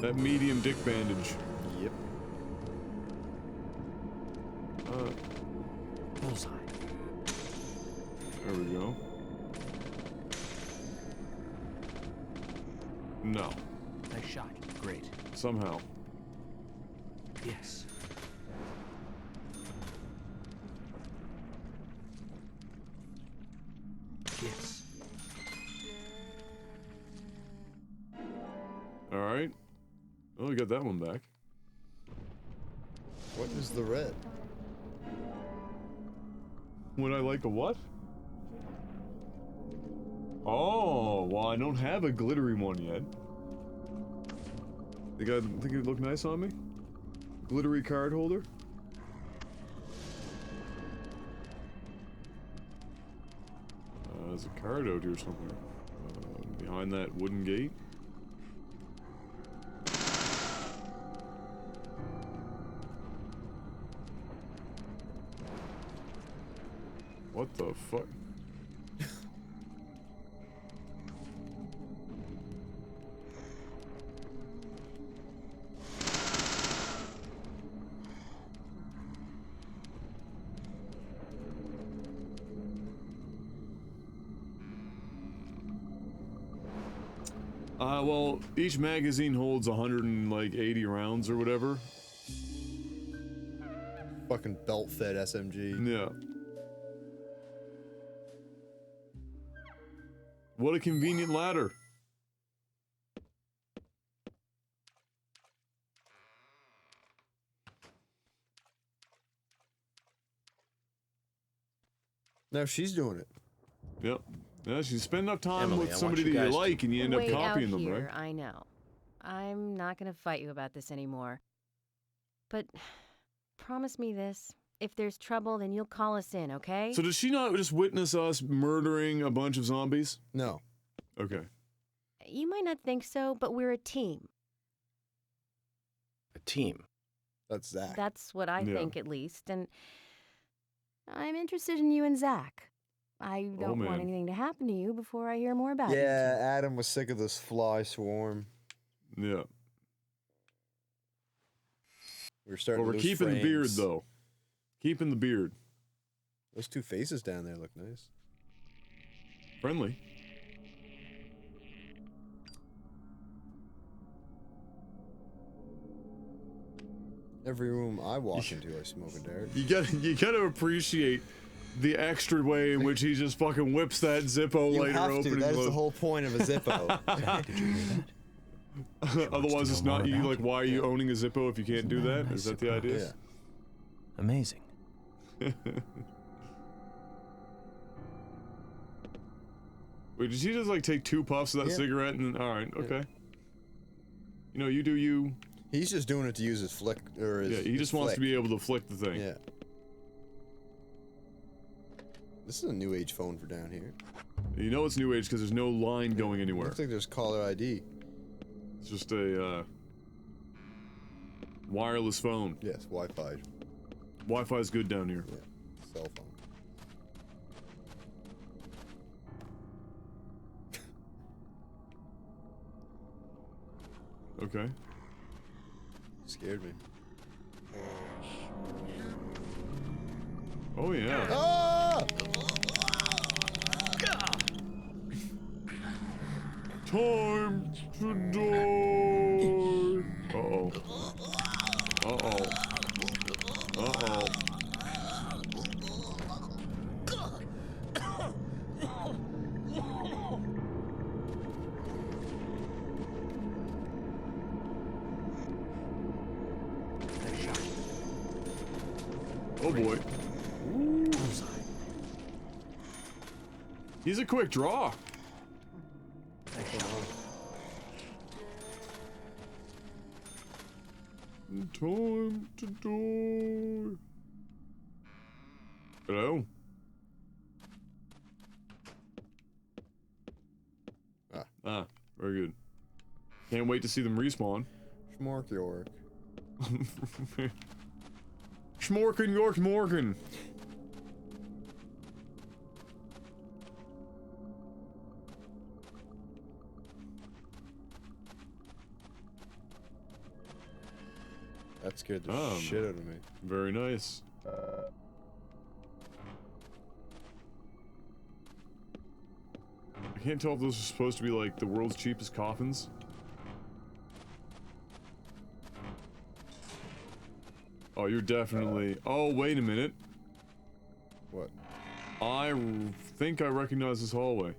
S1: That medium dick bandage.
S2: Yep.
S5: Bullseye.
S1: There we go. No.
S5: Nice shot. Great.
S1: Somehow.
S5: Yes. Yes.
S1: Alright. Oh, we got that one back.
S2: What is the red?
S1: Would I like a what? Oh, well, I don't have a glittery one yet. Think it would look nice on me? Glittery card holder? There's a card out here somewhere. Behind that wooden gate. What the fuck? Well, each magazine holds 180 rounds or whatever.
S2: Fucking belt-fed SMG.
S1: Yeah. What a convenient ladder.
S2: No, she's doing it.
S1: Yep. Yeah, you spend enough time
S9: Emily,
S1: with
S9: I
S1: somebody
S9: want
S1: that
S9: you
S1: you
S9: guys
S1: like and you end up
S10: Wait
S1: copying
S10: out
S1: them,
S10: here,
S1: right?
S10: I know. I'm not gonna fight you about this anymore. But promise me this. If there's trouble, then you'll call us in, okay?
S1: So does she not just witness us murdering a bunch of zombies?
S2: No.
S1: Okay.
S10: You might not think so, but we're a team.
S9: A team?
S2: That's Zach.
S10: That's what I
S1: Yeah.
S10: think, at least. And I'm interested in you and Zach. I don't
S2: man.
S10: want anything to happen to you before I hear more about it.
S2: Yeah, Adam was sick of this fly swarm.
S1: Yeah.
S2: We're starting
S1: But we're
S2: to lose
S1: keeping the beard,
S2: frames.
S1: though. Keeping the beard.
S2: Those two faces down there look nice.
S1: Friendly.
S2: Every room I walk into, I smoke a dart.
S1: You gotta appreciate the extra way in which he just fucking whips that Zippo
S2: You
S1: later
S2: have
S1: open
S2: to.
S1: and
S2: That's the
S1: close.
S2: whole point of a Zippo.
S9: Did you hear that?
S1: Otherwise, it's
S9: know
S1: not
S9: more
S1: you.
S9: about
S1: Like, why are you owning a Zippo if you can't do that? Is that the idea?
S2: Yeah.
S9: Amazing.
S1: Wait, did she just like take 2 puffs of that
S2: Yeah.
S1: cigarette and then, all right, okay. You know, you do you.
S2: He's just doing it to use his flick or his.
S1: Yeah, he
S2: his
S1: just wants
S2: flick.
S1: to be able to flick the thing.
S2: Yeah. This is a new age phone for down here.
S1: You know it's new age because there's no line going anywhere.
S2: Looks like there's caller ID.
S1: It's just a wireless phone.
S2: Yes, Wi-Fi.
S1: Wi-Fi is good down here.
S2: Yeah, cell phone.
S1: Okay.
S2: Scared me.
S1: Oh yeah.
S2: Ah!
S1: Time to die. Uh-oh. Uh-oh. Uh-oh. Oh boy. He's a quick draw. Time to die. Hello? Ah, very good. Can't wait to see them respawn.
S2: Schmork York.
S1: Schmorkin York Morgan.
S2: That scared the shit out of me.
S1: Very nice. I can't tell if those are supposed to be like the world's cheapest coffins. Oh, you're definitely... Oh, wait a minute.
S2: What?
S1: I think I recognize this hallway.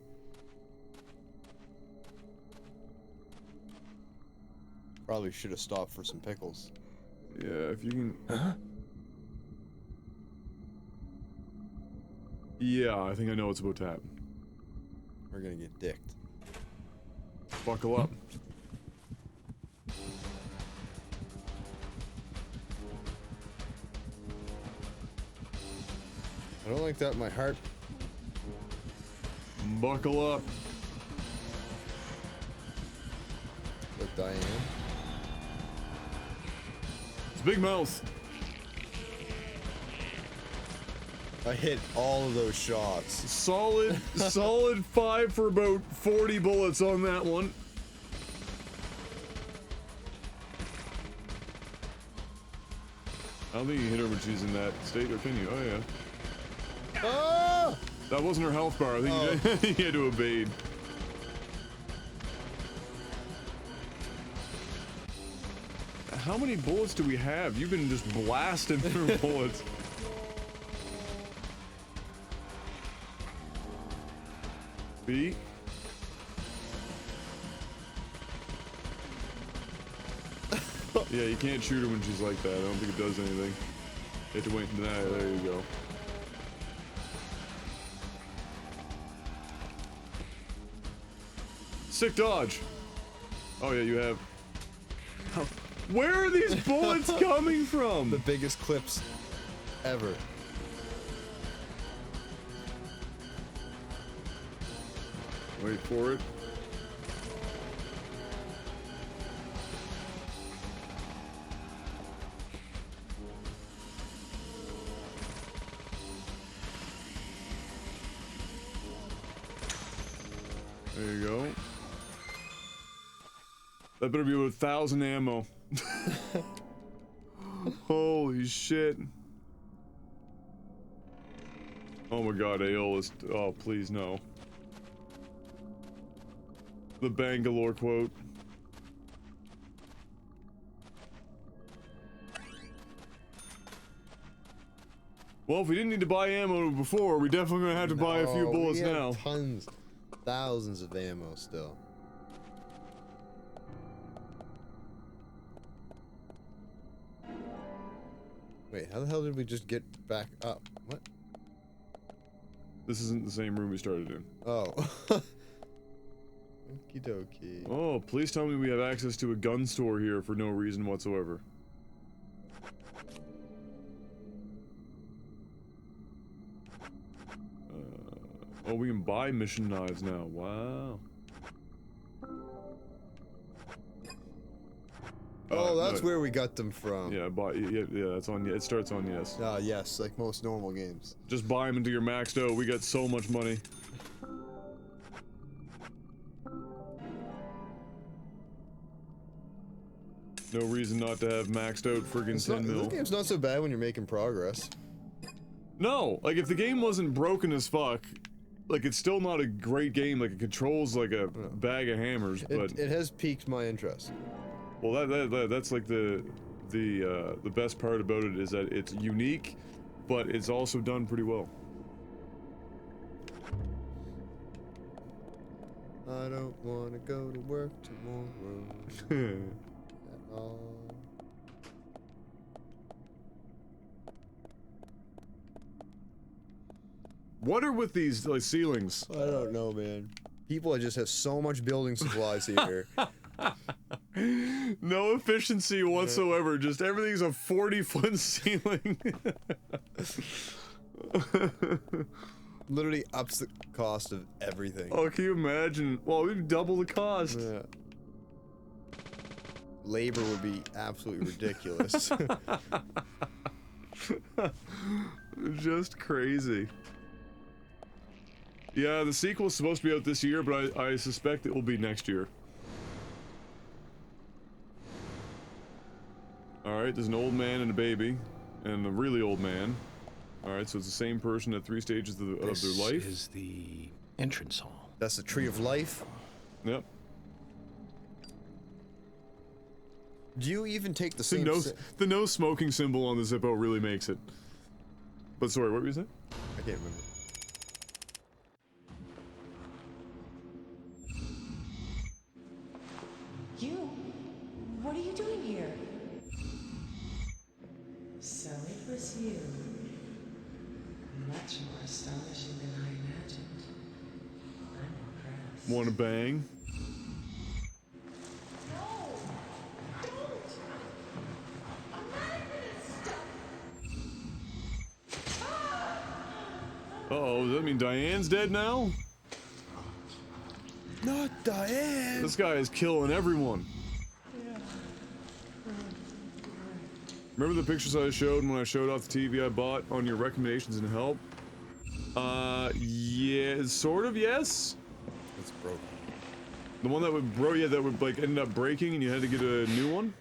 S2: Probably should have stopped for some pickles.
S1: Yeah, if you can... Yeah, I think I know what's about to happen.
S2: We're gonna get dicked.
S1: Buckle up.
S2: I don't like that in my heart.
S1: Buckle up.
S2: With Diane.
S1: It's Big Mouth.
S2: I hit all of those shots.
S1: Solid 5 for about 40 bullets on that one. I don't think you hit her when she's in that state, or can you? Oh, yeah.
S2: Oh!
S1: That wasn't her health bar. I think you had to evade. How many bullets do we have? You've been just blasting through bullets. B. Yeah, you can't shoot her when she's like that. I don't think it does anything. You have to wait until that. There you go. Sick dodge. Oh yeah, you have. Where are these bullets coming from?
S2: The biggest clips ever.
S1: Wait for it. There you go. That better be about 1,000 ammo. Holy shit. Oh my god, Aeolus. Oh, please no. The Bangalore quote. Well, if we didn't need to buy ammo before, we definitely gonna have to buy a few bullets
S2: we have
S1: now.
S2: Tons, thousands of ammo still. Wait, how the hell did we just get back up? What?
S1: This isn't the same room we started in.
S2: Oh. Okie dokie.
S1: Oh, please tell me we have access to a gun store here for no reason whatsoever. Oh, we can buy mission knives now. Wow.
S2: Oh, that's where we got them from.
S1: Yeah, that's on. It starts on yes.
S2: Ah, yes, like most normal games.
S1: Just buy them until you're maxed out. We got so much money. No reason not to have maxed out friggin' 10 mil.
S2: This game's not so bad when you're making progress.
S1: No, like if the game wasn't broken as fuck, like it's still not a great game. Like it controls like a bag of hammers, but
S2: it has piqued my interest.
S1: Well, that's like the best part about it is that it's unique, but it's also done pretty well.
S2: I don't want to go to work tomorrow at all.
S1: What are with these like ceilings?
S2: I don't know, man. People just have so much building supplies here.
S1: No efficiency whatsoever. Just everything's a 40-foot ceiling.
S2: Literally ups the cost of everything.
S1: Oh, can you imagine? Well, we'd double the cost.
S2: Yeah. Labor would be absolutely ridiculous.
S1: Just crazy. Yeah, the sequel's supposed to be out this year, but I suspect it will be next year. Alright, there's an old man and a baby, and a really old man. Alright, so it's the same person at 3 stages of their life.
S5: This is the entrance hall.
S2: That's the tree of life?
S1: Yep.
S2: Do you even take the same...
S1: The no smoking symbol on the Zippo really makes it. But sorry, what were you saying?
S2: I can't remember.
S8: You? What are you doing here? So it was you. Much more astonishing than I imagined. I'm impressed.
S1: Wanna bang? Uh-oh, does that mean Diane's dead now?
S2: Not Diane!
S1: This guy is killing everyone. Remember the pictures I showed when I showed off the TV I bought on your recommendations and help? Yeah, sort of, yes.
S2: It's broken.
S1: The one that would that would like end up breaking and you had to get a new one?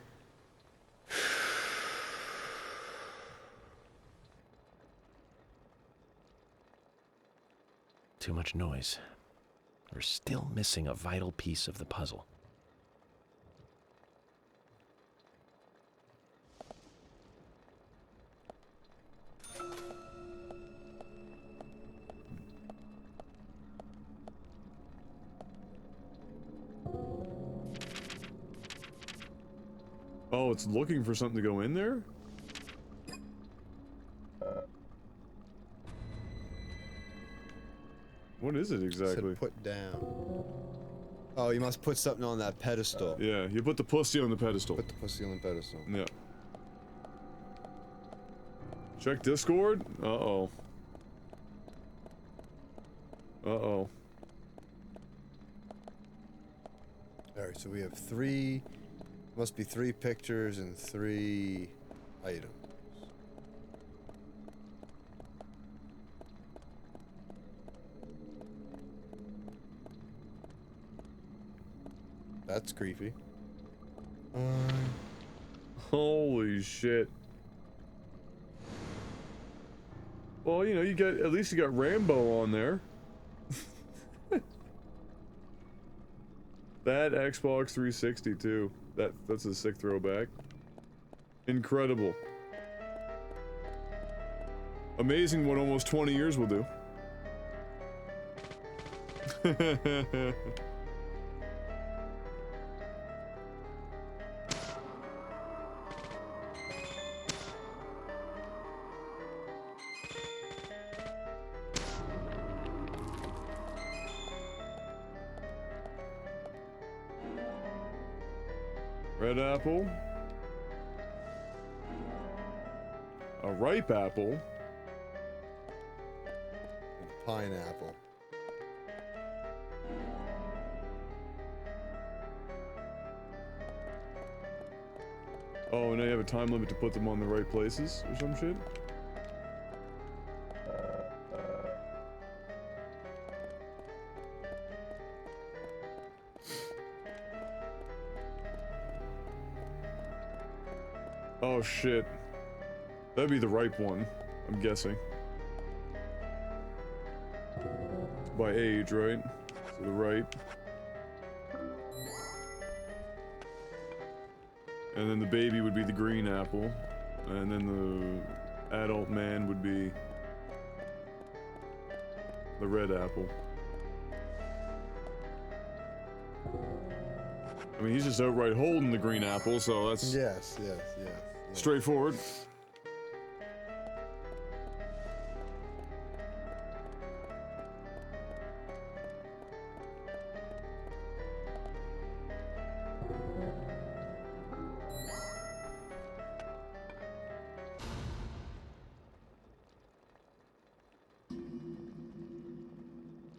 S5: Too much noise. We're still missing a vital piece of the puzzle.
S1: Oh, it's looking for something to go in there? What is it exactly?
S2: Said put down. Oh, you must put something on that pedestal.
S1: Yeah, you put the pussy on the pedestal.
S2: Put the pussy on the pedestal.
S1: Yeah. Check Discord? Uh-oh. Uh-oh.
S2: Alright, so we have must be 3 pictures and 3 items. That's creepy.
S1: Holy shit. Well, you know, at least you got Rambo on there. That Xbox 360 too. That's a sick throwback. Incredible. Amazing what almost 20 years will do. Red apple. A ripe apple.
S2: Pineapple.
S1: Oh, and now you have a time limit to put them on the right places or some shit? Oh shit. That'd be the ripe one, I'm guessing. By age, right? So the ripe. And then the baby would be the green apple. And then the adult man would be the red apple. I mean, he's just outright holding the green apple, so that's...
S2: Yes.
S1: straightforward.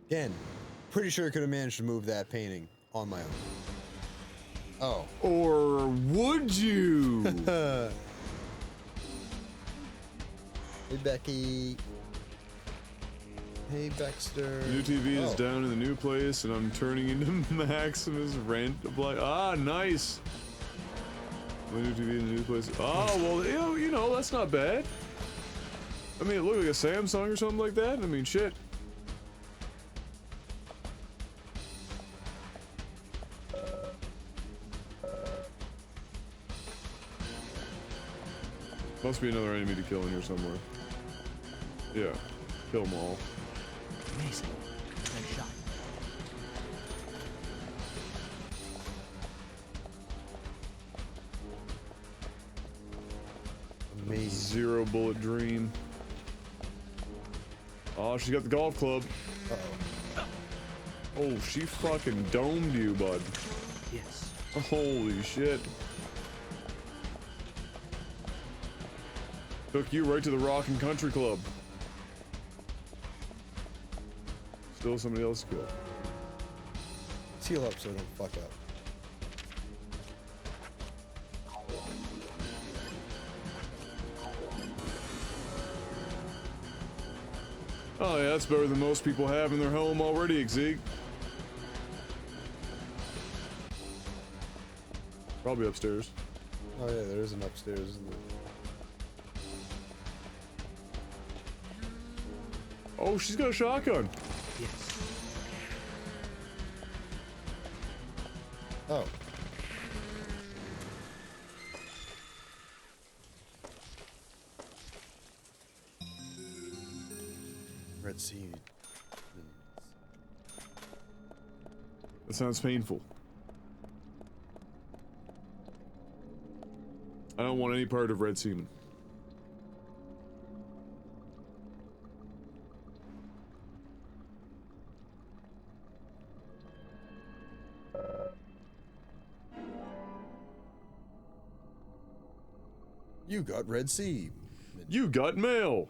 S2: Again, pretty sure I could have managed to move that painting on my own. Oh.
S1: Or would you?
S2: Hey, Becky. Hey, Baxter.
S1: New TV is down in the new place, and I'm turning into Maximus rent. Ah, nice. My new TV in the new place. Oh, well, you know, that's not bad. I mean, it looked like a Samsung or something like that. I mean, shit. Must be another enemy to kill in here somewhere. Yeah, kill them all.
S21: Amazing. Nice shot.
S2: Amazing.
S1: 0 bullet dream. Oh, she's got the golf club.
S2: Uh-oh.
S1: Oh, she fucking domed you, bud.
S21: Yes.
S1: Holy shit. Took you right to the Rock and Country Club. Still somebody else to kill.
S2: Seal up so I don't fuck up.
S1: Oh yeah, that's better than most people have in their home already, Zeke. Probably upstairs.
S2: Oh yeah, there is an upstairs, isn't there?
S1: Oh, she's got a shotgun.
S21: Yes.
S2: Oh. Red seed.
S1: That sounds painful. I don't want any part of red semen.
S2: You got red seed.
S1: You got mail.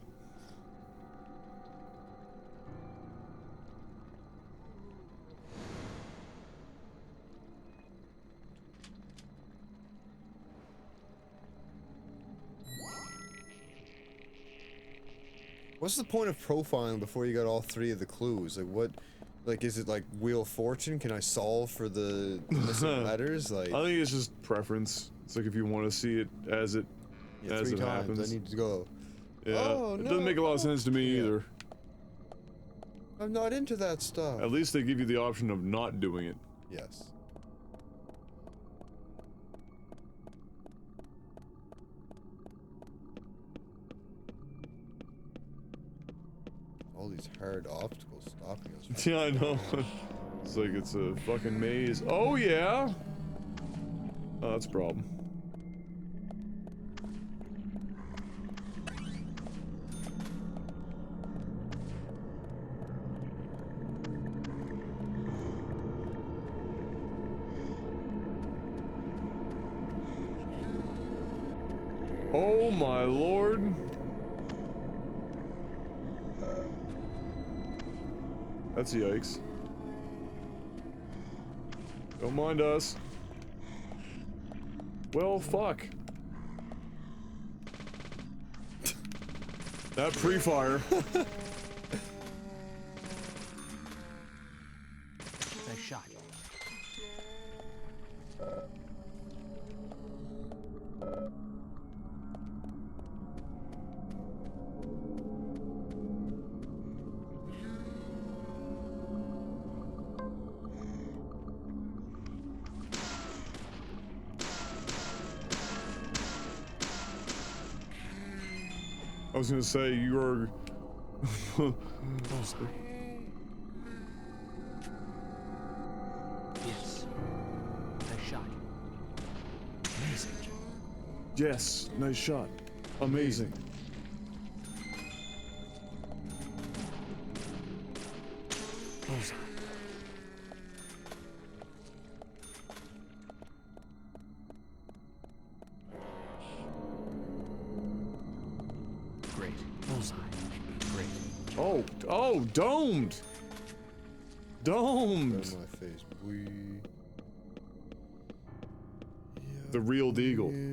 S2: What's the point of profiling before you got all 3 of the clues? Like what? Like is it like Wheel of Fortune? Can I solve for the missing letters? Like
S1: I think it's just preference. It's like if you want to see it as it
S2: yeah,
S1: as
S2: 3
S1: it
S2: times.
S1: happens.
S2: I need to go.
S1: Yeah,
S2: Oh,
S1: it doesn't make a lot of sense to me either.
S2: I'm not into that stuff.
S1: At least they give you the option of not doing it.
S2: Yes. All these hard obstacles stopping us.
S1: Yeah, I know. It's like it's a fucking maze. Oh yeah. Oh, that's a problem. Oh my lord. That's yikes. Don't mind us. Well, fuck. That pre-fire.
S21: Nice shot.
S1: I was gonna say you are.
S21: Yes. Nice shot. Amazing.
S1: Yes, nice shot. Amazing.
S21: Bullseye. Great. Bullseye. Great.
S1: Oh, oh, domed. Domed.
S2: My face. We.
S1: The real deagle.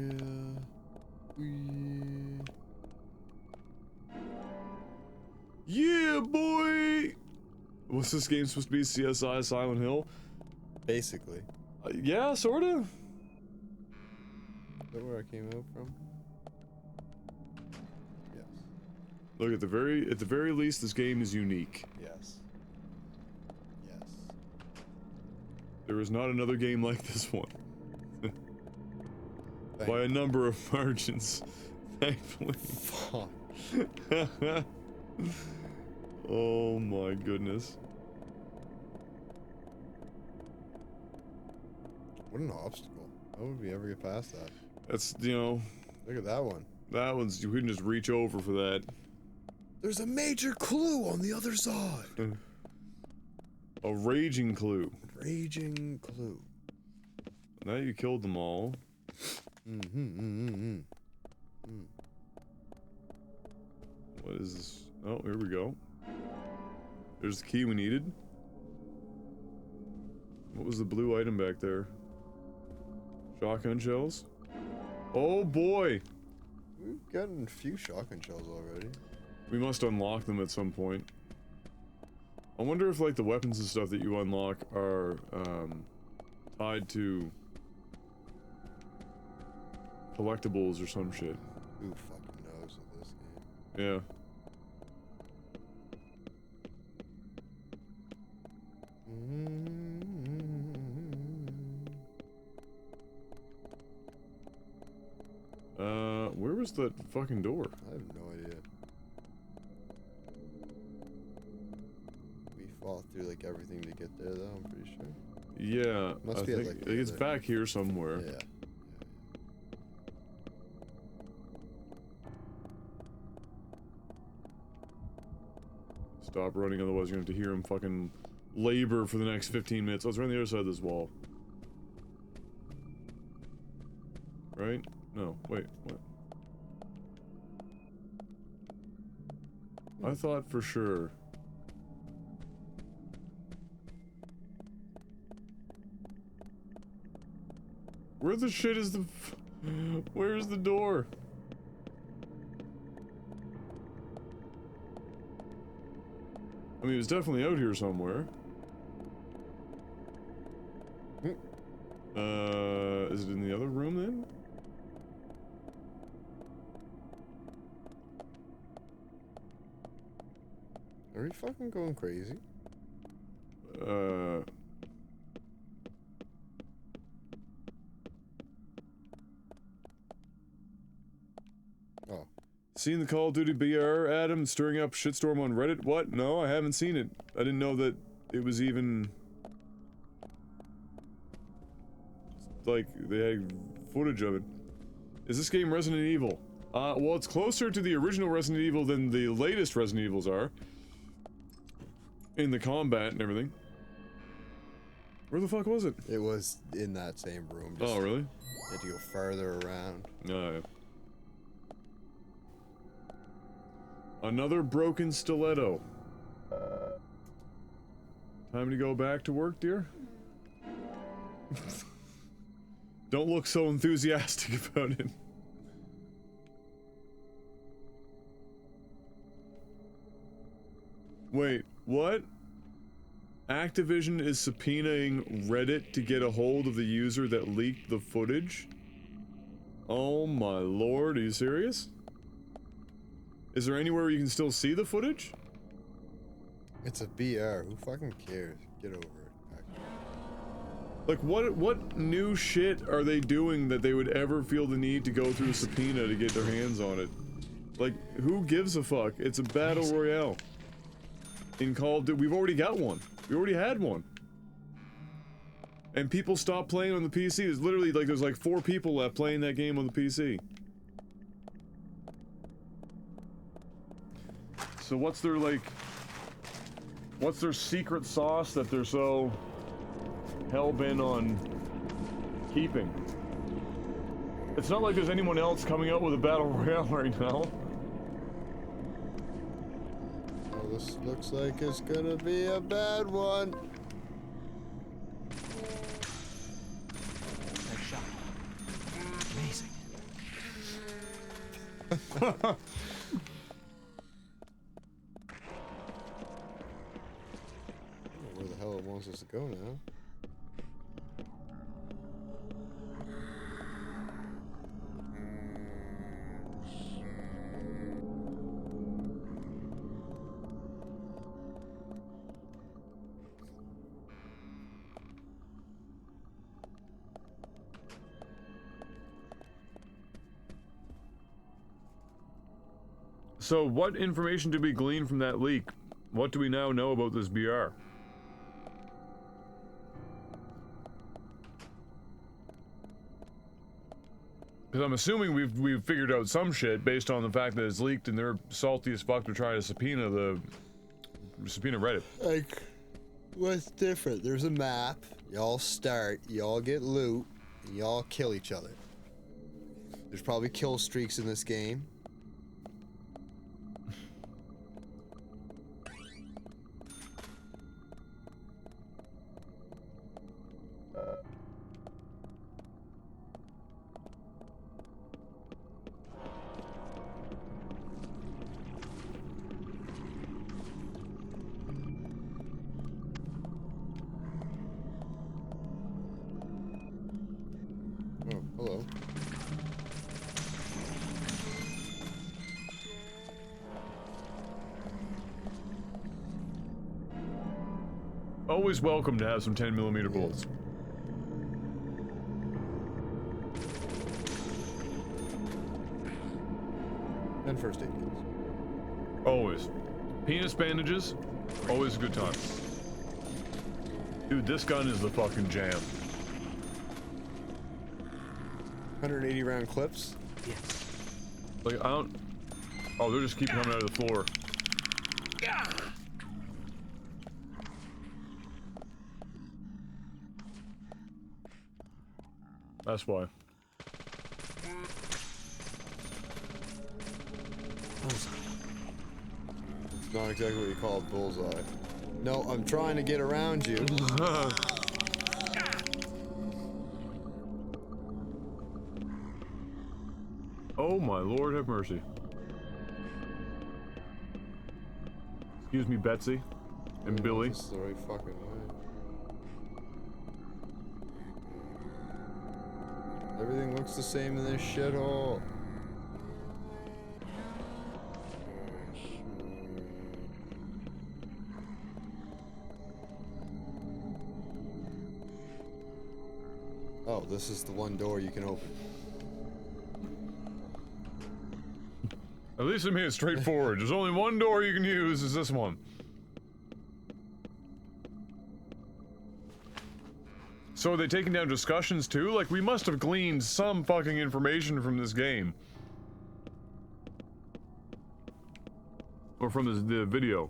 S1: Yeah, boy. What's this game supposed to be? CSI Silent Hill?
S2: Basically.
S1: Yeah, sorta.
S2: Is that where I came out from? Yes.
S1: Look, at the very least, this game is unique.
S2: Yes. Yes.
S1: There is not another game like this one. By a number of margins, thankfully.
S2: Fuck.
S1: Oh my goodness.
S2: What an obstacle. How would we ever get past that?
S1: That's, you know...
S2: Look at that one.
S1: That one's... You couldn't just reach over for that.
S2: There's a major clue on the other side.
S1: A raging clue.
S2: Raging clue.
S1: Now you killed them all. What is this? Oh, here we go. There's the key we needed. What was the blue item back there? Shotgun shells? Oh boy!
S2: We've gotten a few shotgun shells already.
S1: We must unlock them at some point. I wonder if, like, the weapons and stuff that you unlock are, tied to collectibles or some shit.
S2: Who fucking knows with this game?
S1: Yeah. Where was that fucking door?
S2: I have no idea. We fought through like everything to get there though, I'm pretty sure.
S1: Yeah,
S2: Must
S1: I
S2: be at,
S1: think
S2: like, the
S1: it's
S2: other-
S1: back here somewhere.
S2: Yeah.
S1: Stop running, otherwise you're gonna have to hear him fucking labor for the next 15 minutes. Let's run the other side of this wall. Right? No, wait, what? I thought for sure. Where the shit is the where's the door? I mean, it was definitely out here somewhere. Is it in the other room then?
S2: Are we fucking going crazy? Oh.
S1: Seen the Call of Duty BR, Adam, stirring up shitstorm on Reddit? What? No, I haven't seen it. I didn't know that it was even... like, they had footage of it. Is this game Resident Evil? Well, it's closer to the original Resident Evil than the latest Resident Evils are. In the combat and everything. Where the fuck was it?
S2: It was in that same room.
S1: Oh, really?
S2: You had to go farther around.
S1: No. Another broken stiletto. Time to go back to work, dear? Don't look so enthusiastic about it. Wait, what? Activision is subpoenaing Reddit to get a hold of the user that leaked the footage? Oh my lord, are you serious? Is there anywhere you can still see the footage?
S2: It's a BR. Who fucking cares? Get over it. Actually.
S1: Like, what new shit are they doing that they would ever feel the need to go through a subpoena to get their hands on it? Like, who gives a fuck? It's a battle royale. In Call of Duty, we've already got one. We already had one. And people stopped playing on the PC. There's literally, like, there's like 4 people left playing that game on the PC. So what's their, like... what's their secret sauce that they're so hell-bent on keeping? It's not like there's anyone else coming out with a battle royale right now.
S2: Oh, this looks like it's gonna be a bad one.
S21: Nice shot. Amazing.
S2: Where the hell it wants us to go now?
S1: So what information did we glean from that leak? What do we now know about this BR? Because I'm assuming we've figured out some shit based on the fact that it's leaked and they're salty as fuck to try to subpoena Reddit.
S2: Like, what's different? There's a map. Y'all start. Y'all get loot. And y'all kill each other. There's probably kill streaks in this game.
S1: Always welcome to have some 10mm bullets.
S2: And first aid kits.
S1: Always. Penis bandages, always a good time. Dude, this gun is the fucking jam.
S2: 180 round clips?
S12: Yes.
S1: Like, I don't... Oh, they're just keep coming out of the floor. That's why.
S2: Bullseye. It's not exactly what you call a bullseye. No, I'm trying to get around you.
S1: Oh my Lord, have mercy. Excuse me, Betsy and Billy.
S2: This is the right fucking way. Everything looks the same in this shithole. Oh, this is the one door you can open.
S1: At least I made it straightforward. There's only one door you can use, is this one. So are they taking down discussions too? Like, we must have gleaned some fucking information from this game. Or from the video.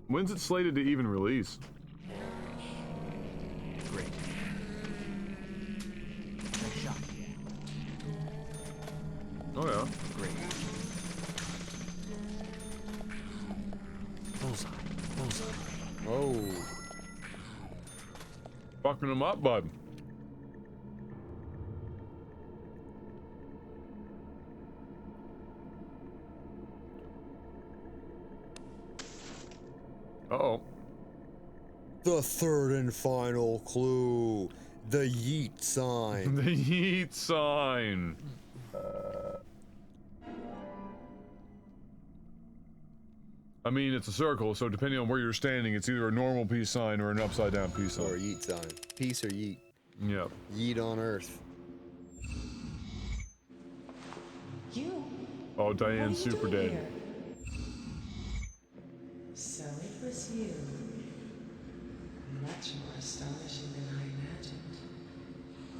S1: When's it slated to even release?
S21: Great. Nice shot.
S1: Oh yeah.
S21: Great. Bullseye. Bullseye.
S2: Oh.
S1: Fucking them up, bud. Uh-oh.
S2: The third and final clue. The yeet sign.
S1: The yeet sign. I mean, it's a circle, so depending on where you're standing, it's either a normal peace sign or an upside down peace sign.
S2: Or a yeet sign. Peace or yeet.
S1: Yep.
S2: Yeet on earth.
S8: You.
S1: Oh, Diane's super dead.
S8: Here? So it was you. Much more astonishing than I imagined.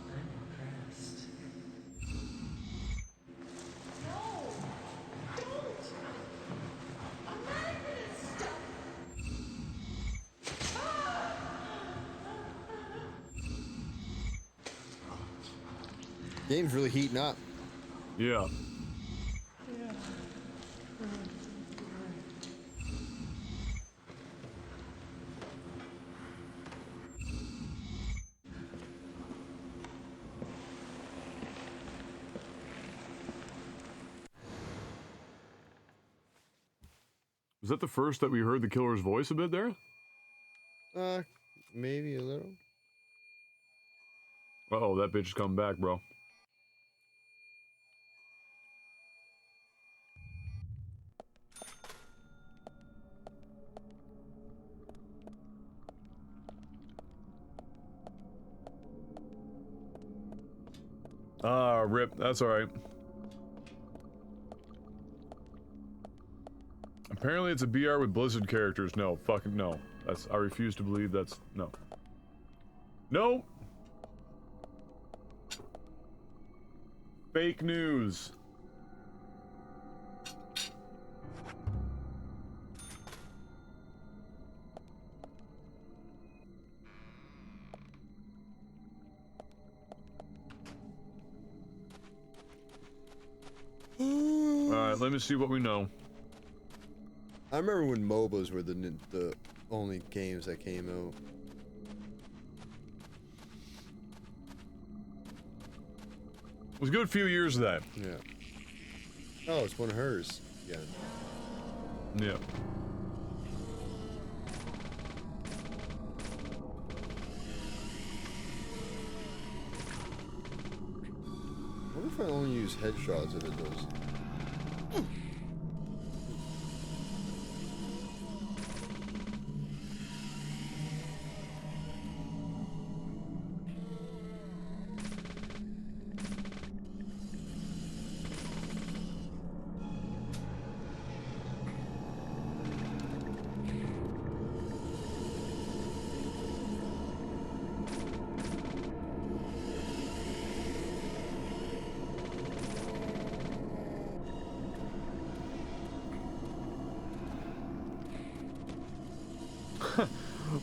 S8: I'm impressed. No! Don't! I'm not gonna stop!
S2: Game's really heating up.
S1: Yeah. Was that the first that we heard the killer's voice a bit there?
S2: Maybe a little.
S1: Uh-oh, that bitch is coming back, bro. Ah, rip. That's alright. Apparently it's a BR with Blizzard characters. No, fucking no. That's, I refuse to believe that's, no. No! Fake news. Alright, let me see what we know.
S2: I remember when MOBAs were the only games that came out.
S1: It was a good few years of that.
S2: Yeah. Oh, it's one of hers again.
S1: Yeah.
S2: I wonder if I only use headshots if it does.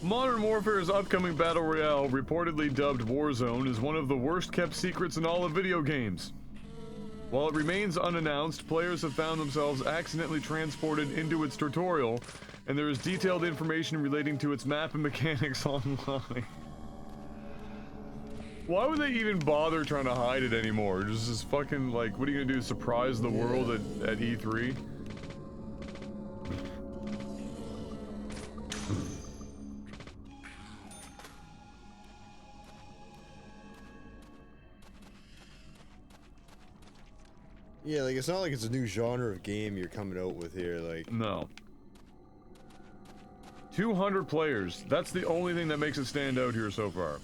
S1: Modern Warfare's upcoming battle royale, reportedly dubbed Warzone, is one of the worst kept secrets in all of video games. While it remains unannounced, players have found themselves accidentally transported into its tutorial, and there is detailed information relating to its map and mechanics online. Why would they even bother trying to hide it anymore? Just this fucking, like, what are you gonna do, surprise the world at E3?
S2: Yeah, like, it's not like it's a new genre of game you're coming out with here, like...
S1: No. 200 players. That's the only thing that makes it stand out here so far.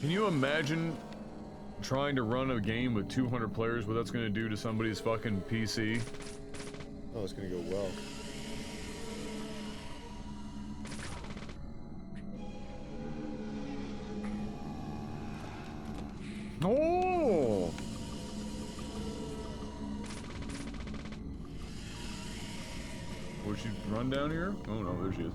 S1: Can you imagine trying to run a game with 200 players, what that's gonna do to somebody's fucking PC?
S2: Oh, it's gonna go well.
S1: Oh! Would she run down here? Oh no, there she is.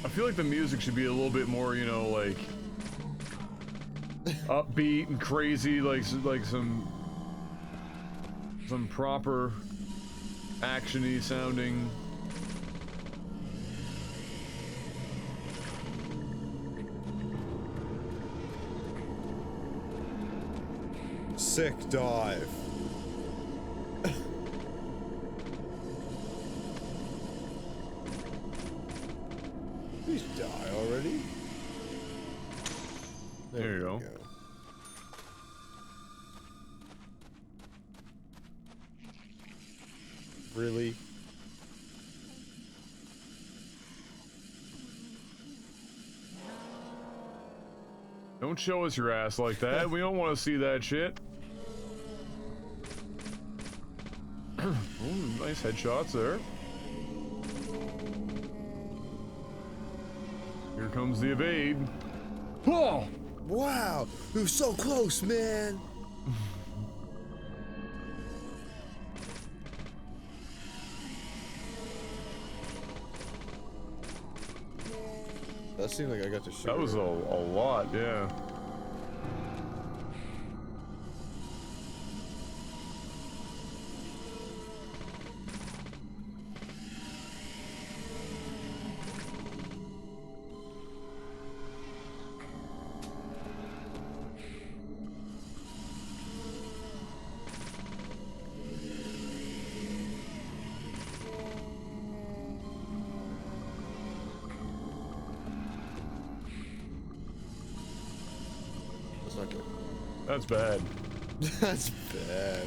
S1: I feel like the music should be a little bit more, you know, like upbeat and crazy, like some proper action-y sounding.
S2: Sick dive. Please die already.
S1: There you go.
S2: Really?
S1: Don't show us your ass like that. We don't want to see that shit. Ooh, nice headshots there. Here comes the evade. Oh!
S2: Wow! It was so close, man! That seemed like I got to shoot.
S1: That was a lot, yeah.
S2: That's not good.
S1: That's bad.
S2: That's bad.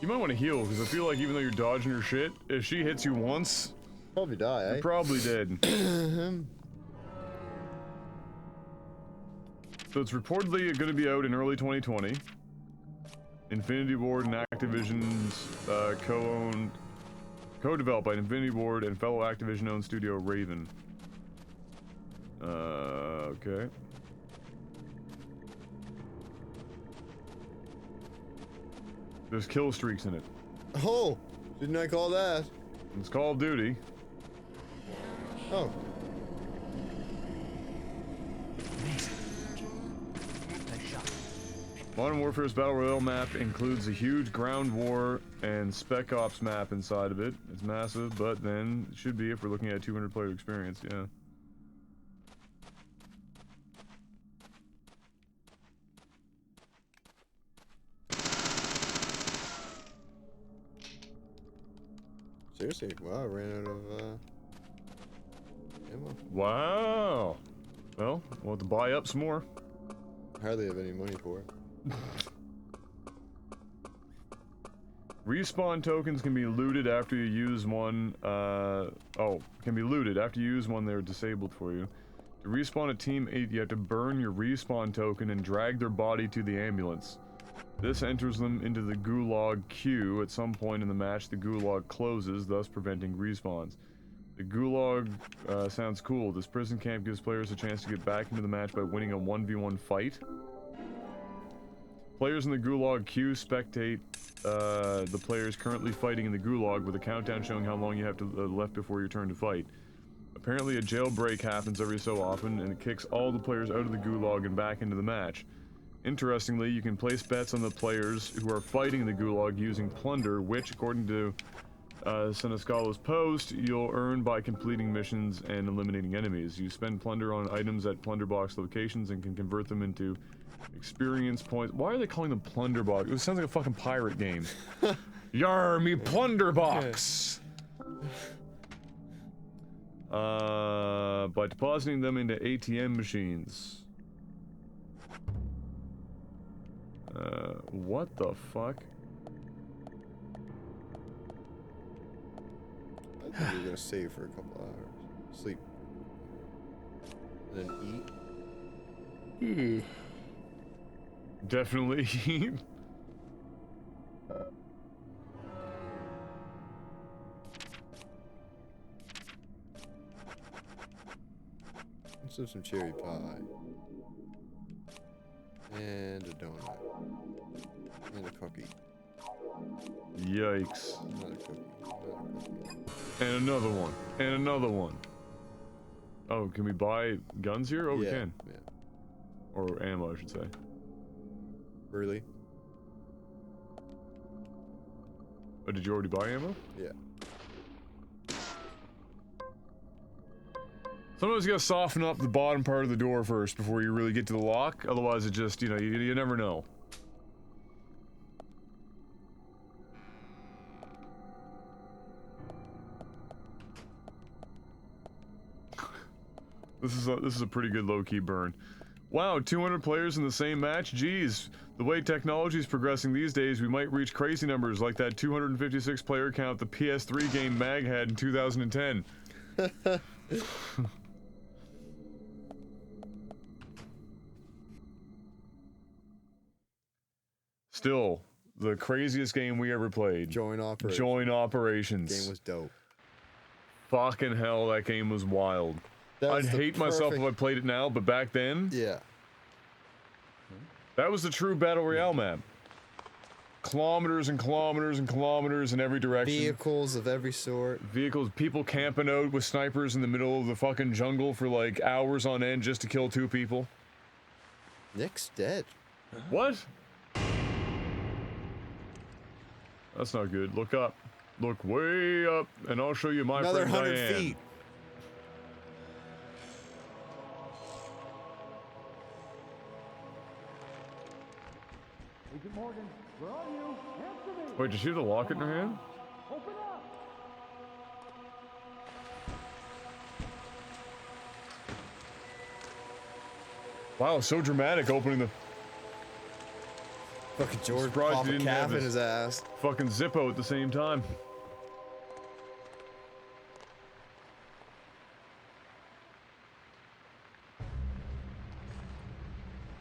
S1: You might want to heal, because I feel like even though you're dodging her shit, if she hits you once,
S2: probably die, eh?
S1: You're probably dead. So it's reportedly going to be out in early 2020. Infinity Ward and Activision's co-owned, co-developed by Infinity Ward and fellow Activision-owned studio Raven. Okay. There's kill streaks in it.
S2: Oh, didn't I call that?
S1: It's Call of Duty.
S2: Oh.
S1: Modern Warfare's Battle Royale map includes a huge ground war and Spec Ops map inside of it. It's massive, but then it should be if we're looking at 200 player experience, yeah.
S2: Seriously? Wow, I ran out of ammo.
S1: Wow. Well, we'll have to buy up some more.
S2: Hardly have any money for it.
S1: Respawn tokens can be looted after you use one. Can be looted after you use one. They're disabled for you. To respawn a teammate, you have to burn your respawn token and drag their body to the ambulance. This enters them into the gulag queue. At some point in the match, the gulag closes, thus preventing respawns. The gulag sounds cool. This prison camp gives players a chance to get back into the match by winning a 1v1 fight. Players in the gulag queue spectate the players currently fighting in the gulag with a countdown showing how long you have to left before your turn to fight. Apparently a jailbreak happens every so often, and it kicks all the players out of the gulag and back into the match. Interestingly, you can place bets on the players who are fighting in the gulag using plunder, which, according to Senescalo's post, you'll earn by completing missions and eliminating enemies. You spend plunder on items at plunderbox locations and can convert them into experience points. Why are they calling them plunderbox? It sounds like a fucking pirate game. Yar, me plunderbox! By depositing them into ATM machines. What the fuck?
S2: I think we're gonna save for a couple hours. Sleep. And then eat.
S1: Definitely eat.
S2: Let's have some cherry pie. And a donut. And a cookie.
S1: Yikes.
S2: Another cookie. Another cookie.
S1: And another one. And another one. Oh, can we buy guns here? Oh, we can.
S2: Yeah.
S1: Or ammo, I should say.
S2: Really?
S1: Oh, did you already buy ammo?
S2: Yeah.
S1: Sometimes you gotta soften up the bottom part of the door first before you really get to the lock. Otherwise, it just, you know, you never know. This is a pretty good low-key burn. Wow, 200 players in the same match? Geez, the way technology is progressing these days, we might reach crazy numbers like that 256 player count the PS3 game Mag had in 2010. Still, the craziest game we ever played.
S2: Join Operations.
S1: Join Operations.
S2: Game was dope.
S1: Fucking hell, that game was wild. I'd hate myself if I played it now, but back then...
S2: Yeah.
S1: That was the true Battle Royale map. Kilometers and kilometers and kilometers in every direction.
S2: Vehicles of every sort.
S1: Vehicles, people camping out with snipers in the middle of the fucking jungle for like hours on end just to kill 2 people.
S2: Nick's dead.
S1: What? That's not good. Look up. Look way up, and I'll show you my
S2: Another
S1: friend
S2: 100
S1: Diane.
S2: feet.
S13: Agent Morgan, where are you? Answer me!
S1: Wait, does she have the locket in her hand?
S13: Open up!
S1: Wow, so dramatic opening the...
S2: Fucking George
S1: Surprised
S2: pop
S1: he
S2: a
S1: didn't have
S2: calf in his ass.
S1: Fucking Zippo at the same time.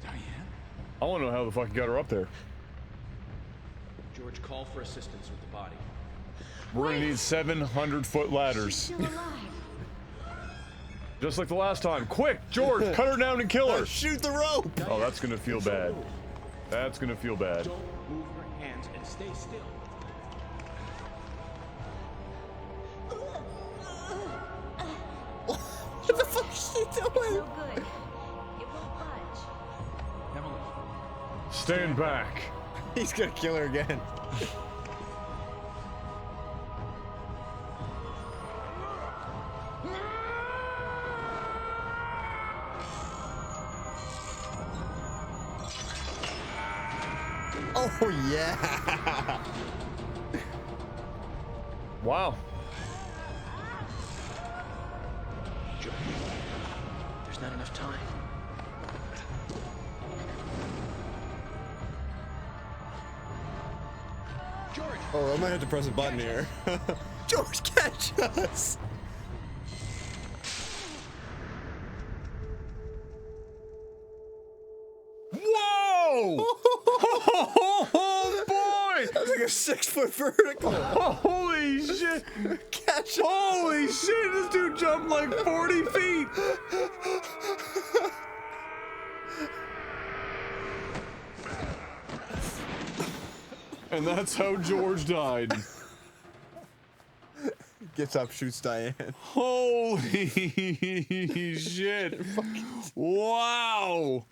S13: Diane?
S1: I want to know how the fuck he got her up there.
S5: George, call for assistance with the body.
S1: We're gonna need 700-foot ladders.
S3: Still alive.
S1: Just like the last time. Quick, George, cut her down and kill her.
S2: Shoot the rope.
S1: Oh, that's gonna feel bad. That's gonna feel bad.
S5: Don't move your hands and stay still.
S2: What the fuck is she doing?
S10: No good. It won't budge.
S13: Emily.
S1: Stand back.
S2: He's gonna kill her again. Oh yeah!
S1: Wow.
S5: George, there's not enough time. George!
S2: Oh, I might have to press a button here. George, catch us!
S1: Whoa!
S2: a 6-foot vertical.
S1: Holy shit! Holy shit! This dude jumped like 40 feet. And that's how George died.
S2: Gets up, shoots Diane.
S1: Holy shit! Wow!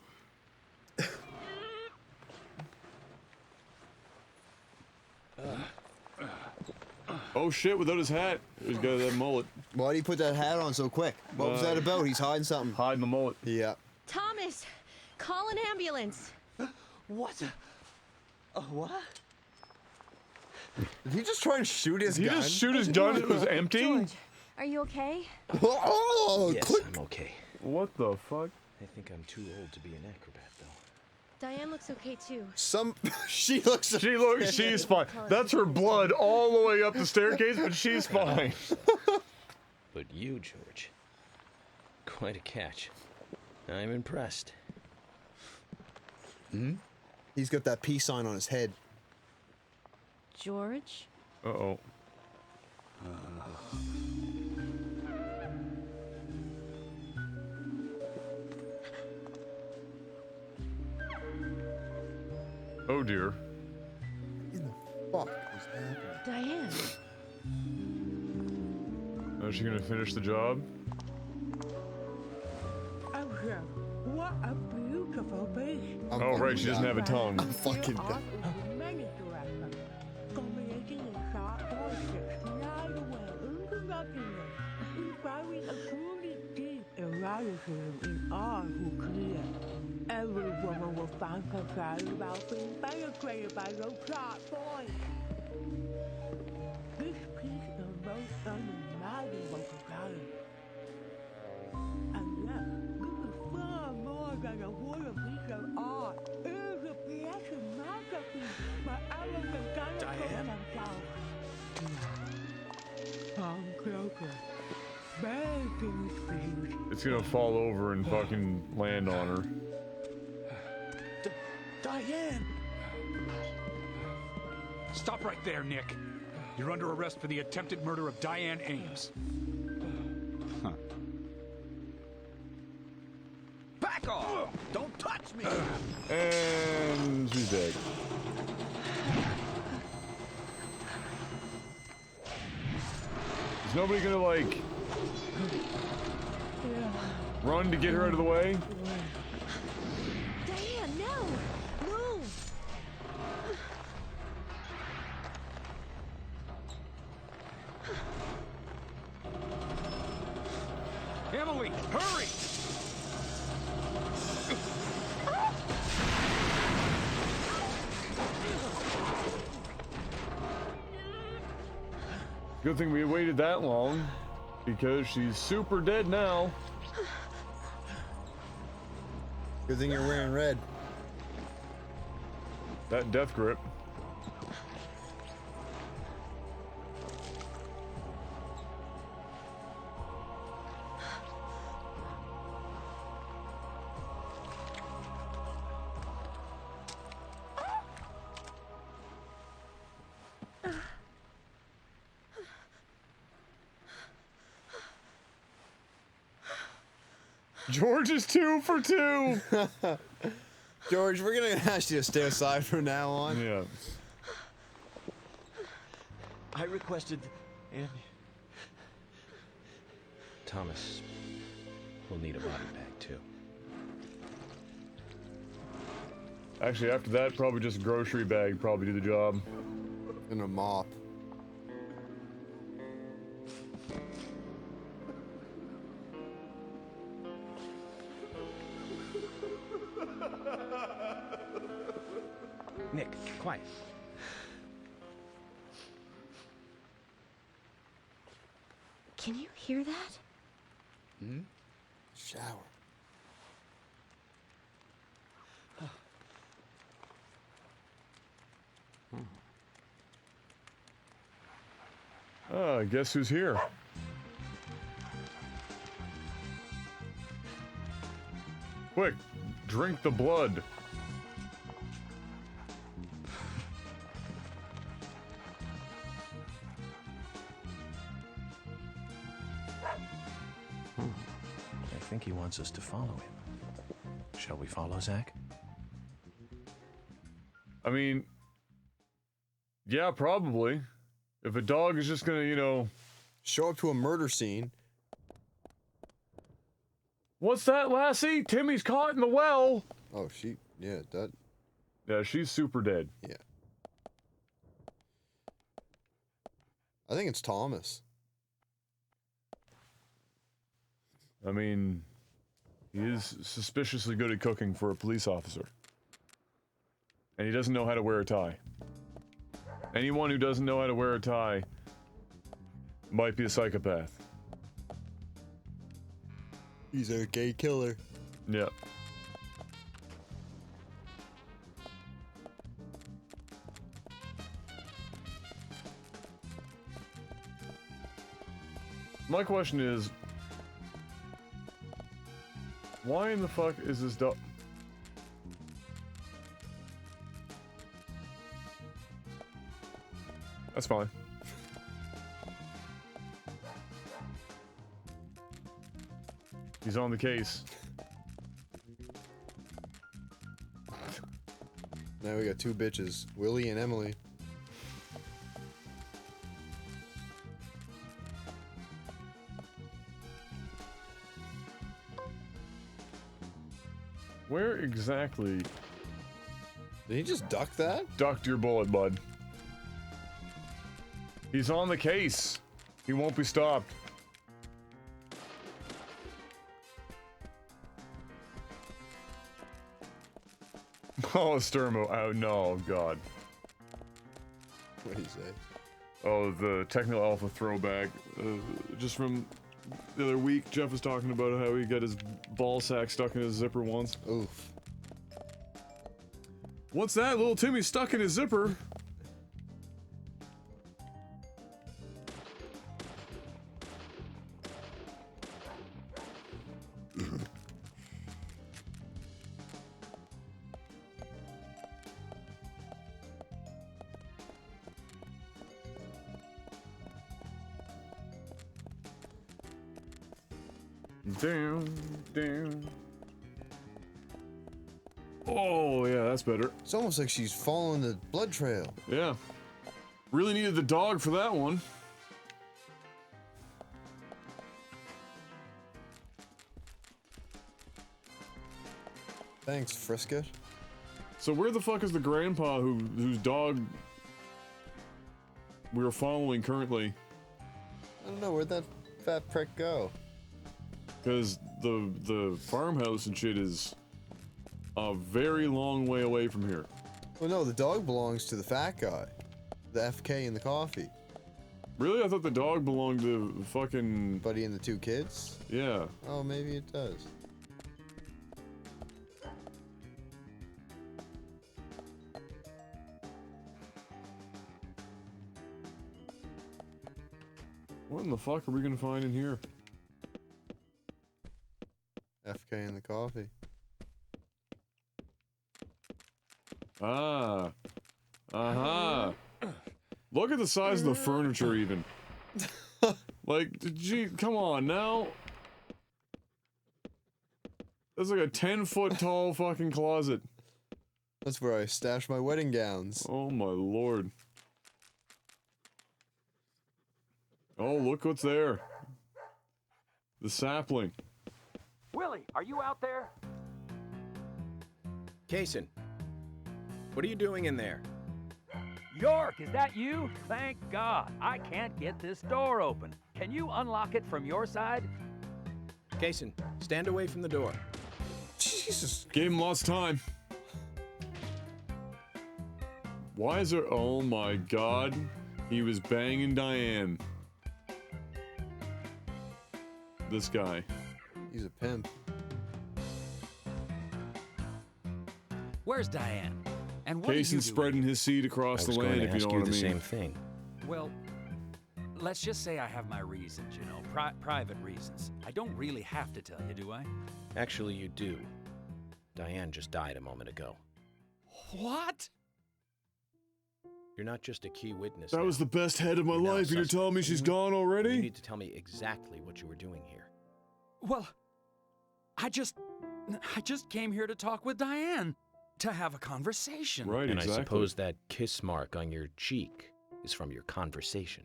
S1: Oh shit, without his hat. He's got that mullet.
S2: Why did he put that hat on so quick? What was that about? He's hiding something.
S1: Hiding the mullet.
S2: Yeah.
S10: Thomas, call an ambulance.
S12: What? What?
S2: Did he just try and shoot his
S1: Did
S2: gun?
S1: he just shoot his gun? It was empty?
S10: George, are you okay?
S2: Oh,
S9: Yes,
S2: quick.
S9: I'm okay.
S1: What the fuck?
S9: I think I'm too old to be an acrobat, though.
S10: Diane looks okay too.
S1: She's fine. That's her blood all the way up the staircase, but she's fine.
S9: But you, George, quite a catch. I'm impressed.
S2: Hmm? He's got that peace sign on his head.
S10: George?
S1: Uh-oh. Oh dear.
S2: Fuck.
S10: Diane.
S1: Is she gonna finish the job?
S17: Oh, yeah. What a beautiful beast.
S1: Oh right, she doesn't have a tongue.
S2: I'm fucking
S17: Your
S2: done.
S17: art is many directions. Combination in sharp voices, light away, interrupting. Inspiring a truly deep eroticism in all who clear. Every woman will find herself about being penetrated by those sharp voices. This piece is most unimaginable talent. And yet, this is far more than a piece of art. It is a piece of masterpiece by our mechanical themselves. Come closer. Begging please.
S1: It's gonna fall over and fucking land on her.
S12: Diane!
S7: Stop right there, Nick. You're under arrest for the attempted murder of Diane Ames. Huh.
S12: Back off! Don't touch me!
S1: And she's dead. Is nobody gonna like run to get her out of the way?
S10: Diane, no! Move!
S7: Emily, hurry!
S1: Good thing we waited that long, because she's super dead now.
S2: Good thing you're wearing red.
S1: That death grip. George is 2 for 2.
S2: George, we're gonna ask you to stay aside from now on.
S1: Yeah.
S14: I requested, and
S9: Thomas will need a body bag, too.
S1: Actually, after that, probably just a grocery bag probably do the job.
S2: And a mop.
S12: Nick, quiet.
S10: Can you hear that?
S2: Hmm? Shower.
S1: Guess who's here? Quick, drink the blood.
S5: think he wants us to follow him. Shall we follow, Zach?
S1: I mean, yeah, probably. If a dog is just gonna, you know...
S2: Show up to a murder scene.
S1: What's that, Lassie? Timmy's caught in the well!
S2: Oh, that...
S1: Yeah, she's super dead.
S2: Yeah. I think it's Thomas.
S1: I mean, he is suspiciously good at cooking for a police officer. And he doesn't know how to wear a tie. Anyone who doesn't know how to wear a tie might be a psychopath.
S2: He's a gay killer.
S1: Yeah. My question is, why in the fuck is this dog? That's fine. He's on the case.
S2: Now we got two bitches, Willie and Emily.
S1: Where exactly?
S2: Did he just duck that?
S1: Ducked your bullet, bud. He's on the case. He won't be stopped. Oh, Sturmo. Oh, no. God.
S2: What did he say?
S1: Oh, the Techno Alpha throwback. Just from the other week, Jeff was talking about how he got his ball sack stuck in his zipper once.
S2: Oof.
S1: What's that? Little Timmy's stuck in his zipper. Down, down. Oh, yeah, that's better.
S2: It's almost like she's following the blood trail.
S1: Yeah. Really needed the dog for that one.
S2: Thanks, Frisket.
S1: So where the fuck is the grandpa whose dog we are following currently?
S2: I don't know, where'd that fat prick go?
S1: Because the farmhouse and shit is a very long way away from here.
S2: Well, no, the dog belongs to the fat guy. The FK in the coffee.
S1: Really? I thought the dog belonged to fucking...
S2: Buddy and the two kids?
S1: Yeah.
S2: Oh, maybe it does.
S1: What in the fuck are we gonna find in here?
S2: FK in the coffee.
S1: Ah. Uh-huh. Look at the size of the furniture even. Like, gee, come on now. That's like a 10-foot tall fucking closet.
S2: That's where I stash my wedding gowns.
S1: Oh my lord. Oh, look what's there. The sapling.
S6: Willie, are you out there?
S9: Kaysen, what are you doing in there?
S6: York, is that you? Thank God. I can't get this door open. Can you unlock it from your side?
S9: Kaysen, stand away from the door.
S2: Jesus.
S1: Gave him lots of time. Why is there... Oh my God. He was banging Diane. This guy.
S2: He's a pimp.
S6: Where's Diane? And what are you
S1: Kaysen's
S6: doing?
S1: spreading his seed across the land, if you know what I mean.
S9: the same thing.
S6: Well, let's just say I have my reasons, you know, private reasons. I don't really have to tell you, do I?
S9: Actually, you do. Diane just died a moment ago.
S6: What?
S9: You're not just a key witness.
S1: That
S9: now.
S1: was the best head of my
S9: You're now
S1: life, and you're
S9: suspect.
S1: telling me she's gone already?
S9: You need to tell me exactly what you were doing here.
S6: Well, I just came here to talk with Diane, to have a conversation.
S1: Right,
S9: And
S1: exactly.
S9: I suppose that kiss mark on your cheek is from your conversation.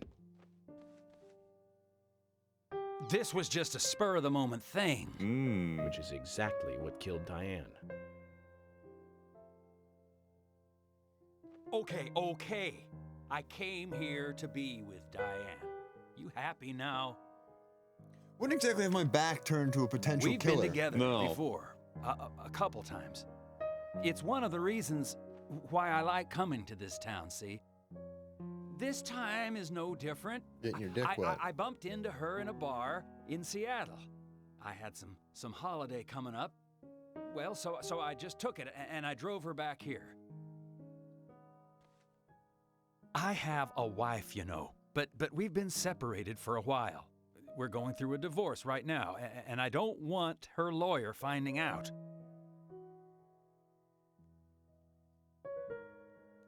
S6: This was just a spur-of-the-moment thing.
S9: Which is exactly what killed Diane.
S6: Okay. I came here to be with Diane. You happy now?
S2: Wouldn't exactly have my back turned to a potential
S6: We've
S2: killer.
S6: been together before, a couple times. It's one of the reasons why I like coming to this town, see? This time is no different.
S2: Getting your dick wet.
S6: I bumped into her in a bar in Seattle. I had some holiday coming up. Well, so I just took it and I drove her back here. I have a wife, you know, but we've been separated for a while. We're going through a divorce right now, and I don't want her lawyer finding out.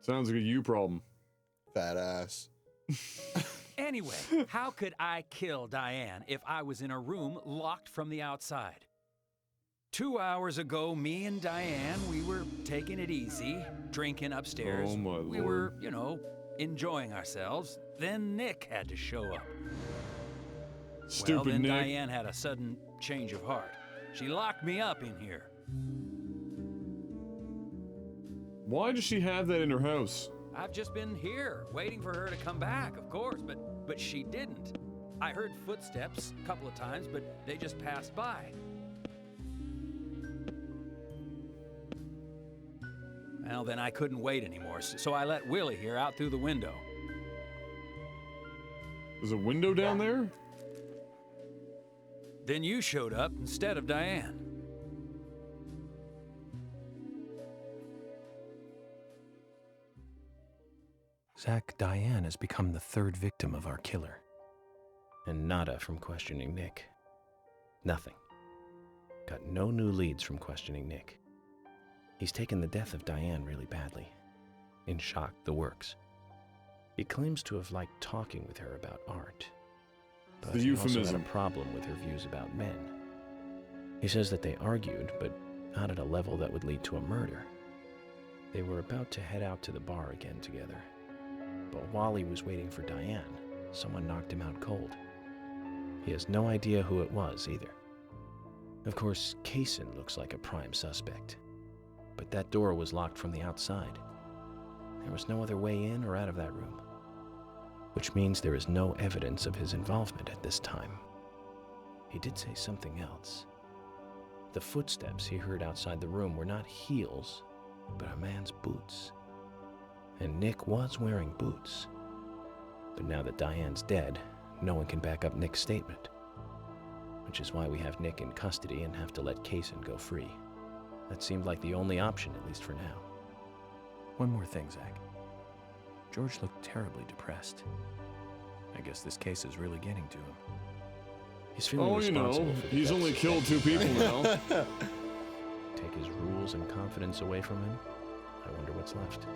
S1: Sounds like a you problem.
S2: Fat ass.
S6: Anyway, how could I kill Diane if I was in a room locked from the outside? 2 hours ago, me and Diane, we were taking it easy, drinking upstairs.
S1: Oh, my
S6: We
S1: Lord.
S6: were, you know, enjoying ourselves. Then Nick had to show up.
S1: Stupid
S6: then
S1: Nick.
S6: Diane had a sudden change of heart. She locked me up in here.
S1: Why does she have that in her house?
S6: I've just been here, waiting for her to come back, of course, but she didn't. I heard footsteps a couple of times, but they just passed by. Well, then I couldn't wait anymore, so I let Willie here out through the window.
S1: There's a window down there?
S6: Then you showed up instead of Diane.
S5: Zach, Diane has become the third victim of our killer.
S9: And nada from questioning Nick. Nothing. Got no new leads from questioning Nick. He's taken the death of Diane really badly. In shock, the works. He claims to have liked talking with her about art. But
S1: The
S9: he also had
S1: euphemism.
S9: a problem with her views about men. He says that they argued, but not at a level that would lead to a murder. They were about to head out to the bar again together. But while he was waiting for Diane, someone knocked him out cold. He has no idea who it was either. Of course, Kaysen looks like a prime suspect. But that door was locked from the outside. There was no other way in or out of that room. Which means there is no evidence of his involvement at this time. He did say something else. The footsteps he heard outside the room were not heels, but a man's boots. And Nick was wearing boots. But now that Diane's dead, no one can back up Nick's statement. Which is why we have Nick in custody and have to let Kaysen go free. That seemed like the only option, at least for now.
S5: One more thing, Zach. George looked terribly depressed. I guess this case is really getting to him.
S9: He's feeling
S1: Oh, you know,
S9: responsible for the
S1: he's
S9: deaths
S1: only
S9: of
S1: killed
S9: kids.
S1: 2 people now.
S9: Take his rules and confidence away from him? I wonder what's left.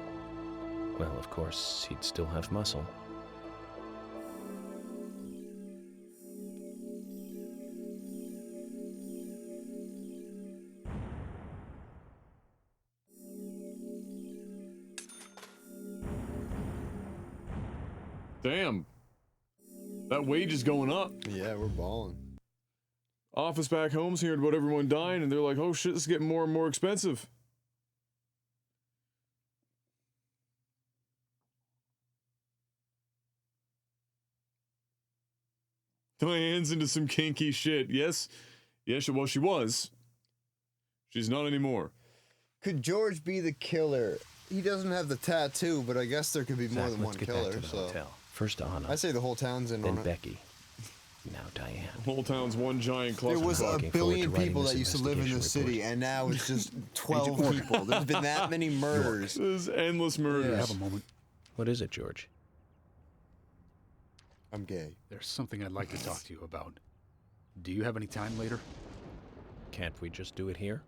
S9: Well, of course, he'd still have muscle.
S1: Damn. That wage is going up.
S2: Yeah, we're balling.
S1: Office back home's hearing about everyone dying, and they're like, oh shit, this is getting more and more expensive. Diane's into some kinky shit. Yes. Yes, well, she was. She's not anymore.
S2: Could George be the killer? He doesn't have the tattoo, but I guess there could be more
S9: Zach,
S2: than
S9: let's
S2: one
S9: get
S2: killer.
S9: back to the
S2: So
S9: hotel. First Anna.
S2: I say the whole town's in
S9: then
S2: on it.
S9: Becky. Now Diane.
S1: The whole town's one giant cluster.
S2: There was a
S9: Looking forward
S2: billion
S9: to writing
S2: people
S9: this
S2: that used to live in
S9: investigation
S2: this city,
S9: report.
S2: and now it's just 12 people. There's been that many murders.
S1: There's endless murders.
S7: Have a moment.
S9: What is it, George?
S2: I'm gay.
S7: There's something I'd like to talk to you about. Do you have any time later?
S9: Can't we just do it here?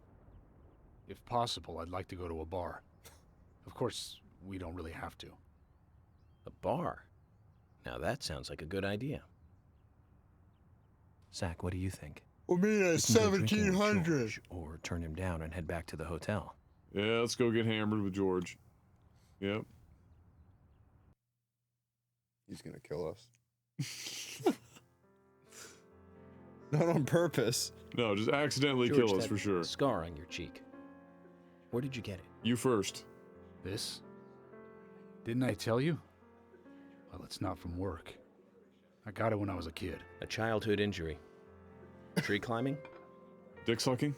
S7: If possible, I'd like to go to a bar. Of course, we don't really have to.
S9: A bar? Now that sounds like a good idea.
S5: Zach, what do you think?
S2: Well, me at
S5: We can go drinking with
S2: 1700.
S5: George, or turn him down and head back to the hotel.
S1: Yeah, let's go get hammered with George. Yep.
S2: He's gonna kill us. Not on purpose.
S1: No, just accidentally
S9: George,
S1: kill us
S9: that
S1: for sure.
S9: Scar on your cheek. Where did you get it?
S1: You first.
S7: This? Didn't I tell you? Well, it's not from work. I got it when I was a kid.
S9: A childhood injury. Tree climbing?
S1: Dick sucking?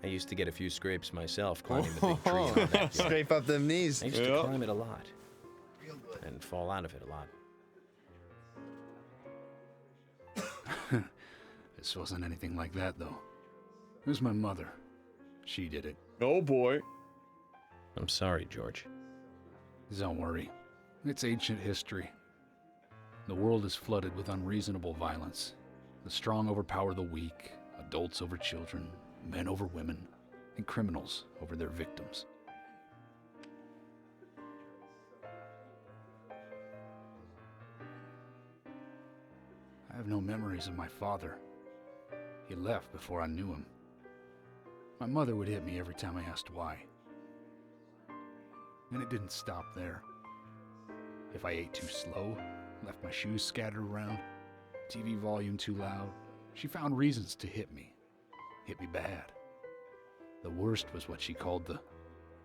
S9: I used to get a few scrapes myself climbing the big tree. in our backyard.
S2: Scrape up them knees.
S9: I used to climb it a lot. And fall out of it a lot.
S7: This wasn't anything like that, though. It was my mother. She did it.
S1: Oh, boy.
S9: I'm sorry, George.
S7: Don't worry. It's ancient history. The world is flooded with unreasonable violence. The strong overpower the weak, adults over children, men over women, and criminals over their victims. I have no memories of my father. He left before I knew him. My mother would hit me every time I asked why. And it didn't stop there. If I ate too slow, left my shoes scattered around, TV volume too loud, she found reasons to hit me. Hit me bad. The worst was what she called the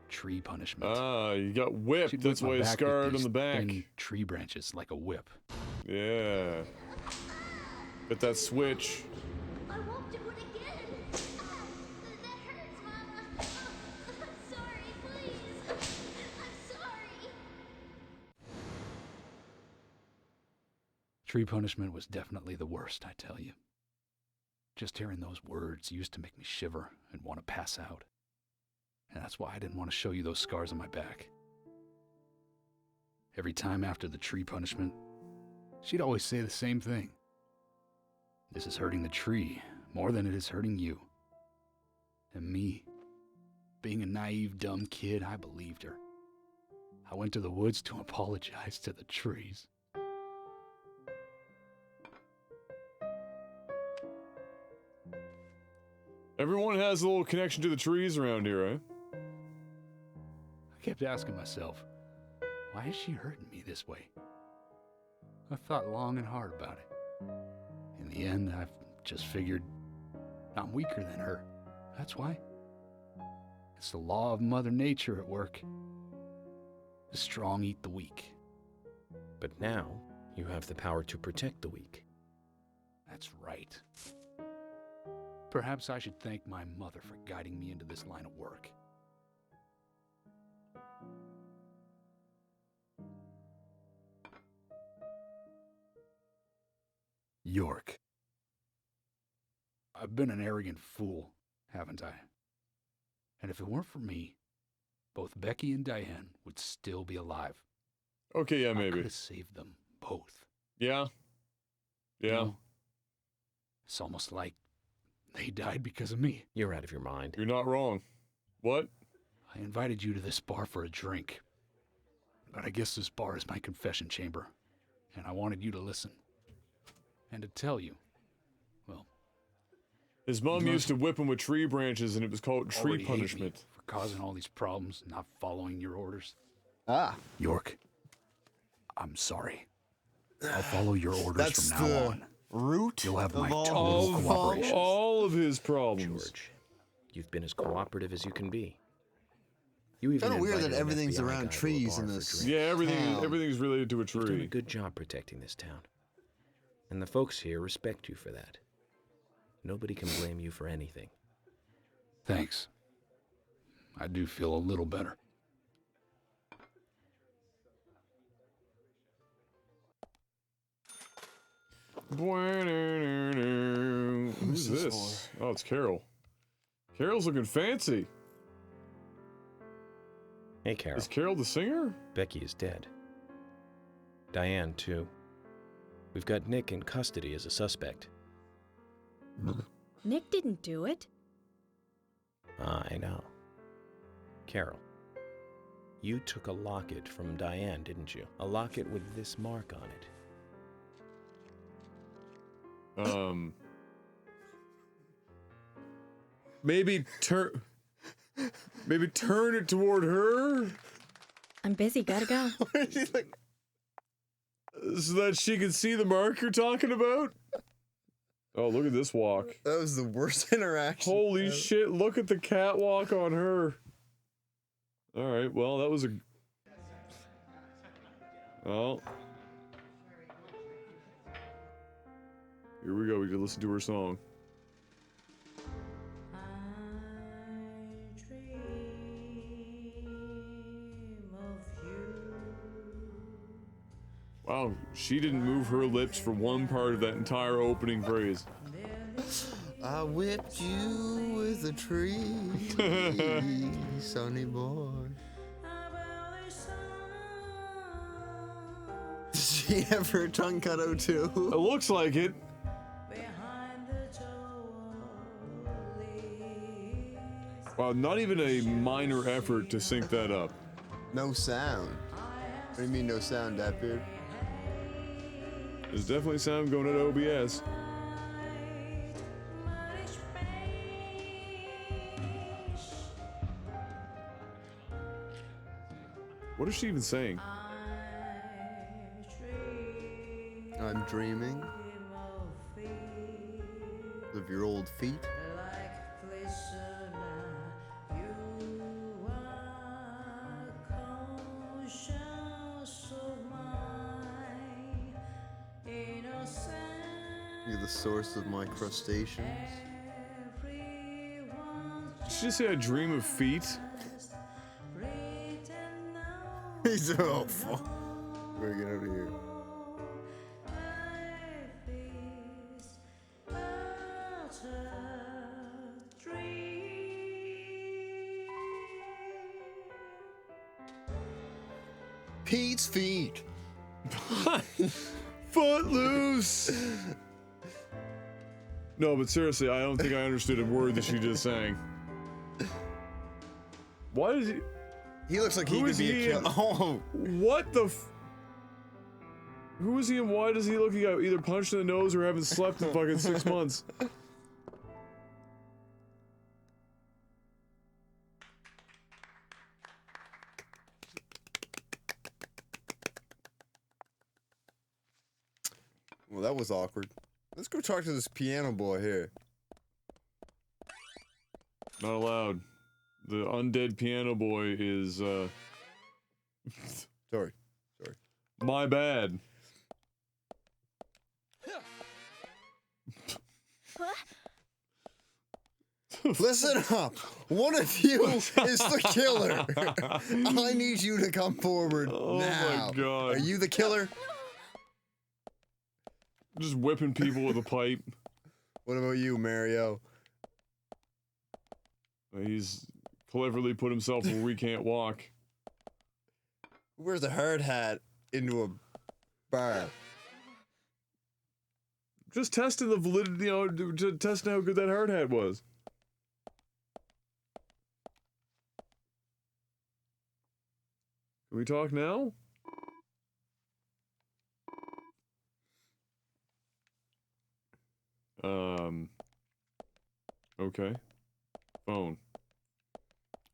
S7: tree punishment.
S1: Ah, you got whipped.
S7: She'd
S1: That's
S7: whip my
S1: why you're
S7: back with
S1: scarred on
S7: these
S1: the back.
S7: thin tree branches like a whip.
S1: Yeah. Get that switch.
S19: I won't do it again. That hurts, Mama. I'm sorry, please. I'm sorry.
S7: Tree punishment was definitely the worst, I tell you. Just hearing those words used to make me shiver and want to pass out. And that's why I didn't want to show you those scars on my back. Every time after the tree punishment, she'd always say the same thing. This is hurting the tree more than it is hurting you. And me, being a naive, dumb kid, I believed her. I went to the woods to apologize to the trees.
S1: Everyone has a little connection to the trees around here, right?
S7: I kept asking myself, why is she hurting me this way? I thought long and hard about it. In the end, I've just figured I'm weaker than her. That's why. It's the law of Mother Nature at work. The strong eat the weak.
S9: But now, you have the power to protect the weak.
S7: That's right. Perhaps I should thank my mother for guiding me into this line of work. York. I've been an arrogant fool, haven't I? And if it weren't for me, both Becky and Diane would still be alive.
S1: Okay, yeah,
S7: I
S1: maybe.
S7: could have saved them both.
S1: Yeah. Yeah.
S7: You know, it's almost like they died because of me.
S9: You're out of your mind.
S1: You're not wrong. What?
S7: I invited you to this bar for a drink. But I guess this bar is my confession chamber. And I wanted you to listen. And to tell you, well...
S1: His mom used to whip him with tree branches, and it was called tree
S7: already hate me
S1: punishment.
S7: for causing all these problems, not following your orders.
S2: Ah.
S7: York, I'm sorry. I'll follow your orders
S2: That's
S7: from now
S2: the
S7: on.
S2: root
S7: You'll have my
S2: of
S7: total cooperation.
S1: All of his problems.
S9: George, you've been as cooperative as you can be. You even
S2: Kind of weird
S9: invited
S2: that
S9: an
S2: everything's
S9: FBI
S2: around
S9: guy to a
S2: trees in
S9: bar for
S2: this.
S9: drinks.
S1: Yeah,
S2: town.
S1: everything's related to a
S9: You've done a
S1: tree.
S9: good job protecting this town. And the folks here respect you for that. Nobody can blame you for anything.
S7: Thanks. I do feel a little better.
S1: Who's this? Oh, it's Carol. Carol's looking fancy.
S9: Hey, Carol.
S1: Is Carol the singer?
S9: Becky is dead. Diane, too. We've got Nick in custody as a suspect.
S3: Nick didn't do it.
S9: I know. Carol, you took a locket from Diane, didn't you? A locket with this mark on it.
S1: Maybe turn it toward her
S8: I'm busy, gotta go.
S2: She's like,
S1: so that she can see the mark you're talking about. Oh, look at this walk.
S2: that was the worst interaction.
S1: Holy
S2: ever.
S1: shit, look at the catwalk on her. Alright, well, that was a... Well... Here we go, we can listen to her song. Wow, she didn't move her lips for one part of that entire opening phrase.
S2: I whipped you with a tree, sonny boy. Did she have her tongue cut out too?
S1: It looks like it. Wow, not even a minor effort to sync that up.
S2: No sound. What do you mean no sound, Datbeard?
S1: There's definitely sound going at OBS. What is she even saying?
S2: I'm dreaming of your old feet. You're the source of my crustaceans.
S1: Did she just say I dream of feet?
S2: He's oh fuck. We're get out of here. Pete's feet.
S1: Footloose. No, but seriously, I don't think I understood a word that she just sang. Why does he?
S2: He looks like he
S1: Who
S2: could
S1: is
S2: be
S1: he
S2: a
S1: in?
S2: killer. Oh,
S1: What the? Who is he and why does he look like he got either punched in the nose or haven't slept in fucking 6 months?
S2: well, that was awkward. Let's go talk to this piano boy here.
S1: Not allowed. The undead piano boy is,
S2: Sorry.
S1: my bad.
S2: Listen up. One of you is the killer. I need you to come forward
S1: Oh
S2: now.
S1: my god.
S2: Are you the killer?
S1: Just whipping people with a pipe.
S2: What about you, Mario?
S1: He's cleverly put himself where we can't walk.
S2: Who wears a hard hat into a bar?
S1: Just testing the validity, testing how good that hard hat was. Can we talk now? Okay. Phone.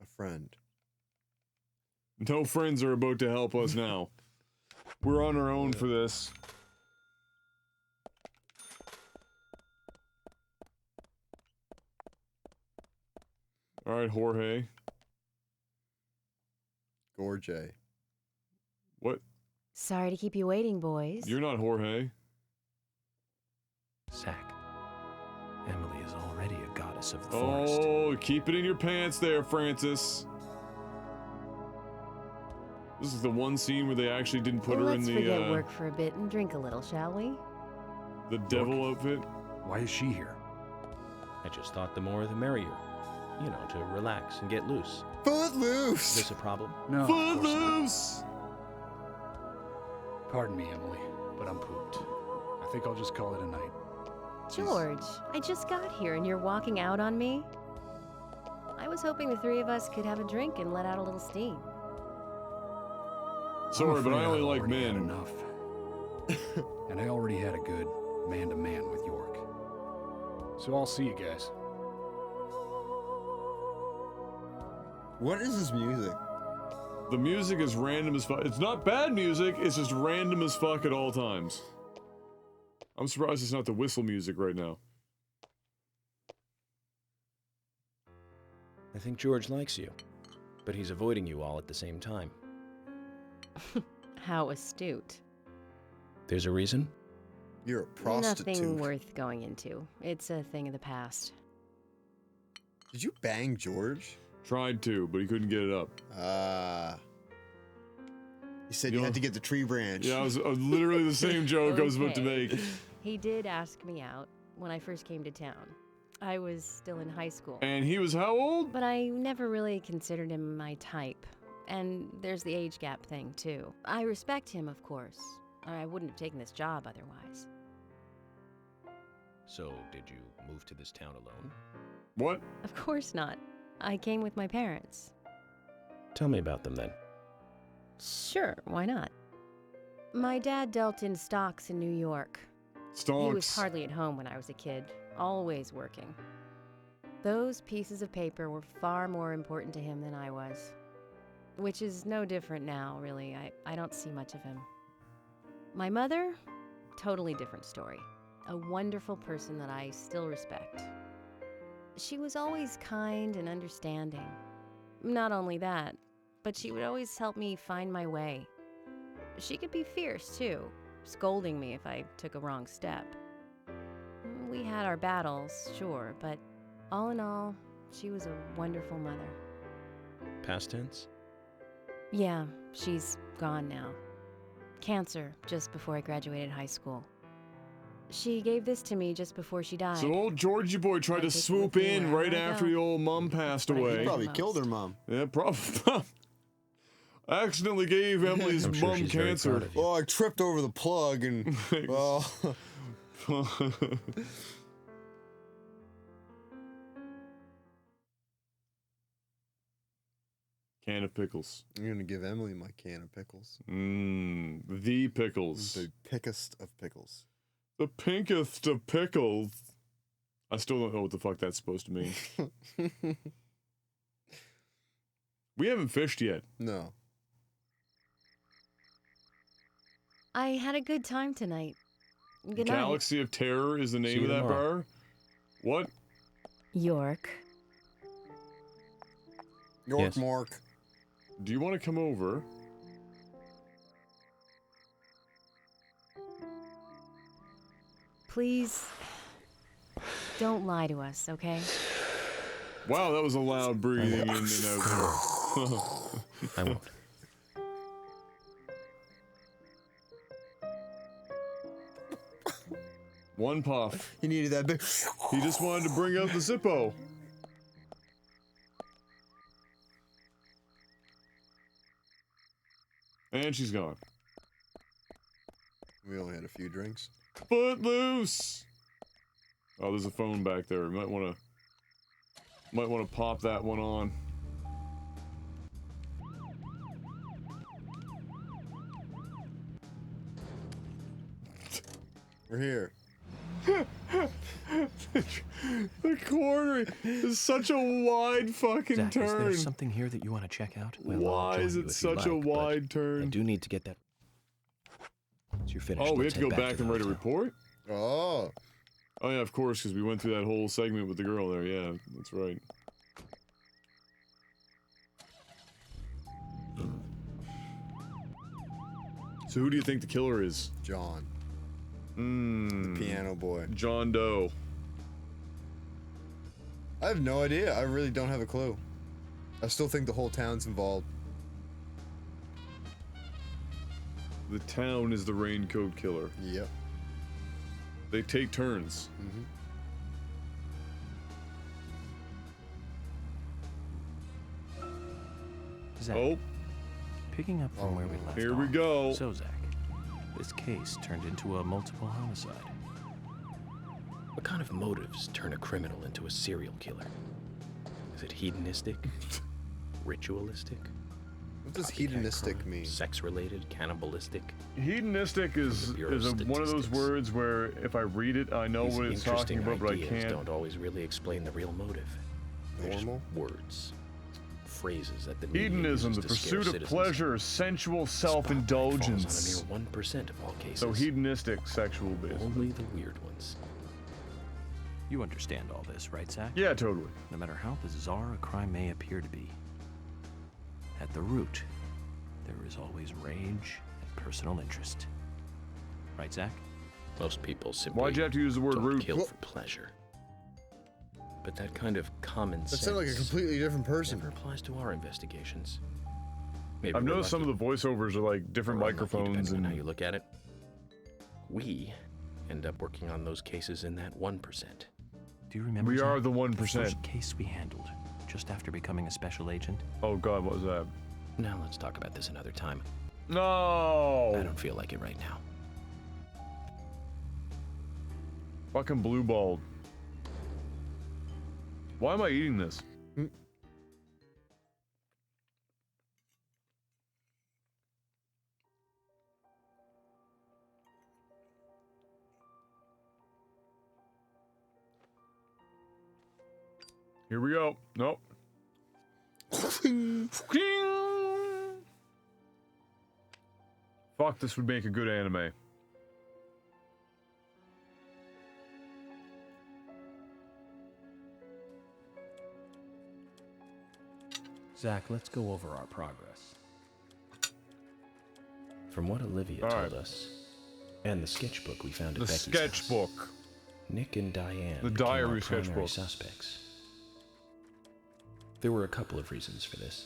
S2: A friend.
S1: No friends are about to help us now. We're on our own for this. Alright, Jorge.
S2: Gorge.
S1: What?
S10: Sorry to keep you waiting, boys.
S1: You're not Jorge.
S5: Sack. Emily is already a goddess of the forest.
S1: Oh, keep it in your pants there, Francis. This is the one scene where they actually didn't put
S10: Well,
S1: her in
S10: let's
S1: the
S10: forget work for a bit and drink a little, shall we?
S1: the devil outfit.
S4: Why is she here?
S9: I just thought the more the merrier. You know, to relax and get loose.
S2: Footloose!
S9: Is this a problem?
S4: No. of course not.
S1: Footloose!
S7: Pardon me, Emily, but I'm pooped. I think I'll just call it a night.
S10: George, I just got here and you're walking out on me? I was hoping the three of us could have a drink and let out a little steam.
S1: Sorry, but I only like
S4: already had
S1: men.
S4: enough. And I already had a good man-to-man with York. So I'll see you guys.
S2: What is this music?
S1: The music is random as fuck. It's not bad music, it's just random as fuck at all times. I'm surprised it's not the whistle music right now.
S9: I think George likes you, but he's avoiding you all at the same time.
S10: How astute.
S9: There's a reason?
S2: You're a prostitute.
S10: Nothing worth going into. It's a thing of the past.
S2: Did you bang George?
S1: Tried to, but he couldn't get it up.
S2: He said you had to get the tree branch.
S1: Yeah, it was literally the same joke I was about to make.
S10: He did ask me out when I first came to town. I was still in high school.
S1: And he was how old?
S10: But I never really considered him my type. And there's the age gap thing, too. I respect him, of course. I wouldn't have taken this job otherwise.
S9: So, did you move to this town alone?
S1: What?
S10: Of course not. I came with my parents.
S9: Tell me about them then.
S10: Sure, why not? My dad dealt in stocks in New York.
S1: Stocks?
S10: He was hardly at home when I was a kid, always working. Those pieces of paper were far more important to him than I was. Which is no different now, really. I don't see much of him. My mother? Totally different story. A wonderful person that I still respect. She was always kind and understanding. Not only that, but she would always help me find my way. She could be fierce, too, scolding me if I took a wrong step. We had our battles, sure, but all in all, she was a wonderful mother.
S9: Past tense?
S10: Yeah, she's gone now. Cancer, just before I graduated high school. She gave this to me just before she died.
S1: So old Georgie boy tried to swoop in right after the old mum passed away.
S2: He probably killed her mom.
S1: Yeah, probably. I accidentally gave Emily's mum cancer.
S2: Oh, I tripped over the plug and, well...
S1: Can of pickles.
S2: I'm gonna give Emily my can of pickles.
S1: The pickles.
S2: The pickest of pickles.
S1: The pinkest of pickles. I still don't know what the fuck that's supposed to mean. We haven't fished yet.
S2: No.
S10: I had a good time tonight. Good night.
S1: Galaxy of Terror is the name of that bar? What?
S10: York.
S2: York Mark.
S1: Do you want to come over?
S10: Please, don't lie to us, okay?
S1: Wow, that was a loud breathing in and out there.
S9: I won't.
S1: One puff.
S2: He needed that big...
S1: He just wanted to bring out the Zippo. And she's gone.
S2: We only had a few drinks.
S1: Footloose! Oh, there's a phone back there. Might want to pop that one on.
S2: We're here.
S1: The corner is such a wide fucking
S5: Zach,
S1: turn.
S5: is there something here that you want to check out? Well, I'll
S1: Why
S5: join
S1: is
S5: you
S1: it
S5: if
S1: such
S5: you
S1: a
S5: like, but
S1: wide turn?
S5: I do need to get that. Once you're finished,
S1: Oh, we have
S5: let's
S1: to go
S5: head
S1: back
S5: the
S1: and write a
S5: hotel.
S1: report?
S2: Oh.
S1: Oh yeah, of course, because we went through that whole segment with the girl there. Yeah, that's right. So who do you think the killer is?
S2: John.
S1: The
S2: piano boy.
S1: John Doe.
S2: I have no idea. I really don't have a clue. I still think the whole town's involved.
S1: The town is the raincoat killer.
S2: Yep.
S1: They take turns.
S5: Zach,
S1: Oh.
S5: picking up from where we left
S1: Here we
S5: off.
S1: go.
S5: So, Zach, this case turned into a multiple homicide.
S9: What kind of motives turn a criminal into a serial killer? Is it hedonistic? Ritualistic?
S2: What does hedonistic mean?
S9: Sex-related? Cannibalistic?
S1: Hedonistic is one of those words where if I read it, I know
S9: These
S1: what it's talking
S9: interesting
S1: about, but I
S9: ideas
S1: can't.
S9: don't always really explain the real motive. They're just
S2: Normal?
S9: words. phrases that the media
S1: Hedonism,
S9: uses
S1: the
S9: to scare
S1: pursuit of
S9: citizens.
S1: pleasure, sensual self-indulgence.
S9: Falls on a mere 1% of all cases.
S1: So hedonistic sexual based.
S9: Only the weird ones.
S5: You understand all this, right, Zach?
S1: Yeah, totally.
S5: No matter how bizarre a crime may appear to be, at the root, there is always rage and personal interest. Right, Zach?
S9: Most people simply
S1: Why'd you have to use the word
S9: don't
S1: root?
S9: kill for pleasure. But that kind of common sense
S2: That sounds like a completely different person.
S9: never applies to our investigations. Maybe
S1: I've
S9: we're
S1: noticed some of
S9: lucky.
S1: the voiceovers are like different
S9: Or unlucky,
S1: microphones
S9: depending on
S1: and
S9: how you look at it. We end up working on those cases in that 1%.
S5: Do you remember?
S1: We
S5: Zach,
S1: are the
S5: the
S1: 1%.
S5: first case we handled just after becoming a special agent.
S1: Oh God, what was that?
S9: Now let's talk about this another time.
S1: No.
S9: I don't feel like it right now.
S1: Fucking blue balled. Why am I eating this? Here we go. Nope. Fuck, this would make a good anime.
S5: Zach, let's go over our progress.
S9: From what Olivia told us, and the sketchbook we found at
S1: The
S9: Becky's
S1: sketchbook.
S9: house, Nick and Diane
S1: The
S9: became our
S1: diary
S9: primary
S1: sketchbook.
S9: suspects. There were a couple of reasons for this.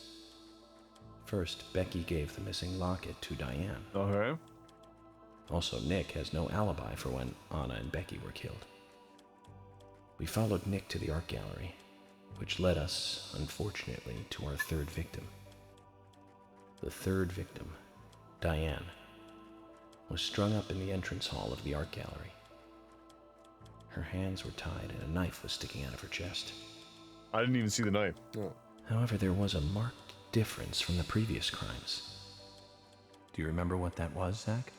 S9: First, Becky gave the missing locket to Diane.
S1: Okay.
S9: Also, Nick has no alibi for when Anna and Becky were killed. We followed Nick to the art gallery, which led us, unfortunately, to our third victim. The third victim, Diane, was strung up in the entrance hall of the art gallery. Her hands were tied and a knife was sticking out of her chest.
S1: I didn't even see the knife.
S2: Oh.
S9: However, there was a marked difference from the previous crimes.
S5: Do you remember what that was, Zach?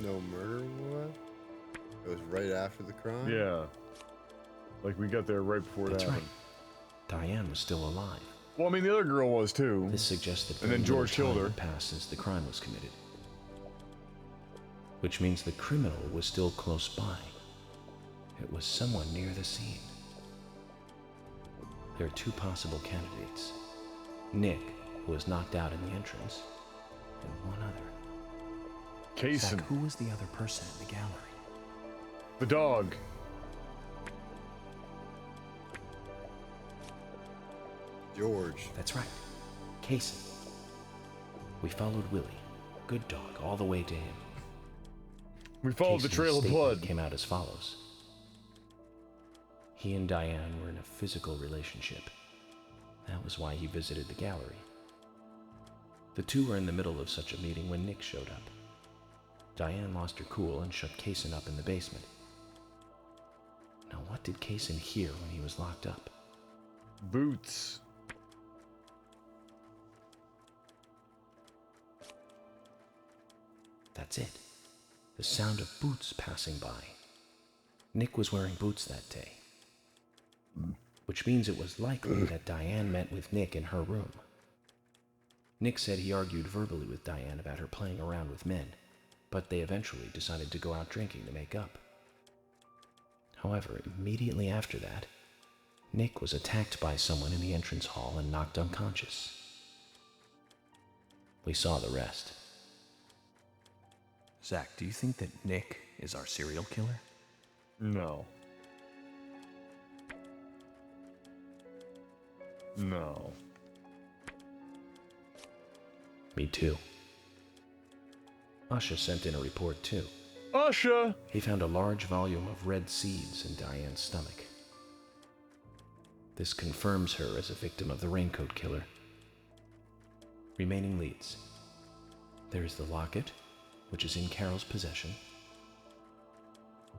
S2: No murder what? It was right after the crime?
S1: Yeah. Like we got there right before
S9: That's
S1: it happened.
S9: right. Diane was still alive.
S1: Well, I mean, the other girl was too.
S9: This suggests that
S1: And then
S9: very little
S1: George killed
S9: time
S1: her.
S9: had passed since the crime was committed. Which means the criminal was still close by. It was someone near the scene. There are two possible candidates. Nick, who was knocked out in the entrance, and one other.
S1: Kaysen.
S5: Zach, who was the other person in the gallery?
S1: The dog.
S2: George.
S9: That's right. Kaysen. We followed Willie, good dog, all the way to him.
S1: We followed the
S9: Kaysen's
S1: trail of
S9: statement
S1: blood.
S9: Came out as follows. He and Diane were in a physical relationship. That was why he visited the gallery. The two were in the middle of such a meeting when Nick showed up. Diane lost her cool and shut Kaysen up in the basement. Now, what did Kaysen hear when he was locked up?
S1: Boots.
S9: That's it. The sound of boots passing by. Nick was wearing boots that day. Which means it was likely that Diane met with Nick in her room. Nick said he argued verbally with Diane about her playing around with men, but they eventually decided to go out drinking to make up. However, immediately after that, Nick was attacked by someone in the entrance hall and knocked unconscious. We saw the rest.
S5: Zach, do you think that Nick is our serial killer?
S1: No. No.
S9: Me too. Usha sent in a report too.
S1: Usha!
S9: He found a large volume of red seeds in Diane's stomach. This confirms her as a victim of the raincoat killer. Remaining leads. There is the locket, which is in Carol's possession,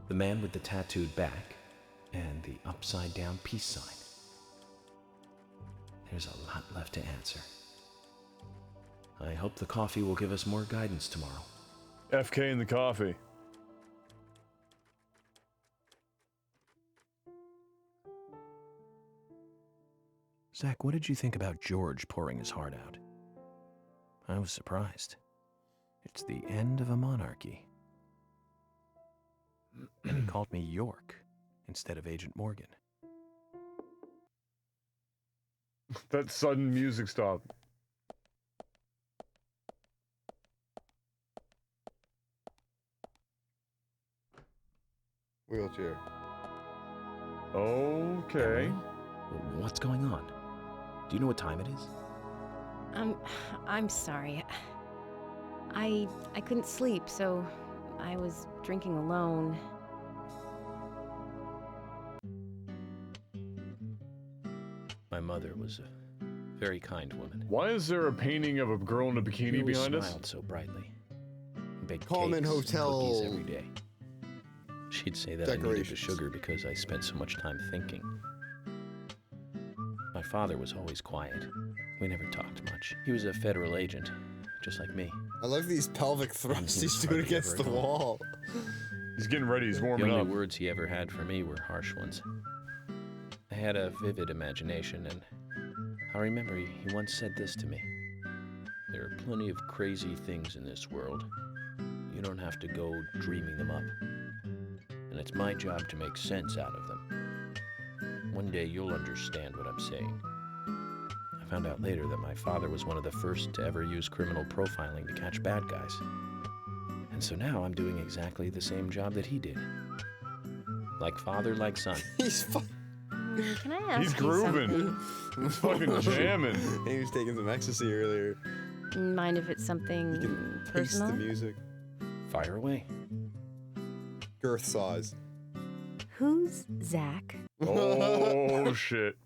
S9: the man with the tattooed back, and the upside-down peace sign. There's a lot left to answer. I hope the coffee will give us more guidance tomorrow.
S1: FK in the coffee.
S5: Zach, what did you think about George pouring his heart out? I was surprised. It's the end of a monarchy. And he called me York instead of Agent Morgan.
S1: That sudden music stop.
S2: Wheelchair.
S1: Okay.
S9: What's going on? Do you know what time it is?
S10: I'm sorry. I couldn't sleep, so I was drinking alone.
S9: My mother was a very kind woman.
S1: Why is there a painting of a girl in a
S9: She
S1: bikini
S9: always
S1: behind us?
S9: smiled so brightly. Baked
S2: Common
S9: cakes and
S2: hotel
S9: cookies every day. She'd say that I needed the
S2: decorations.
S9: sugar because I spent so much time thinking. My father was always quiet. We never talked much. He was a federal agent, just like me.
S2: I love these pelvic thrusts he's doing
S9: hardly
S2: against
S9: ever
S2: the
S9: at home.
S2: wall.
S1: He's getting ready. He's
S9: The
S1: warming
S9: only
S1: up.
S9: words he ever had for me were harsh ones. I had a vivid imagination, and I remember he once said this to me. There are plenty of crazy things in this world. You don't have to go dreaming them up. And it's my job to make sense out of them. One day you'll understand what I'm saying. I found out later that my father was one of the first to ever use criminal profiling to catch bad guys. And so now I'm doing exactly the same job that he did. Like father, like son.
S2: He's
S10: Can I ask
S1: He's
S10: you
S1: grooving.
S10: something?
S1: He's fucking jamming.
S2: He was taking some ecstasy earlier.
S10: Mind if it's something
S2: Taste
S10: personal?
S2: the music.
S9: Fire away.
S2: Girth size.
S10: Who's Zach?
S1: Oh, shit.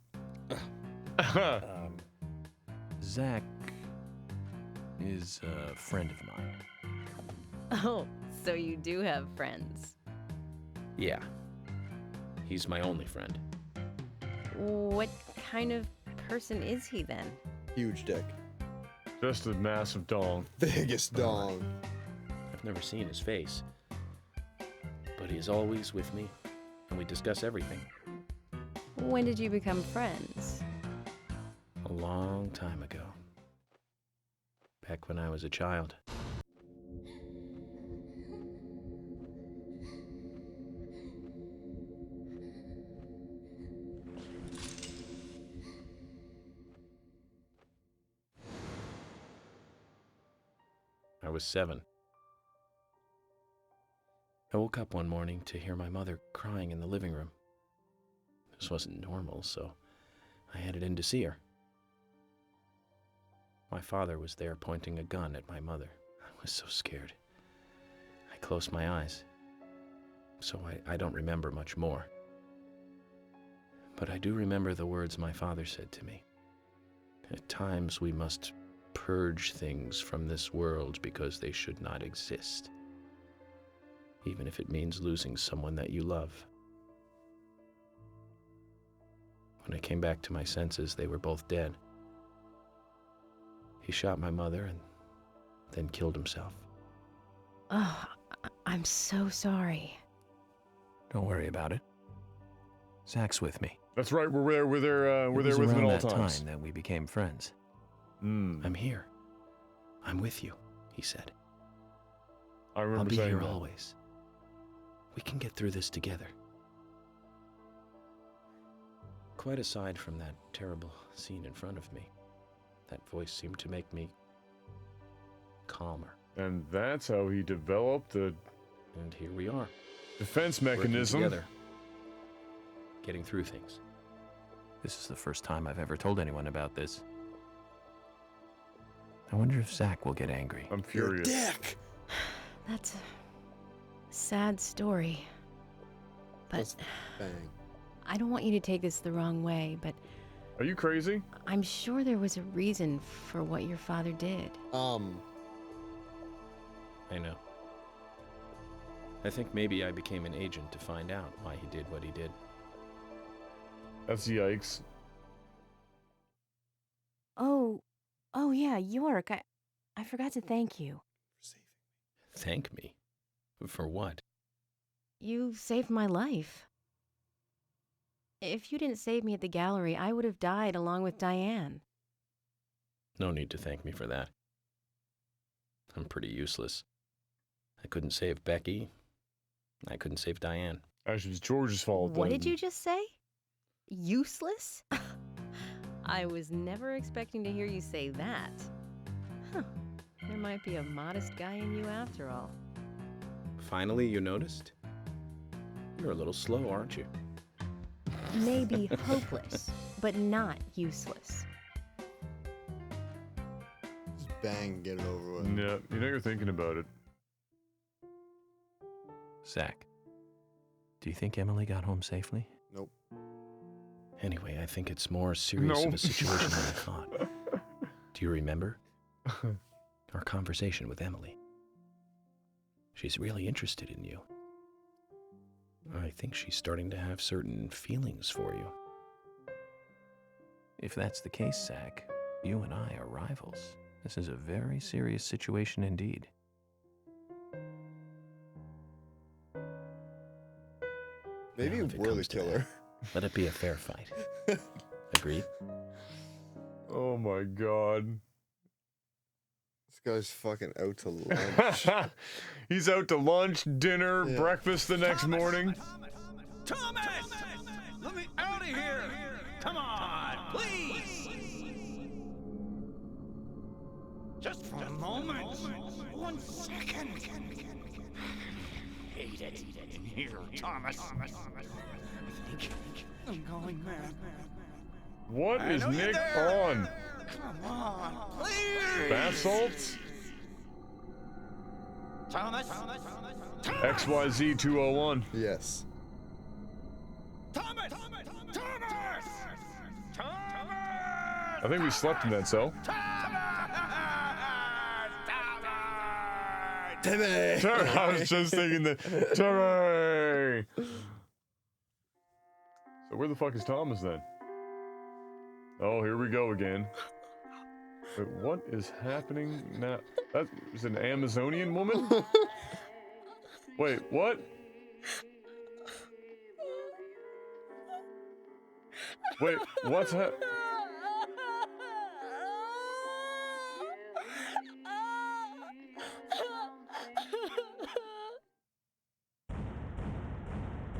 S5: Zach is a friend of mine.
S10: Oh, so you do have friends.
S9: Yeah. He's my only friend.
S10: What kind of person is he then?
S2: Huge dick.
S1: Just a massive dong.
S2: Biggest dong.
S9: I've never seen his face. But he is always with me, and we discuss everything.
S10: When did you become friends?
S9: A long time ago. Back when I was a child. I was 7. I woke up one morning to hear my mother crying in the living room. This wasn't normal, so I headed in to see her. My father was there pointing a gun at my mother. I was so scared. I closed my eyes, so I don't remember much more. But I do remember the words my father said to me. At times we must purge things from this world because they should not exist, even if it means losing someone that you love. When I came back to my senses, they were both dead. He shot my mother and then killed himself.
S10: Oh, I'm so sorry.
S5: Don't worry about it. Zach's with me.
S1: That's right. We're there with
S5: It
S1: him
S5: was
S1: at
S5: around
S1: all
S5: that
S1: times.
S5: time that we became friends.
S9: I'm here. I'm with you, he said.
S1: I remember
S9: I'll be
S1: saying
S9: here
S1: that.
S9: always. We can get through this together. Quite aside from that terrible scene in front of me, that voice seemed to make me calmer.
S1: And that's how he developed a
S9: And here we are.
S1: defense
S9: Working
S1: mechanism.
S9: together. Getting through things.
S5: This is the first time I've ever told anyone about this. I wonder if Zach will get angry.
S1: I'm furious.
S2: Dick!
S10: That's a sad story. But
S2: Bang.
S10: I don't want you to take this the wrong way, but
S1: Are you crazy?
S10: I'm sure there was a reason for what your father did.
S9: I know. I think maybe I became an agent to find out why he did what he did.
S1: That's yikes.
S10: Oh yeah, York. I forgot to thank you.
S9: Thank me? For what?
S10: You saved my life. If you didn't save me at the gallery, I would have died along with Diane.
S9: No need to thank me for that. I'm pretty useless. I couldn't save Becky. I couldn't save Diane.
S1: Actually, it was George's fault.
S10: What did you just say? Useless? I was never expecting to hear you say that. Huh. There might be a modest guy in you after all.
S9: Finally, you noticed? You're a little slow, aren't you?
S10: Maybe hopeless, but not useless.
S2: Just bang, get it over with.
S1: Yeah, you know you're thinking about it.
S5: Zach, do you think Emily got home safely?
S2: Nope.
S9: Anyway, I think it's more serious of a situation than I thought. Do you remember our conversation with Emily? She's really interested in you. I think she's starting to have certain feelings for you.
S5: If that's the case, Zach, you and I are rivals. This is a very serious situation indeed.
S2: Maybe you were the killer.
S9: Let it be a fair fight. Agreed?
S1: Oh my god.
S2: This guy's fucking out to lunch.
S1: He's out to lunch, dinner, breakfast the next morning.
S6: Thomas! Let me out of here! Come on, please! Just for a moment. 1 second. Hate it in here, Thomas. I think I'm going mad.
S1: What
S6: I
S1: is
S6: know you're
S1: Nick
S6: there.
S1: on?
S6: Come on, please!
S1: Bath salts?
S6: Thomas!
S1: XYZ 201.
S2: Yes.
S6: Thomas! Thomas!
S1: I think we slept in that cell.
S2: Timmy!
S1: I was just thinking that. Timmy! So where the fuck is Thomas then? Oh, here we go again. Wait, what is happening now? That is an Amazonian woman? Wait, what? Wait, what's happening?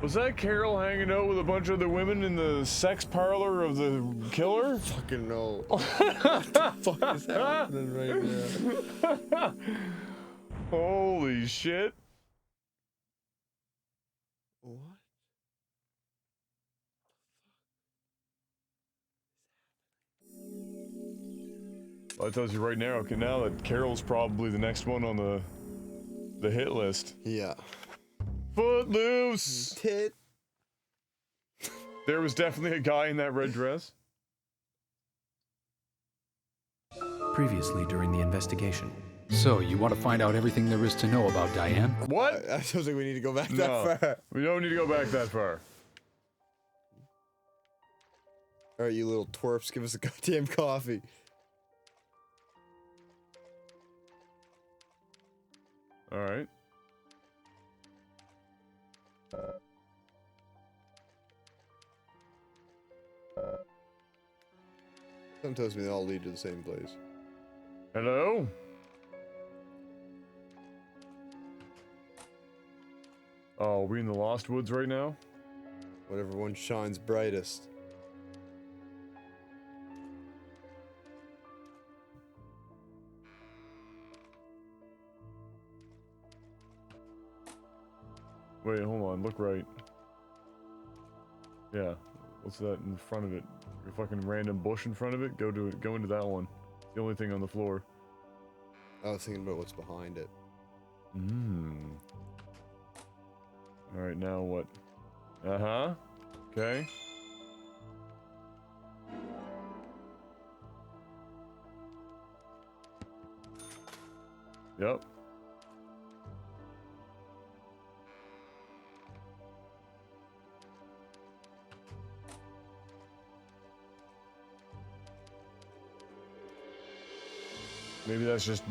S1: Was that Carol hanging out with a bunch of other women in the sex parlor of the killer?
S2: Fucking no. What the fuck is happening right now?
S1: Holy shit.
S2: What?
S1: Well, that tells you right now, okay, now that Carol's probably the next one on the hit list.
S2: Yeah.
S1: Footloose!
S2: Tit.
S1: There was definitely a guy in that red dress.
S5: Previously during the investigation.
S7: So, you want to find out everything there is to know about Diane?
S1: What?
S2: I don't think we need to go back
S1: No,
S2: that far.
S1: we don't need to go back that far.
S2: Alright, you little twerps, give us a goddamn coffee.
S1: Alright.
S2: Something tells me they all lead to the same place.
S1: Hello? Oh, are we in the Lost Woods right now?
S2: Whatever one shines brightest.
S1: Wait, hold on, look right. Yeah, what's that in front of it? A fucking random bush in front of it? Go into that one. It's the only thing on the floor.
S2: I was thinking about what's behind it.
S1: Alright, now what? Uh-huh. Okay. Yep. Maybe that's just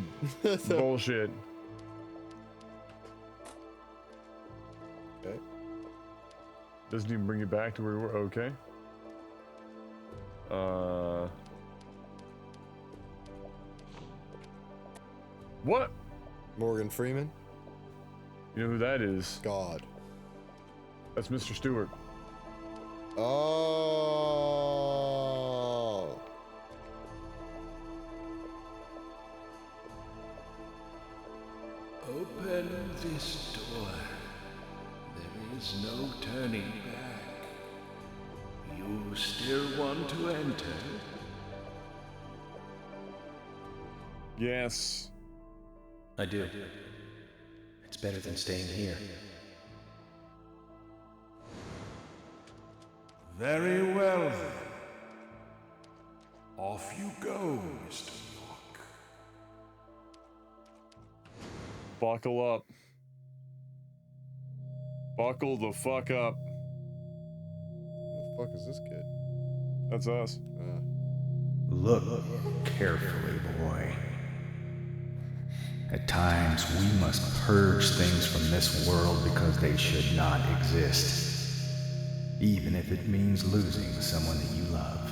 S1: bullshit.
S2: Okay.
S1: Doesn't even bring you back to where we were. Okay. What?
S2: Morgan Freeman?
S1: You know who that is?
S2: God.
S1: That's Mr. Stewart.
S2: Oh.
S4: Open this door. There is no turning back. You still want to enter?
S1: Yes.
S9: I do. It's better than staying here.
S4: Very well then. Off you go, Mr. York.
S1: Buckle up. Buckle the fuck up.
S2: Who the fuck is this kid?
S1: That's us.
S7: Look carefully, boy. At times, we must purge things from this world because they should not exist, even if it means losing someone that you love.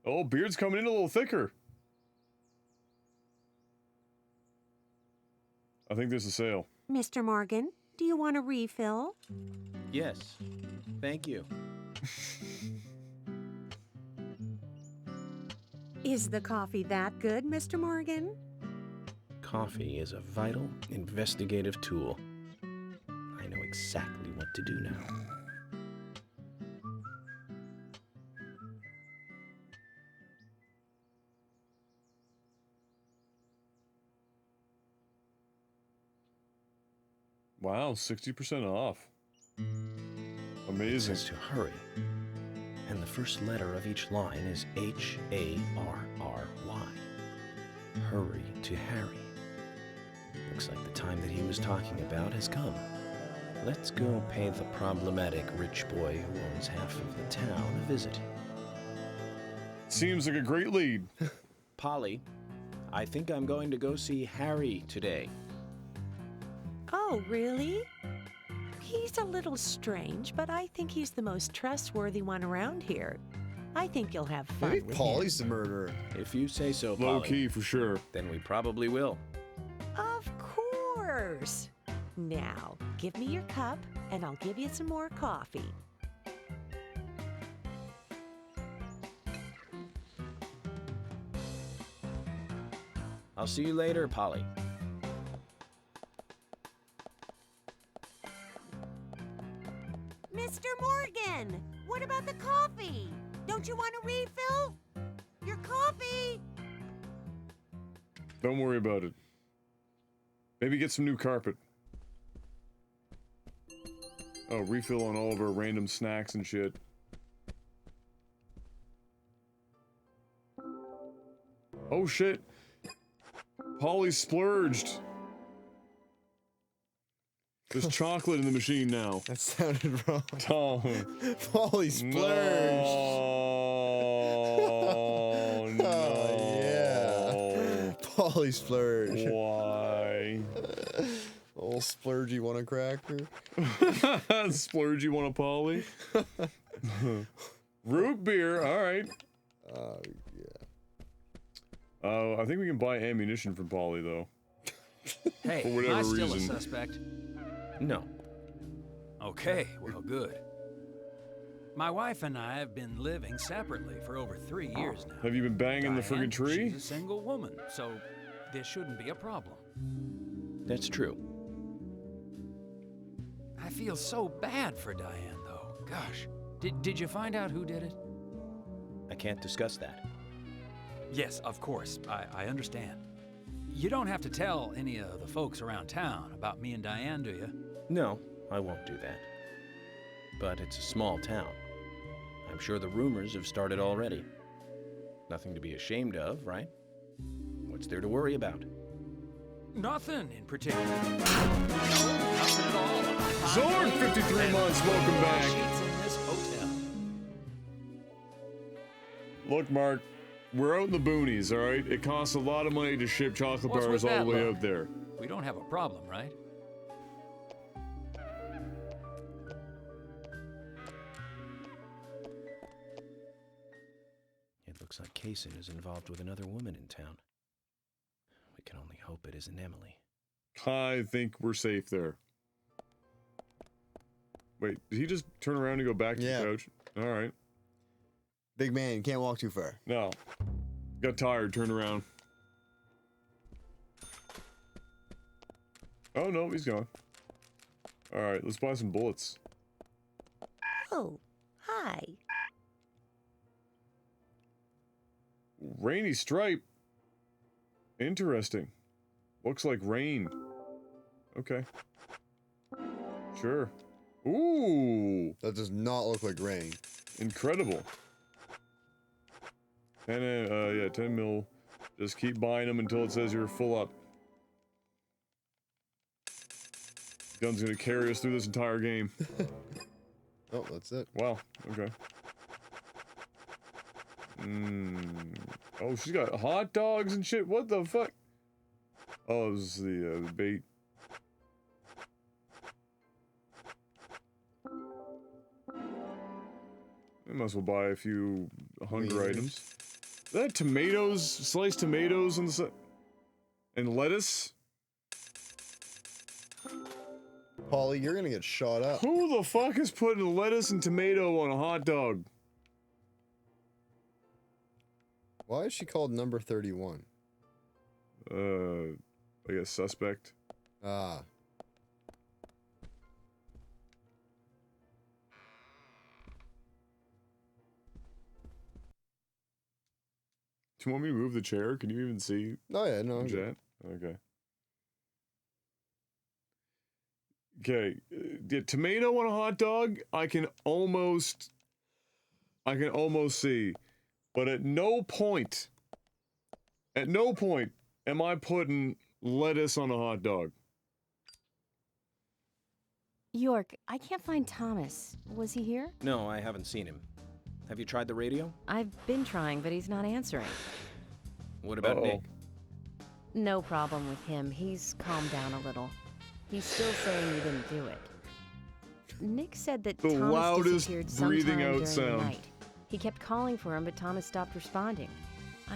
S1: Oh, beard's coming in a little thicker. I think there's a sale.
S8: Mr. Morgan, do you want a refill?
S12: Yes. Thank you.
S8: Is the coffee that good, Mr. Morgan?
S9: Coffee is a vital investigative tool. I know exactly what to do now.
S1: Wow, 60% off.
S9: It
S1: Amazing.
S9: says to hurry. And the first letter of each line is H-A-R-R-Y. Hurry to Harry. Looks like the time that he was talking about has come. Let's go pay the problematic rich boy who owns half of the town a visit.
S1: Seems like a great lead.
S12: Polly, I think I'm going to go see Harry today.
S8: Oh, really? He's a little strange, but I think he's the most trustworthy one around here. I think you'll have fun
S2: Maybe
S8: with
S2: Polly's the murderer.
S12: If you say so, Polly.
S1: Low key, for sure.
S12: Then we probably will.
S8: Of course. Now, give me your cup, and I'll give you some more coffee.
S12: I'll see you later, Polly.
S8: Mr. Morgan, what about the coffee? Don't you want a refill? Your coffee!
S1: Don't worry about it. Maybe get some new carpet. Oh, refill on all of our random snacks and shit. Oh shit. Polly splurged. There's chocolate in the machine now.
S2: That sounded wrong.
S1: Oh.
S2: Polly splurged.
S1: No.
S2: Oh, yeah. Polly splurged.
S1: Why?
S2: Old splurgy want a cracker?
S1: Splurgy want a Polly? Root beer, alright.
S2: Yeah.
S1: I think we can buy ammunition from Polly, though.
S6: Hey,
S1: For
S6: am
S1: whatever
S6: I still
S1: reason.
S6: a suspect?
S9: No.
S6: Okay, well, good. My wife and I have been living separately for over 3 years now.
S1: Have you been banging the friggin' tree?
S6: She's a single woman, so this shouldn't be a problem.
S9: That's true.
S6: I feel so bad for Diane, though. Gosh. Did you find out who did it?
S9: I can't discuss that.
S6: Yes, of course. I understand. You don't have to tell any of the folks around town about me and Diane, do you?
S9: No, I won't do that. But it's a small town. I'm sure the rumors have started already. Nothing to be ashamed of, right? What's there to worry about?
S6: Nothing in particular. No, nothing at all.
S1: Zorn, 53 months, welcome back.
S6: Sheets in this hotel.
S1: Look, Mark, we're out in the boonies, alright? It costs a lot of money to ship chocolate
S6: What's
S1: bars
S6: with
S1: all
S6: that
S1: the way
S6: look?
S1: out there.
S6: We don't have a problem, right?
S9: It looks like Kaysen is involved with another woman in town. We can only hope it isn't Emily.
S1: I think we're safe there. Wait, did he just turn around and go back to the couch? Alright.
S2: Big man, you can't walk too far.
S1: No. Got tired, turned around. Oh no, he's gone. Alright, let's buy some bullets.
S8: Oh, hi.
S1: Rainy stripe. Interesting. Looks like rain. Okay. Sure. Ooh!
S2: That does not look like rain.
S1: Incredible. 10 mil. Just keep buying them until it says you're full up. Gun's gonna carry us through this entire game.
S2: Oh, that's it.
S1: Wow, okay. Oh, she's got hot dogs and shit. What the fuck? Oh, this is the bait. I might as well buy a few hunger items. Is that tomatoes, sliced tomatoes on the side? And lettuce?
S2: Polly, you're gonna get shot up.
S1: Who the fuck is putting lettuce and tomato on a hot dog?
S2: Why is she called number 31?
S1: I guess suspect.
S2: Ah.
S1: Do you want me to move the chair? Can you even see?
S2: Oh yeah, no. I'm
S1: Jet? Okay. Okay, the tomato on a hot dog, I can almost see, but at no point am I putting lettuce on a hot dog.
S10: York, I can't find Thomas. Was he here?
S9: No, I haven't seen him. Have you tried the radio?
S10: I've been trying, but he's not answering.
S9: What about Nick?
S10: No problem with him. He's calmed down a little. He's still saying you didn't do it. Nick said that
S1: The
S10: Thomas
S1: loudest
S10: disappeared sometime
S1: breathing out
S10: during
S1: sound.
S10: the night. He kept calling for him, but Thomas stopped responding.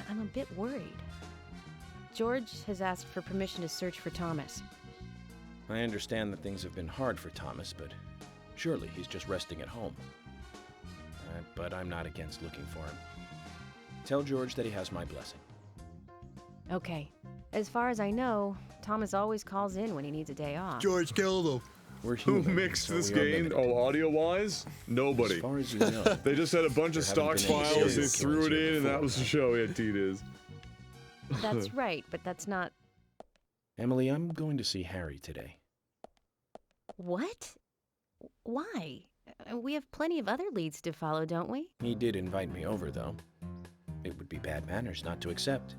S10: I'm a bit worried. George has asked for permission to search for Thomas.
S9: I understand that things have been hard for Thomas, but surely he's just resting at home. But I'm not against looking for him. Tell George that he has my blessing.
S10: Okay. As far as I know, Thomas always calls in when he needs a day off.
S2: George killed him.
S9: We're
S1: Who
S9: human,
S1: mixed
S9: so
S1: this
S9: we are
S1: game?
S9: limited.
S1: Oh, audio-wise? Nobody.
S9: As far as you know,
S1: they just had a bunch of
S9: there haven't
S1: stock
S9: been any
S1: files, they
S9: serial
S1: threw
S9: killers
S1: it
S9: here
S1: in, and that
S9: before.
S1: was the show. Yeah, T is.
S10: That's right, but that's not...
S9: Emily, I'm going to see Harry today.
S10: What? Why? We have plenty of other leads to follow, don't we?
S9: He did invite me over, though. It would be bad manners not to accept.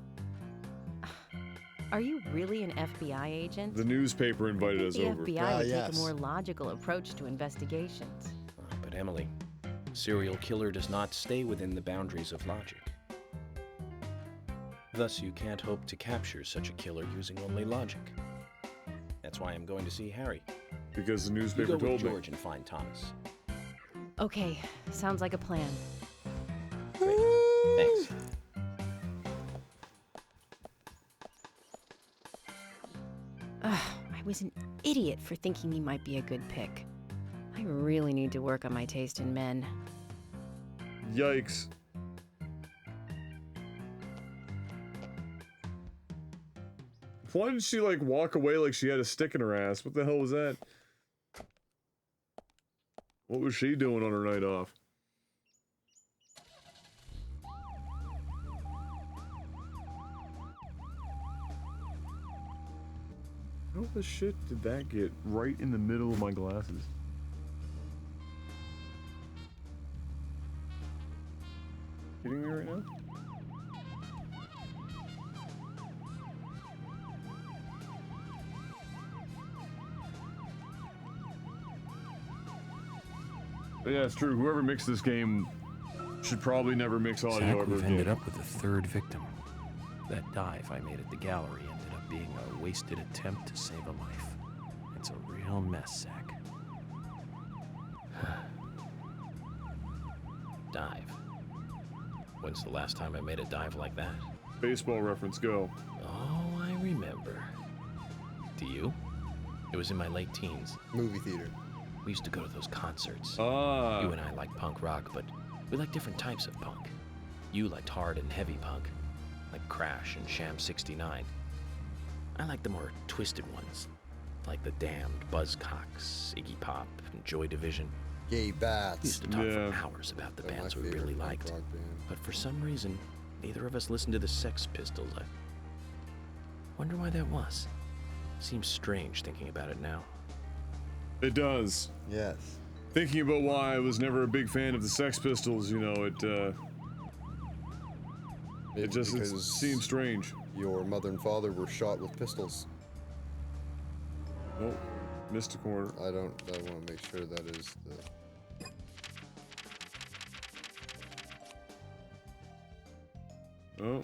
S10: Are you really an FBI agent?
S1: The newspaper invited us
S10: The
S1: over.
S10: FBI would take a more logical approach to investigations.
S9: But Emily, a serial killer does not stay within the boundaries of logic. Thus, you can't hope to capture such a killer using only logic. That's why I'm going to see Harry.
S1: Because the newspaper
S9: you go
S1: told
S9: with
S1: me.
S9: George and find Thomas.
S10: Okay, sounds like a plan.
S9: Thanks.
S10: Ugh, I was an idiot for thinking he might be a good pick. I really need to work on my taste in men.
S1: Yikes. Why did she, like, walk away like she had a stick in her ass? What the hell was that? What was she doing on her night off? How the shit did that get right in the middle of my glasses? Kidding me right now? But yeah, it's true. Whoever mixed this game should probably never mix audio
S5: Zach,
S1: ever
S5: we've
S1: again.
S5: ended up with a third victim. That dive I made at the gallery ended up being a wasted attempt to save a life. It's a real mess, Zach.
S9: Dive. When's the last time I made a dive like that?
S1: Baseball reference, go.
S9: Oh, I remember. Do you? It was in my late teens.
S2: Movie theater.
S9: We used to go to those concerts.
S1: Ah.
S9: You and I like punk rock, but we like different types of punk. You liked hard and heavy punk, like Crash and Sham 69. I like the more twisted ones, like The Damned, Buzzcocks, Iggy Pop, and Joy Division.
S2: Gay Bats.
S9: We used to talk for hours about the
S2: They're my
S9: bands we
S2: favorite
S9: really
S2: punk
S9: liked.
S2: rock band.
S9: But for some reason, neither of us listened to the Sex Pistols. I wonder why that was. Seems strange thinking about it now.
S1: It does.
S2: Yes.
S1: Thinking about why I was never a big fan of the Sex Pistols, you know, it just seems strange.
S2: Your mother and father were shot with pistols.
S1: Nope. Missed a corner.
S2: I want to make sure that is the...
S1: Oh.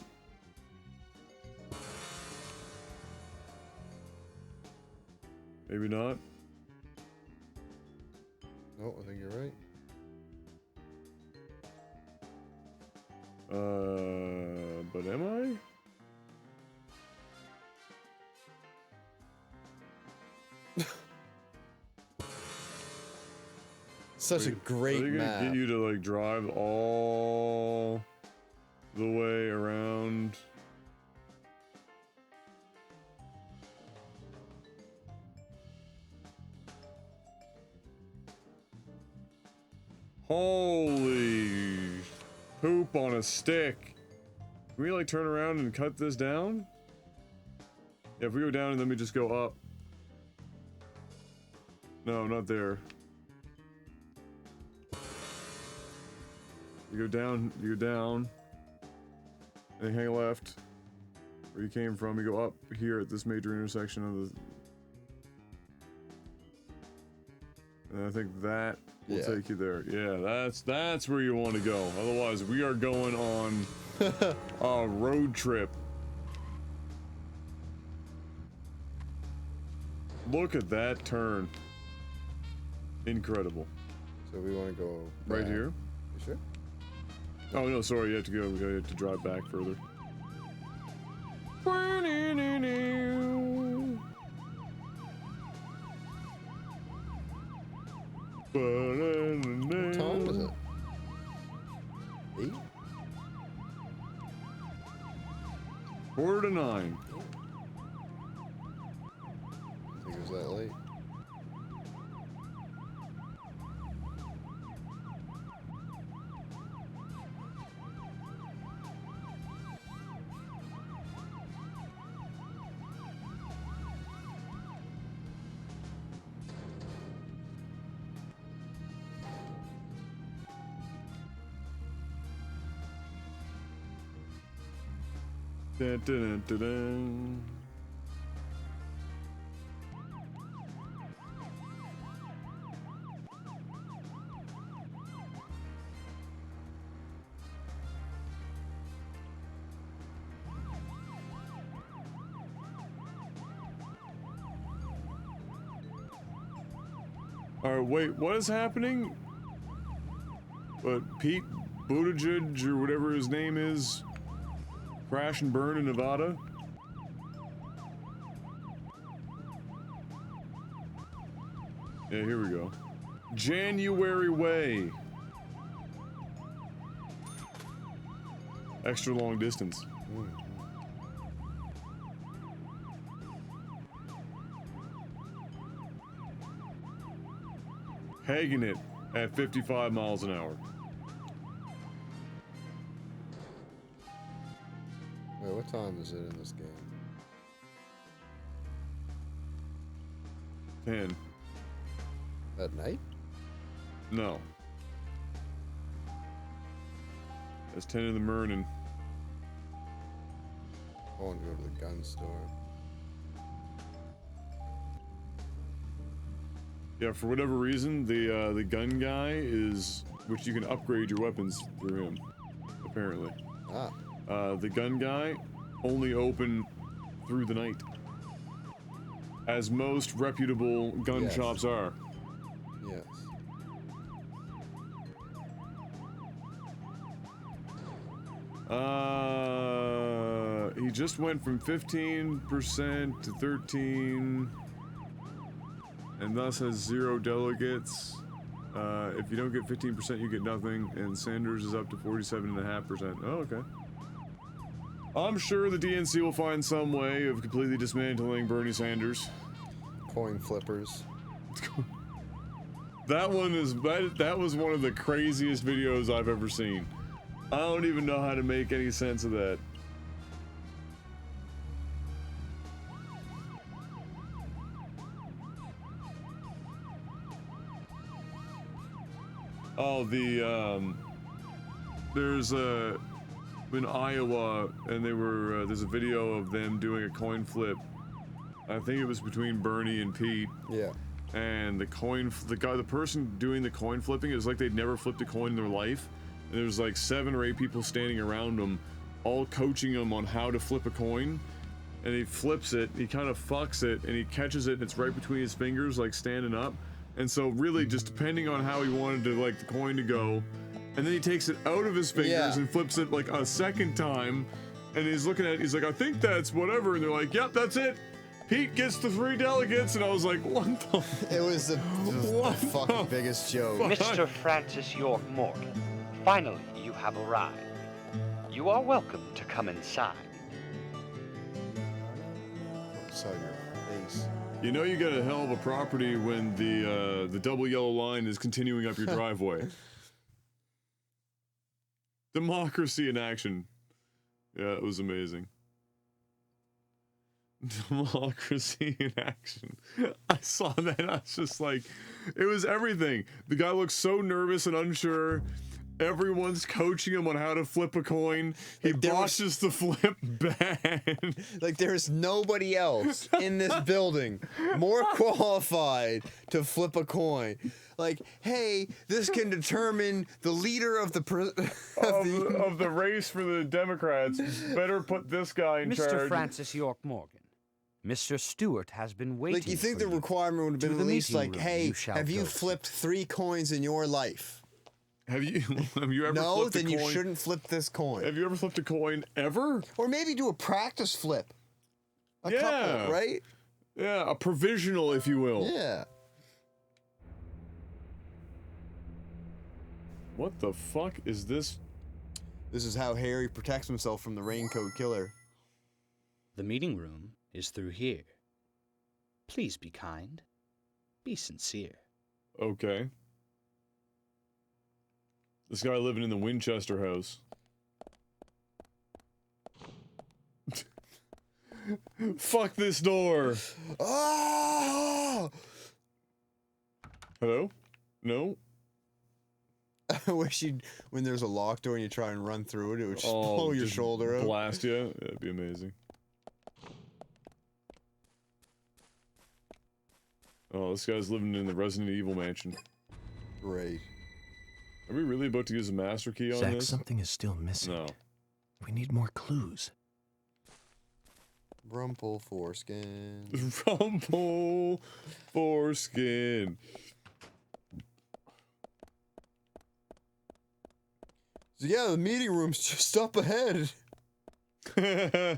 S1: Maybe not.
S2: No, I think you're right.
S1: But am I?
S2: Such a great
S1: Are they gonna
S2: map.
S1: get you to like drive all the way around? Holy poop on a stick. Can we like turn around and cut this down? Yeah, if we go down and then we just go up. No, not there. You go down, and hang left, where you came from, you go up here at this major intersection of the... And I think that will take you there. Yeah, that's where you want to go. Otherwise, we are going on a road trip. Look at that turn. Incredible.
S2: So we want to go
S1: right
S2: back.
S1: here?
S2: You sure?
S1: Oh no, sorry, you have to go. You have to drive back further.
S2: What time is it? 8?
S1: 8:45.
S2: I think it was that late.
S1: Dun, dun, dun, dun, dun. Alright, wait, what is happening? Pete Buttigieg, or whatever his name is, crash and burn in Nevada? Yeah, here we go. January Way. Extra long distance. Pegging it at 55 miles an hour.
S2: Wait, what time is it in this game?
S1: 10.
S2: At night?
S1: No. It's 10 in the morning.
S2: I want to go to the gun store.
S1: Yeah, for whatever reason, the gun guy is, which you can upgrade your weapons through him, apparently. The gun guy only open through the night, as most reputable gun shops are.
S2: Yes.
S1: He just went from 15% to 13, and thus has 0 delegates. If you don't get 15%, you get nothing, and Sanders is up to 47.5%. Oh, okay. I'm sure the DNC will find some way of completely dismantling Bernie Sanders.
S2: Coin flippers.
S1: That was one of the craziest videos I've ever seen. I don't even know how to make any sense of that. Oh, there's in Iowa, and they were, there's a video of them doing a coin flip. I think it was between Bernie and Pete.
S2: Yeah.
S1: And the person doing the coin flipping, it was like they'd never flipped a coin in their life. And there was like 7 or 8 people standing around him, all coaching him on how to flip a coin. And he flips it, he kind of fucks it, and he catches it, and it's right between his fingers, like standing up. And so really, just depending on how he wanted to, like, the coin to go, and then he takes it out of his fingers and flips it like a second time, and he's looking at it, he's like, I think that's whatever, and they're like, yep, that's it. Pete gets the 3 delegates, and I was like, what the?
S2: It was the fucking biggest joke.
S16: Mr. Francis York Morgan, finally you have arrived. You are welcome to come inside.
S2: Saw your face.
S1: You know you got a hell of a property when the double yellow line is continuing up your driveway. Democracy in action. Yeah, it was amazing. Democracy in action. I saw that, I was just like, it was everything. The guy looks so nervous and unsure. Everyone's coaching him on how to flip a coin. He botches the flip bad.
S2: Like there's nobody else in this building more qualified to flip a coin. Like, hey, this can determine the leader of the
S1: of the race for the Democrats. Better put this guy in charge.
S16: Mr. Francis York Morgan, Mr. Stewart has been waiting.
S2: Like you think the requirement would have been at least like, hey, have you flipped 3 coins in your life?
S1: Have you ever
S2: no,
S1: flipped a
S2: then
S1: coin?
S2: you shouldn't flip this coin.
S1: Have you ever flipped a coin ever?
S2: Or maybe do a practice flip. A couple, right?
S1: Yeah, a provisional, if you will.
S2: Yeah.
S1: What the fuck is this?
S2: This is how Harry protects himself from the Raincoat Killer.
S12: The meeting room is through here. Please be kind. Be sincere.
S1: Okay. This guy living in the Winchester house. Fuck this door.
S2: Oh!
S1: Hello? No?
S2: I wish you'd, when there's a locked door and you try and run through it, it would just blow your shoulder up.
S1: Blast you? That'd be amazing. Oh, this guy's living in the Resident Evil mansion.
S2: Great.
S1: Are we really about to use a master key on
S14: Zach,
S1: this?
S14: something is still missing.
S1: No.
S14: We need more clues.
S2: Rumple foreskin.
S1: Rumple foreskin.
S2: Yeah, the meeting room's just up ahead.
S1: I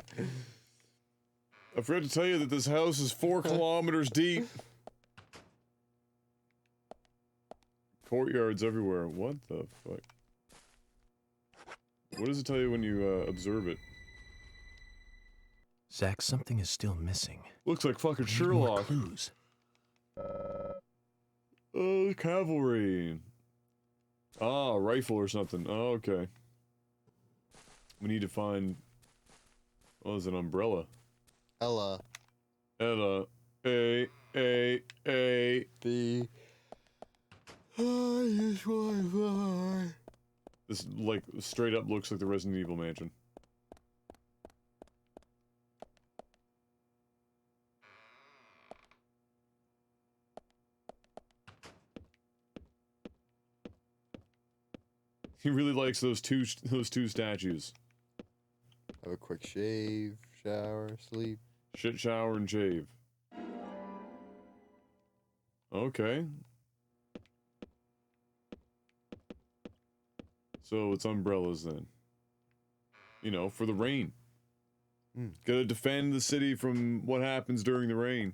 S1: forgot to tell you that this house is 4 kilometers deep. Courtyards everywhere. What the fuck? What does it tell you when you observe it?
S5: Zach, something is still missing.
S1: Looks like fucking
S5: We need more
S1: Sherlock.
S5: clues.
S1: Oh, cavalry. Ah, rifle or something. Oh, okay. We need to find... Oh, there's an umbrella.
S2: Ella.
S1: A.
S2: B. I just want to fly.
S1: This, like, straight up looks like the Resident Evil mansion. He really likes those two statues.
S2: Have a quick shave, shower, sleep.
S1: Shit, shower, and shave. Okay. So it's umbrellas then. You know, for the rain. Gotta defend the city from what happens during the rain.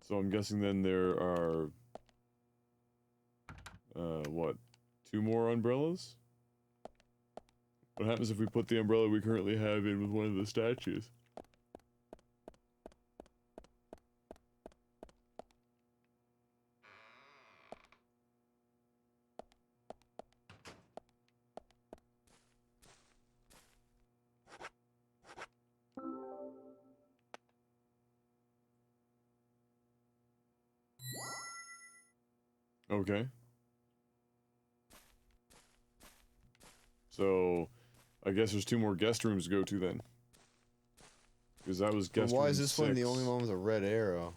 S1: So I'm guessing then there are, what, 2 more umbrellas? What happens if we put the umbrella we currently have in with one of the statues? Okay. So, I guess there's 2 more guest rooms to go to then. Because that was guest room 6.
S2: Why is this one the only one with a red arrow?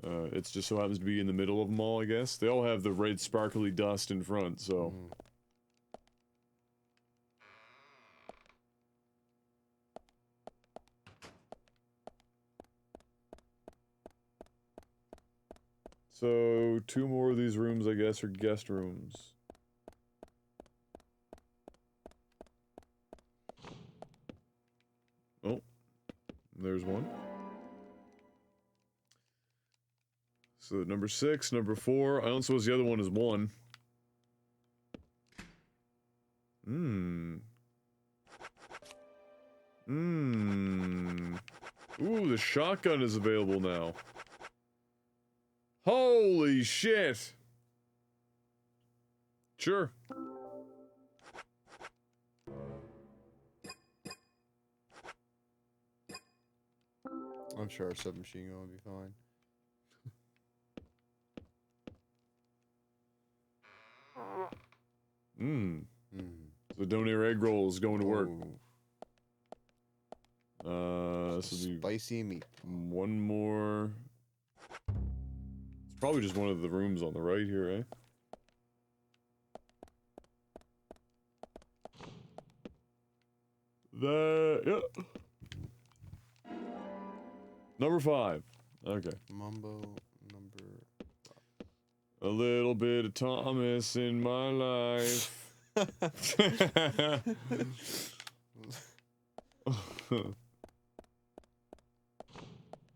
S1: It's just so happens to be in the middle of them all, I guess. They all have the red sparkly dust in front, so... So, 2 more of these rooms, I guess, are guest rooms. Oh, there's one. So, number 6, number 4. I don't suppose the other one is 1. Ooh, the shotgun is available now. Holy shit! Sure.
S2: I'm sure our submachine gun will be fine.
S1: So donair egg roll is going to work. This will be
S2: spicy meat.
S1: 1 more. It's probably just one of the rooms on the right here, eh? Yeah. Number 5. Okay.
S2: Mumbo number 5.
S1: A little bit of Thomas in my life.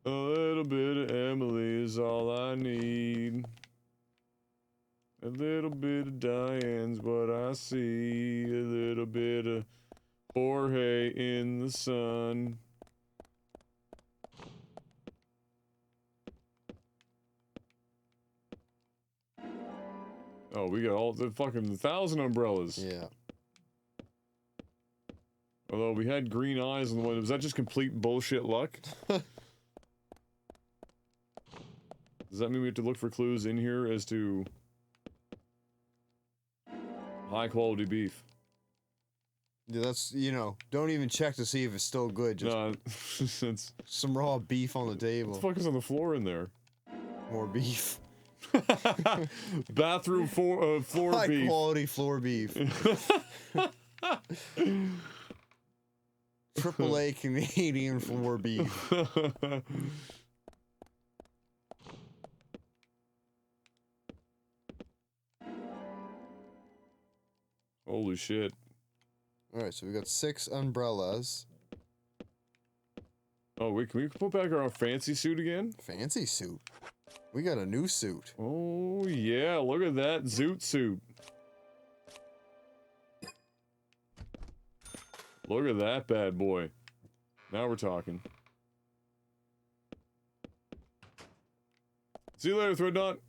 S1: A little bit of Emily is all I need. A little bit of Diane's what I see. A little bit of Jorge in the sun. Oh, we got all the fucking 1,000 umbrellas.
S2: Yeah.
S1: Although we had green eyes on the one. Was that just complete bullshit luck? Does that mean we have to look for clues in here as to high quality beef?
S2: Yeah, that's, you know, don't even check to see if it's still good. Just
S1: it's
S2: some raw beef on the table.
S1: What the fuck is on the floor in there?
S2: More beef.
S1: Bathroom floor
S2: High
S1: beef.
S2: quality floor beef. AAA Canadian floor beef.
S1: Oh, Holy shit.
S2: All right, so we got 6 umbrellas.
S1: Oh, wait, can we put back our fancy suit again?
S2: Fancy suit? We got a new suit.
S1: Oh, yeah, look at that zoot suit. Look at that bad boy. Now we're talking. See you later, Threadnought.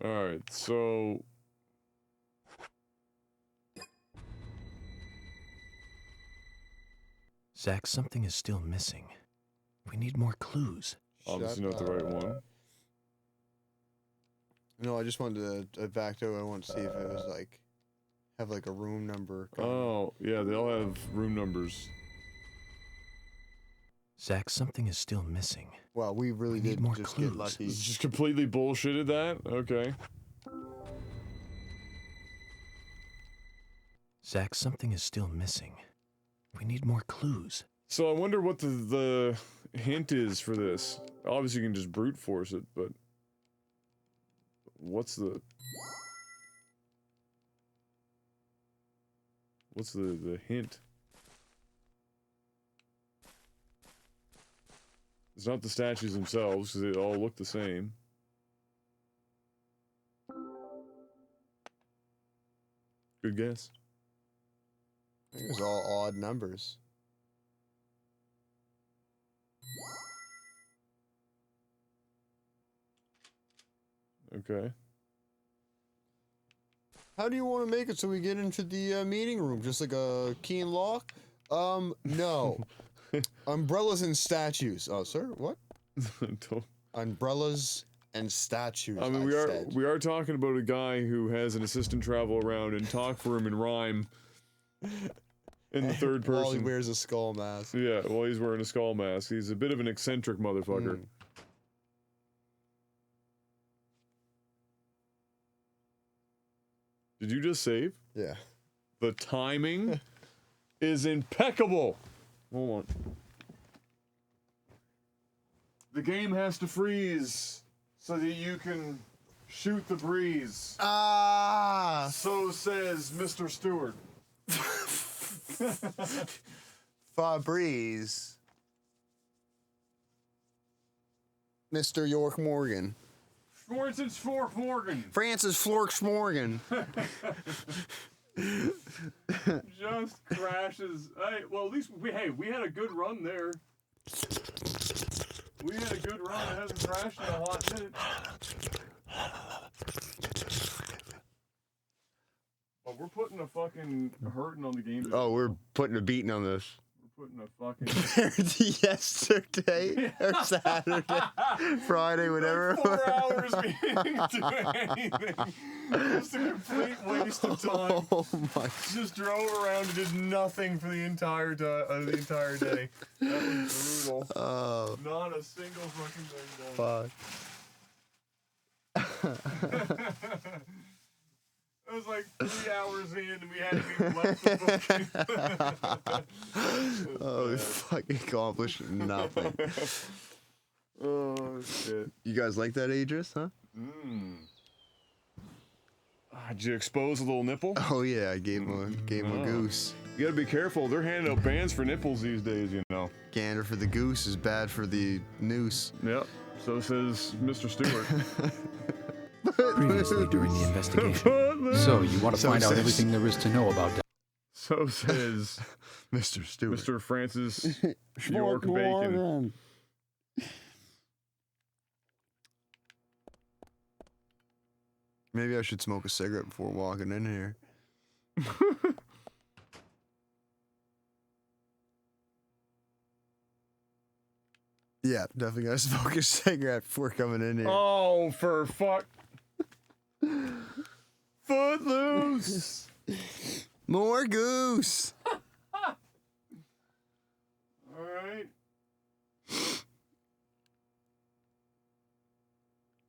S1: Alright, so...
S5: Zach, something is still missing. We need more clues.
S1: Obviously not the right one.
S2: No, I just wanted to back to. I wanted to see if it was like have like a room number.
S1: Oh, yeah, they all have room numbers.
S5: Zach, something is still missing.
S2: Wow, we really
S5: need
S2: did
S5: more
S2: just
S5: clues.
S2: get lucky.
S1: Just completely bullshitted that? Okay.
S5: Zach, something is still missing. We need more clues.
S1: So I wonder what the hint is for this. Obviously you can just brute force it, but... What's the hint? It's not the statues themselves, because they all look the same. Good guess.
S2: I think it was all odd numbers.
S1: Okay.
S2: How do you want to make it so we get into the meeting room? Just like a key and lock? No. Umbrellas and statues. Oh, sir, what? Umbrellas and statues.
S1: I mean, we are talking about a guy who has an assistant travel around and talk for him in rhyme. In the third person.
S2: While he wears a skull mask.
S1: Yeah, while he's wearing a skull mask. He's a bit of an eccentric motherfucker. Did you just save?
S2: Yeah.
S1: The timing is impeccable. Hold on. The game has to freeze so that you can shoot the breeze.
S2: Ah!
S1: So says Mr. Stewart.
S2: Fabrice. Mr. York Morgan.
S1: Francis Fork Morgan.
S2: Francis Florks Morgan.
S1: Just crashes. Hey, well, at least we had a good run there. We had a good run. It hasn't crashed in a hot minute. Well, we're putting a fucking hurting on the game.
S2: Oh, we're putting a beating on this.
S1: We're putting a fucking...
S2: Yesterday or Saturday, Friday, whatever.
S1: 4 hours we didn't do anything. Just a complete waste of time.
S2: Oh my!
S1: Just drove around and did nothing for the entire day. That was brutal.
S2: Oh.
S1: Not a single fucking thing done.
S2: Fuck.
S1: It was like 3 hours in and we hadn't even left the book.
S2: Oh, we fucking accomplished nothing.
S1: Oh, shit.
S2: You guys like that, Idris, huh?
S1: Did you expose a little nipple?
S2: Oh, yeah, I gave him a goose.
S1: You gotta be careful. They're handing out bans for nipples these days, you know.
S2: Gander for the goose is bad for the noose.
S1: Yep. So says Mr. Stewart.
S7: Previously during the investigation. So, you want to find out everything there is to know about that?
S1: So says
S2: Mr. Stewart.
S1: Mr. Francis York Bacon.
S2: Maybe I should smoke a cigarette before walking in here. Yeah, definitely gotta smoke a cigarette before coming in here.
S1: Oh, for fuck. Footloose.
S2: More goose.
S1: Alright.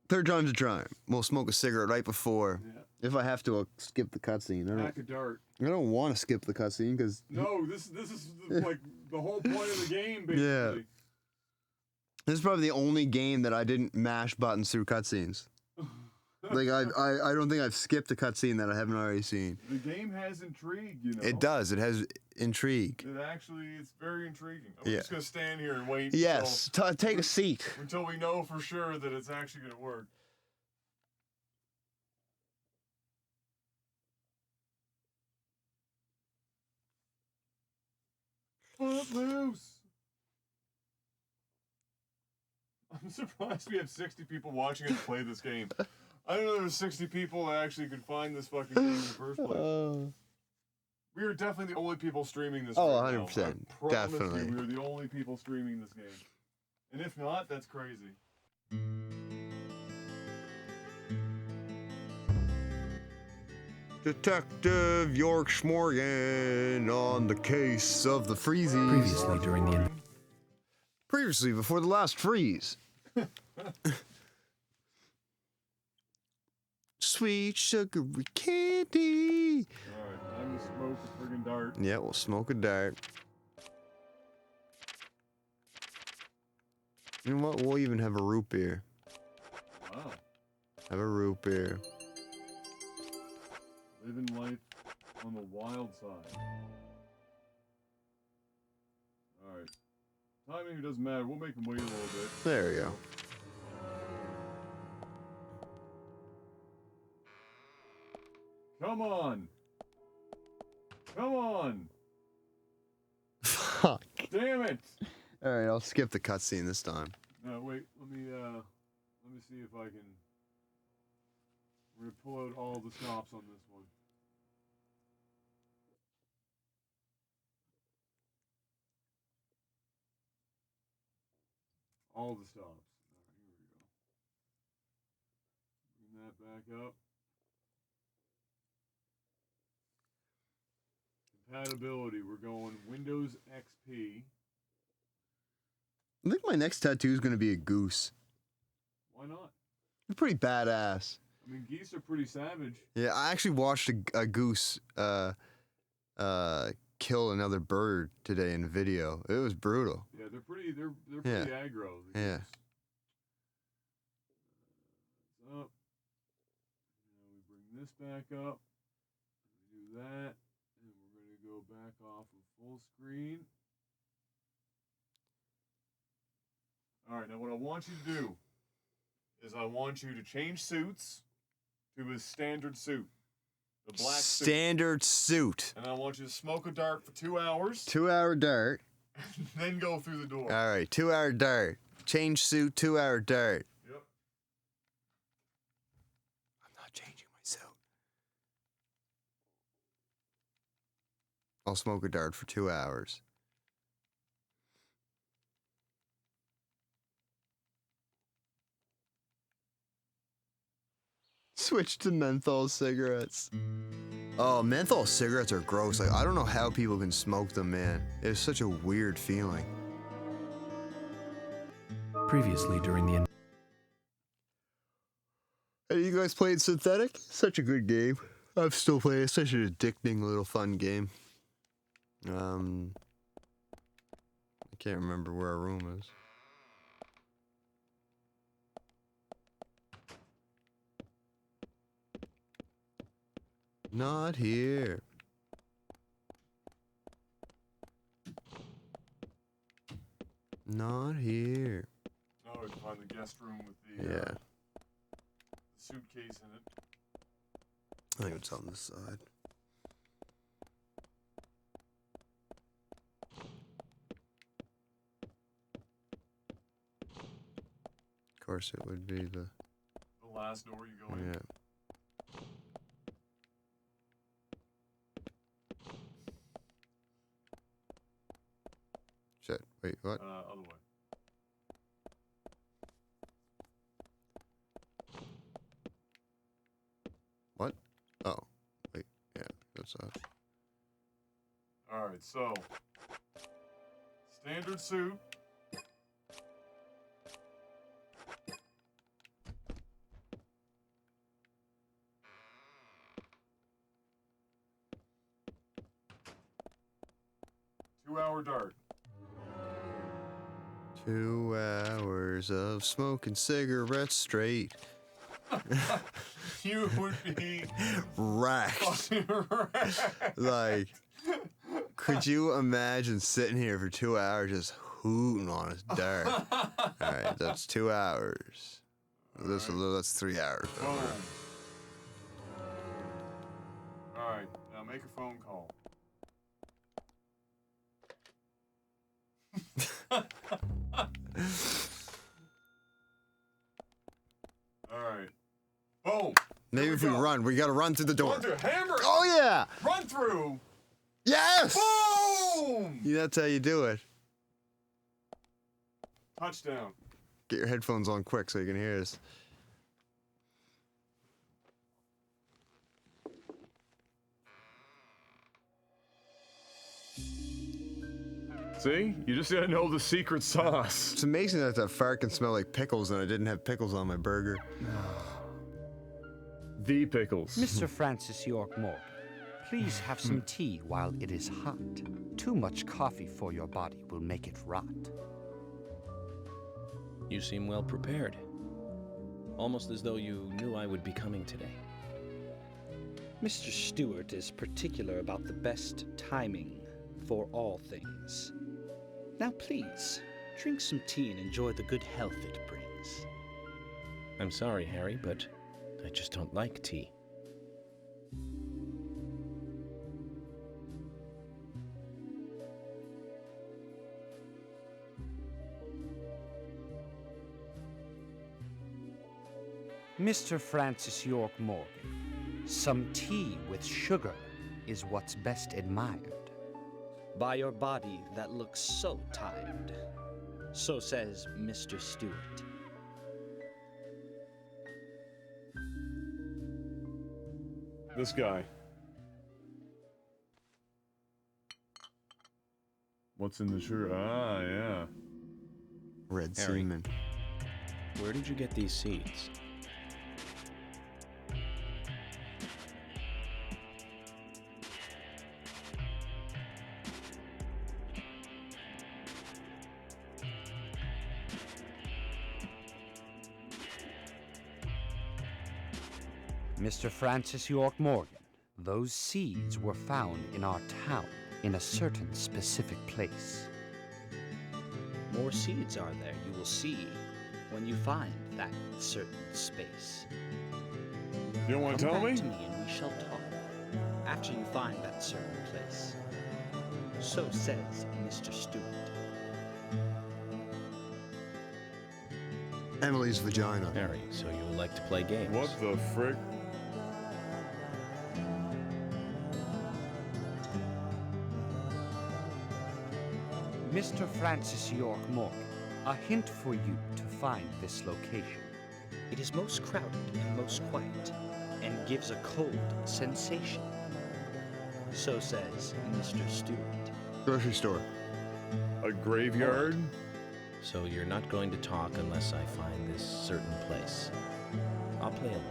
S2: Third time's a charm. We'll smoke a cigarette right before If I have to, I'll skip the cutscene.
S1: Pack a dart.
S2: I don't want to skip the cutscene because.
S1: No, this is like the whole point of the game, basically.
S2: Yeah. This is probably the only game that I didn't mash buttons through cutscenes. Like I don't think I've skipped a cutscene that I haven't already seen.
S1: The game has intrigue, you know.
S2: It does. It has intrigue.
S1: It's very intriguing. I'm just gonna stand here and wait.
S2: Yes. Take a seat.
S1: Until we know for sure that it's actually gonna work. Footloose. I'm surprised we have 60 people watching us play this game. I didn't know there were 60 people that actually could find this fucking game in the first place. We are definitely the only people streaming this.
S2: Oh,
S1: right
S2: 100%.
S1: Now. I promise
S2: Definitely.
S1: you, we are the only people streaming this game. And if not, that's crazy.
S2: Detective York Schmorgan on the case of the freezies.
S5: Previously during the...
S2: Previously, before the last freeze. Sweet sugary candy.
S1: Alright, time to smoke a friggin' dart.
S2: Yeah, we'll smoke a dart. You know what? We'll even have a root beer.
S1: Wow.
S2: Have a root beer.
S1: Living life on the wild side. Alright. Timing doesn't matter. We'll make him wait a little bit.
S2: There we go.
S1: Come on! Come on!
S2: Fuck.
S1: Damn it!
S2: Alright, I'll skip the cutscene this time.
S1: No, wait. Let me see if I can. We're gonna pull out all the stops on this one. All the stops. Alright, here we go. Bring that back up. Compatibility, we're going Windows XP.
S2: I think my next tattoo is going to be a goose.
S1: Why not?
S2: It's pretty badass.
S1: I mean, geese are pretty savage.
S2: Yeah, I actually watched a goose kill another bird today in a video. It was brutal.
S1: Yeah, they're pretty aggro.
S2: Yeah.
S1: Up. Now we bring this back up. We do that. And we're going to go back off of full screen. Alright, now what I want you to do is I want you to change suits to his standard suit. The black
S2: Standard suit.
S1: And I want you to smoke a dart for 2 hours.
S2: 2 hour dart.
S1: And then go through the door.
S2: All right, 2 hour dart. Change suit, 2 hour dart.
S1: Yep.
S2: I'm not changing my suit. I'll smoke a dart for 2 hours. Switch to menthol cigarettes. Oh, menthol cigarettes are gross. Like, I don't know how people can smoke them, man. It's such a weird feeling.
S5: Previously during the...
S2: Hey, you guys played Synthetic? Such a good game. I've still played it. It's such an addicting little fun game. I can't remember where our room is. Not here. Not here.
S1: Oh, we can find the guest room with the,
S2: Yeah.
S1: the suitcase in it.
S2: I think it's on this side. Of course, it would be the
S1: last door you go in.
S2: Yeah. Shit. Wait, what?
S1: Other way.
S2: What? Oh. Wait. Yeah, that's
S1: Alright, so. Standard suit.
S2: 2 hours of smoking cigarettes straight.
S1: You would be
S2: Racked. Like, could you imagine sitting here for 2 hours just hooting on his dart? Alright, that's 2 hours. That's 3 hours.
S1: Alright, now make a phone call. Alright. Boom!
S2: Maybe if we run, we gotta run through the door.
S1: Run through, hammer!
S2: Oh yeah!
S1: Run through!
S2: Yes!
S1: Boom!
S2: Yeah, that's how you do it.
S1: Touchdown.
S2: Get your headphones on quick so you can hear us.
S1: See? You just gotta know the secret sauce.
S2: It's amazing that that fart can smell like pickles and I didn't have pickles on my burger.
S1: The pickles.
S12: Mr. Francis York Morgan, please have some tea while it is hot. Too much coffee for your body will make it rot.
S5: You seem well prepared. Almost as though you knew I would be coming today.
S12: Mr. Stewart is particular about the best timing for all things. Now please, drink some tea and enjoy the good health it brings.
S5: I'm sorry, Harry, but I just don't like tea.
S12: Mr. Francis York Morgan, some tea with sugar is what's best admired. By your body that looks so tired. So says Mr. Stewart.
S1: This guy. What's in the sugar? Ah, yeah.
S2: Red
S5: Harry.
S2: semen.
S5: Where did you get these seeds?
S12: Mr. Francis York Morgan, those seeds were found in our town in a certain specific place. More seeds are there, you will see, when you find that certain space.
S1: You don't want to tell
S12: Come
S1: me?
S12: back to me and we shall talk after you find that certain place. So says Mr. Stewart.
S2: Emily's vagina.
S5: Harry, so you like to play games?
S1: What the frick?
S12: Mr. Francis York Morgan, a hint for you to find this location. It is most crowded and most quiet, and gives a cold sensation. So says Mr. Stewart.
S2: Grocery store.
S1: A graveyard?
S5: So you're not going to talk unless I find this certain place. I'll play along.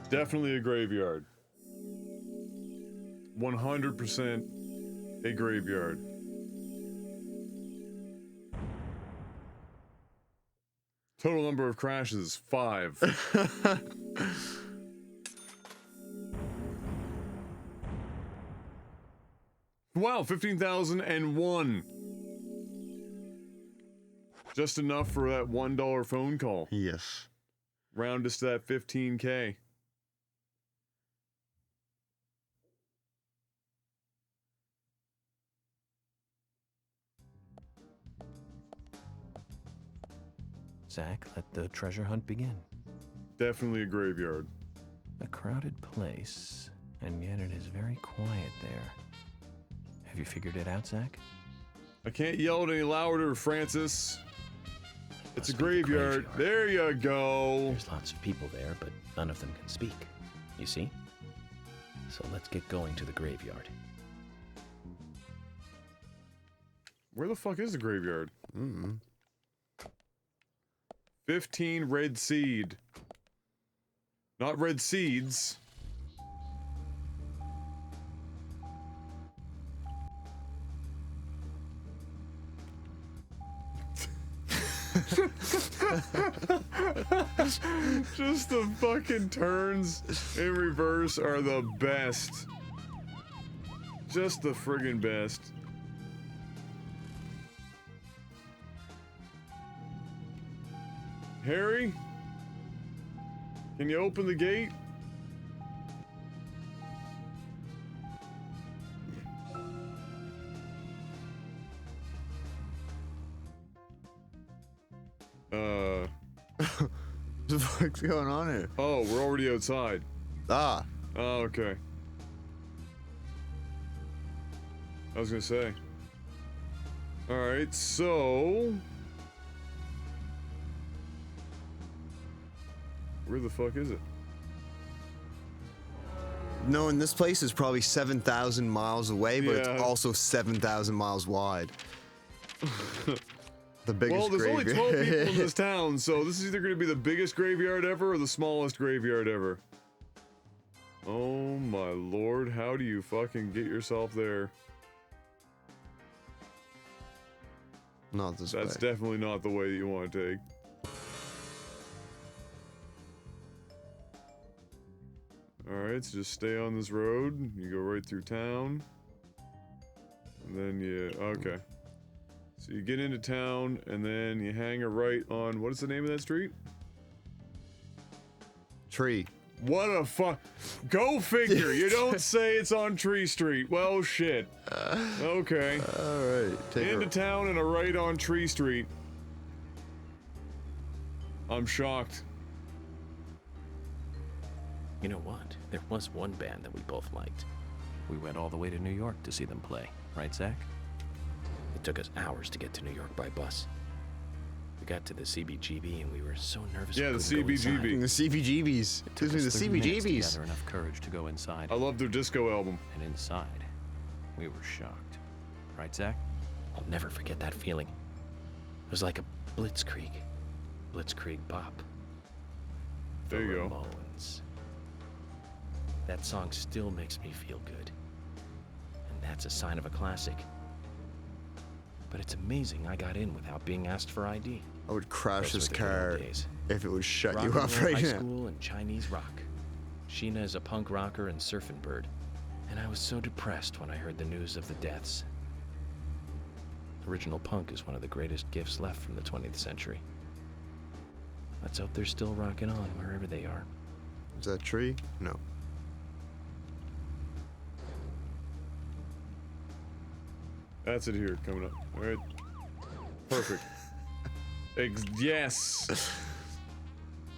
S1: Definitely a graveyard. 100% a graveyard. Total number of crashes, 5. Wow, 15,001. Just enough for that $1 phone call.
S2: Yes.
S1: Round us to that 15K.
S5: Zach, let the treasure hunt begin.
S1: Definitely a graveyard.
S5: A crowded place, and yet it is very quiet there. Have you figured it out, Zach?
S1: I can't yell it any louder, Francis. It's a graveyard. There you go.
S5: There's lots of people there, but none of them can speak. You see? So let's get going to the graveyard.
S1: Where the fuck is the graveyard?
S2: Mm-hmm.
S1: 15 red seed. Not red seeds. Just the fucking turns in reverse are the best. Just the friggin' best. Harry? Can you open the gate?
S2: What the fuck's going on here?
S1: Oh, we're already outside.
S2: Ah.
S1: Oh, okay. I was gonna say. Alright, so... Where the fuck is it?
S2: No, and this place is probably 7,000 miles away, but
S1: Yeah.
S2: it's also 7,000 miles wide. The biggest
S1: Well, there's only 12 people in
S2: graveyard.
S1: this town, so this is either going to be the biggest graveyard ever or the smallest graveyard ever. Oh my lord, how do you fucking get yourself there?
S2: Not this
S1: That's
S2: way.
S1: definitely not the way that you want to take. Alright, so just stay on this road. You go right through town. And then you... Okay. So you get into town, and then you hang a right on... What is the name of that street?
S2: Tree.
S1: What a fuck. Go figure. You don't say it's on Tree Street. Well, shit. Okay.
S2: Alright.
S1: Into town and a right on Tree Street. I'm shocked.
S9: You know what? There was one band that we both liked.
S5: We went all the way to New York to see them play, right, Zach?
S9: It took us hours to get to New York by bus. We got to the CBGB and we were so nervous.
S1: Yeah,
S9: we
S1: the
S9: couldn't go inside.
S1: CBGB.
S2: The CBGBs.
S5: It took
S2: Gives me
S5: us
S2: the
S5: 30 minutes to
S2: CBGBs.
S5: gather enough courage to go inside.
S1: I love their disco album.
S5: And inside, we were shocked. Right, Zach?
S9: I'll never forget that feeling. It was like a blitzkrieg. Blitzkrieg bop.
S1: There you go.
S9: Ramones. That song still makes me feel good. And that's a sign of a classic. But it's amazing I got in without being asked for ID.
S2: I would crash
S9: Those
S2: this
S9: were the good old
S2: car
S9: days.
S2: if it would shut
S9: Rock
S2: you
S9: and
S2: up
S9: roll
S2: right
S9: high
S2: now.
S9: school and Chinese rock. Sheena is a punk rocker and surfing bird. And I was so depressed when I heard the news of the deaths. Original punk is one of the greatest gifts left from the 20th century. Let's hope they're still rocking on wherever they are.
S2: Is that tree? No.
S1: That's it here, coming up. Alright. Perfect. Yes!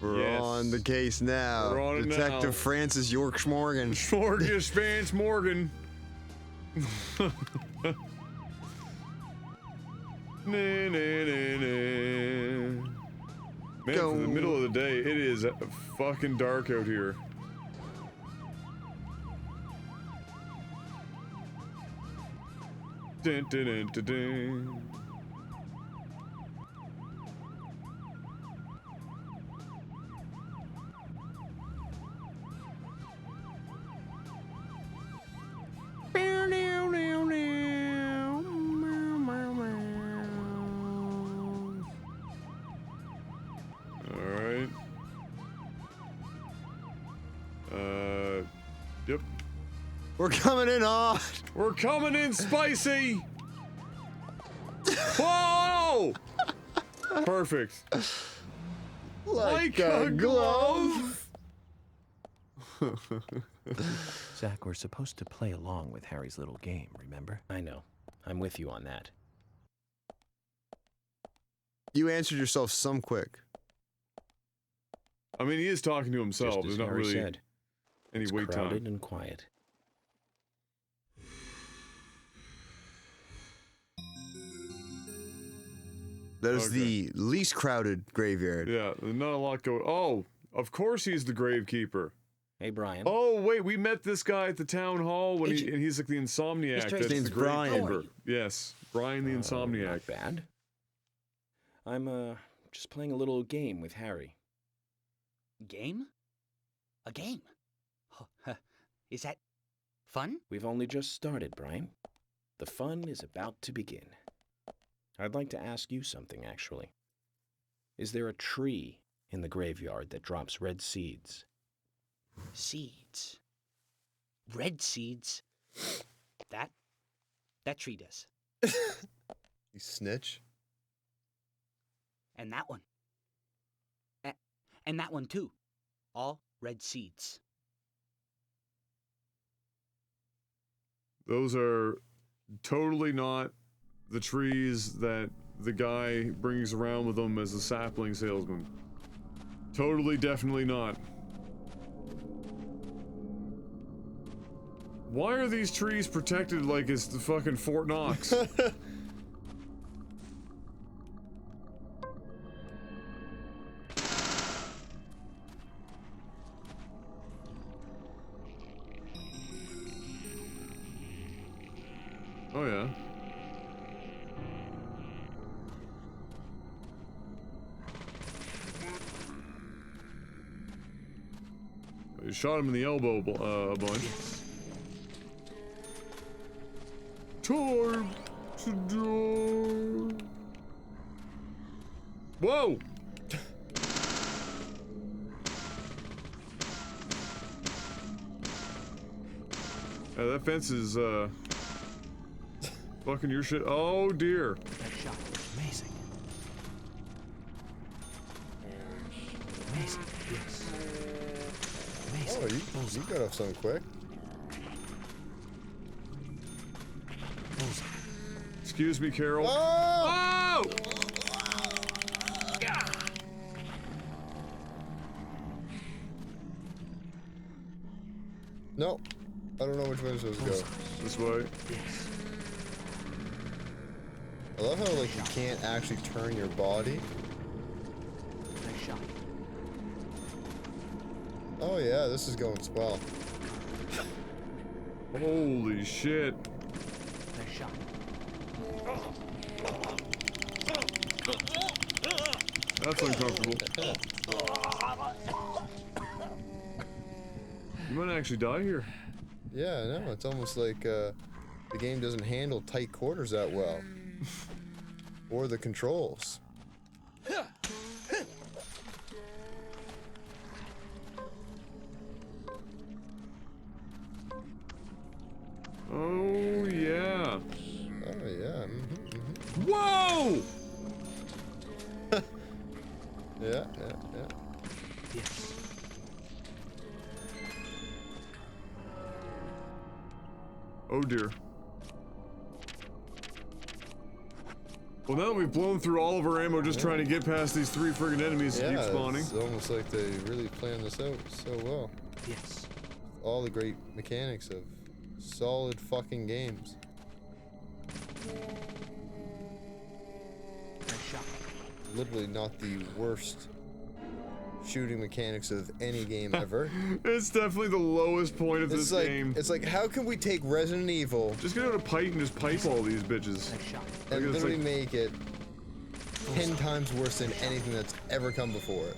S2: We're
S1: Yes.
S2: on the case now.
S1: We're on it
S2: Detective
S1: now.
S2: Francis York Schmorgan.
S1: Morgan Spence Morgan. Man,
S2: Go.
S1: for the middle of the day, it is fucking dark out here. Dun, dun, dun, dun, dun. Alright. Yep.
S2: We're coming in hot.
S1: We're coming in spicy! Whoa! Perfect.
S2: Like a glove.
S5: Zach, we're supposed to play along with Harry's little game, remember?
S9: I know. I'm with you on that.
S2: You answered yourself some quick.
S1: I mean, he is talking to himself.
S9: Just as
S1: There's not
S9: Harry
S1: really
S9: said,
S1: any
S9: it's
S1: wait
S9: crowded
S1: time.
S9: and quiet.
S2: That is
S1: Okay.
S2: the least crowded graveyard.
S1: Yeah, there's not a lot going. Oh, of course he's the gravekeeper.
S9: Hey, Brian.
S1: Oh wait, we met this guy at the town hall when and he's like the insomniac.
S9: Mr.
S1: That's
S2: His name's
S1: the
S2: Brian.
S1: gravekeeper.
S9: How are you?
S1: Yes, Brian the insomniac.
S9: Not bad. I'm just playing a little game with Harry.
S11: Game? A game? Is that fun?
S9: We've only just started, Brian. The fun is about to begin. I'd like to ask you something, actually. Is there a tree in the graveyard that drops red seeds?
S11: Seeds. Red seeds. That tree does.
S2: You snitch.
S11: And that one. And that one too. All red seeds.
S1: Those are totally not the trees that the guy brings around with him as a sapling salesman. Totally, definitely not. Why are these trees protected like it's the fucking Fort Knox? Oh yeah. You shot him in the elbow a bunch. Time to die. Whoa! That fence is fucking your shit. Oh dear.
S11: That shot was amazing. Amazing. Yes. Amazing.
S2: Oh, you got off something quick.
S1: Excuse me, Carol.
S2: Oh! No, I don't know which way it's supposed to go.
S1: This way.
S11: Yes.
S2: I love how like you can't actually turn your body.
S11: Nice shot.
S2: Oh yeah, this is going swell.
S1: Holy shit.
S11: Nice shot.
S1: That's uncomfortable. You might actually die here.
S2: Yeah, I know. It's almost like the game doesn't handle tight quarters that well. Or the controls.
S1: Oh yeah.
S2: Oh yeah.
S1: Whoa!
S2: Yeah.
S11: Yes.
S1: Oh dear. Well, now that we've blown through all of our ammo just trying to get past these 3 friggin' enemies that keep spawning.
S2: It's almost like they really planned this out so well.
S11: Yes.
S2: All the great mechanics of solid fucking games.
S11: Nice shot.
S2: Literally not the worst shooting mechanics of any game ever.
S1: It's definitely the lowest point of this game.
S2: It's like, how can we take Resident Evil...
S1: Just get out a pipe and just pipe all these bitches.
S11: Nice shot.
S2: And literally make it 10 times worse than anything that's ever come before it.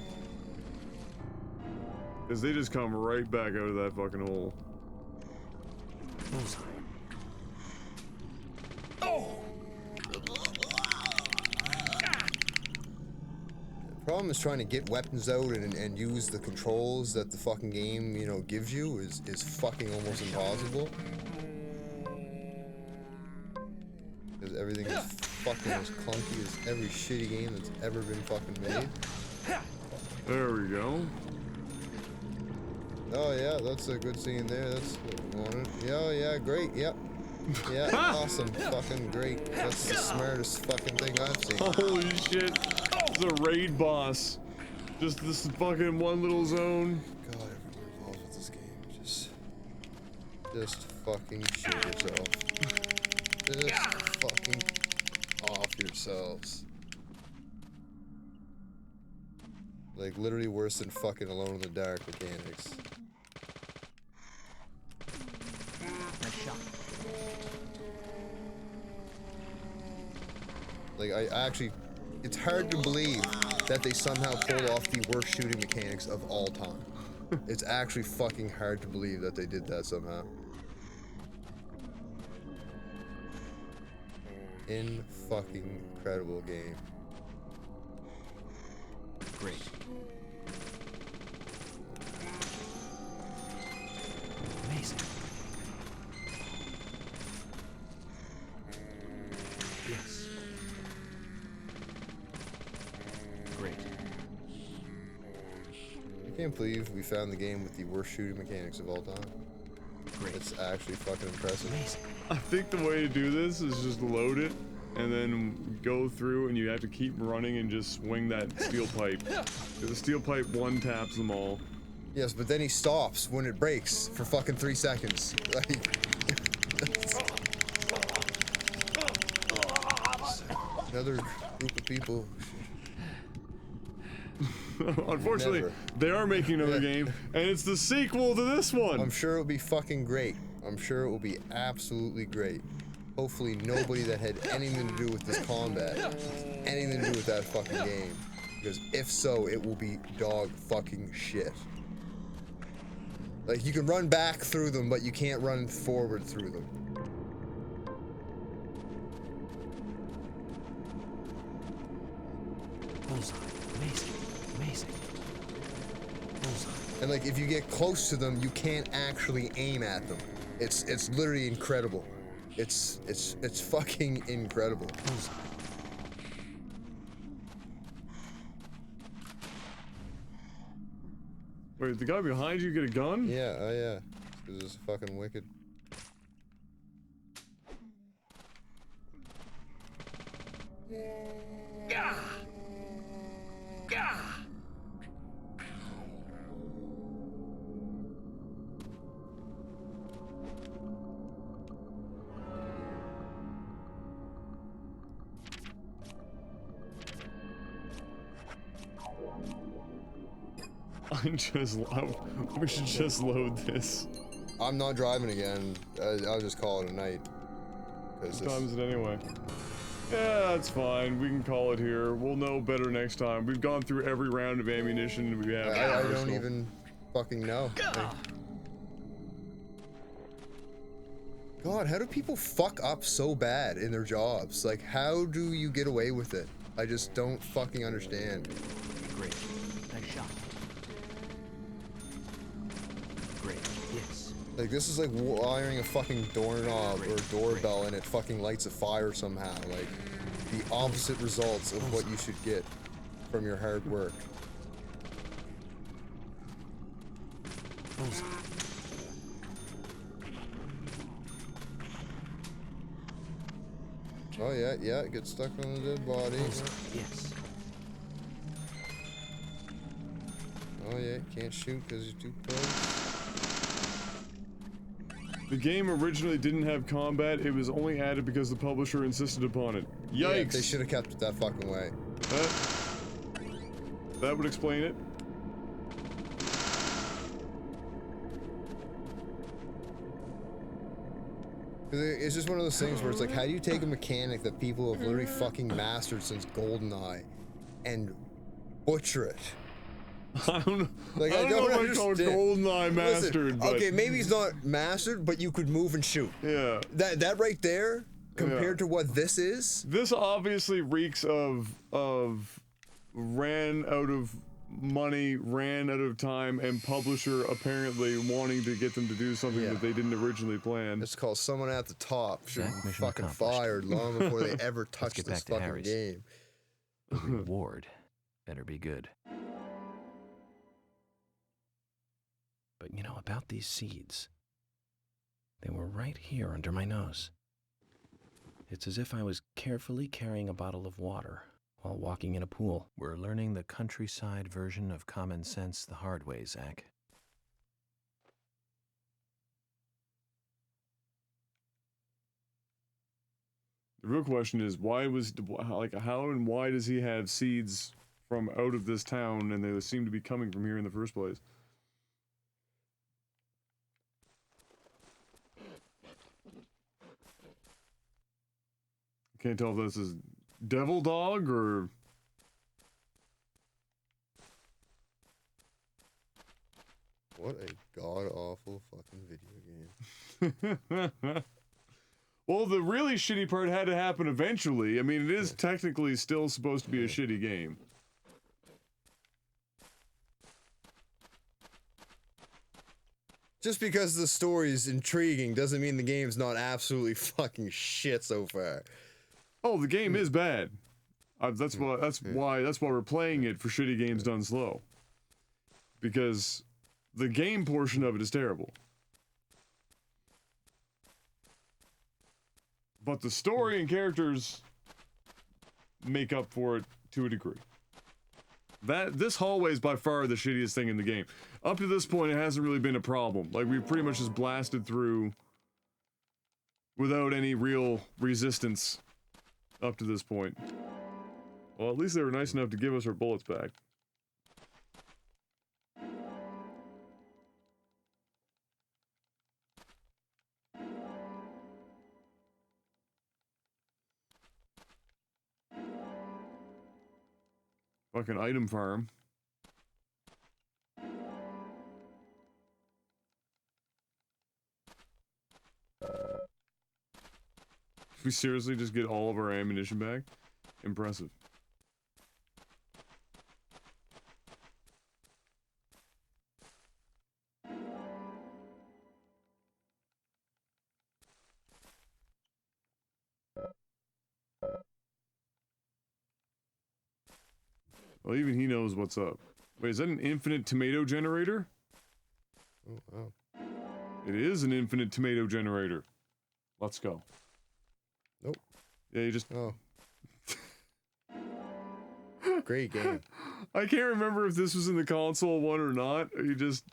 S1: Because they just come right back out of that fucking hole.
S2: The problem is trying to get weapons out and use the controls that the fucking game, you know, gives you is fucking almost impossible. Because everything is fucking as clunky as every shitty game that's ever been fucking made.
S1: There we go.
S2: Oh yeah, that's a good scene there. That's what we wanted. Yeah, oh, yeah, great. Yep. Yeah, awesome. Fucking great. That's the smartest fucking thing I've seen.
S1: Holy shit. It's a raid boss. Just this fucking one little zone.
S2: God, everywhere involved with this game. Just fucking shit yourself. Just fucking off yourselves. Like, literally worse than fucking Alone in the Dark mechanics.
S11: Nice shot.
S2: Like, I actually... It's hard to believe that they somehow pulled off the worst shooting mechanics of all time. It's actually fucking hard to believe that they did that somehow. In fucking incredible game.
S5: Great. Amazing. Yes. Great.
S2: I can't believe we found the game with the worst shooting mechanics of all time.
S5: Great.
S2: It's actually fucking impressive.
S5: Amazing.
S1: I think the way to do this is just load it and then go through, and you have to keep running and just swing that steel pipe. The steel pipe one taps them all.
S2: Yes, but then he stops when it breaks for fucking 3 seconds. Like, another group of people.
S1: Unfortunately, they are making another game, and it's the sequel to this one.
S2: I'm sure it'll be fucking great. I'm sure it will be absolutely great. Hopefully nobody that had anything to do with this combat, anything to do with that fucking game. Because if so, it will be dog fucking shit. Like, you can run back through them, but you can't run forward through them.
S5: Bullseye. Amazing. Amazing. Bullseye.
S2: And like, if you get close to them, you can't actually aim at them. It's literally incredible. It's fucking incredible.
S5: Bullseye.
S1: Wait, the guy behind you get a gun?
S2: Yeah, oh yeah. Because it's fucking wicked.
S6: Gah! Gah!
S1: We should just load this.
S2: I'm not driving again. I'll just call it a night.
S1: What time is it anyway? Yeah, that's fine. We can call it here. We'll know better next time. We've gone through every round of ammunition we have.
S2: I don't even fucking know. God, how do people fuck up so bad in their jobs? Like, how do you get away with it? I just don't fucking understand.
S5: Great. Nice shot. Great. Yes.
S2: Like, this is like wiring a fucking doorknob or a doorbell and it fucking lights a fire somehow. Like, the opposite results of what you should get from your hard work.
S5: Bullseye.
S2: Oh yeah, get stuck on the dead body.
S5: Yes.
S2: Oh yeah, can't shoot because you're too close.
S1: The game originally didn't have combat. It was only added because the publisher insisted upon it. Yikes!
S2: Yeah, they should have kept it that fucking way.
S1: That would explain it.
S2: It's just one of those things where it's like, how do you take a mechanic that people have literally fucking mastered since GoldenEye and butcher it?
S1: I don't know.
S2: Like,
S1: I don't know if I call GoldenEye mastered, but
S2: okay, maybe he's not mastered, but you could move and shoot.
S1: Yeah.
S2: That right there, compared to what this is.
S1: This obviously reeks of ran out of money, ran out of time, and publisher apparently wanting to get them to do something that they didn't originally plan.
S2: It's called someone at the top should be
S5: mission
S2: fucking
S5: accomplished.
S2: fired long before they ever touch
S5: get
S2: this
S5: back to
S2: fucking
S5: Harry's.
S2: game.
S5: The reward better be good. But you know about these seeds? They were right here under my nose. It's as if I was carefully carrying a bottle of water while walking in a pool. We're learning the countryside version of common sense the hard way, Zach.
S1: The real question is, why was, like, how and why does he have seeds from out of this town, and they seem to be coming from here in the first place? Can't tell if this is Devil Dog or...
S2: What a god-awful fucking video game.
S1: Well, the really shitty part had to happen eventually. I mean, it is technically still supposed to be a shitty game.
S2: Just because the story's intriguing doesn't mean the game's not absolutely fucking shit so far.
S1: Oh, the game is bad. That's why we're playing it for shitty games done slow. Because the game portion of it is terrible. But the story and characters make up for it to a degree. This hallway is by far the shittiest thing in the game. Up to this point, it hasn't really been a problem. Like, we've pretty much just blasted through without any real resistance up to this point. Well, at least they were nice enough to give us our bullets back. Fucking item farm. We seriously just get all of our ammunition back? Impressive. Well, even he knows what's up. Wait, is that an infinite tomato generator?
S2: Oh, wow.
S1: It is an infinite tomato generator. Let's go.
S2: Nope.
S1: Yeah, you just...
S2: Oh. Great game.
S1: I can't remember if this was in the console one or not. Or you just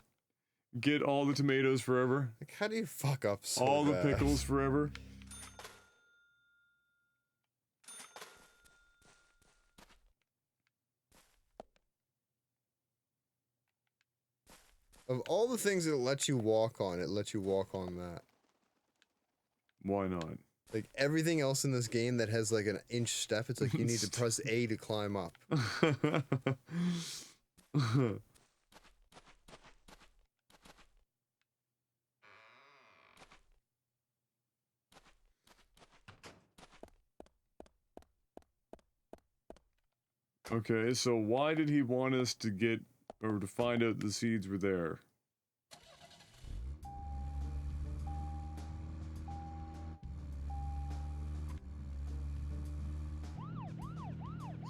S1: get all the tomatoes forever.
S2: Like, how do you fuck up so
S1: all the
S2: bad?
S1: pickles forever.
S2: Of all the things that it lets you walk on, it lets you walk on that.
S1: Why not?
S2: Like, everything else in this game that has, like, an inch step, it's like you need to press A to climb up.
S1: Okay, so why did he want us to get, or to find out the seeds were there?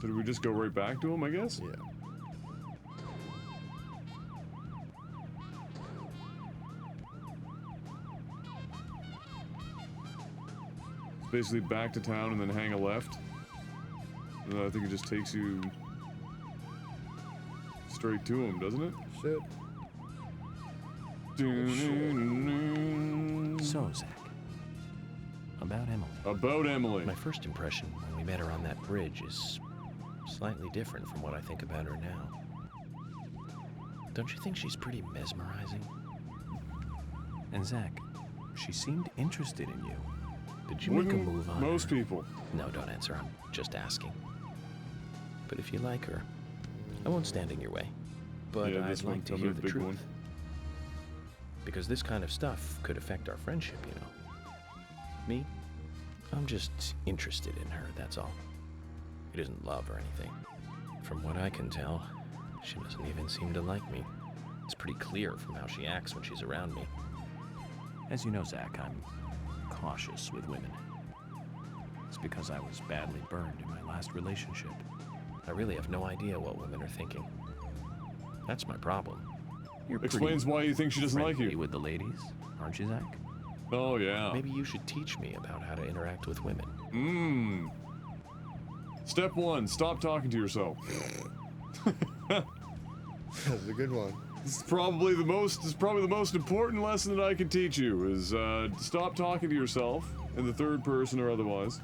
S1: So do we just go right back to him, I guess?
S2: Yeah.
S1: It's basically back to town and then hang a left. And I think it just takes you straight to him, doesn't it?
S2: Shit.
S5: So, Zach. About Emily.
S1: About Emily.
S5: My first impression when we met her on that bridge is slightly different from what I think about her now. Don't you think she's pretty mesmerizing? And Zach, she seemed interested in you. Did you make a move on
S1: most
S5: her?
S1: people?
S5: No, don't answer. I'm just asking. But if you like her, I won't stand in your way. But
S1: Yeah,
S5: I'd
S1: this
S5: like
S1: one's
S5: to
S1: another
S5: hear the
S1: big
S5: truth.
S1: one.
S5: Because this kind of stuff could affect our friendship, you know. Me? I'm just interested in her, that's all. It isn't love or anything. From what I can tell, she doesn't even seem to like me. It's pretty clear from how she acts when she's around me. As you know, Zach, I'm cautious with women. It's because I was badly burned in my last relationship. I really have no idea what women are thinking. That's my problem. You're
S1: Explains
S5: pretty
S1: why you think she doesn't like
S5: friendly
S1: you.
S5: with the ladies, aren't you, Zach?
S1: Oh, yeah.
S5: Maybe you should teach me about how to interact with women.
S1: Step 1, stop talking to yourself.
S2: That's a good one.
S1: It's probably the most important lesson that I can teach you is stop talking to yourself in the third person or otherwise.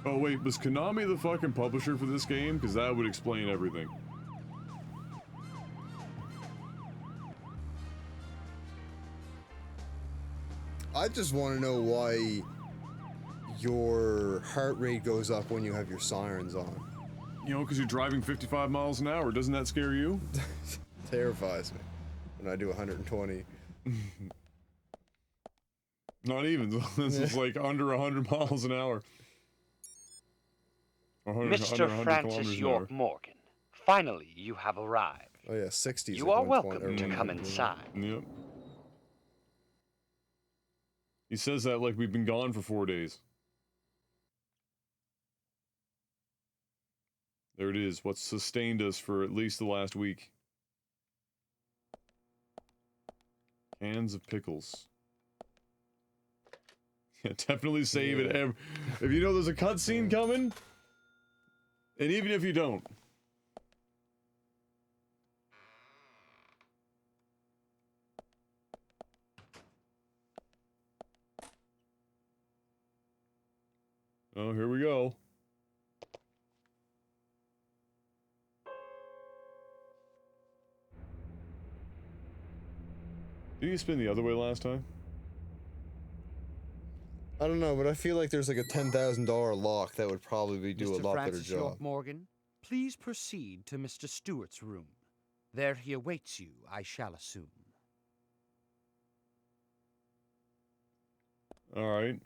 S1: Oh wait, was Konami the fucking publisher for this game? Because that would explain everything.
S2: I just want to know why your heart rate goes up when you have your sirens on.
S1: You know, because you're driving 55 miles an hour. Doesn't that scare you?
S2: Terrifies me when I do 120.
S1: Not even. This is like under 100 miles an hour. Or 100
S16: Mr.
S1: under 100
S16: Francis
S1: kilometers an
S16: York
S1: hour.
S16: Morgan, finally you have arrived.
S2: Oh yeah, 60s.
S16: You
S2: like
S16: are
S2: 120
S16: welcome
S2: or
S16: to come
S2: 100.
S16: inside.
S1: Yep. He says that like we've been gone for 4 days. There it is. What's sustained us for at least the last week. Cans of pickles. Yeah, definitely save it. If you know there's a cutscene coming, and even if you don't. Oh, here we go. Did you spin the other way last time?
S2: I don't know, but I feel like there's like a $10,000 lock that would probably do a
S12: Mr.
S2: lot
S12: Francis
S2: better job.
S12: York Morgan, please proceed to Mr. Stewart's room. There he awaits you, I shall assume.
S1: Alright.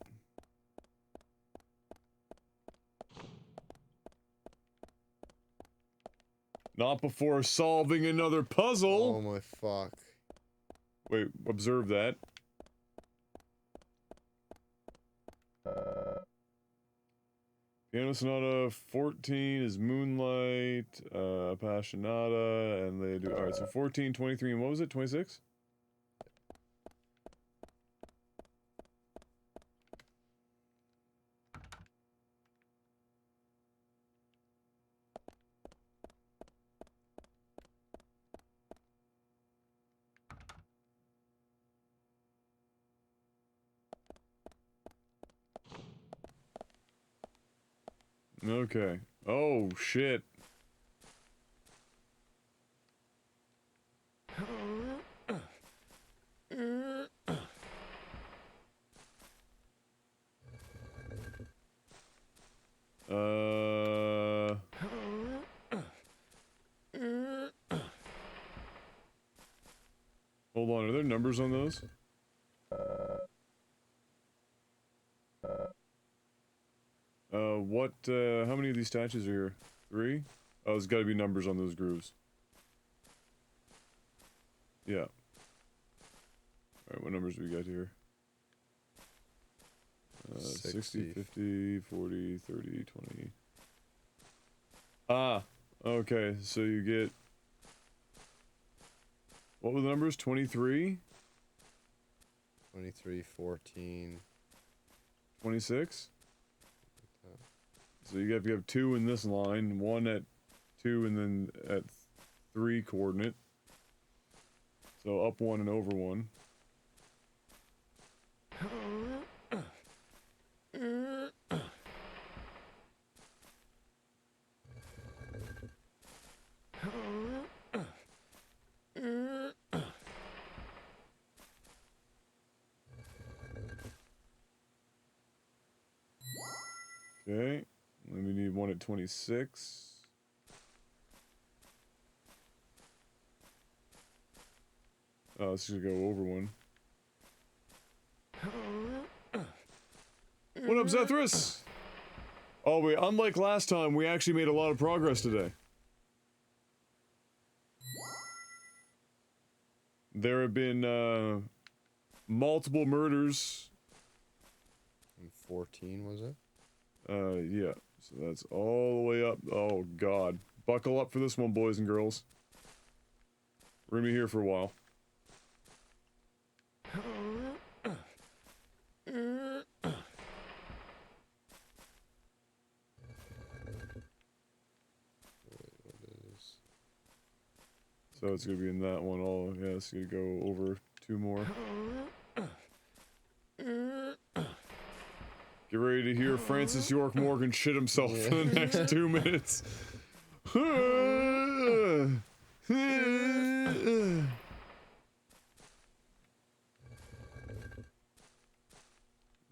S1: Not before solving another puzzle!
S2: Oh my fuck.
S1: Wait, observe that. Piano Sonata 14 is Moonlight, Appassionata, and they do. Alright, so 14, 23, and what was it? 26? Okay. Oh, shit. Hold on, are there numbers on those? How many of these statues are here? 3? Oh, there's gotta be numbers on those grooves. Yeah. Alright, what numbers do we got here? 60, 50, 40, 30, 20. Ah, okay, so you get... What were the numbers? 23?
S2: 23, 14.
S1: 26? So you have 2 in this line, 1 at 2 and then at 3 coordinate. So up 1 and over 1. Okay, then we need 1 at 26. Oh, this is gonna go over 1. What up, Zethris? Oh wait, unlike last time, we actually made a lot of progress today. There have been, multiple murders.
S2: And 14, was it?
S1: Yeah. So that's all the way up. Oh, God. Buckle up for this one, boys and girls. We're gonna be here for a while. So it's gonna be in that one all, yeah, it's gonna go over 2 more. Get ready to hear Francis York Morgan shit himself for the next 2 minutes.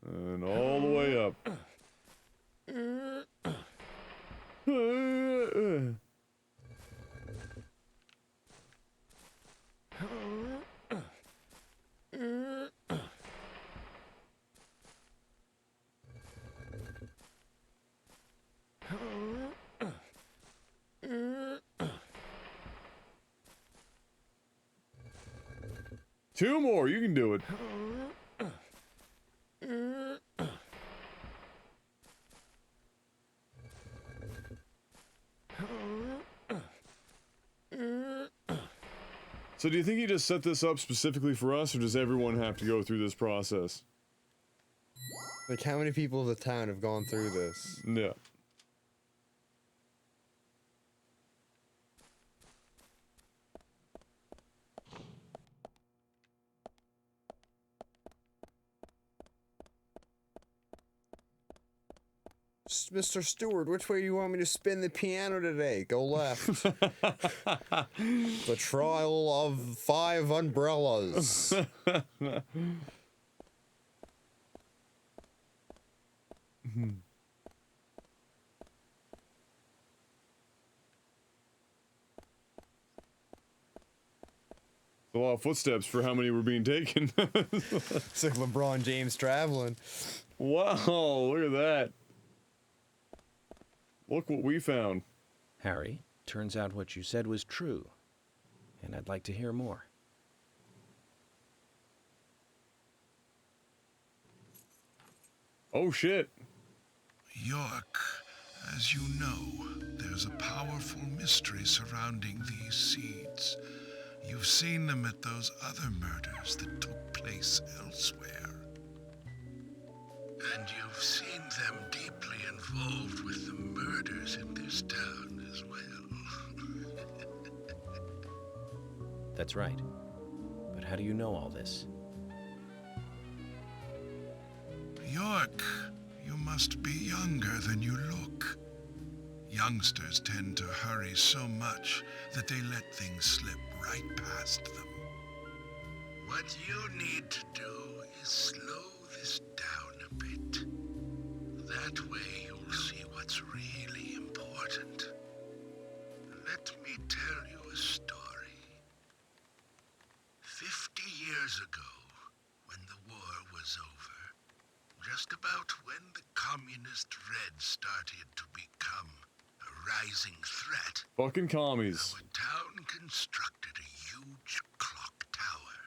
S1: And all the way up. 2 more. You can do it. So do you think he just set this up specifically for us, or does everyone have to go through this process?
S2: Like, how many people of the town have gone through this?
S1: Yeah.
S2: Mr. Stewart, which way do you want me to spin the piano today? Go left. The trial of 5 umbrellas.
S1: A lot of footsteps for how many were being taken.
S2: It's like LeBron James traveling.
S1: Wow, look at that. Look what we found.
S9: Harry, turns out what you said was true, and I'd like to hear more.
S1: Oh shit.
S18: York, as you know, there's a powerful mystery surrounding these seeds. You've seen them at those other murders that took place elsewhere. And you've seen them deeply involved with the murders in this town as well.
S9: That's right. But how do you know all this?
S18: York, you must be younger than you look. Youngsters tend to hurry so much that they let things slip right past them. What you need to do is slow this down a bit. That way you'll see what's really important. Let me tell you a story. 50 years ago, when the war was over, just about when the communist Reds started to become a rising threat,
S1: Fucking commies.
S18: our town constructed a huge clock tower.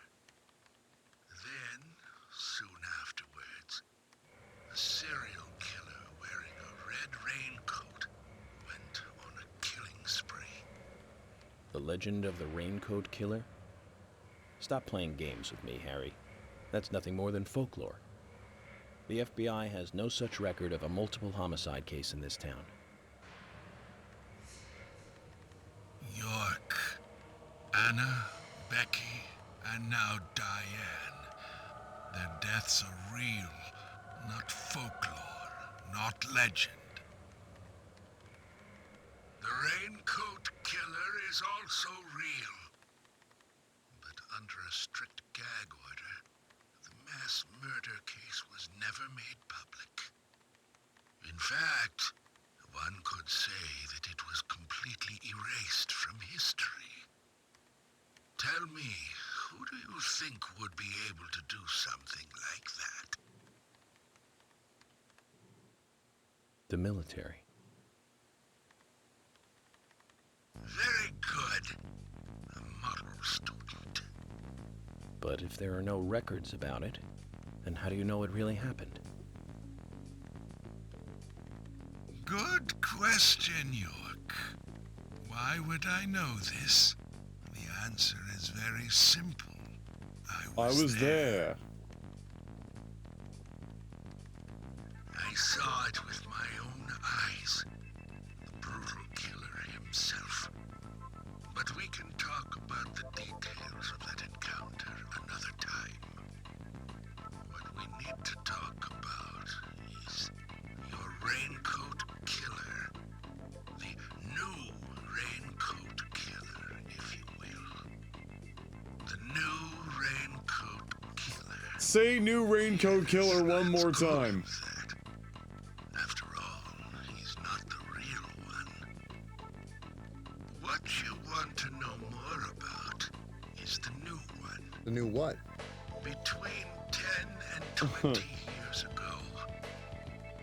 S18: Then, soon afterwards, a serial killer wearing a red raincoat went on a killing spree.
S9: The legend of the Raincoat Killer? Stop playing games with me, Harry. That's nothing more than folklore. The FBI has no such record of a multiple homicide case in this town.
S18: York, Anna, Becky, and now Diane. Their deaths are real, not folklore, not legend. The Raincoat Killer is also real. But under a strict gag order, the mass murder case was never made public. In fact, one could say that it was completely erased from history. Tell me, who do you think would be able to do something like that?
S9: The military.
S18: Very good. A model student.
S9: But if there are no records about it, then how do you know it really happened?
S18: Good question, York. Why would I know this? The answer is very simple. I was
S1: there.
S18: I saw it with my own eyes. The brutal killer himself. But we can talk about the details of that encounter another time. What we need to talk about is your Raincoat Killer. The new Raincoat Killer, if you will. The new Raincoat Killer.
S1: Say new Raincoat Killer one more time.
S18: After all, he's not the real one. What you want to know more about is the new one.
S2: The new what?
S18: Between 10 and 20 years ago,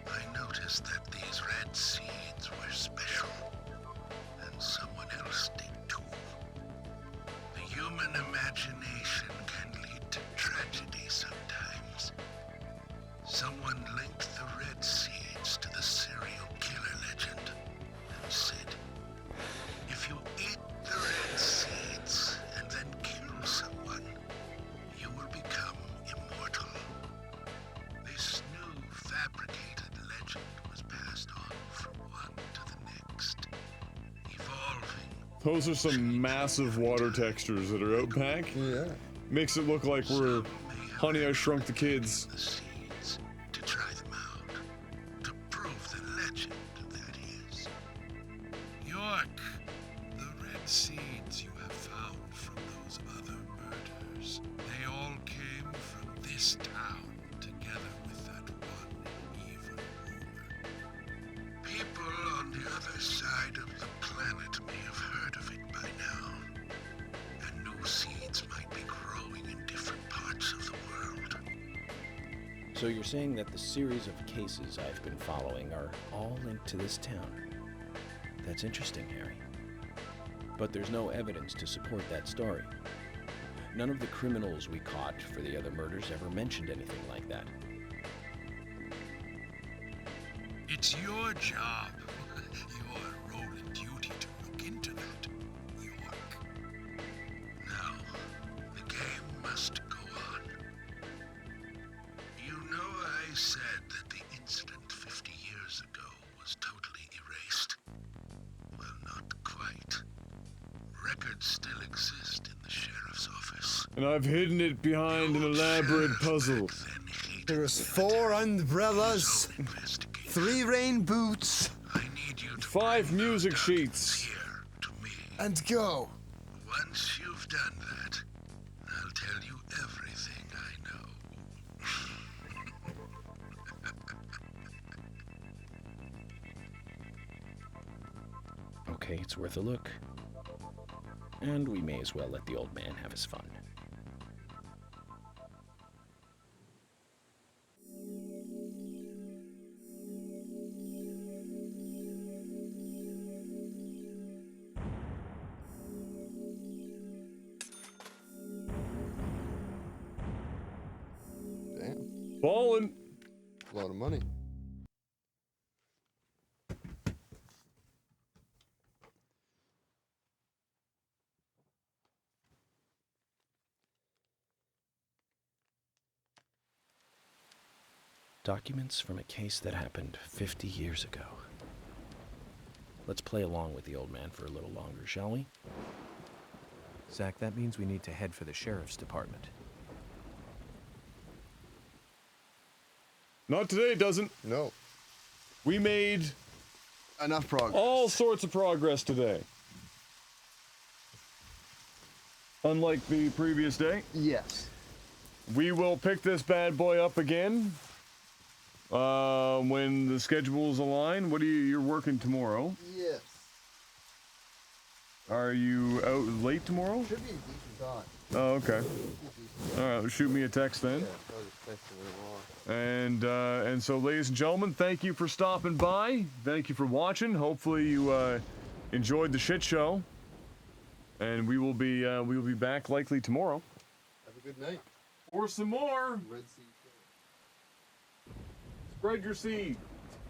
S18: I noticed that these red seeds were special, and someone else did too. The human imagination can lead
S1: Those are some massive water textures that are out back.
S2: Yeah.
S1: Makes it look like we're Honey, I Shrunk the Kids.
S18: Seeds to try them out, to prove the legend that is. York, the red seeds you have found from those other murders, they all came from this town, together with that one evil rumor. People on the other side of the planet may have heard of it by now, and new seeds might be growing in different parts of the world.
S9: So you're saying that the series of cases I've been following are all linked to this town? That's interesting, Harry. But there's no evidence to support that story. None of the criminals we caught for the other murders ever mentioned anything like that.
S18: It's your job, your role and duty to look into that, York. Now, the game must go on. You know I said that the incident 50 years ago was totally erased? Well, not quite. Records still exist in the sheriff's office.
S1: And I've hidden it behind an elaborate puzzle.
S2: There was 4 umbrellas, 3 rain boots,
S1: 5 music sheets.
S2: and go.
S18: Once you've done that, I'll tell you everything I know.
S9: Okay, it's worth a look. And we may as well let the old man have his fun.
S2: Damn.
S1: Ballin'.
S2: A lot of money.
S9: Documents from a case that happened 50 years ago. Let's play along with the old man for a little longer, shall we?
S5: Zach, that means we need to head for the sheriff's department.
S1: Not today, it doesn't.
S2: No.
S1: We made
S2: enough progress.
S1: All sorts of progress today. Unlike the previous day.
S2: Yes.
S1: We will pick this bad boy up again when the schedules align. What are you're working tomorrow?
S2: Yes.
S1: Are you out late tomorrow?
S2: Should be a decent time.
S1: Oh, okay. All right, shoot me a text then.
S2: Yeah, I'll just text you when
S1: And so, ladies and gentlemen, thank you for stopping by. Thank you for watching. Hopefully, you enjoyed the shit show. And we will be back likely tomorrow.
S2: Have a good night.
S1: Or some more.
S2: Red Sea.
S1: Spread your seed.